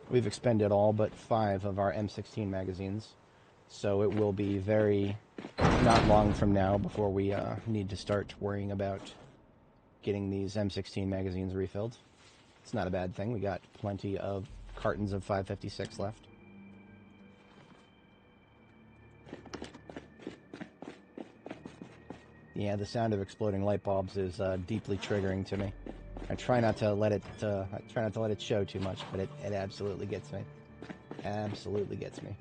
We've expended all but 5 of our M16 magazines, so it will be very not long from now before we need to start worrying about getting these M16 magazines refilled. It's not a bad thing. We got plenty of cartons of 5.56 left. Yeah, the sound of exploding light bulbs is deeply triggering to me. I try not to let it show too much, but it absolutely gets me. Absolutely gets me.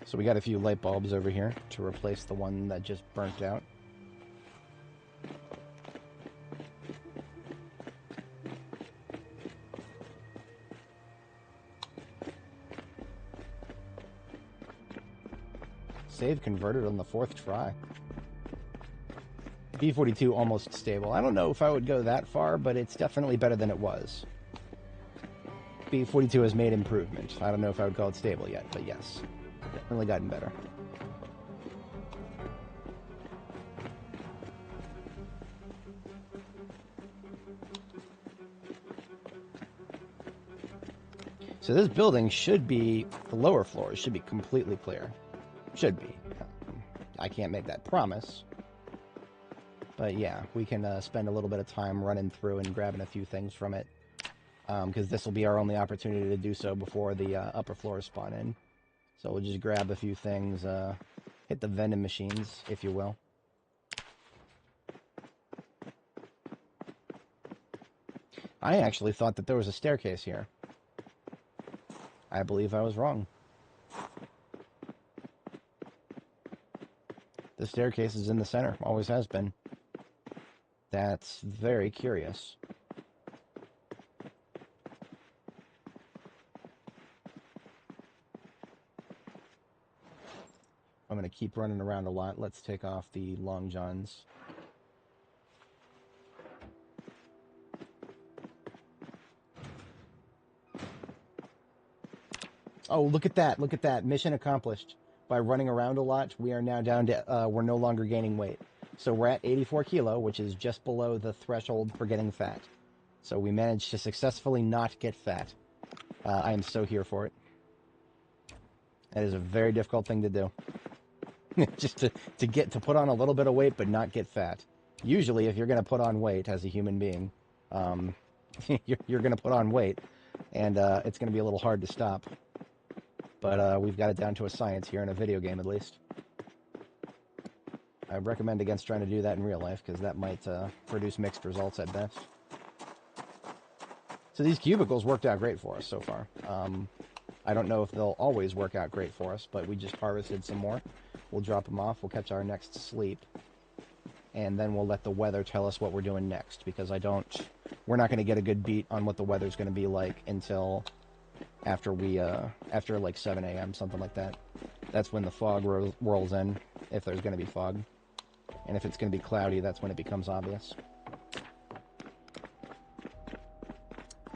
So we got a few light bulbs over here to replace the one that just burnt out. Save converted on the 4th try. B42 almost stable. I don't know if I would go that far, but it's definitely better than it was. B42 has made improvement. I don't know if I would call it stable yet, but yes. Definitely gotten better. So this building should be, the lower floors should be completely clear. Should be. I can't make that promise. But yeah, we can spend a little bit of time running through and grabbing a few things from it. Because this will be our only opportunity to do so before the upper floors spawn in. So we'll just grab a few things, hit the vending machines, if you will. I actually thought that there was a staircase here. I believe I was wrong. The staircase is in the center, always has been. That's very curious. I'm going to keep running around a lot. Let's take off the long johns. Oh, look at that. Look at that. Mission accomplished. By running around a lot, we are now down to, we're no longer gaining weight. So we're at 84 kilo, which is just below the threshold for getting fat. So we managed to successfully not get fat. I am so here for it. That is a very difficult thing to do. Just to put on a little bit of weight, but not get fat. Usually, if you're going to put on weight as a human being, you're going to put on weight. And it's going to be a little hard to stop. But we've got it down to a science here in a video game, at least. I recommend against trying to do that in real life, because that might produce mixed results at best. So these cubicles worked out great for us so far. I don't know if they'll always work out great for us, but we just harvested some more. We'll drop them off. We'll catch our next sleep. And then we'll let the weather tell us what we're doing next, because we're not going to get a good beat on what the weather's going to be like until after like 7 a.m., something like that. That's when the fog rolls in, if there's going to be fog. And if it's going to be cloudy, that's when it becomes obvious.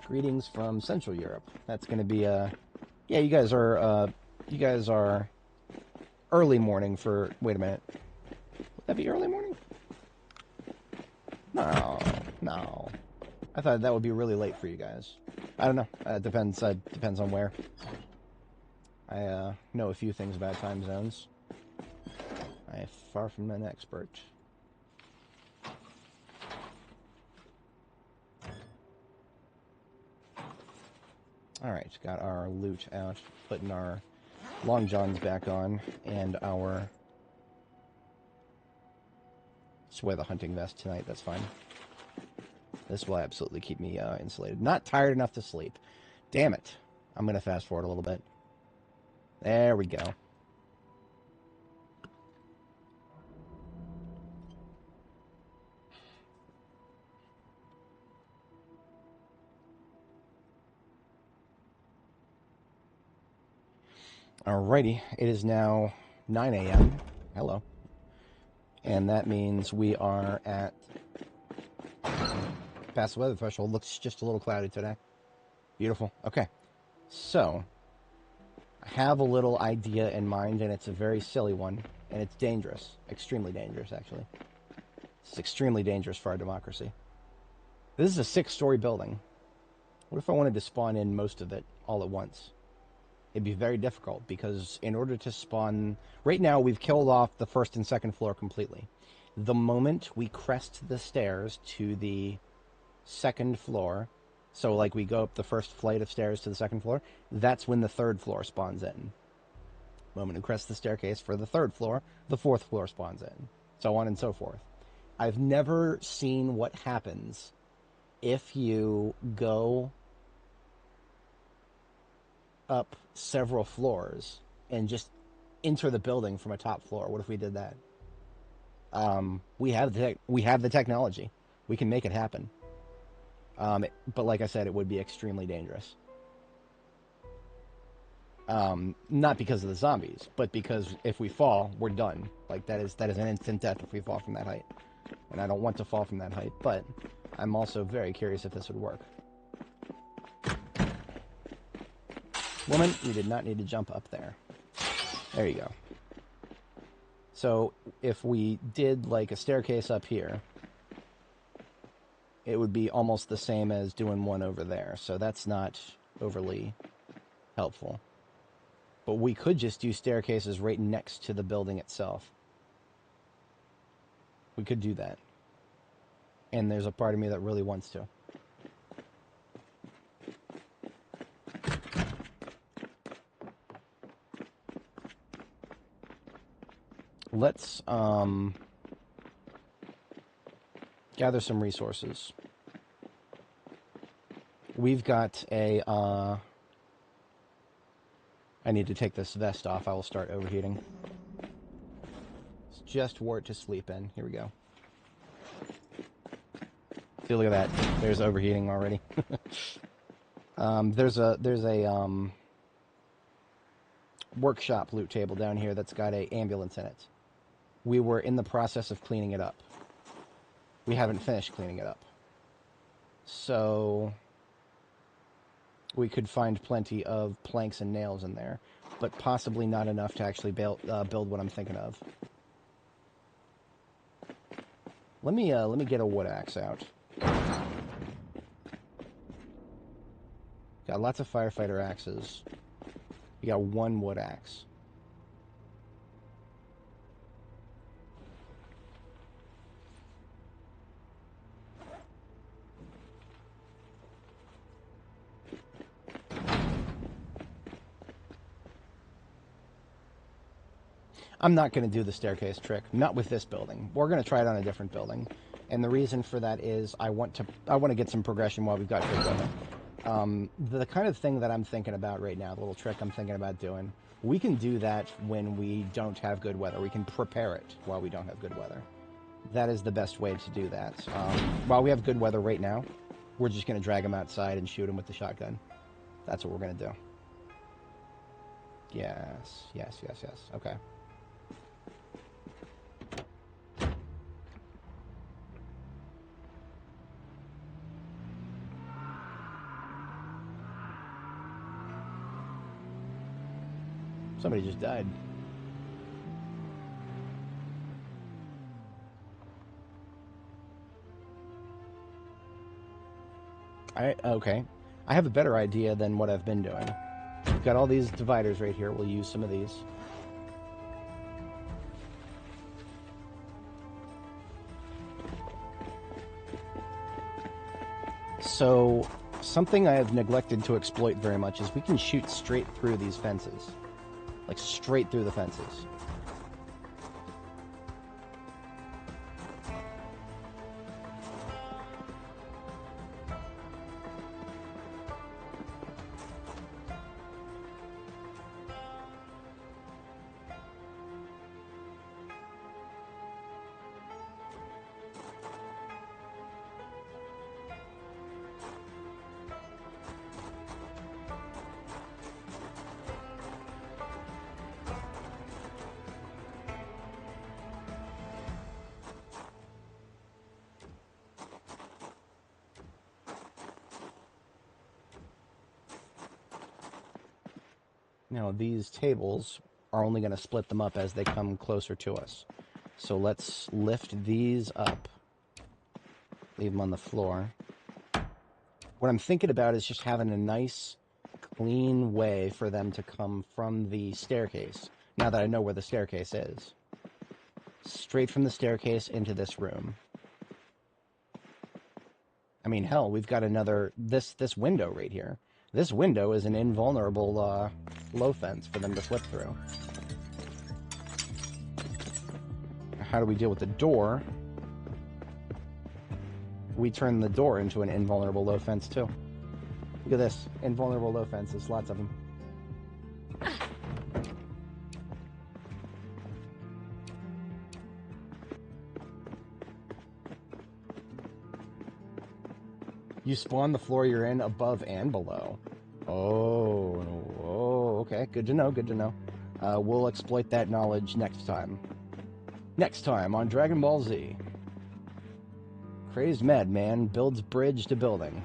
Greetings from Central Europe. That's going to be yeah, you guys are early morning for... Wait a minute. Would that be early morning? No. I thought that would be really late for you guys. I don't know. Depends on where. I know a few things about time zones. I am far from an expert. Alright, got our loot out, putting our long johns back on, and our... Just wear the hunting vest tonight, that's fine. This will absolutely keep me insulated. Not tired enough to sleep. Damn it. I'm going to fast forward a little bit. There we go. Alrighty, it is now 9 a.m. Hello. And that means we are at past the weather threshold. Looks just a little cloudy today. Beautiful. Okay. So, I have a little idea in mind, and it's a very silly one, and it's dangerous. Extremely dangerous, actually. It's extremely dangerous for our democracy. This is a 6-story building. What if I wanted to spawn in most of it all at once? It'd be very difficult, because in order to spawn... Right now, we've killed off the first and second floor completely. The moment we crest the stairs to the second floor, so like we go up the first flight of stairs to the second floor, that's when the third floor spawns in. The moment we crest the staircase for the third floor, the fourth floor spawns in. So on and so forth. I've never seen what happens if you go up several floors and just enter the building from a top floor. What if we did that? We have the technology. We can make it happen. But like I said, it would be extremely dangerous. Not because of the zombies, but because if we fall, we're done. Like that is an instant death if we fall from that height. And I don't want to fall from that height, but I'm also very curious if this would work. Woman, you did not need to jump up there. There you go. So, if we did, like, a staircase up here, it would be almost the same as doing one over there. So that's not overly helpful. But we could just do staircases right next to the building itself. We could do that. And there's a part of me that really wants to. Let's gather some resources. We've got a... I need to take this vest off. I will start overheating. It's just wore it to sleep in. Here we go. See, look at that. There's overheating already. There's a workshop loot table down here that's got an ambulance in it. We were in the process of cleaning it up. We haven't finished cleaning it up. So we could find plenty of planks and nails in there, but possibly not enough to actually build what I'm thinking of. Let me get a wood axe out. Got lots of firefighter axes. You got one wood axe. I'm not going to do the staircase trick. Not with this building. We're going to try it on a different building. And the reason for that is I want to get some progression while we've got good weather. The kind of thing that I'm thinking about right now, the little trick I'm thinking about doing, we can do that when we don't have good weather. We can prepare it while we don't have good weather. That is the best way to do that. While we have good weather right now, we're just going to drag them outside and shoot them with the shotgun. That's what we're going to do. Yes, yes, yes, yes. Okay. Somebody just died. Okay. I have a better idea than what I've been doing. We've got all these dividers right here. We'll use some of these. So, something I have neglected to exploit very much is we can shoot straight through these fences. Like, straight through the fences. Now, these tables are only going to split them up as they come closer to us. So let's lift these up. Leave them on the floor. What I'm thinking about is just having a nice, clean way for them to come from the staircase. Now that I know where the staircase is. Straight from the staircase into this room. I mean, hell, we've got another... This window right here. This window is an invulnerable low fence for them to flip through. How do we deal with the door? We turn the door into an invulnerable low fence too. Look at this. Invulnerable low fences. Lots of them. You spawn the floor you're in above and below. Oh, okay. Good to know, good to know. We'll exploit that knowledge next time. Next time on Dragon Ball Z. Crazed madman builds bridge to building.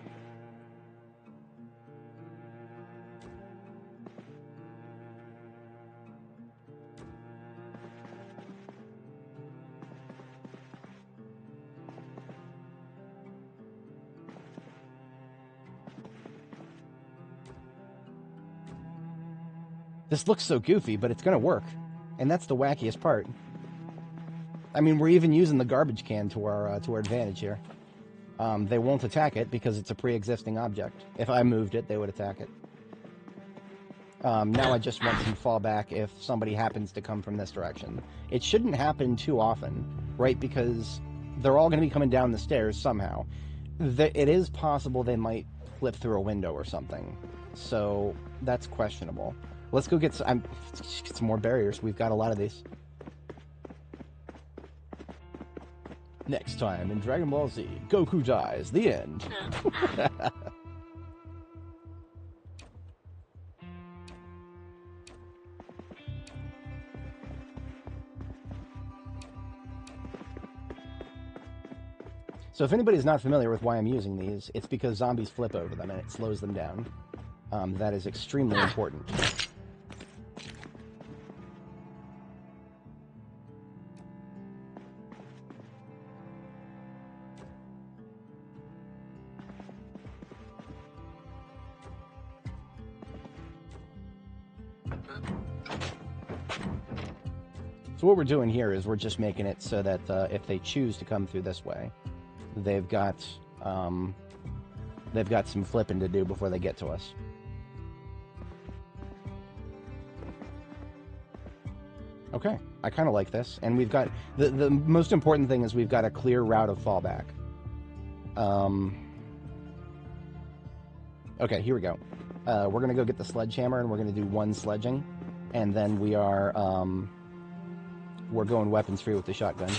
This looks so goofy, but it's going to work. And that's the wackiest part. I mean, we're even using the garbage can to our advantage here. They won't attack it because it's a pre-existing object. If I moved it, they would attack it. Now I just want some fallback if somebody happens to come from this direction. It shouldn't happen too often, right? Because they're all going to be coming down the stairs somehow. It is possible they might flip through a window or something. So that's questionable. Let's go get some more barriers. We've got a lot of these. Next time in Dragon Ball Z, Goku dies. The end. So if anybody's not familiar with why I'm using these, it's because zombies flip over them and it slows them down. That is extremely important. So what we're doing here is we're just making it so that if they choose to come through this way, they've got some flipping to do before they get to us. Okay, I kind of like this. And we've got... The most important thing is we've got a clear route of fallback. Okay, here we go. We're going to go get the sledgehammer, and we're going to do one sledging. And then we are... we're going weapons free with the shotgun.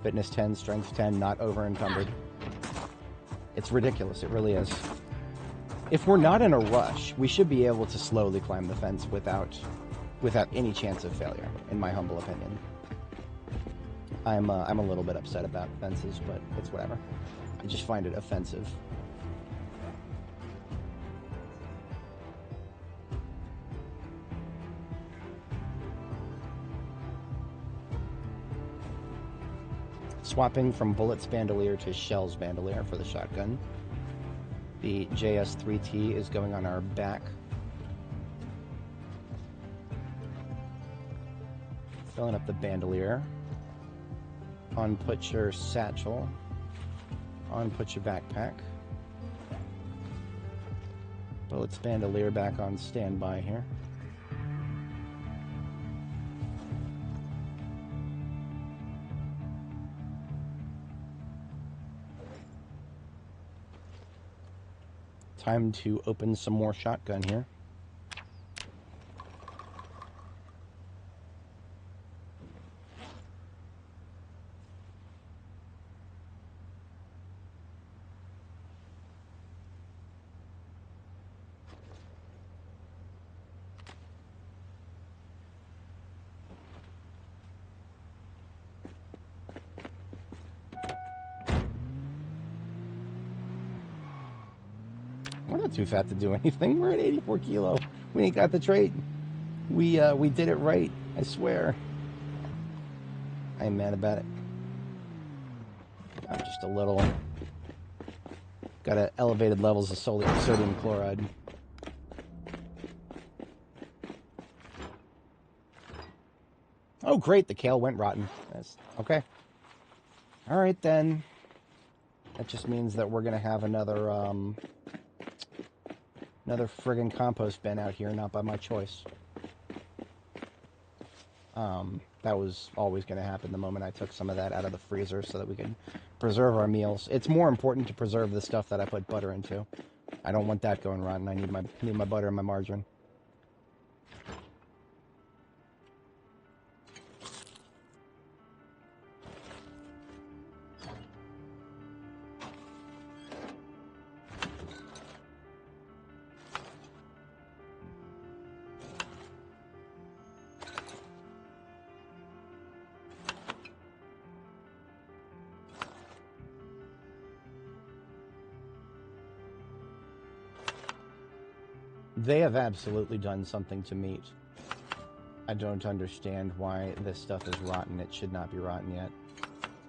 Fitness 10, strength 10, not over encumbered. It's ridiculous, it really is. If we're not in a rush, we should be able to slowly climb the fence without any chance of failure, in my humble opinion. I'm a little bit upset about fences, but it's whatever. I just find it offensive. Swapping from bullets bandolier to shells bandolier for the shotgun. The JS3T is going on our back. Filling up the bandolier. On put your satchel. On put your backpack. Bullets bandolier back on standby here. Time to open some more shotgun here. We're not too fat to do anything. We're at 84 kilo. We ain't got the trait. We did it right. I swear. I ain't mad about it. I'm just a little... Got elevated levels of sodium chloride. Oh, great. The kale went rotten. That's, okay. All right, then. That just means that we're going to have another friggin' compost bin out here, not by my choice. That was always going to happen the moment I took some of that out of the freezer so that we could preserve our meals. It's more important to preserve the stuff that I put butter into. I don't want that going rotten. I need my butter and my margarine. They have absolutely done something to meat. I don't understand why this stuff is rotten. It should not be rotten yet.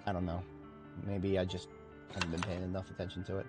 I don't know. Maybe I just haven't been paying enough attention to it.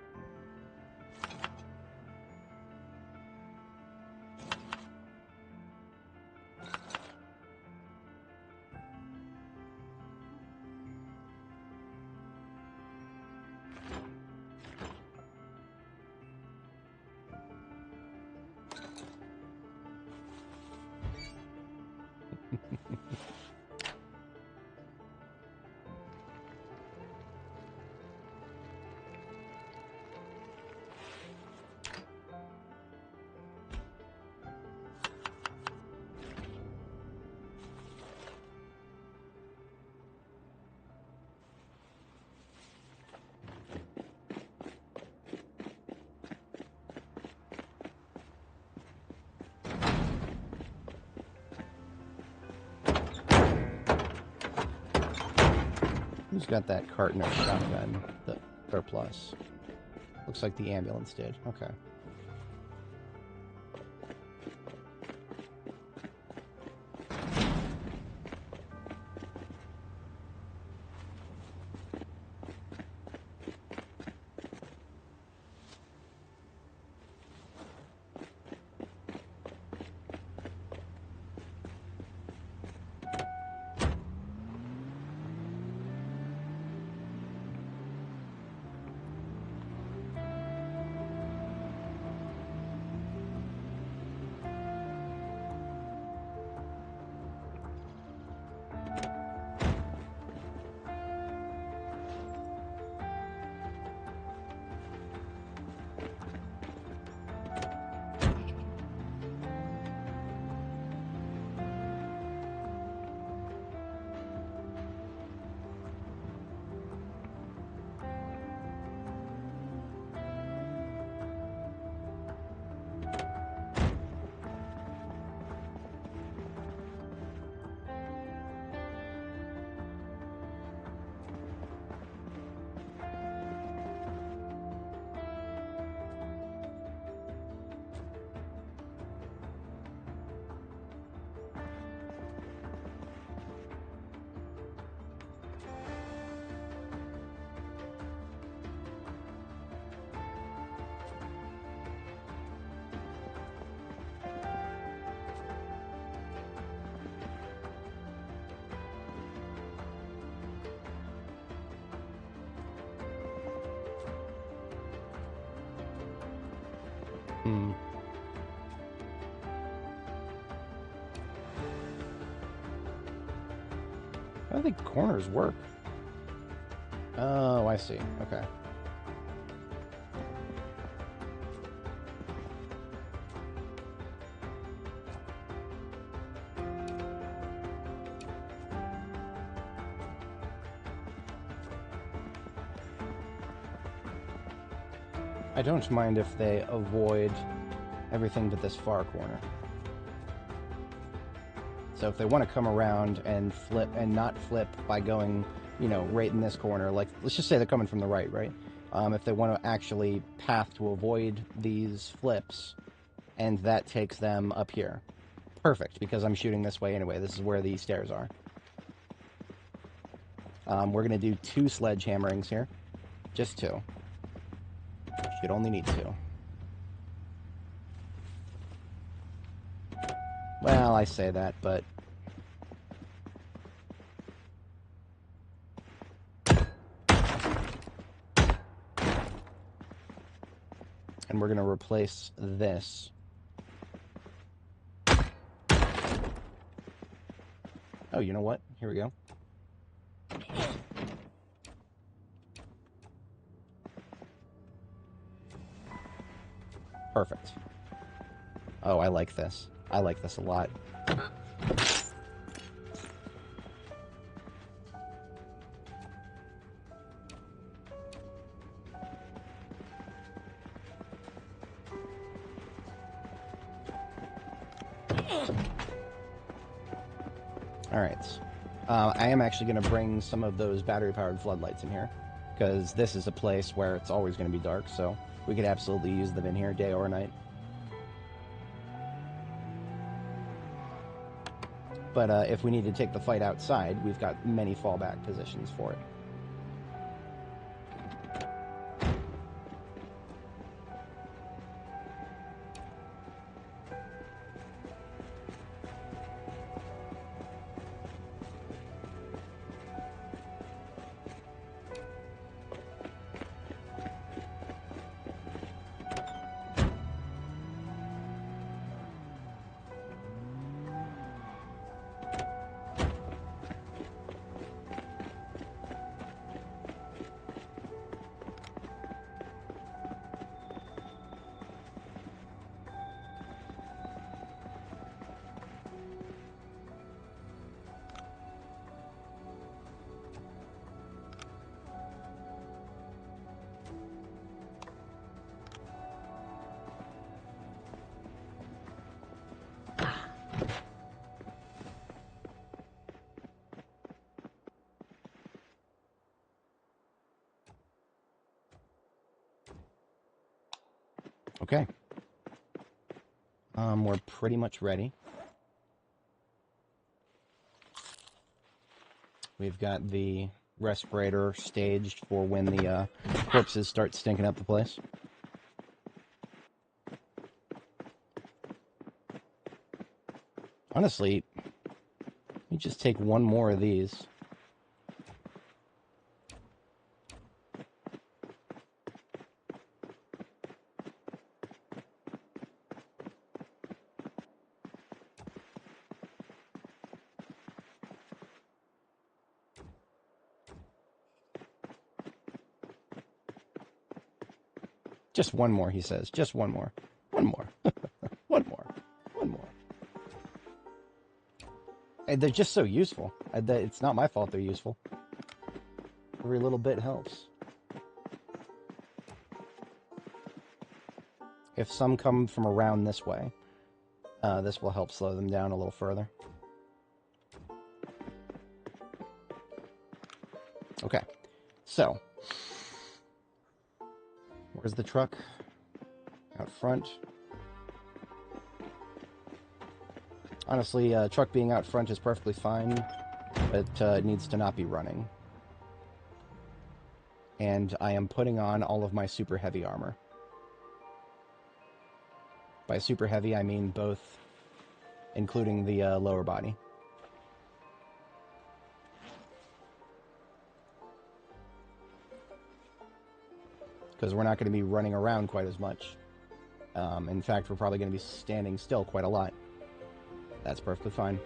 Who's got that carton of shotgun? The surplus. Looks like the ambulance did. Okay. Hmm. I don't think corners work. Oh, I see. Okay. I don't mind if they avoid everything but this far corner. So if they want to come around and flip and not flip by going, you know, right in this corner, like let's just say they're coming from the right, right? If they want to actually path to avoid these flips, and that takes them up here. Perfect, because I'm shooting this way anyway. This is where the stairs are. We're going to do 2 sledgehammerings here. Just 2. Should only need 2. Well, I say that, but... And we're going to replace this. Oh, you know what? Here we go. Perfect. Oh, I like this. I like this a lot. Alright. I am actually going to bring some of those battery-powered floodlights in here, because this is a place where it's always going to be dark, so we could absolutely use them in here day or night. But if we need to take the fight outside, we've got many fallback positions for it. Okay. We're pretty much ready. We've got the respirator staged for when the corpses start stinking up the place. Honestly, let me just take one more of these. Just one more, he says. Just one more. One more. One more. One more. And they're just so useful. It's not my fault they're useful. Every little bit helps. If some come from around this way, this will help slow them down a little further. Okay, so where's the truck? Out front. Honestly, truck being out front is perfectly fine, but it needs to not be running. And I am putting on all of my super heavy armor. By super heavy, I mean both, including the lower body. Because we're not going to be running around quite as much In fact, we're probably going to be standing still quite a lot. That's perfectly fine.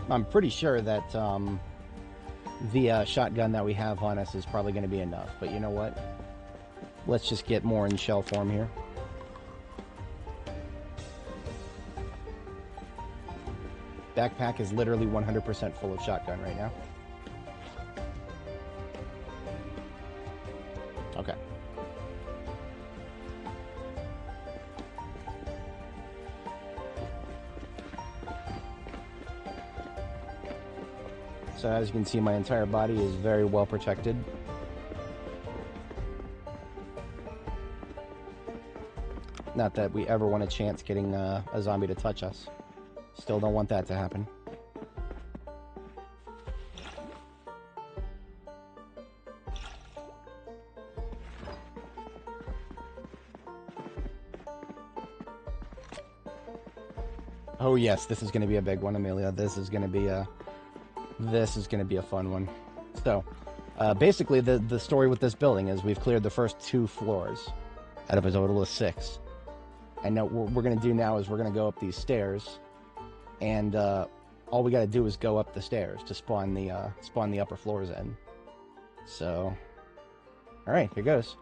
I'm pretty sure that the shotgun that we have on us is probably going to be enough. But you know what? Let's just get more in shell form here. Backpack is literally 100% full of shotgun right now. Okay. So as you can see, my entire body is very well protected. Not that we ever want a chance getting a zombie to touch us. Still don't want that to happen. Oh yes, this is going to be a big one, Amelia. This is going to be a fun one. So, basically, the story with this building is we've cleared the first 2 floors out of a total of 6. And now what we're going to do now is we're going to go up these stairs, and all we got to do is go up the stairs to spawn the upper floors in. So, all right, here goes.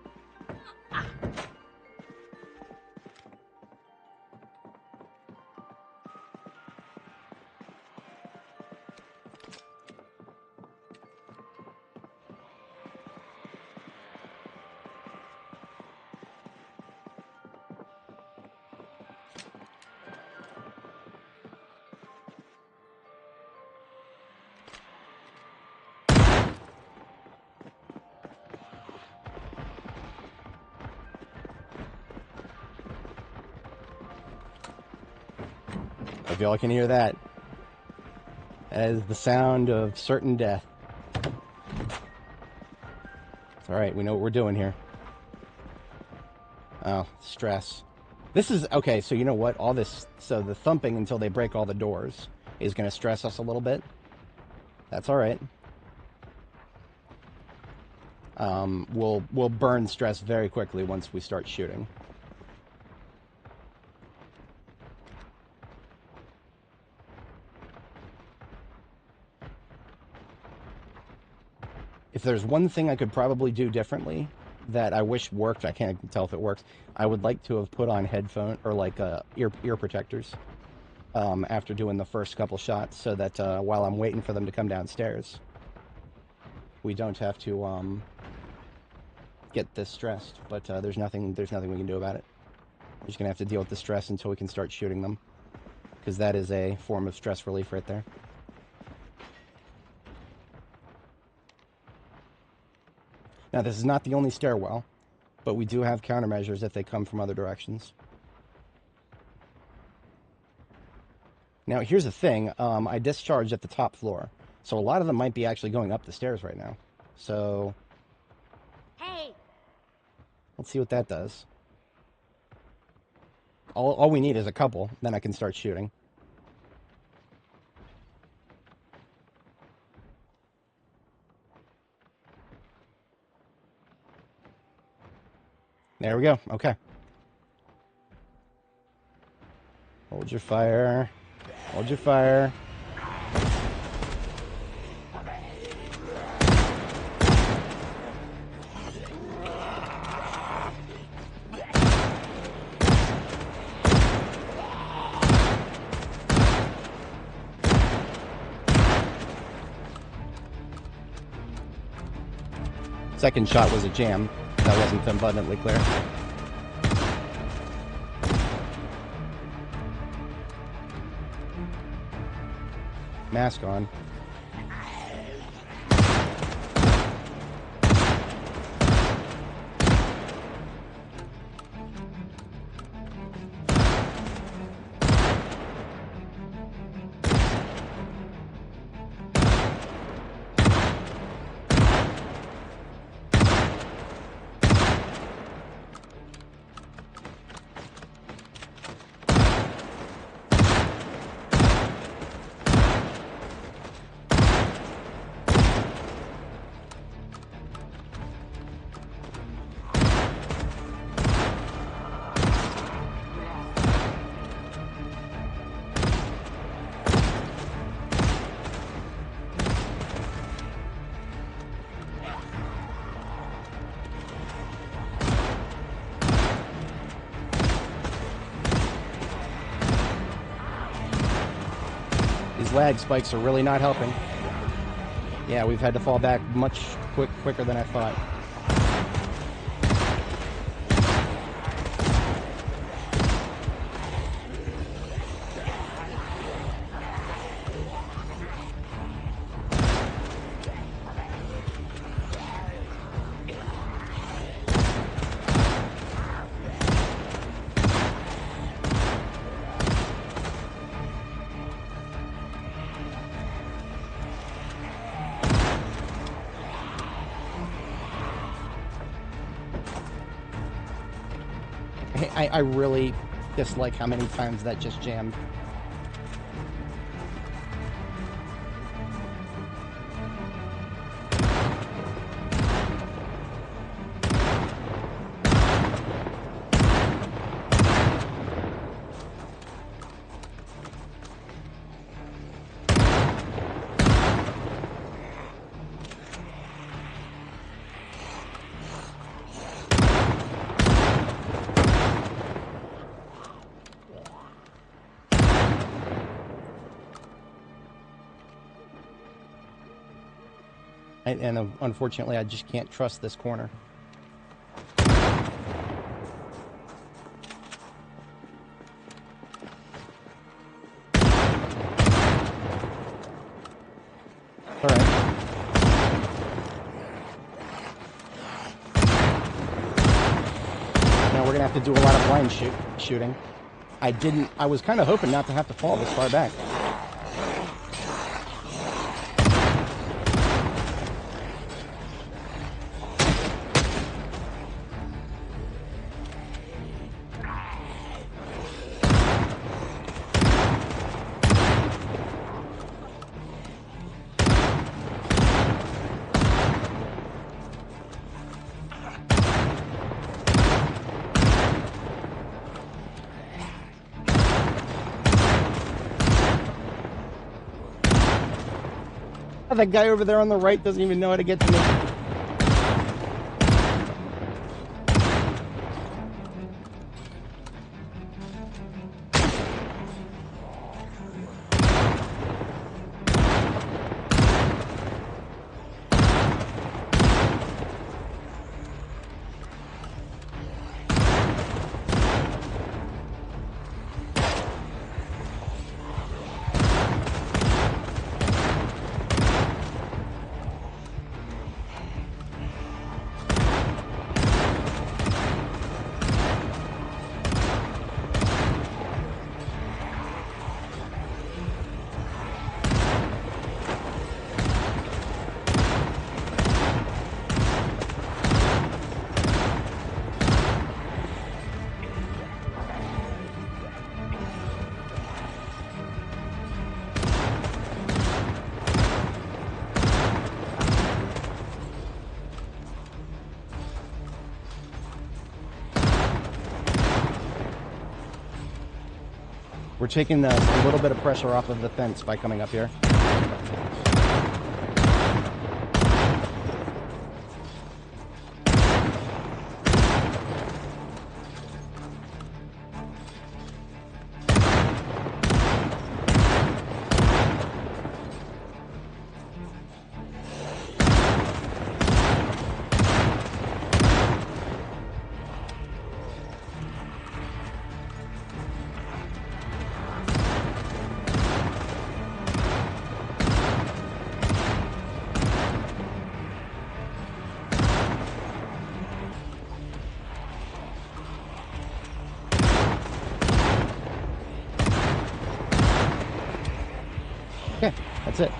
If y'all can hear that, that is the sound of certain death. It's alright, we know what we're doing here. Oh, stress. This is, okay, so you know what? All this, so the thumping until they break all the doors is going to stress us a little bit. That's alright. We'll burn stress very quickly once we start shooting. If there's one thing I could probably do differently that I wish worked, I can't tell if it works, I would like to have put on headphone or like ear protectors after doing the first couple shots, so that while I'm waiting for them to come downstairs, we don't have to get this stressed. But there's nothing we can do about it. We're just gonna have to deal with the stress until we can start shooting them, because that is a form of stress relief right there. Now, this is not the only stairwell, but we do have countermeasures if they come from other directions. Now, here's the thing. I discharged at the top floor, so a lot of them might be actually going up the stairs right now. So, hey, let's see what that does. All we need is a couple, then I can start shooting. There we go. Okay. Hold your fire. Hold your fire. Second shot was a jam. That wasn't abundantly clear. Mask on. These lag spikes are really not helping. Yeah, we've had to fall back much quicker than I thought. I really dislike how many times that just jammed. And unfortunately, I just can't trust this corner. All right. Now we're gonna have to do a lot of blind shooting. I was kind of hoping not to have to fall this far back. That guy over there on the right doesn't even know how to get to me. We're taking a little bit of pressure off of the fence by coming up here. Okay, that's it.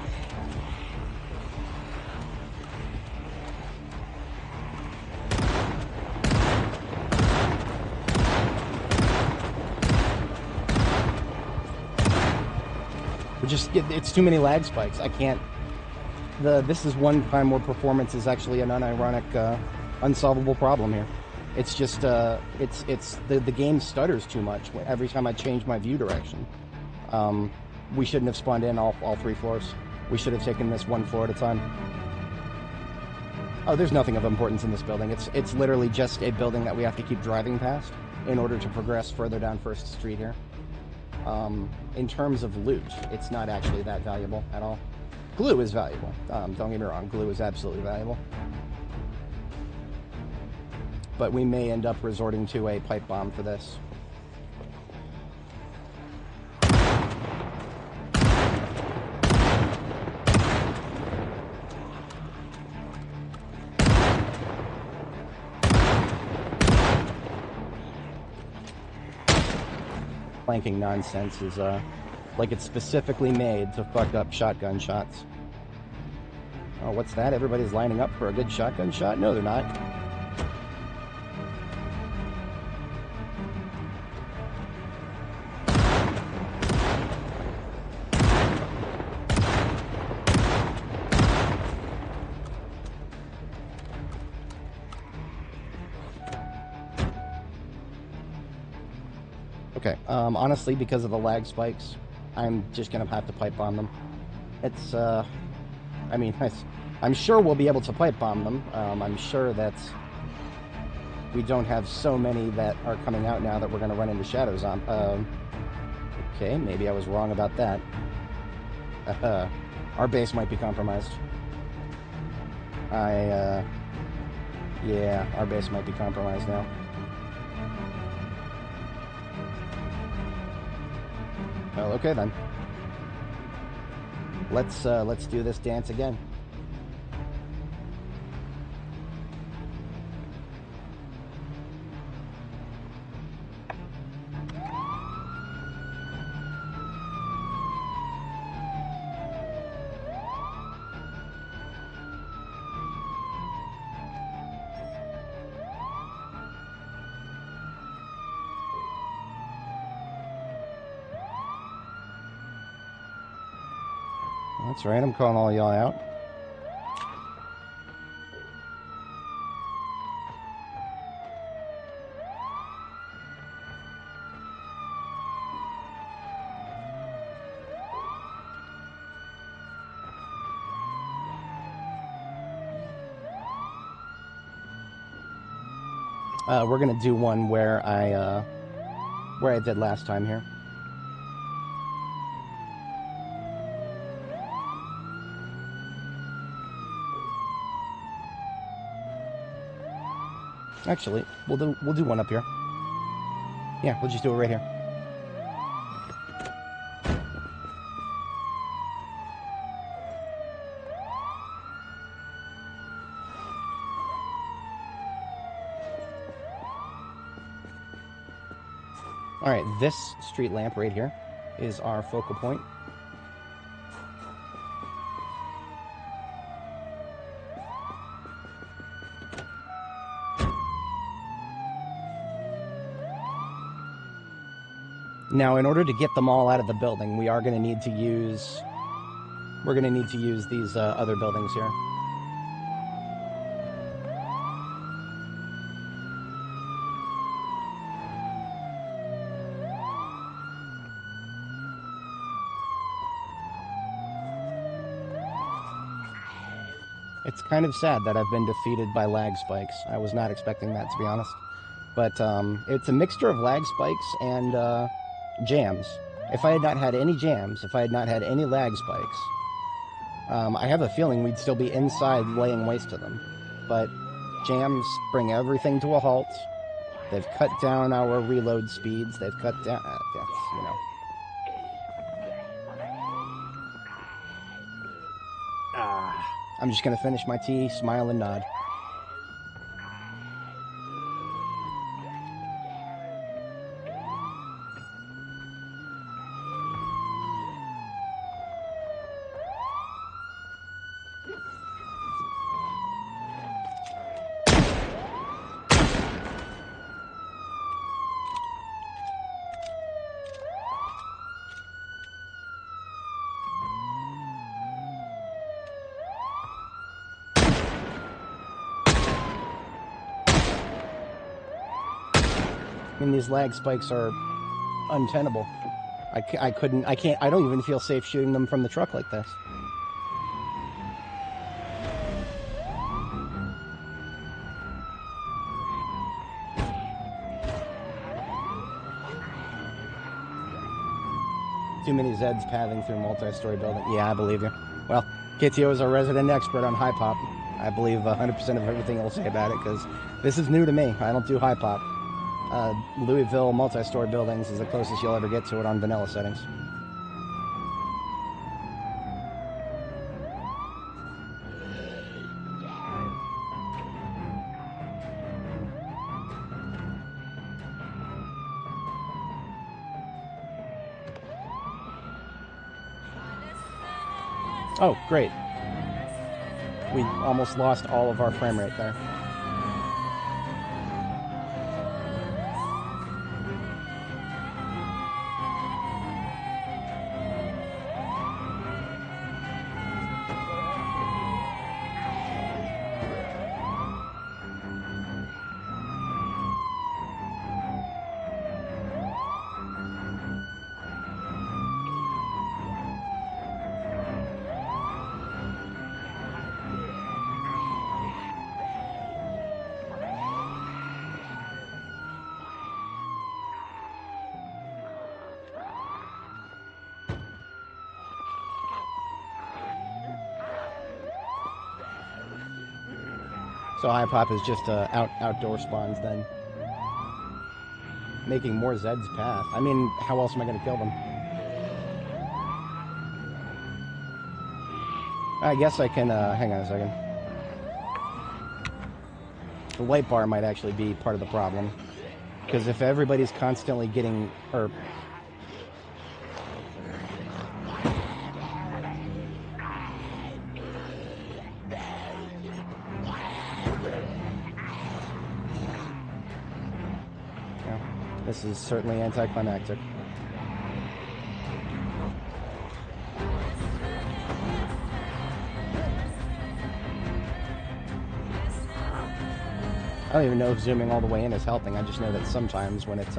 It's too many lag spikes. I can't. This is one time where performance is actually an unironic, unsolvable problem here. It's just, the game stutters too much every time I change my view direction. We shouldn't have spawned in all 3 floors. We should have taken this 1 floor at a time. Oh, there's nothing of importance in this building. It's literally just a building that we have to keep driving past in order to progress further down First Street here. In terms of loot, it's not actually that valuable at all. Glue is valuable. Don't get me wrong, glue is absolutely valuable. But we may end up resorting to a pipe bomb for this. Planking nonsense is like it's specifically made to fuck up shotgun shots. Oh, what's that? Everybody's lining up for a good shotgun shot? No, they're not. Okay, honestly, because of the lag spikes, I'm just gonna have to pipe bomb them. It's, I mean, I'm sure we'll be able to pipe bomb them. I'm sure that we don't have so many that are coming out now that we're gonna run into shadows on. Okay, maybe I was wrong about that. Our base might be compromised. Yeah, our base might be compromised now. Well, okay then. Let's do this dance again. That's right, I'm calling all y'all out. We're gonna do one where I did last time here. Actually, we'll do one up here. Yeah, we'll just do it right here. All right, this street lamp right here is our focal point. Now, in order to get them all out of the building, we are going to need to use... We're going to need to use these other buildings here. It's kind of sad that I've been defeated by lag spikes. I was not expecting that, to be honest. But it's a mixture of lag spikes and jams. If I had not had any jams, if I had not had any lag spikes, I have a feeling we'd still be inside laying waste to them. But jams bring everything to a halt. They've cut down our reload speeds. They've cut down... that's, you know... I'm just going to finish my tea, smile, and nod. I mean, these lag spikes are untenable. I don't even feel safe shooting them from the truck like this. Too many Zeds pathing through multi-story building. Yeah, I believe you. Well, KTO is our resident expert on high pop. I believe 100% of everything he'll say about it because this is new to me. I don't do high pop. Louisville multi-story buildings is the closest you'll ever get to it on vanilla settings. Oh, great. We almost lost all of our frame rate there. So high pop is just outdoor spawns then. Making more Zeds path. I mean, how else am I going to kill them? I guess I can, hang on a second. The light bar might actually be part of the problem. Because if everybody's constantly getting, or this is certainly anticlimactic. I don't even know if zooming all the way in is helping. I just know that sometimes when it's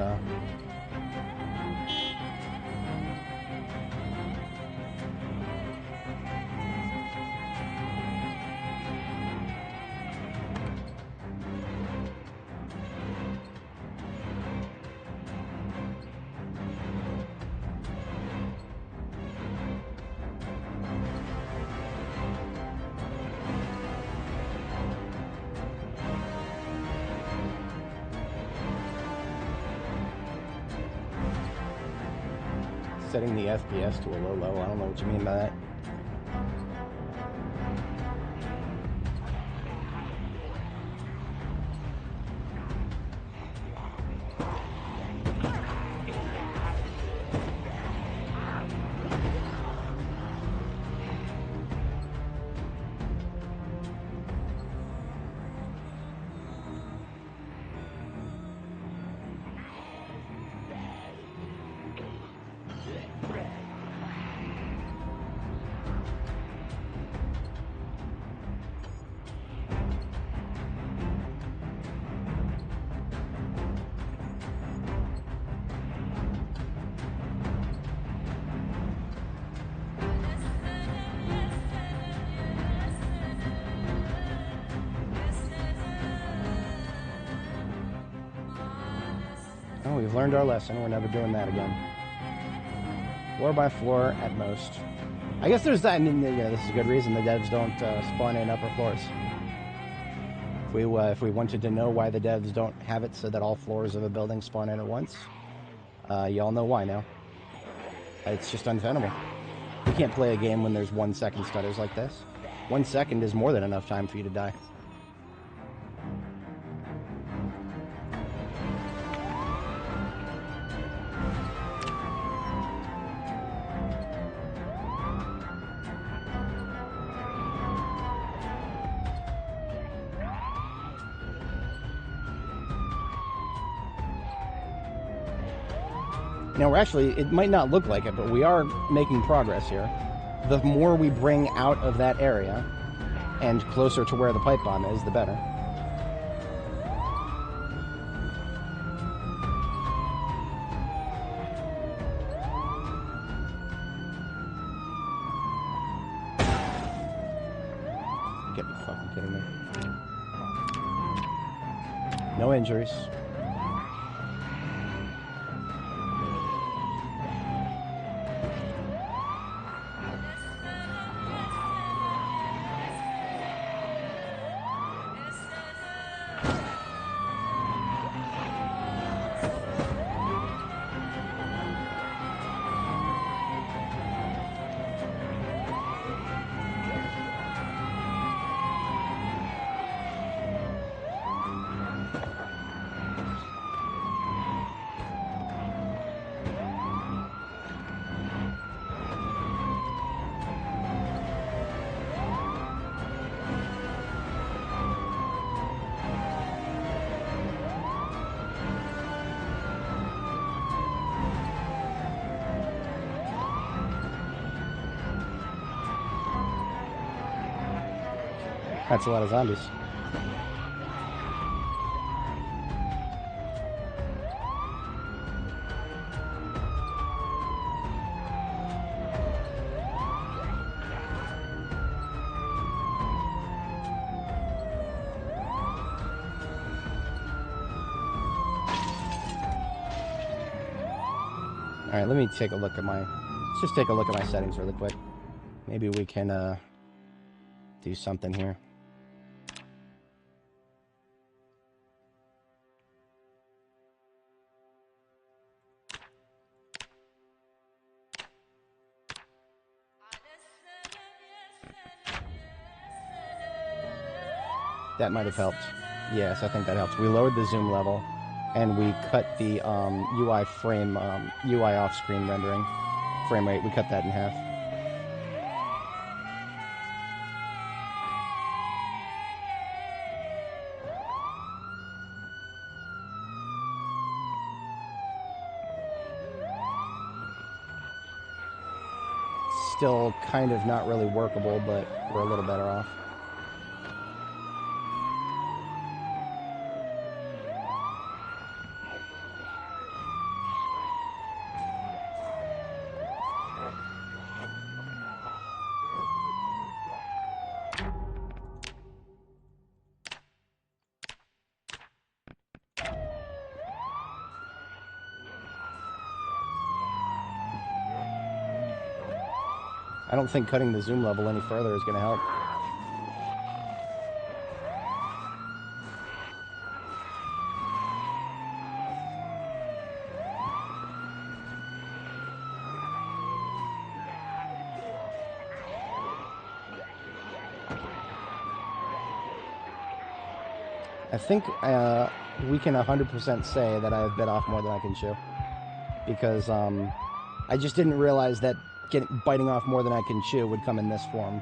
setting the FPS to a low. I don't know what you mean by that. Oh, we've learned our lesson. We're never doing that again. Floor by floor at most. I guess there's that. I mean, yeah, this is a good reason the devs don't spawn in upper floors. If we wanted to know why the devs don't have it so that all floors of a building spawn in at once, y'all know why now. It's just untenable. You can't play a game when there's 1 second stutters like this. 1 second is more than enough time for you to die. Now, we're actually, it might not look like it, but we are making progress here. The more we bring out of that area and closer to where the pipe bomb is, the better. Get me fucking kidding me. No injuries. That's a lot of zombies. Alright, let me take a look at my... Let's just take a look at my settings really quick. Maybe we can, do something here. That might have helped. Yes, I think that helps. We lowered the zoom level, and we cut the UI frame, UI off-screen rendering frame rate. We cut that in half. Still kind of not really workable, but we're a little better off. I don't think cutting the zoom level any further is going to help. I think we can 100% say that I have bit off more than I can chew. Because I just didn't realize that biting off more than I can chew would come in this form.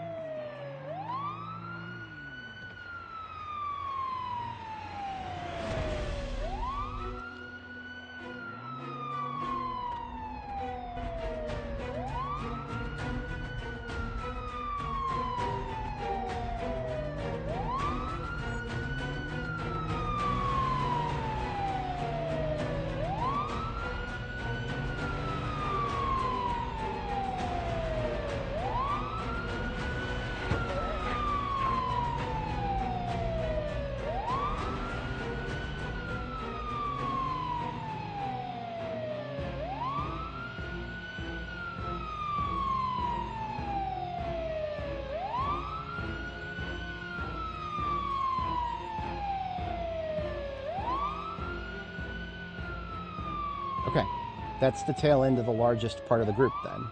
Okay, that's the tail end of the largest part of the group then.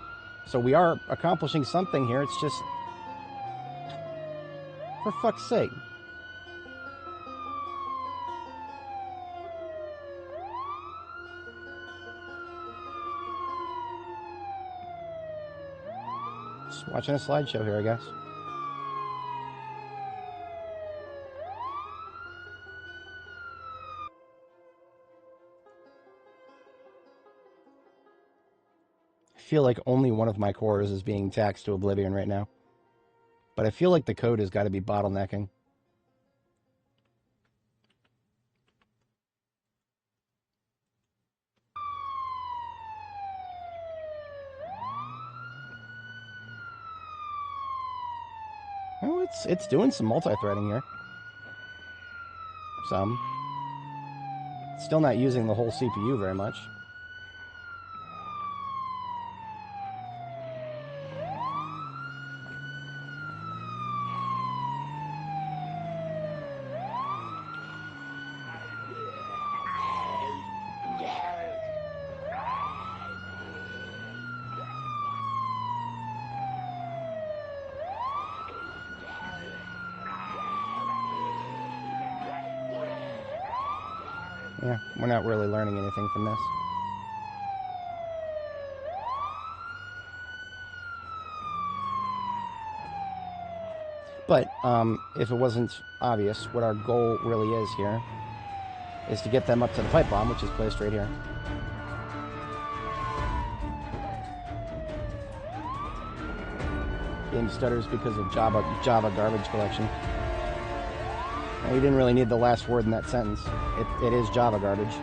So we are accomplishing something here, it's just... For fuck's sake. Just watching a slideshow here, I guess. I feel like only one of my cores is being taxed to oblivion right now. But I feel like the code has got to be bottlenecking. Oh, it's doing some multi-threading here. Some. Still not using the whole CPU very much. Yeah, we're not really learning anything from this. But if it wasn't obvious, what our goal really is here is to get them up to the pipe bomb, which is placed right here. Game stutters because of Java garbage collection. You didn't really need the last word in that sentence. It is Java garbage.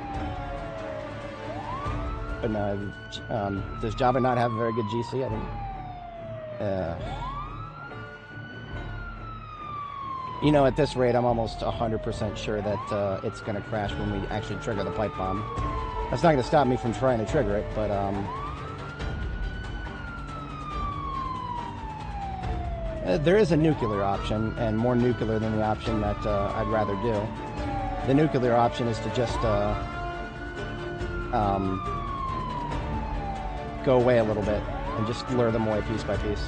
But no, does Java not have a very good GC? I didn't. You know, at this rate, I'm almost 100% sure that it's going to crash when we actually trigger the pipe bomb. That's not going to stop me from trying to trigger it, but there is a nuclear option, and more nuclear than the option that I'd rather do. The nuclear option is to just go away a little bit and just lure them away piece by piece.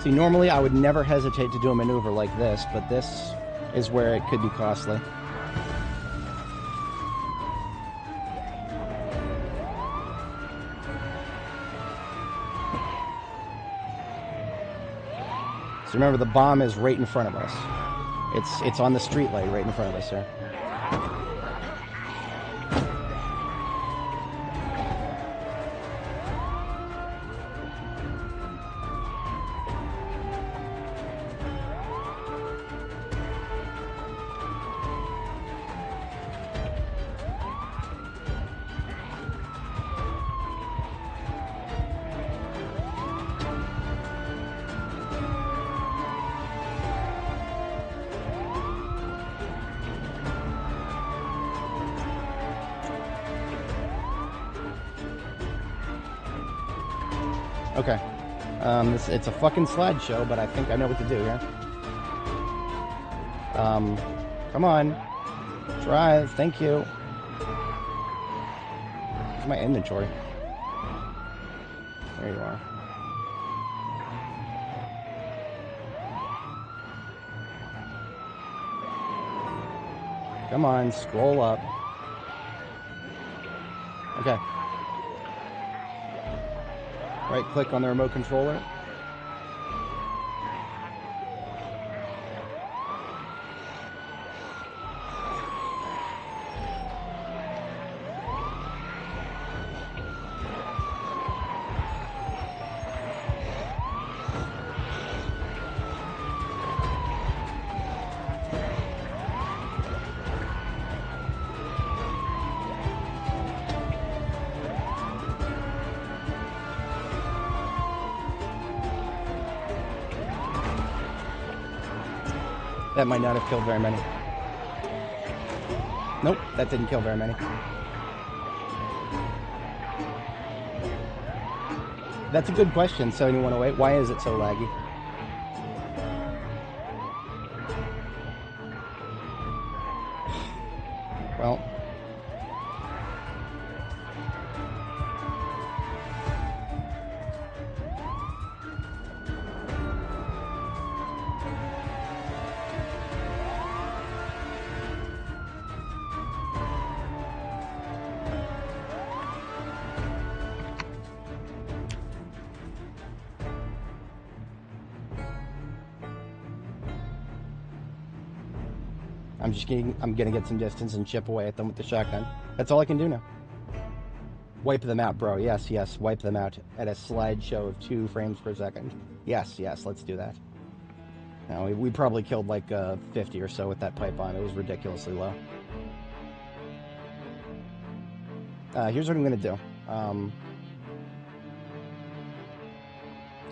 See, normally I would never hesitate to do a maneuver like this, but this is where it could be costly. So remember, the bomb is right in front of us. It's on the street light right in front of us here. Okay. It's a fucking slideshow, but I think I know what to do here. Come on. Drive. Thank you. Where's my inventory? There you are. Come on, scroll up. Okay. Right click on the remote controller. That might not have killed very many. Nope, that didn't kill very many. That's a good question, 7108. Why is it so laggy? Well, I'm gonna get some distance and chip away at them with the shotgun. That's all I can do now. Wipe them out, bro. Yes, yes, wipe them out at a slideshow of 2 frames per second. Yes, yes, let's do that. Now, we probably killed like 50 or so with that pipe bomb. It was ridiculously low. Here's what I'm gonna do.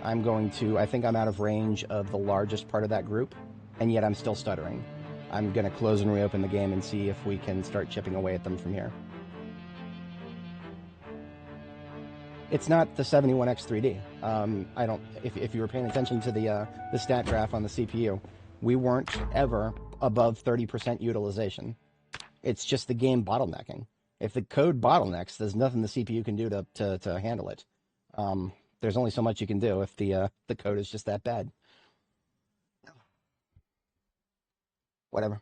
I'm going to, I think I'm out of range of the largest part of that group, and yet I'm still stuttering. I'm going to close and reopen the game and see if we can start chipping away at them from here. It's not the 71X3D. I don't, if you were paying attention to the stat graph on the CPU, we weren't ever above 30% utilization. It's just the game bottlenecking. If the code bottlenecks, there's nothing the CPU can do to handle it. There's only so much you can do if the code is just that bad. Whatever.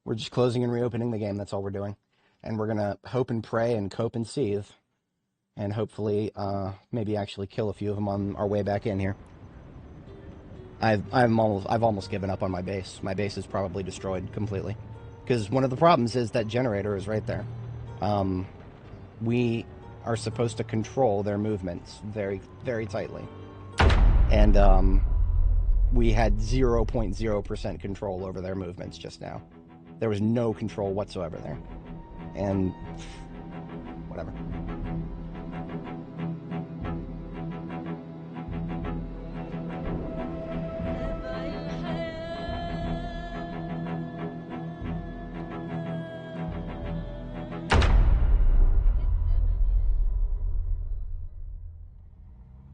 We're just closing and reopening the game. That's all we're doing. And we're going to hope and pray and cope and seethe. And hopefully maybe actually kill a few of them on our way back in here. I've almost given up on my base. My base is probably destroyed completely, because one of the problems is that generator is right there. We are supposed to control their movements very, very tightly, and we had 0.0% control over their movements just now. There was no control whatsoever there, and whatever.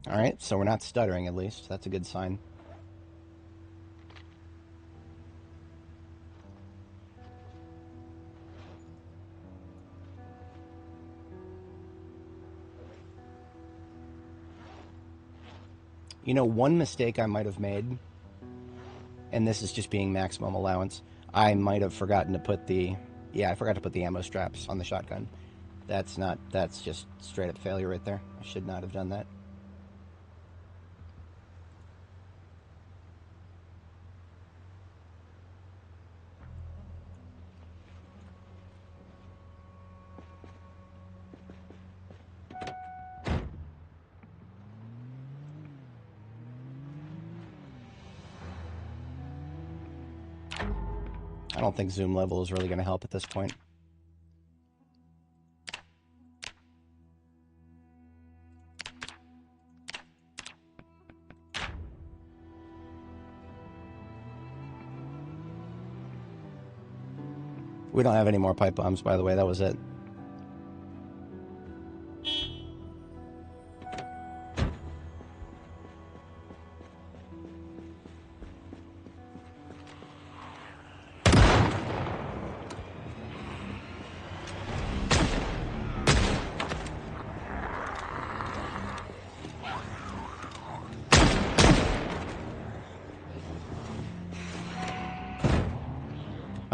Alright, so we're not stuttering at least. That's a good sign. You know, one mistake I might have made, and this is just being maximum allowance, I might have forgotten to put the... Yeah, I forgot to put the ammo straps on the shotgun. That's just straight up failure right there. I should not have done that. I don't think zoom level is really going to help at this point. We don't have any more pipe bombs, by the way. That was it.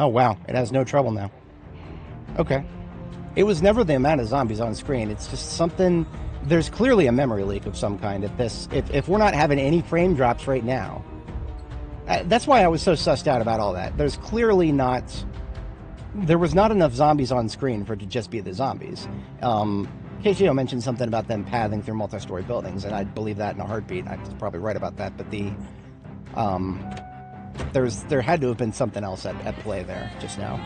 Oh, wow. It has no trouble now. Okay. It was never the amount of zombies on screen. It's just something... There's clearly a memory leak of some kind at this. If we're not having any frame drops right now... that's why I was so sussed out about all that. There's clearly not... There was not enough zombies on screen for it to just be the zombies. KGO mentioned something about them pathing through multi-story buildings, and I believe that in a heartbeat. I was probably right about that, but the... There had to have been something else at play there just now.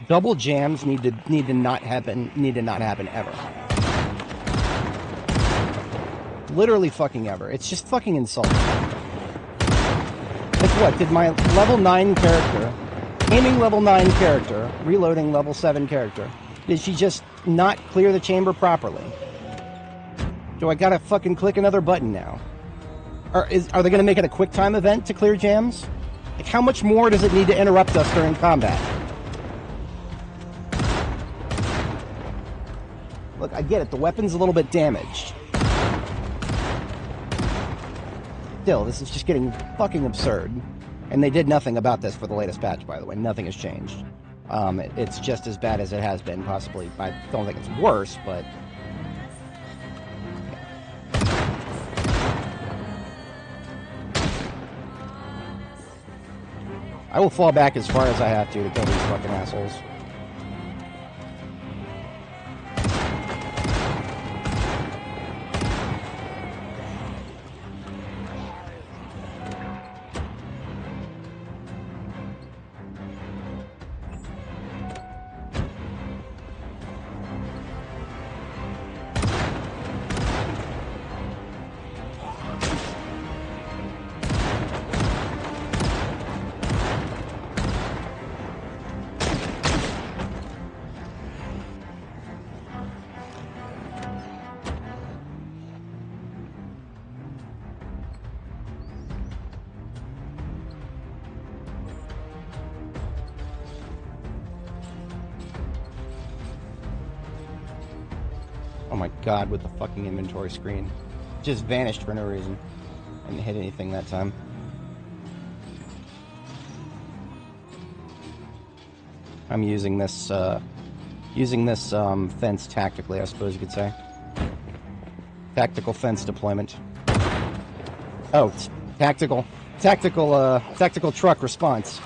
Double jams need to not happen ever. Literally fucking ever. It's just fucking insulting. Like what? Did my level 9 character, aiming level 9 character, reloading level 7 character, did she just not clear the chamber properly? Do I gotta fucking click another button now? Are they gonna make it a quick time event to clear jams? Like how much more does it need to interrupt us during combat? Look, I get it. The weapon's a little bit damaged. Still, this is just getting fucking absurd. And they did nothing about this for the latest patch, by the way. Nothing has changed. It's just as bad as it has been, possibly. I don't think it's worse, but... I will fall back as far as I have to kill these fucking assholes. Oh my god, with the fucking inventory screen. Just vanished for no reason. I didn't hit anything that time. I'm using this fence tactically, I suppose you could say. Tactical fence deployment. Oh, tactical truck response.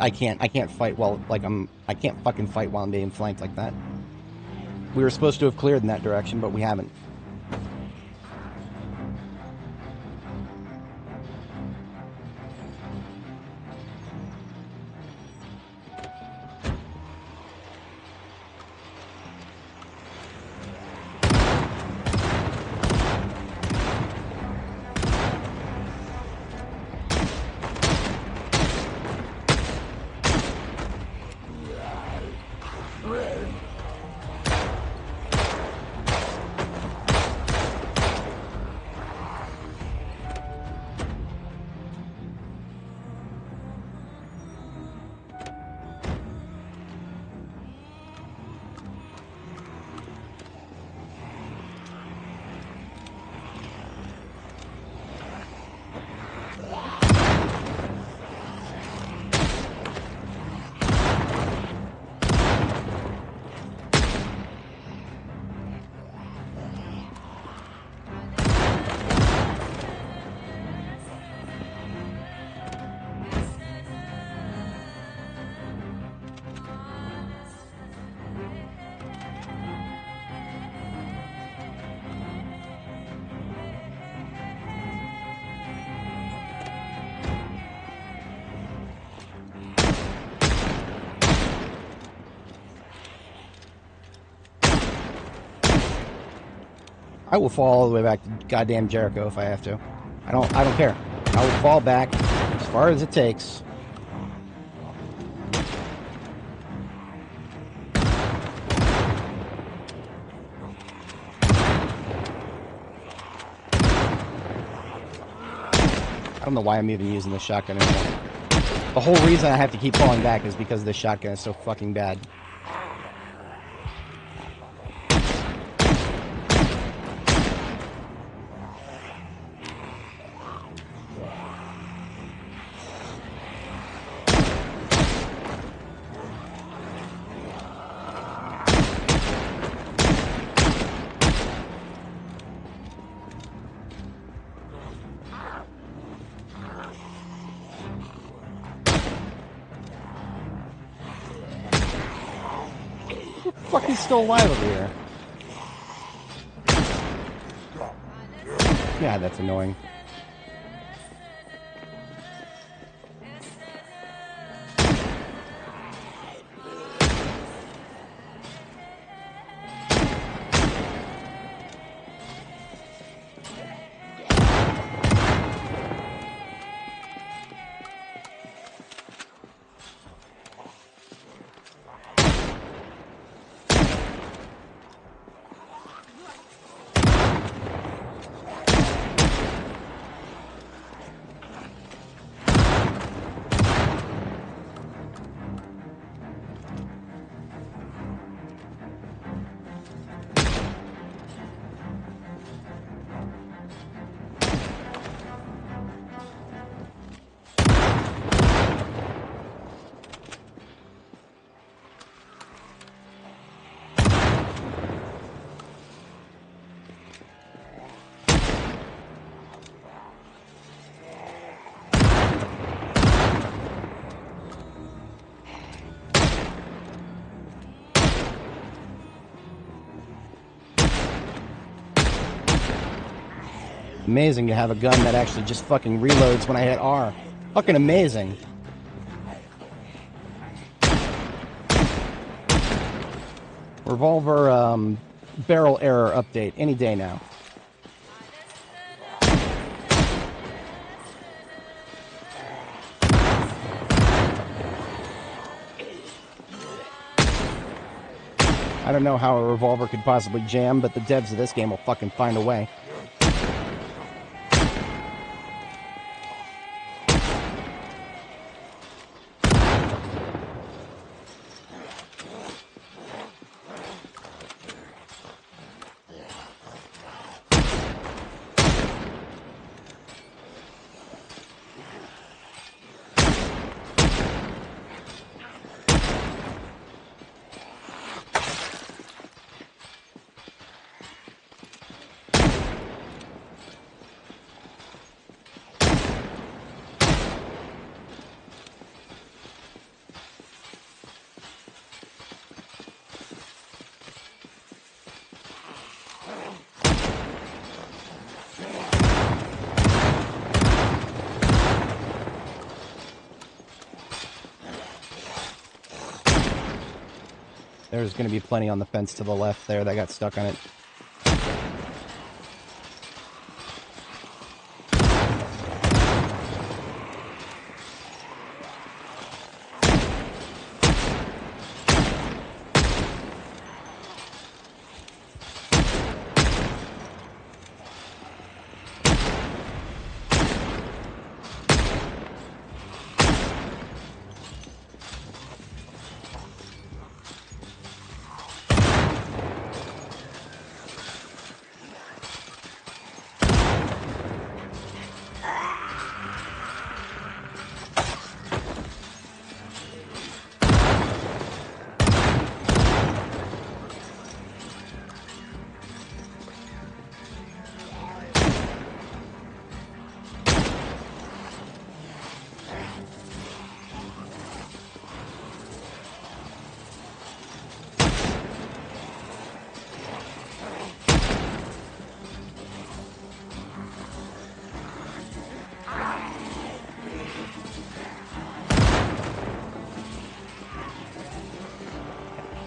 I can't fight while, like, I can't fucking fight while I'm being flanked like that. We were supposed to have cleared in that direction, but we haven't. I will fall all the way back to goddamn Jericho if I have to. I don't care. I will fall back as far as it takes. I don't know why I'm even using the shotgun anymore. The whole reason I have to keep falling back is because this shotgun is so fucking bad. Fucking still alive over here. Yeah, that's annoying. Amazing to have a gun that actually just fucking reloads when I hit R. Fucking amazing. Revolver barrel error update any day now. I don't know how a revolver could possibly jam, but the devs of this game will fucking find a way. There's going to be plenty on the fence to the left there that got stuck on it.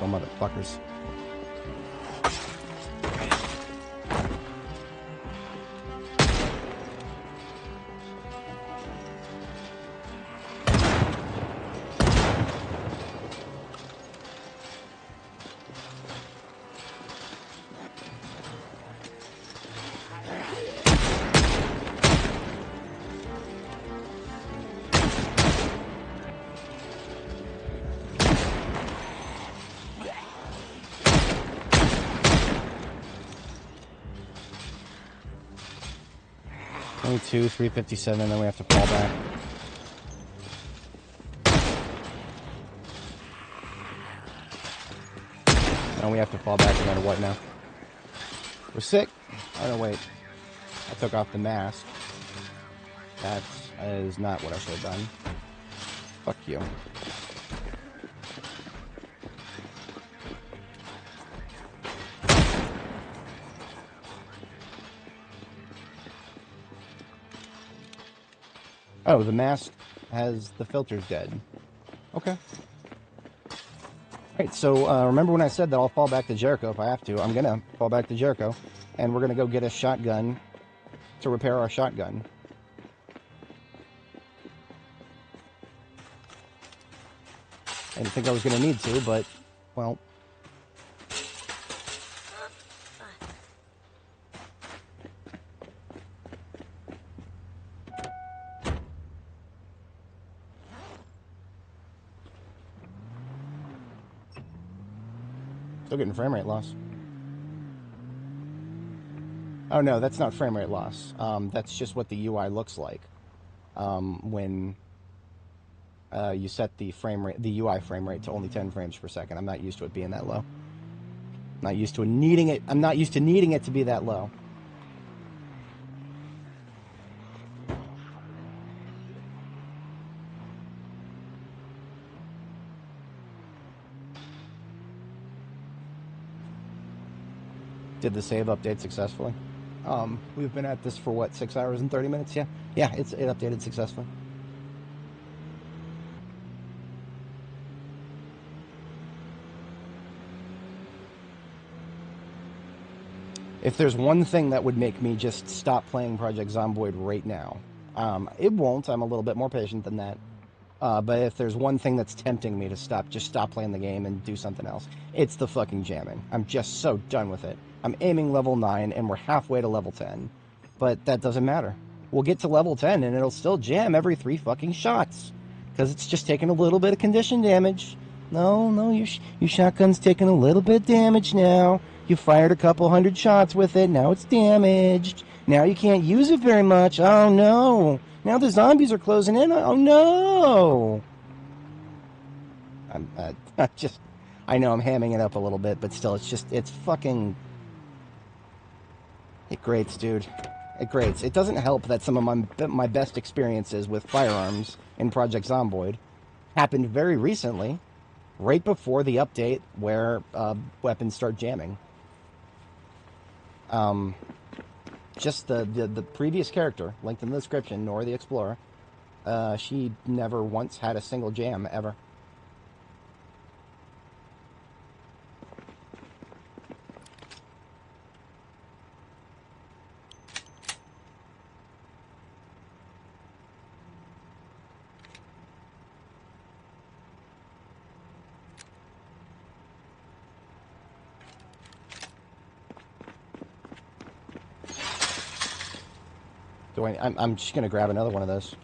Motherfuckers. Only 357, then we have to fall back. And we have to fall back no matter what now. We're sick. Oh no, wait. I took off the mask. That is not what I should have done. Fuck you. Oh, the mask has the filters dead. Okay. Alright, so remember when I said that I'll fall back to Jericho if I have to? I'm gonna fall back to Jericho, and we're gonna go get a shotgun to repair our shotgun. I didn't think I was gonna need to, but, well... Still getting frame rate loss. Oh no, that's not frame rate loss. That's just what the UI looks like when you set the frame rate, the UI frame rate to only 10 frames per second. I'm not used to it being that low. I'm not used to needing it. I'm not used to needing it to be that low. Did the save update successfully? We've been at this for what, 6 hours and 30 minutes? Yeah, it updated successfully. If there's one thing that would make me just stop playing Project Zomboid right now, it won't. I'm a little bit more patient than that. But if there's one thing that's tempting me to just stop playing the game and do something else, it's the fucking jamming. I'm just so done with it. I'm aiming level 9, and we're halfway to level 10. But that doesn't matter. We'll get to level 10, and it'll still jam every 3 fucking shots. Because it's just taking a little bit of condition damage. No, your shotgun's taking a little bit of damage now. You fired a couple hundred shots with it, now it's damaged. Now you can't use it very much. Oh no. Now the zombies are closing in. Oh no. I know I'm hamming it up a little bit, but still, it's fucking... It grates, dude. It grates. It doesn't help that some of my best experiences with firearms in Project Zomboid happened very recently, right before the update where weapons start jamming. Just the previous character, linked in the description, Nora the Explora, she never once had a single jam, ever. I'm just going to grab another one of those.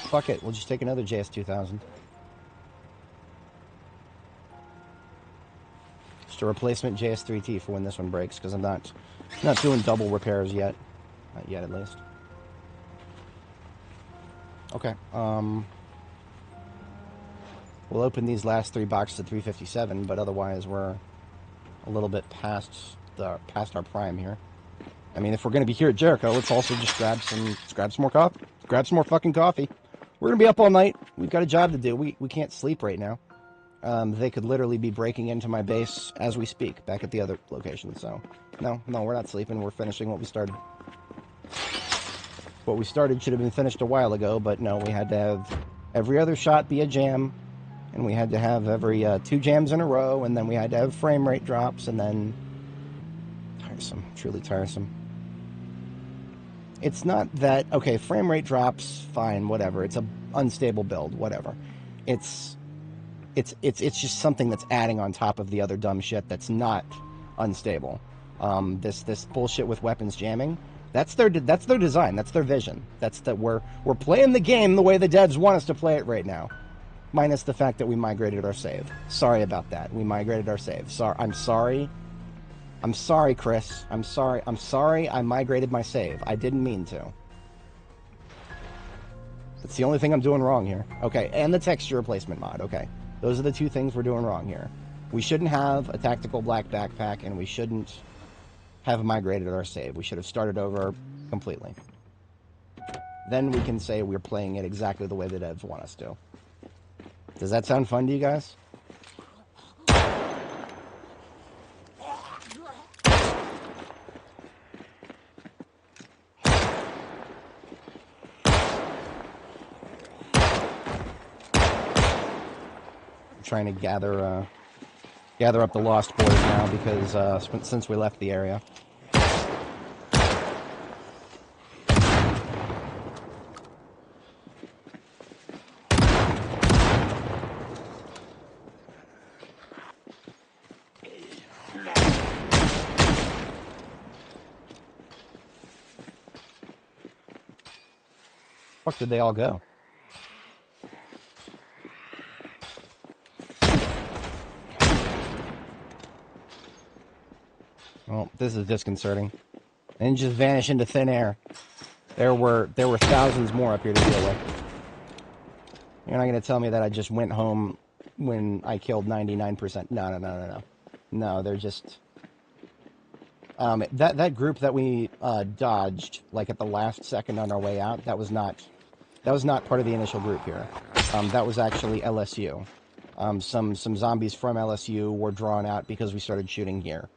Fuck it, we'll just take another JS2000. Just a replacement JS3T for when this one breaks, because I'm not doing double repairs yet. Not yet, at least. Okay, we'll open these last 3 boxes at 357, but otherwise we're a little bit past our prime here. I mean, if we're going to be here at Jericho, let's also just grab some more coffee. Grab some more fucking coffee. We're going to be up all night. We've got a job to do. We can't sleep right now. They could literally be breaking into my base as we speak, back at the other location. So, no, we're not sleeping. We're finishing what we started. What we started should have been finished a while ago, but no, we had to have every other shot be a jam, and we had to have every 2 jams in a row, and then we had to have frame rate drops, and then... Tiresome. Truly tiresome. It's not that, okay, frame rate drops, fine, whatever. It's a unstable build, whatever. It's just something that's adding on top of the other dumb shit that's not unstable. This bullshit with weapons jamming, that's their design, that's their vision. That's that we're playing the game the way the devs want us to play it right now. Minus the fact that we migrated our save. Sorry about that. We migrated our save. I'm sorry. I'm sorry, Chris. I'm sorry I migrated my save. I didn't mean to. That's the only thing I'm doing wrong here. Okay, and the texture replacement mod. Okay, those are the 2 things we're doing wrong here. We shouldn't have a tactical black backpack, and we shouldn't have migrated our save. We should have started over completely. Then we can say we're playing it exactly the way the devs want us to. Does that sound fun to you guys? Trying to gather up the lost boys now because since we left the area. Fuck did they all go? Well, this is disconcerting. And just vanish into thin air. There were thousands more up here to deal with. You're not going to tell me that I just went home when I killed 99%. No. No, they're just... that group that we dodged, like at the last second on our way out, that was not part of the initial group here. That was actually LSU. Some zombies from LSU were drawn out because we started shooting here.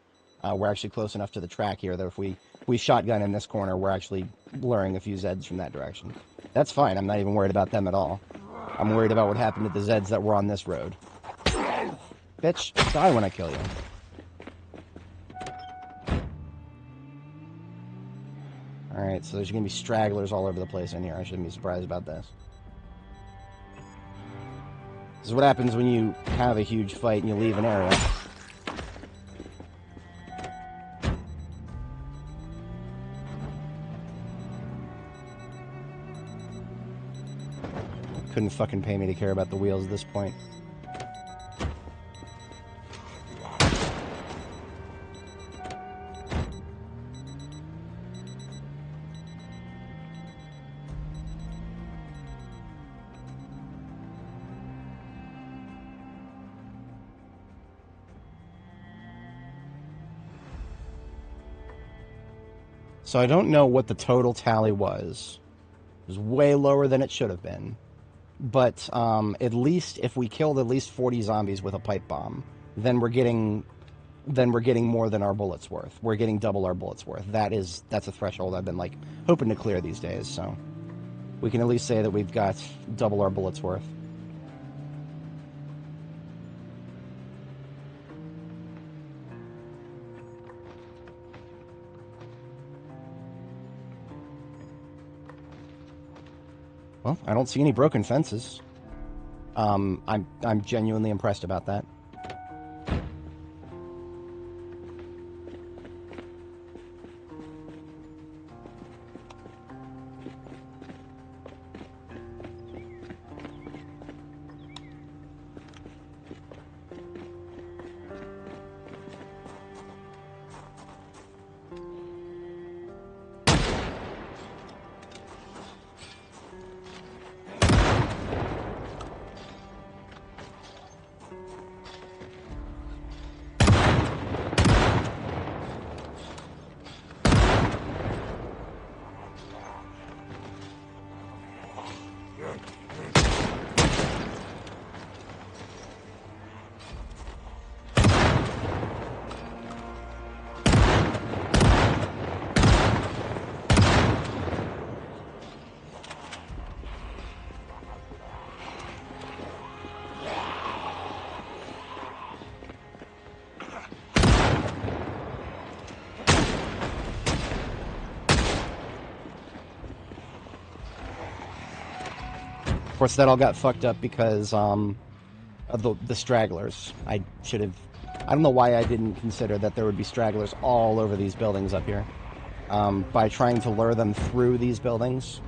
We're actually close enough to the track here that if we shotgun in this corner, we're actually luring a few Zeds from that direction. That's fine. I'm not even worried about them at all. I'm worried about what happened to the Zeds that were on this road. Bitch, die when I kill you. Alright, so there's going to be stragglers all over the place in here. I shouldn't be surprised about this. This is what happens when you have a huge fight and you leave an area. Couldn't fucking pay me to care about the wheels at this point. So I don't know what the total tally was. It was way lower than it should have been. But at least if we killed at least 40 zombies with a pipe bomb, then we're getting more than our bullets worth. We're getting double our bullets worth. That's a threshold I've been like hoping to clear these days. So we can at least say that we've got double our bullets worth. Well, I don't see any broken fences. I'm genuinely impressed about that. Of course, that all got fucked up because of the stragglers. I don't know why I didn't consider that there would be stragglers all over these buildings up here. By trying to lure them through these buildings,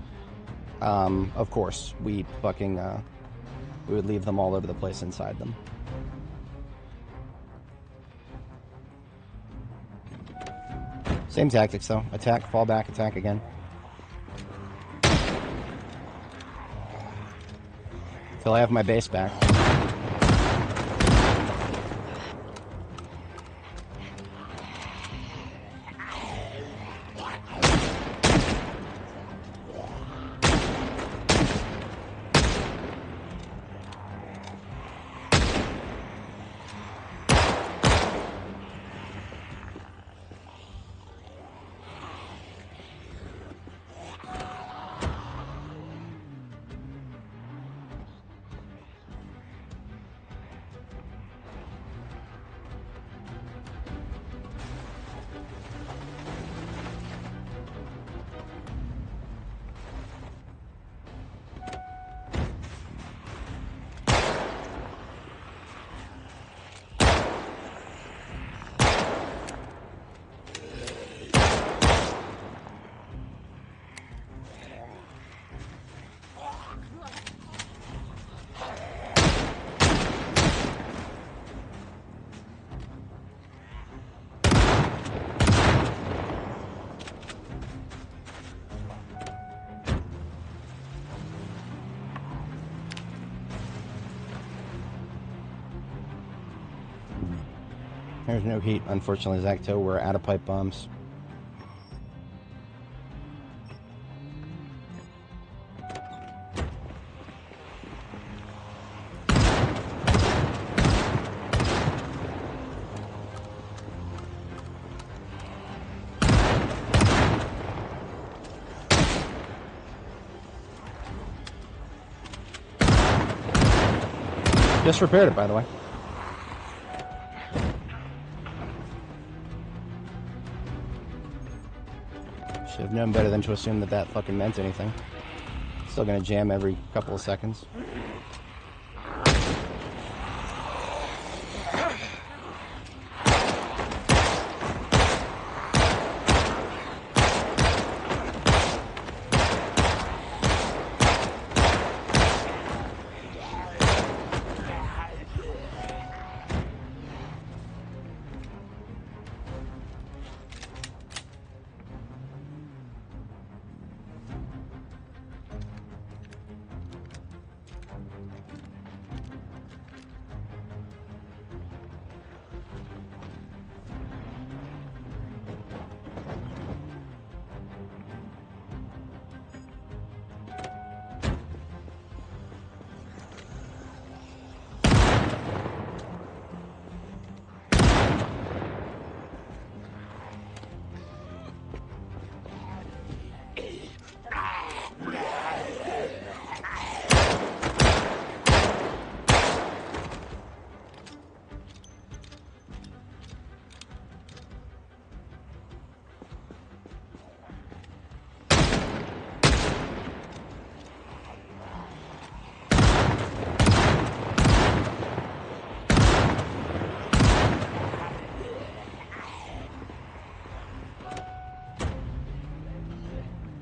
of course, we would leave them all over the place inside them. Same tactics, though. Attack, fall back, attack again. Till I have my base back. There's no heat, unfortunately, Zacto. We're out of pipe bombs. Just repaired it, by the way. Should have known better than to assume that that fucking meant anything. Still gonna jam every couple of seconds.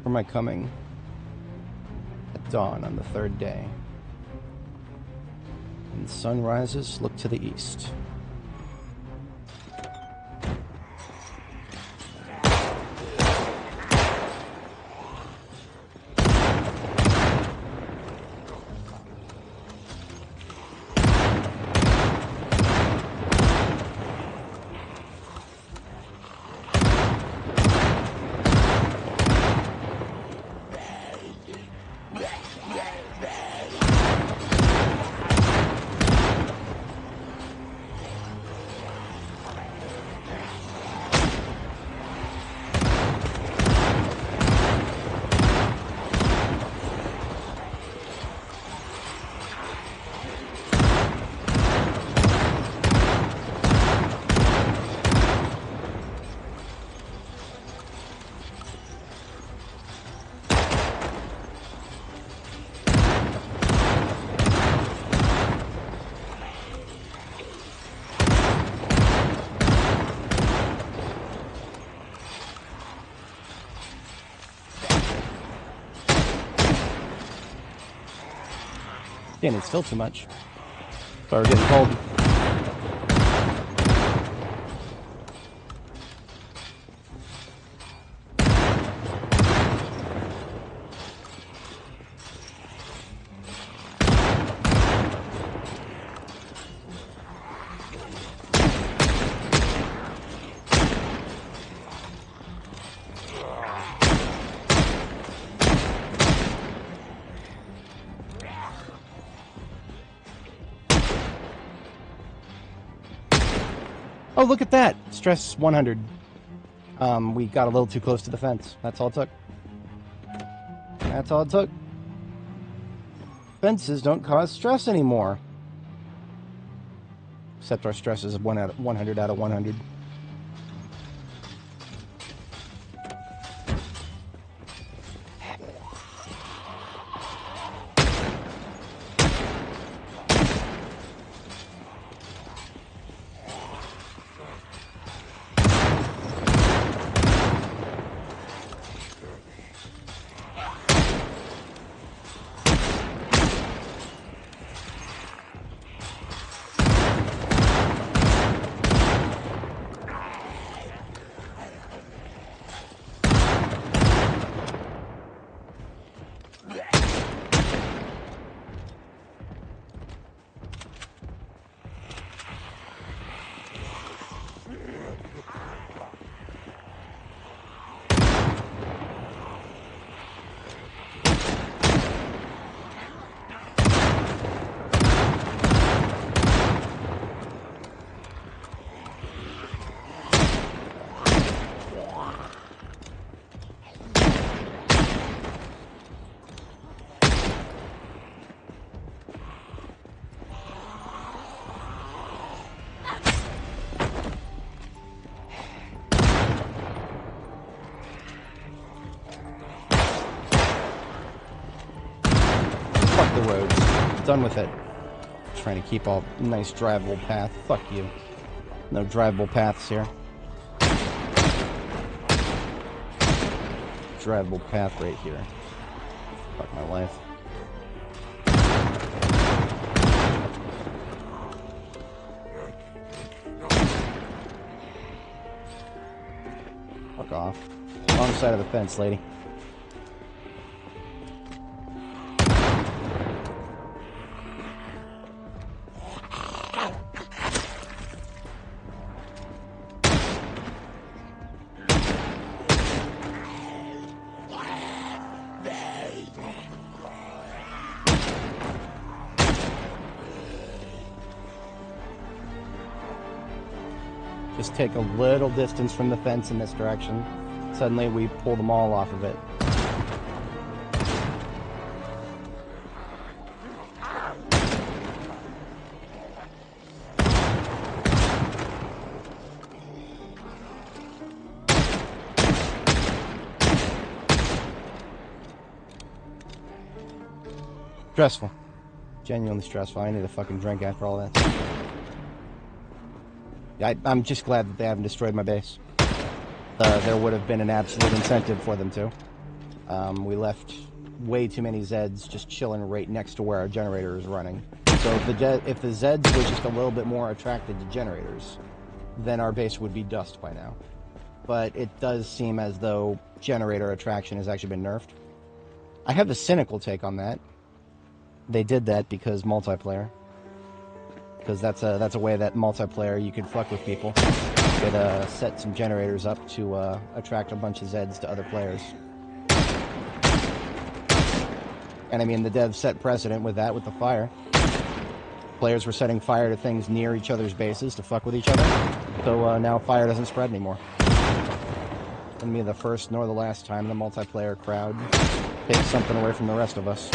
For my coming at dawn on the third day. When the sun rises, look to the east. Damn, it's still too much. Sorry, we're getting cold. Oh, look at that! Stress 100. We got a little too close to the fence. That's all it took. That's all it took. Fences don't cause stress anymore. Except our stress is 100 out of 100. Fuck the roads. Done with it. Trying to keep a nice drivable path. Fuck you. No drivable paths here. Drivable path right here. Fuck my life. Fuck off. Wrong side of the fence, lady. Just take a little distance from the fence in this direction. Suddenly we pull them all off of it. Stressful. Genuinely stressful. I need a fucking drink after all that. I'm just glad that they haven't destroyed my base. There would have been an absolute incentive for them to. We left way too many Zeds just chilling right next to where our generator is running. So if the Zeds were just a little bit more attracted to generators, then our base would be dust by now. But it does seem as though generator attraction has actually been nerfed. I have a cynical take on that. They did that because multiplayer. Because that's a way that multiplayer you could fuck with people. You could set some generators up to attract a bunch of Zeds to other players. And I mean, the devs set precedent with that with the fire. Players were setting fire to things near each other's bases to fuck with each other. So now fire doesn't spread anymore. Wouldn't be the first nor the last time the multiplayer crowd takes something away from the rest of us.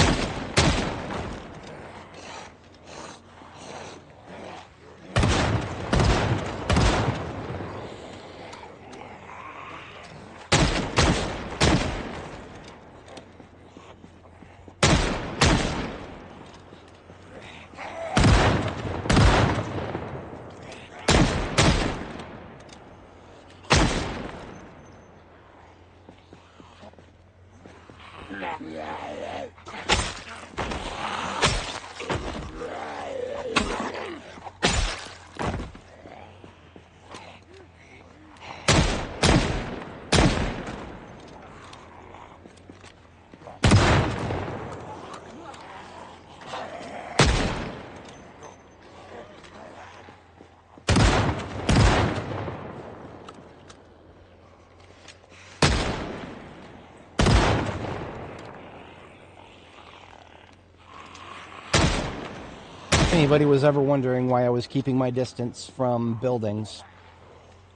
If anybody was ever wondering why I was keeping my distance from buildings.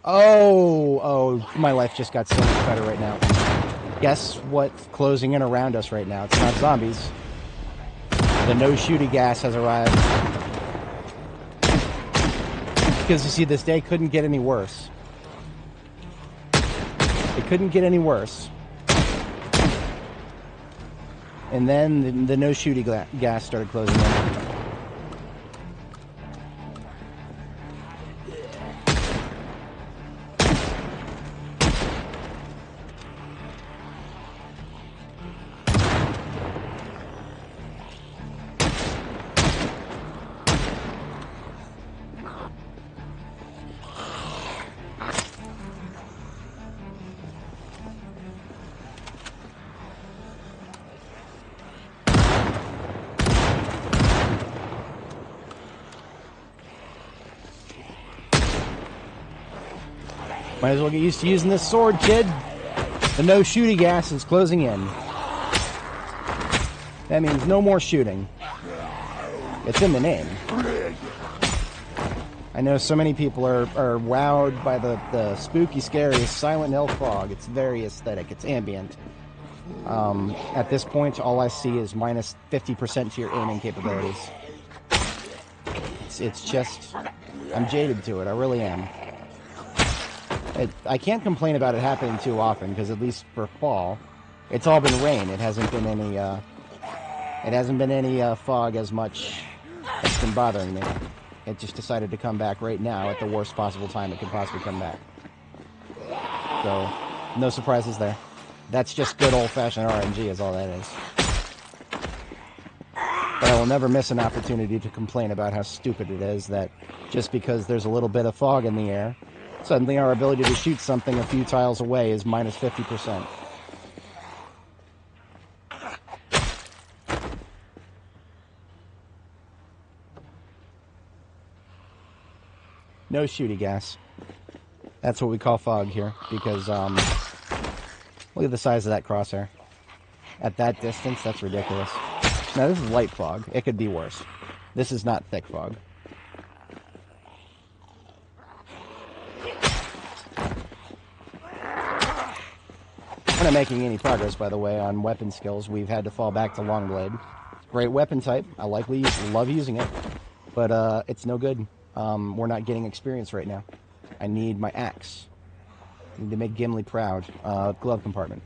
Oh, my life just got so much better right now. Guess what's closing in around us right now? It's not zombies. The no-shooty gas has arrived. Because you see, this day couldn't get any worse. It couldn't get any worse. And then the no-shooty gas started closing in. Might as well get used to using this sword, kid. The no shooty gas is closing in. That means no more shooting. It's in the name. I know so many people are wowed by the spooky, scary Silent Hill fog. It's very aesthetic. It's ambient. At this point, all I see is minus 50% to your aiming capabilities. It's just... I'm jaded to it. I really am. I can't complain about it happening too often, because at least for fall, it's all been rain. It hasn't been any fog as much. It's been bothering me. It just decided to come back right now at the worst possible time it could possibly come back. So, no surprises there. That's just good old-fashioned RNG is all that is. But I will never miss an opportunity to complain about how stupid it is that just because there's a little bit of fog in the air, suddenly our ability to shoot something a few tiles away is minus 50%. No shooty gas. That's what we call fog here, because, look at the size of that crosshair. At that distance, that's ridiculous. Now, this is light fog. It could be worse. This is not thick fog. We're not making any progress, by the way, on weapon skills. We've had to fall back to Longblade. Great weapon type. I love using it. But it's no good. We're not getting experience right now. I need my axe. I need to make Gimli proud. Glove compartment.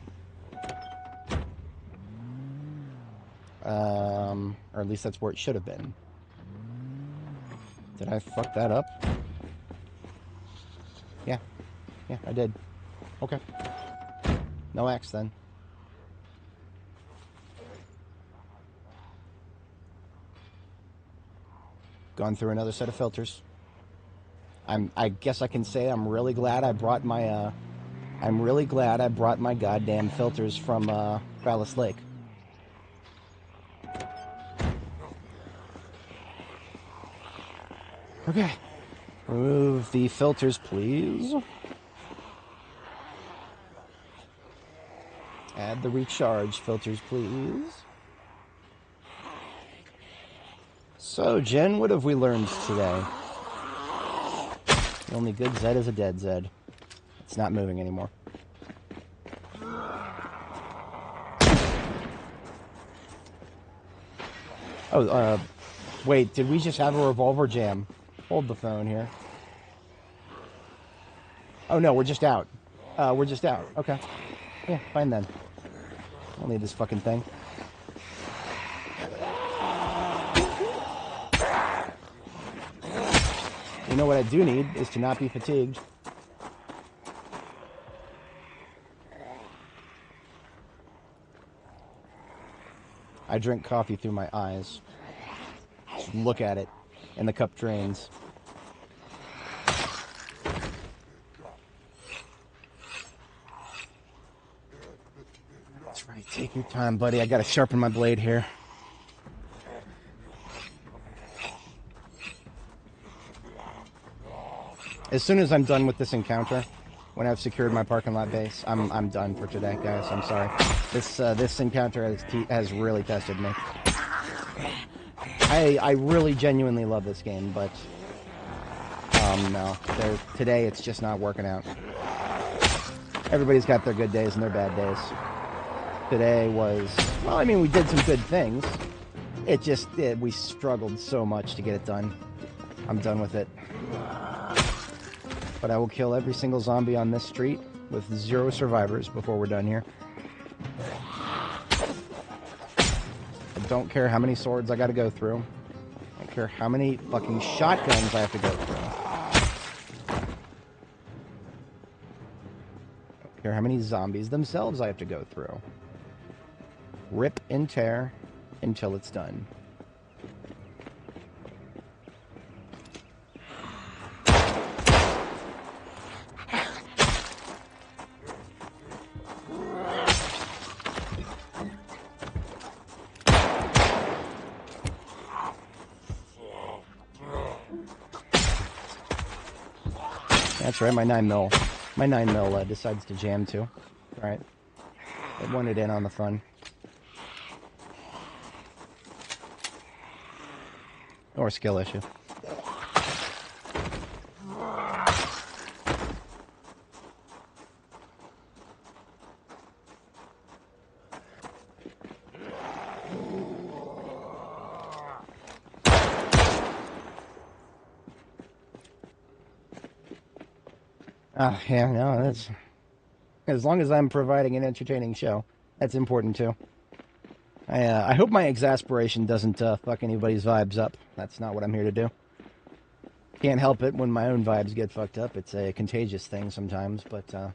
Or at least that's where it should have been. Did I fuck that up? Yeah, I did. Okay. No axe then. Gone through another set of filters. I guess I can say I'm really glad I brought my goddamn filters from Ballast Lake. Okay. Remove the filters, please. Add the recharge filters, please. So, Jen, what have we learned today? The only good Zed is a dead Zed. It's not moving anymore. Oh, wait, did we just have a revolver jam? Hold the phone here. Oh, no, we're just out. We're just out. Okay. Yeah, fine then. I don't need this fucking thing. You know what I do need is to not be fatigued. I drink coffee through my eyes. Just look at it, and the cup drains. That's right, take your time, buddy. I gotta sharpen my blade here. As soon as I'm done with this encounter, when I've secured my parking lot base, I'm done for today, guys. I'm sorry. This encounter has really tested me. I really genuinely love this game, but no, today it's just not working out. Everybody's got their good days and their bad days. Today was, well, I mean, we did some good things. We struggled so much to get it done. I'm done with it. But I will kill every single zombie on this street with 0 survivors before we're done here. I don't care how many swords I gotta go through. I don't care how many fucking shotguns I have to go through. I don't care how many zombies themselves I have to go through. Rip and tear until it's done. That's right, my 9mm decides to jam too. Alright. It wanted in on the fun. Or skill issue. Yeah, no, that's... As long as I'm providing an entertaining show, that's important too. I hope my exasperation doesn't fuck anybody's vibes up. That's not what I'm here to do. Can't help it when my own vibes get fucked up. It's a contagious thing sometimes, but nah,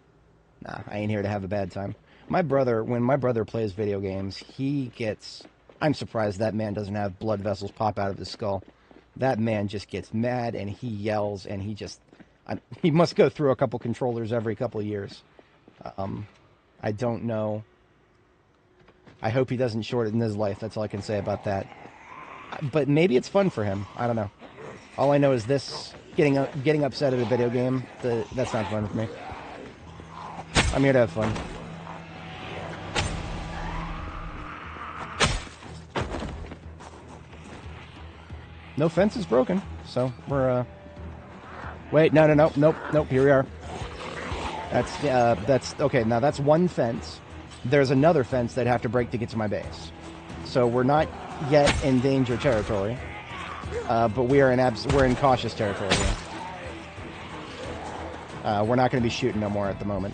I ain't here to have a bad time. When my brother plays video games, he gets... I'm surprised that man doesn't have blood vessels pop out of his skull. That man just gets mad and he yells and he must go through a couple controllers every couple of years. I don't know. I hope he doesn't shorten his life. That's all I can say about that. But maybe it's fun for him. I don't know. All I know is this, getting upset at a video game, that's not fun for me. I'm here to have fun. No fence is broken, so we're, wait, no, nope, here we are. That's, okay, now that's one fence. There's another fence that I have to break to get to my base. So we're not yet in danger territory, but we're in cautious territory. We're not going to be shooting no more at the moment.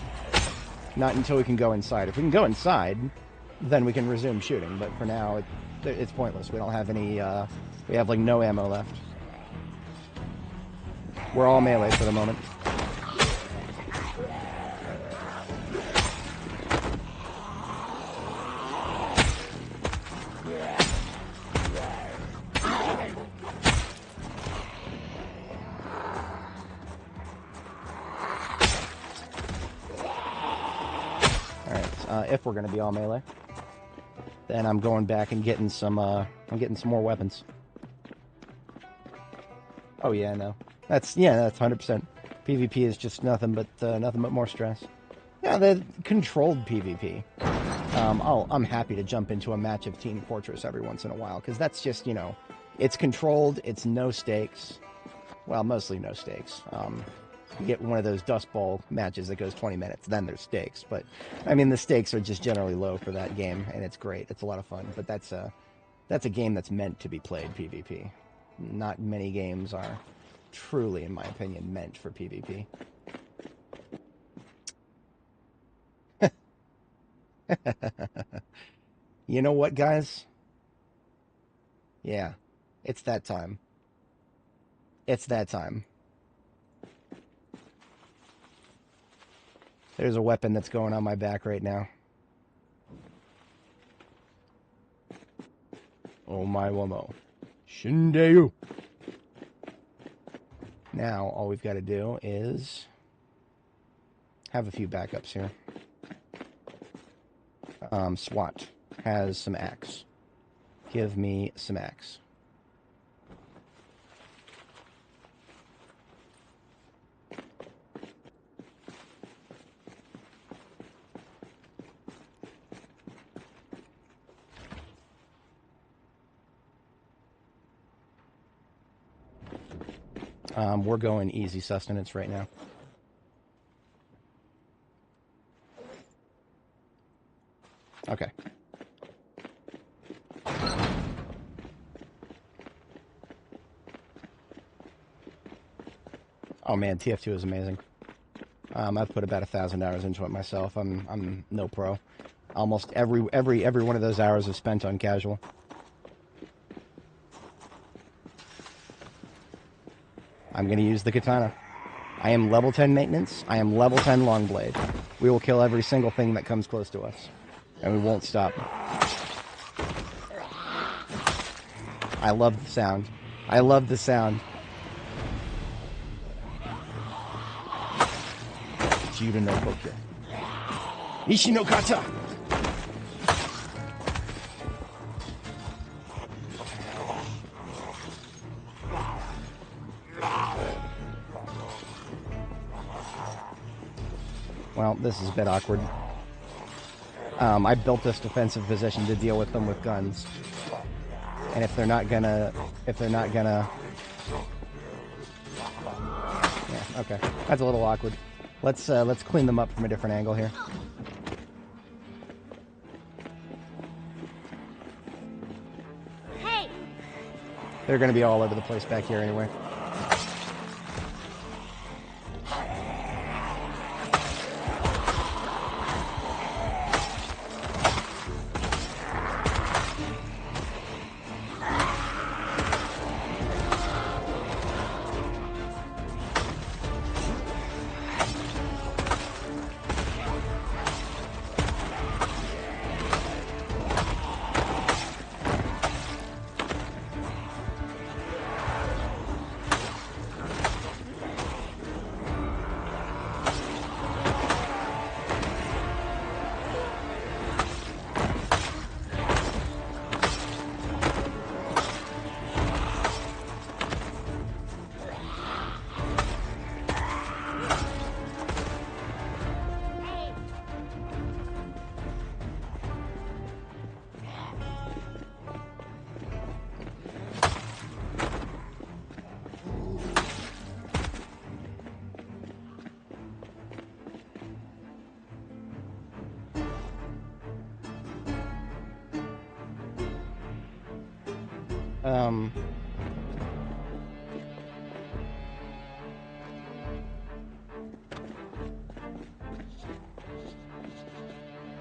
Not until we can go inside. If we can go inside, then we can resume shooting, but for now, it's pointless. We don't have any, we have like no ammo left. We're all melee for the moment. if we're going to be all melee. Then I'm going back and getting some, more weapons. Oh yeah, no. That's 100%. PvP is just nothing but more stress. Yeah, the controlled PvP. I'm happy to jump into a match of Team Fortress every once in a while, because that's just, it's controlled, it's no stakes. Well, mostly no stakes. You get one of those Dust Bowl matches that goes 20 minutes, then there's stakes. But, I mean, the stakes are just generally low for that game, and it's great. It's a lot of fun. But that's a game that's meant to be played PvP. Not many games are truly, in my opinion, meant for PvP. You know what, guys? Yeah, it's that time. It's that time. There's a weapon that's going on my back right now. Oh my womo. Shindeyu. Now, all we've got to do is have a few backups here. SWAT has some axe. Give me some axe. We're going easy sustenance right now. Okay. Oh man, TF2 is amazing. I've put about 1,000 hours into it myself. I'm no pro. Almost every one of those hours is spent on casual. I'm going to use the katana. I am level 10 maintenance. I am level 10 long blade. We will kill every single thing that comes close to us. And we won't stop. I love the sound. I love the sound. Judo no Poke. Ishi no kata! Well, this is a bit awkward. I built this defensive position to deal with them with guns. And if they're not gonna... Yeah, okay. That's a little awkward. Let's clean them up from a different angle here. Hey! They're gonna be all over the place back here anyway.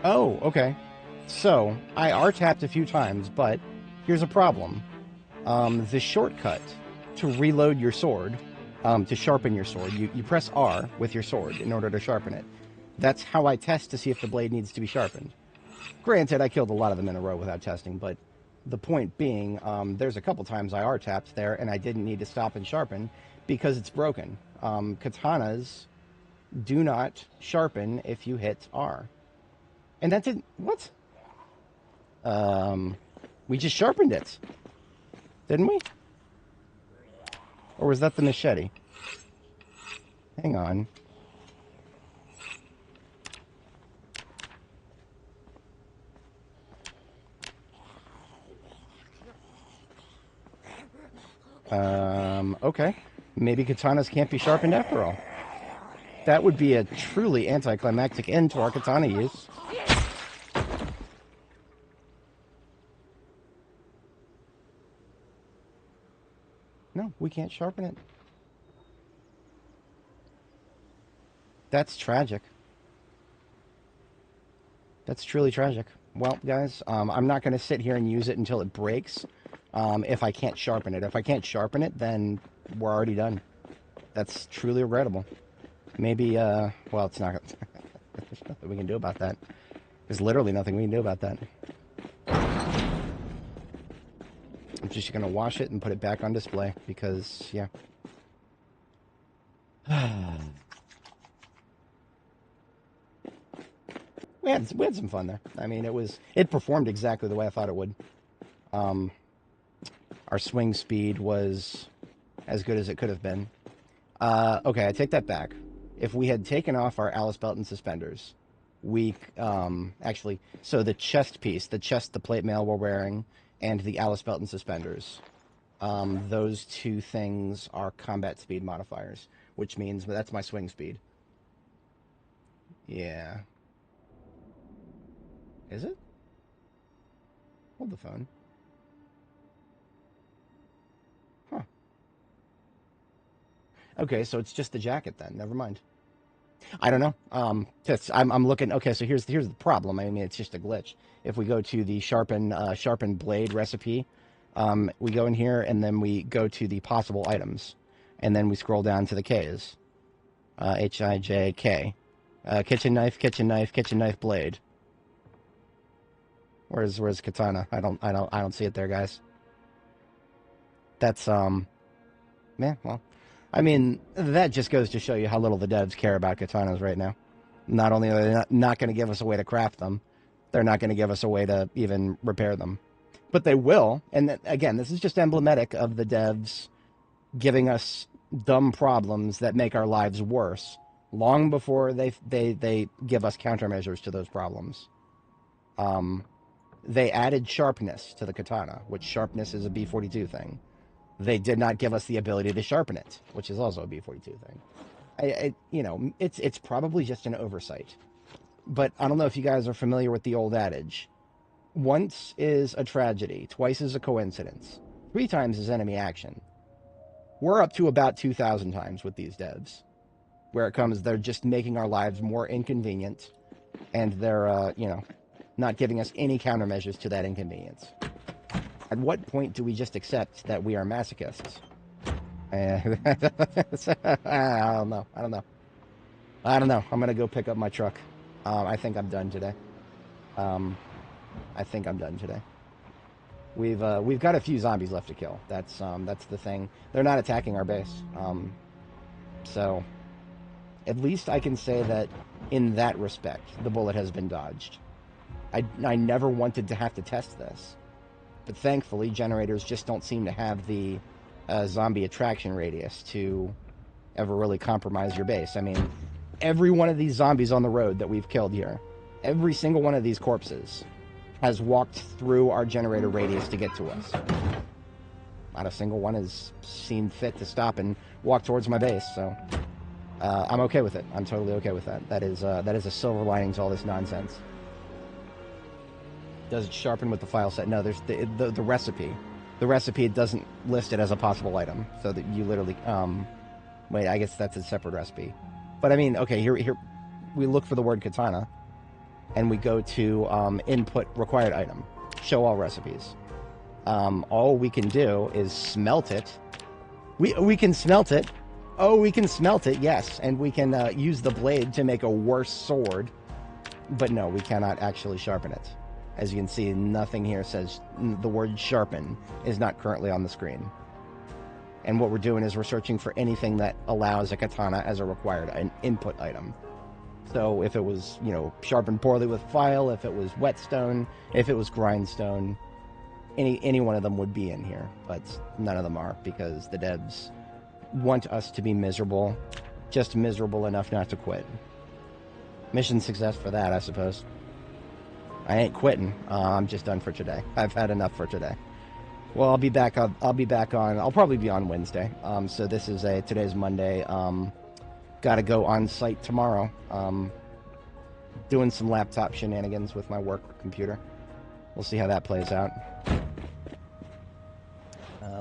Oh, okay. So, I R-tapped a few times, but here's a problem. The shortcut to reload your sword, to sharpen your sword, you press R with your sword in order to sharpen it. That's how I test to see if the blade needs to be sharpened. Granted, I killed a lot of them in a row without testing, but the point being, there's a couple times I R-tapped there, and I didn't need to stop and sharpen because it's broken. Katanas do not sharpen if you hit R. And that didn't... What? We just sharpened it. Didn't we? Or was that the machete? Hang on. Okay. Maybe katanas can't be sharpened after all. That would be a truly anticlimactic end to our katana use. No, we can't sharpen it. That's tragic. That's truly tragic. Well, guys, I'm not going to sit here and use it until it breaks if I can't sharpen it. If I can't sharpen it, then we're already done. That's truly regrettable. Maybe, well, it's not... There's nothing we can do about that. There's literally nothing we can do about that. I'm just going to wash it and put it back on display because, yeah. We had some fun there. I mean, it performed exactly the way I thought it would. Our swing speed was as good as it could have been. Okay, I take that back. If we had taken off our Alice belt and suspenders, we actually, so the chest piece, the plate mail we're wearing, and the Alice belt and suspenders, those two things are combat speed modifiers, which means that's my swing speed. Yeah. Is it? Hold the phone. Huh. Okay, so it's just the jacket then. Never mind. I don't know. I'm looking. Okay, so here's the problem. I mean, it's just a glitch. If we go to the sharpen blade recipe, we go in here and then we go to the possible items, and then we scroll down to the K's. HIJK. Kitchen knife, blade. Where's katana? I don't see it there, guys. That's man, well, I mean, that just goes to show you how little the devs care about katanas right now. Not only are they not going to give us a way to craft them, they're not going to give us a way to even repair them. But they will, and again, this is just emblematic of the devs giving us dumb problems that make our lives worse, long before they give us countermeasures to those problems. They added sharpness to the katana, which sharpness is a B42 thing. They did not give us the ability to sharpen it, which is also a B42 thing. You know, it's probably just an oversight. But I don't know if you guys are familiar with the old adage. Once is a tragedy, twice is a coincidence, 3 times is enemy action. We're up to about 2,000 times with these devs. Where it comes, they're just making our lives more inconvenient, and they're, you know, not giving us any countermeasures to that inconvenience. At what point do we just accept that we are masochists? I don't know. I'm going to go pick up my truck. I think I'm done today. We've got a few zombies left to kill. That's the thing. They're not attacking our base. So at least I can say that in that respect, the bullet has been dodged. I never wanted to have to test this. But thankfully, generators just don't seem to have the zombie attraction radius to ever really compromise your base. I mean, every one of these zombies on the road that we've killed here, every single one of these corpses has walked through our generator radius to get to us. Not a single one has seen fit to stop and walk towards my base, so I'm okay with it. I'm totally okay with that. That is a silver lining to all this nonsense. Does it sharpen with the file set? No, there's the recipe. The recipe doesn't list it as a possible item, so that you literally wait. I guess that's a separate recipe. But I mean, okay, here we look for the word katana, and we go to input required item, show all recipes. All we can do is smelt it. We can smelt it. Oh, we can smelt it. Yes, and we can use the blade to make a worse sword. But no, we cannot actually sharpen it. As you can see, nothing here says the word sharpen is not currently on the screen. And what we're doing is we're searching for anything that allows a katana as a required input item. So if it was, you know, sharpened poorly with file, if it was whetstone, if it was grindstone, any one of them would be in here, but none of them are because the devs want us to be miserable, just miserable enough not to quit. Mission success for that, I suppose. I ain't quitting. I'm just done for today. I've had enough for today. Well, I'll be back. I'll be back on. I'll probably be on Wednesday. So this is today's Monday. Got to go on site tomorrow. Doing some laptop shenanigans with my work computer. We'll see how that plays out.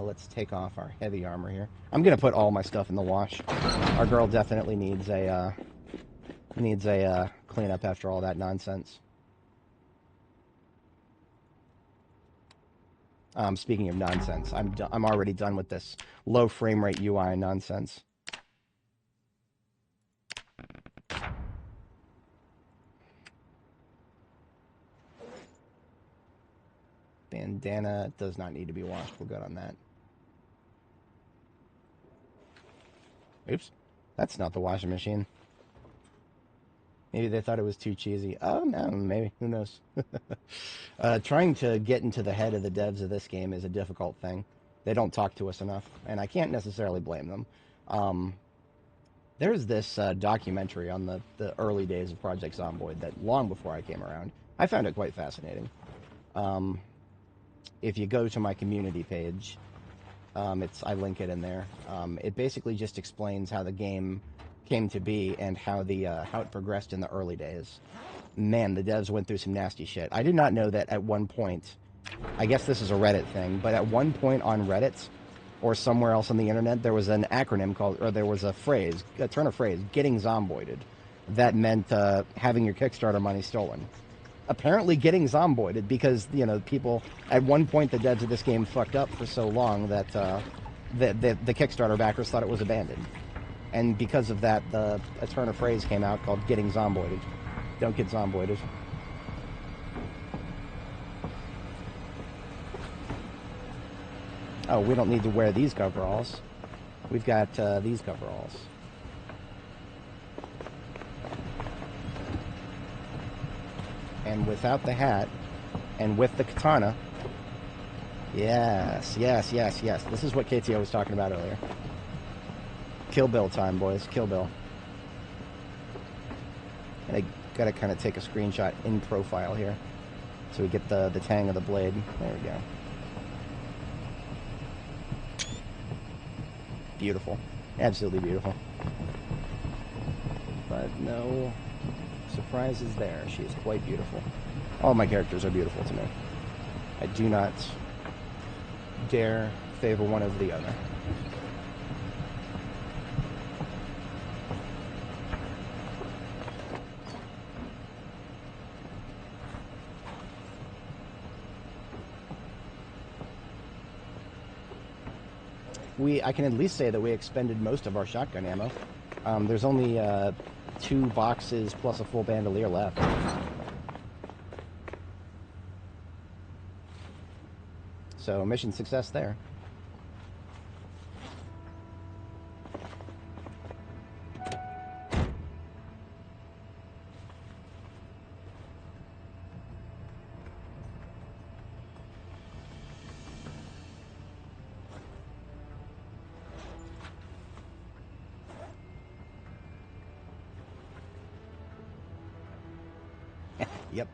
Let's take off our heavy armor here. I'm gonna put all my stuff in the wash. Our girl definitely needs a cleanup after all that nonsense. Speaking of nonsense, I'm already done with this low frame rate UI nonsense. Bandana does not need to be washed. We're good on that. Oops, that's not the washing machine. Maybe they thought it was too cheesy. Oh, no, maybe. Who knows? Trying to get into the head of the devs of this game is a difficult thing. They don't talk to us enough, and I can't necessarily blame them. There's this documentary on the early days of Project Zomboid that long before I came around. I found it quite fascinating. If you go to my community page, I link it in there. It basically just explains how the game came to be and how it progressed in the early days. Man, the devs went through some nasty shit. I did not know that at one point, I guess this is a Reddit thing, but at one point on Reddit or somewhere else on the internet, there was an acronym called, or there was a phrase, a turn of phrase, getting zomboided. That meant having your Kickstarter money stolen. Apparently getting zomboided because, you know, people, at one point the devs of this game fucked up for so long that the Kickstarter backers thought it was abandoned. And because of that, a turn of phrase came out called getting zomboided. Don't get zomboided. Oh, we don't need to wear these coveralls. We've got these coveralls. And without the hat, and with the katana. Yes, yes, yes, yes. This is what KTO was talking about earlier. Kill Bill time, boys. Kill Bill. And I gotta kind of take a screenshot in profile here, so we get the tang of the blade. There we go. Beautiful. Absolutely beautiful. But no surprises there. She is quite beautiful. All my characters are beautiful to me. I do not dare favor one over the other. I can at least say that we expended most of our shotgun ammo. There's only 2 boxes plus a full bandolier left. So mission success there. Yep.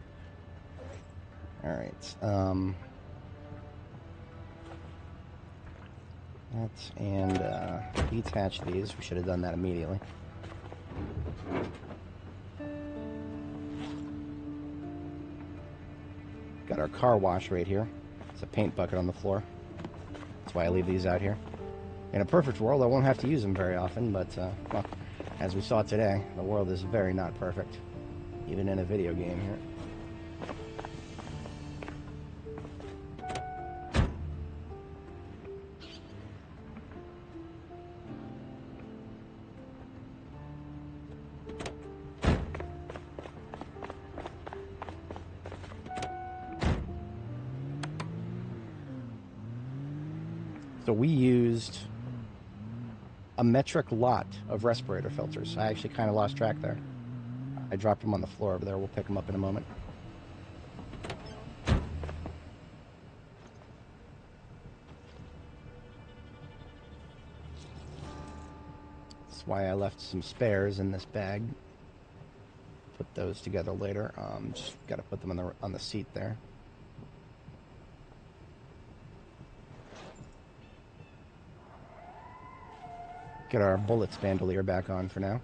All right. And detach these. We should have done that immediately. Got our car wash right here. It's a paint bucket on the floor. That's why I leave these out here. In a perfect world, I won't have to use them very often, but, well, as we saw today, the world is very not perfect. Even in a video game here. So we used a metric lot of respirator filters. I actually kind of lost track there. I dropped them on the floor over there. We'll pick them up in a moment. That's why I left some spares in this bag. Put those together later. Just got to put them on the seat there. Get our bullets bandolier back on for now.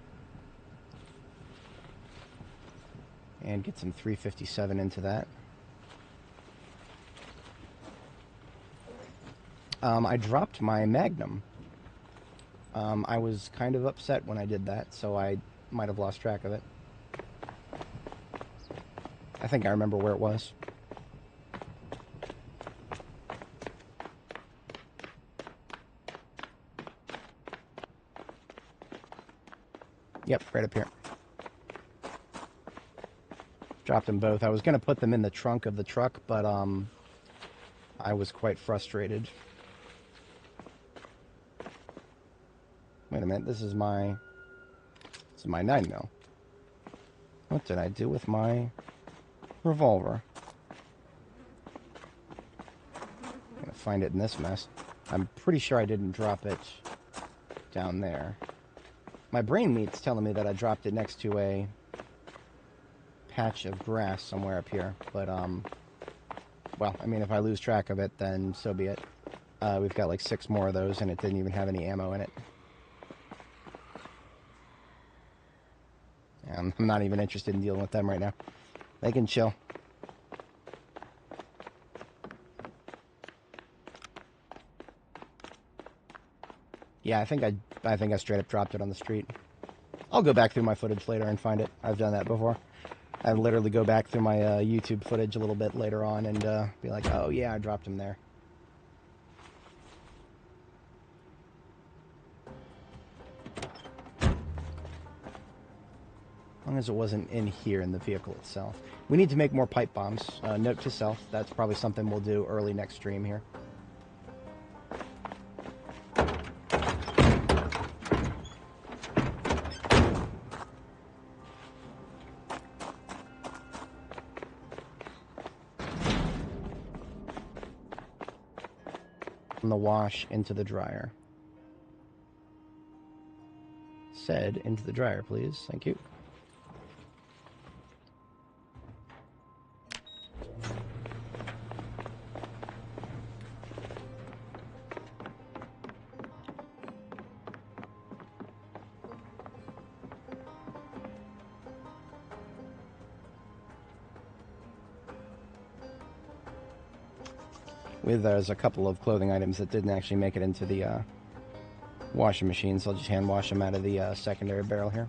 And get some 357 into that. I dropped my Magnum. I was kind of upset when I did that, so I might have lost track of it. I think I remember where it was. Yep, right up here. Dropped them both. I was going to put them in the trunk of the truck, but I was quite frustrated. Wait a minute, this is my 9mm. What did I do with my revolver? I'm gonna find it in this mess. I'm pretty sure I didn't drop it down there. My brain meat's telling me that I dropped it next to a patch of grass somewhere up here, but well, I mean, if I lose track of it, then so be it. We've got like 6 more of those, and it didn't even have any ammo in it. I'm not even interested in dealing with them right now. They can chill. Yeah, I think I straight up dropped it on the street. I'll go back through my footage later and find it. I've done that before. I literally go back through my YouTube footage a little bit later on and be like, oh yeah, I dropped him there. As long as it wasn't in here in the vehicle itself. We need to make more pipe bombs. Note to self, that's probably something we'll do early next stream here. From the wash into the dryer. Said into the dryer, please. Thank you. There's a couple of clothing items that didn't actually make it into the washing machine, so I'll just hand wash them out of the secondary barrel here.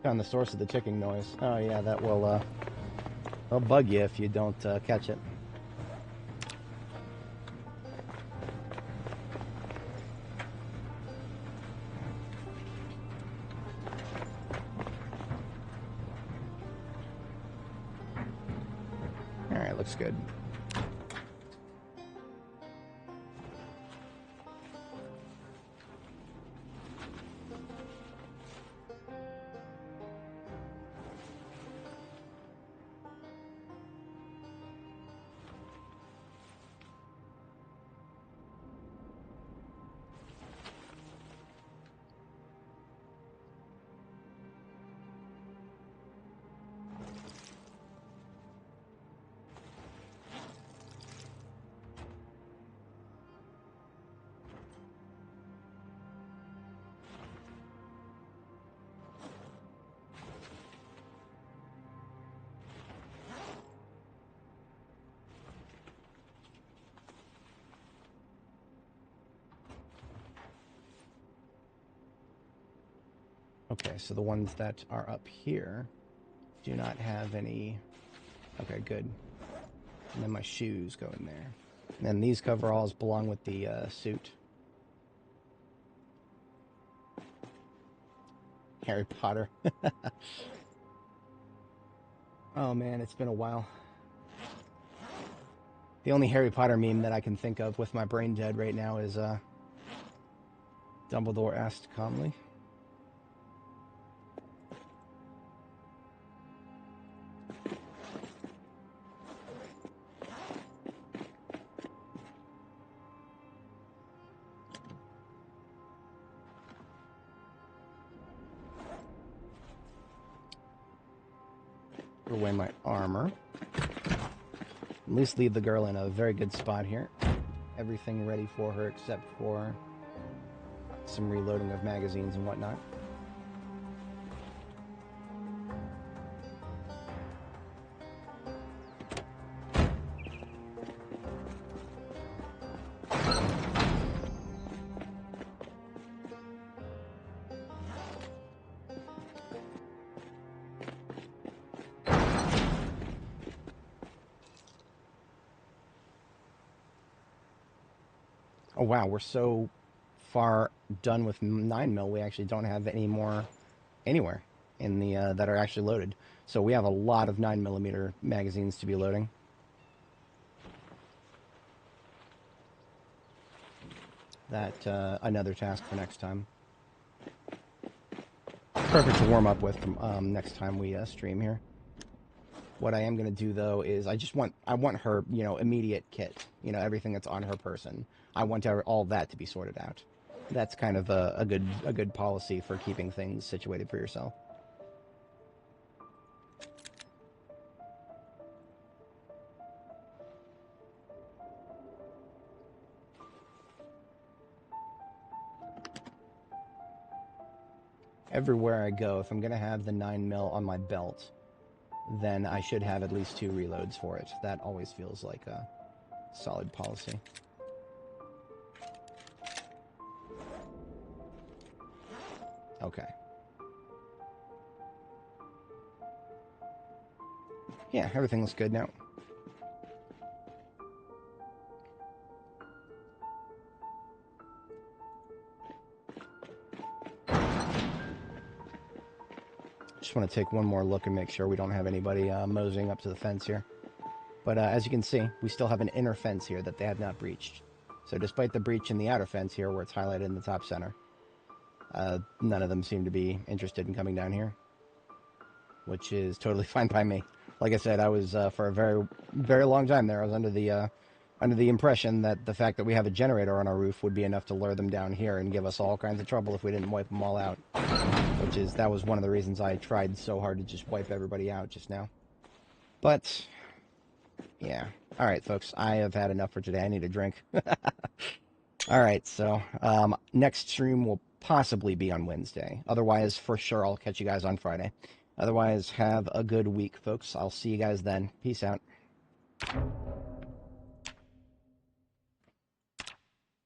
Found the source of the ticking noise. Oh yeah, that will it'll bug you if you don't catch it. Alright, looks good. Okay, so the ones that are up here do not have any... Okay, good. And then my shoes go in there. And then these coveralls belong with the suit. Harry Potter. Oh man, it's been a while. The only Harry Potter meme that I can think of with my brain dead right now is Dumbledore asked calmly. Put away my armor. At least leave the girl in a very good spot here. Everything ready for her except for some reloading of magazines and whatnot. Oh wow, we're so far done with 9mm, we actually don't have any more anywhere in the that are actually loaded. So we have a lot of 9mm magazines to be loading. That another task for next time. Perfect to warm up with next time we stream here. What I am going to do though is I want her, you know, immediate kit, you know, everything that's on her person. I want all that to be sorted out. That's kind of a good policy for keeping things situated for yourself. Everywhere I go, if I'm going to have the 9mm on my belt, then I should have at least 2 reloads for it. That always feels like a solid policy. Okay. Yeah, everything looks good now. Just want to take one more look and make sure we don't have anybody moseying up to the fence here. But as you can see, we still have an inner fence here that they have not breached. So despite the breach in the outer fence here, where it's highlighted in the top center, none of them seem to be interested in coming down here, which is totally fine by me. Like I said, I was for a very, very long time there, I was under the impression that the fact that we have a generator on our roof would be enough to lure them down here and give us all kinds of trouble if we didn't wipe them all out. That was one of the reasons I tried so hard to just wipe everybody out just now. But yeah. All right, folks. I have had enough for today. I need a drink. All right. So next stream will possibly be on Wednesday. Otherwise, for sure, I'll catch you guys on Friday. Otherwise, have a good week, folks. I'll see you guys then. Peace out.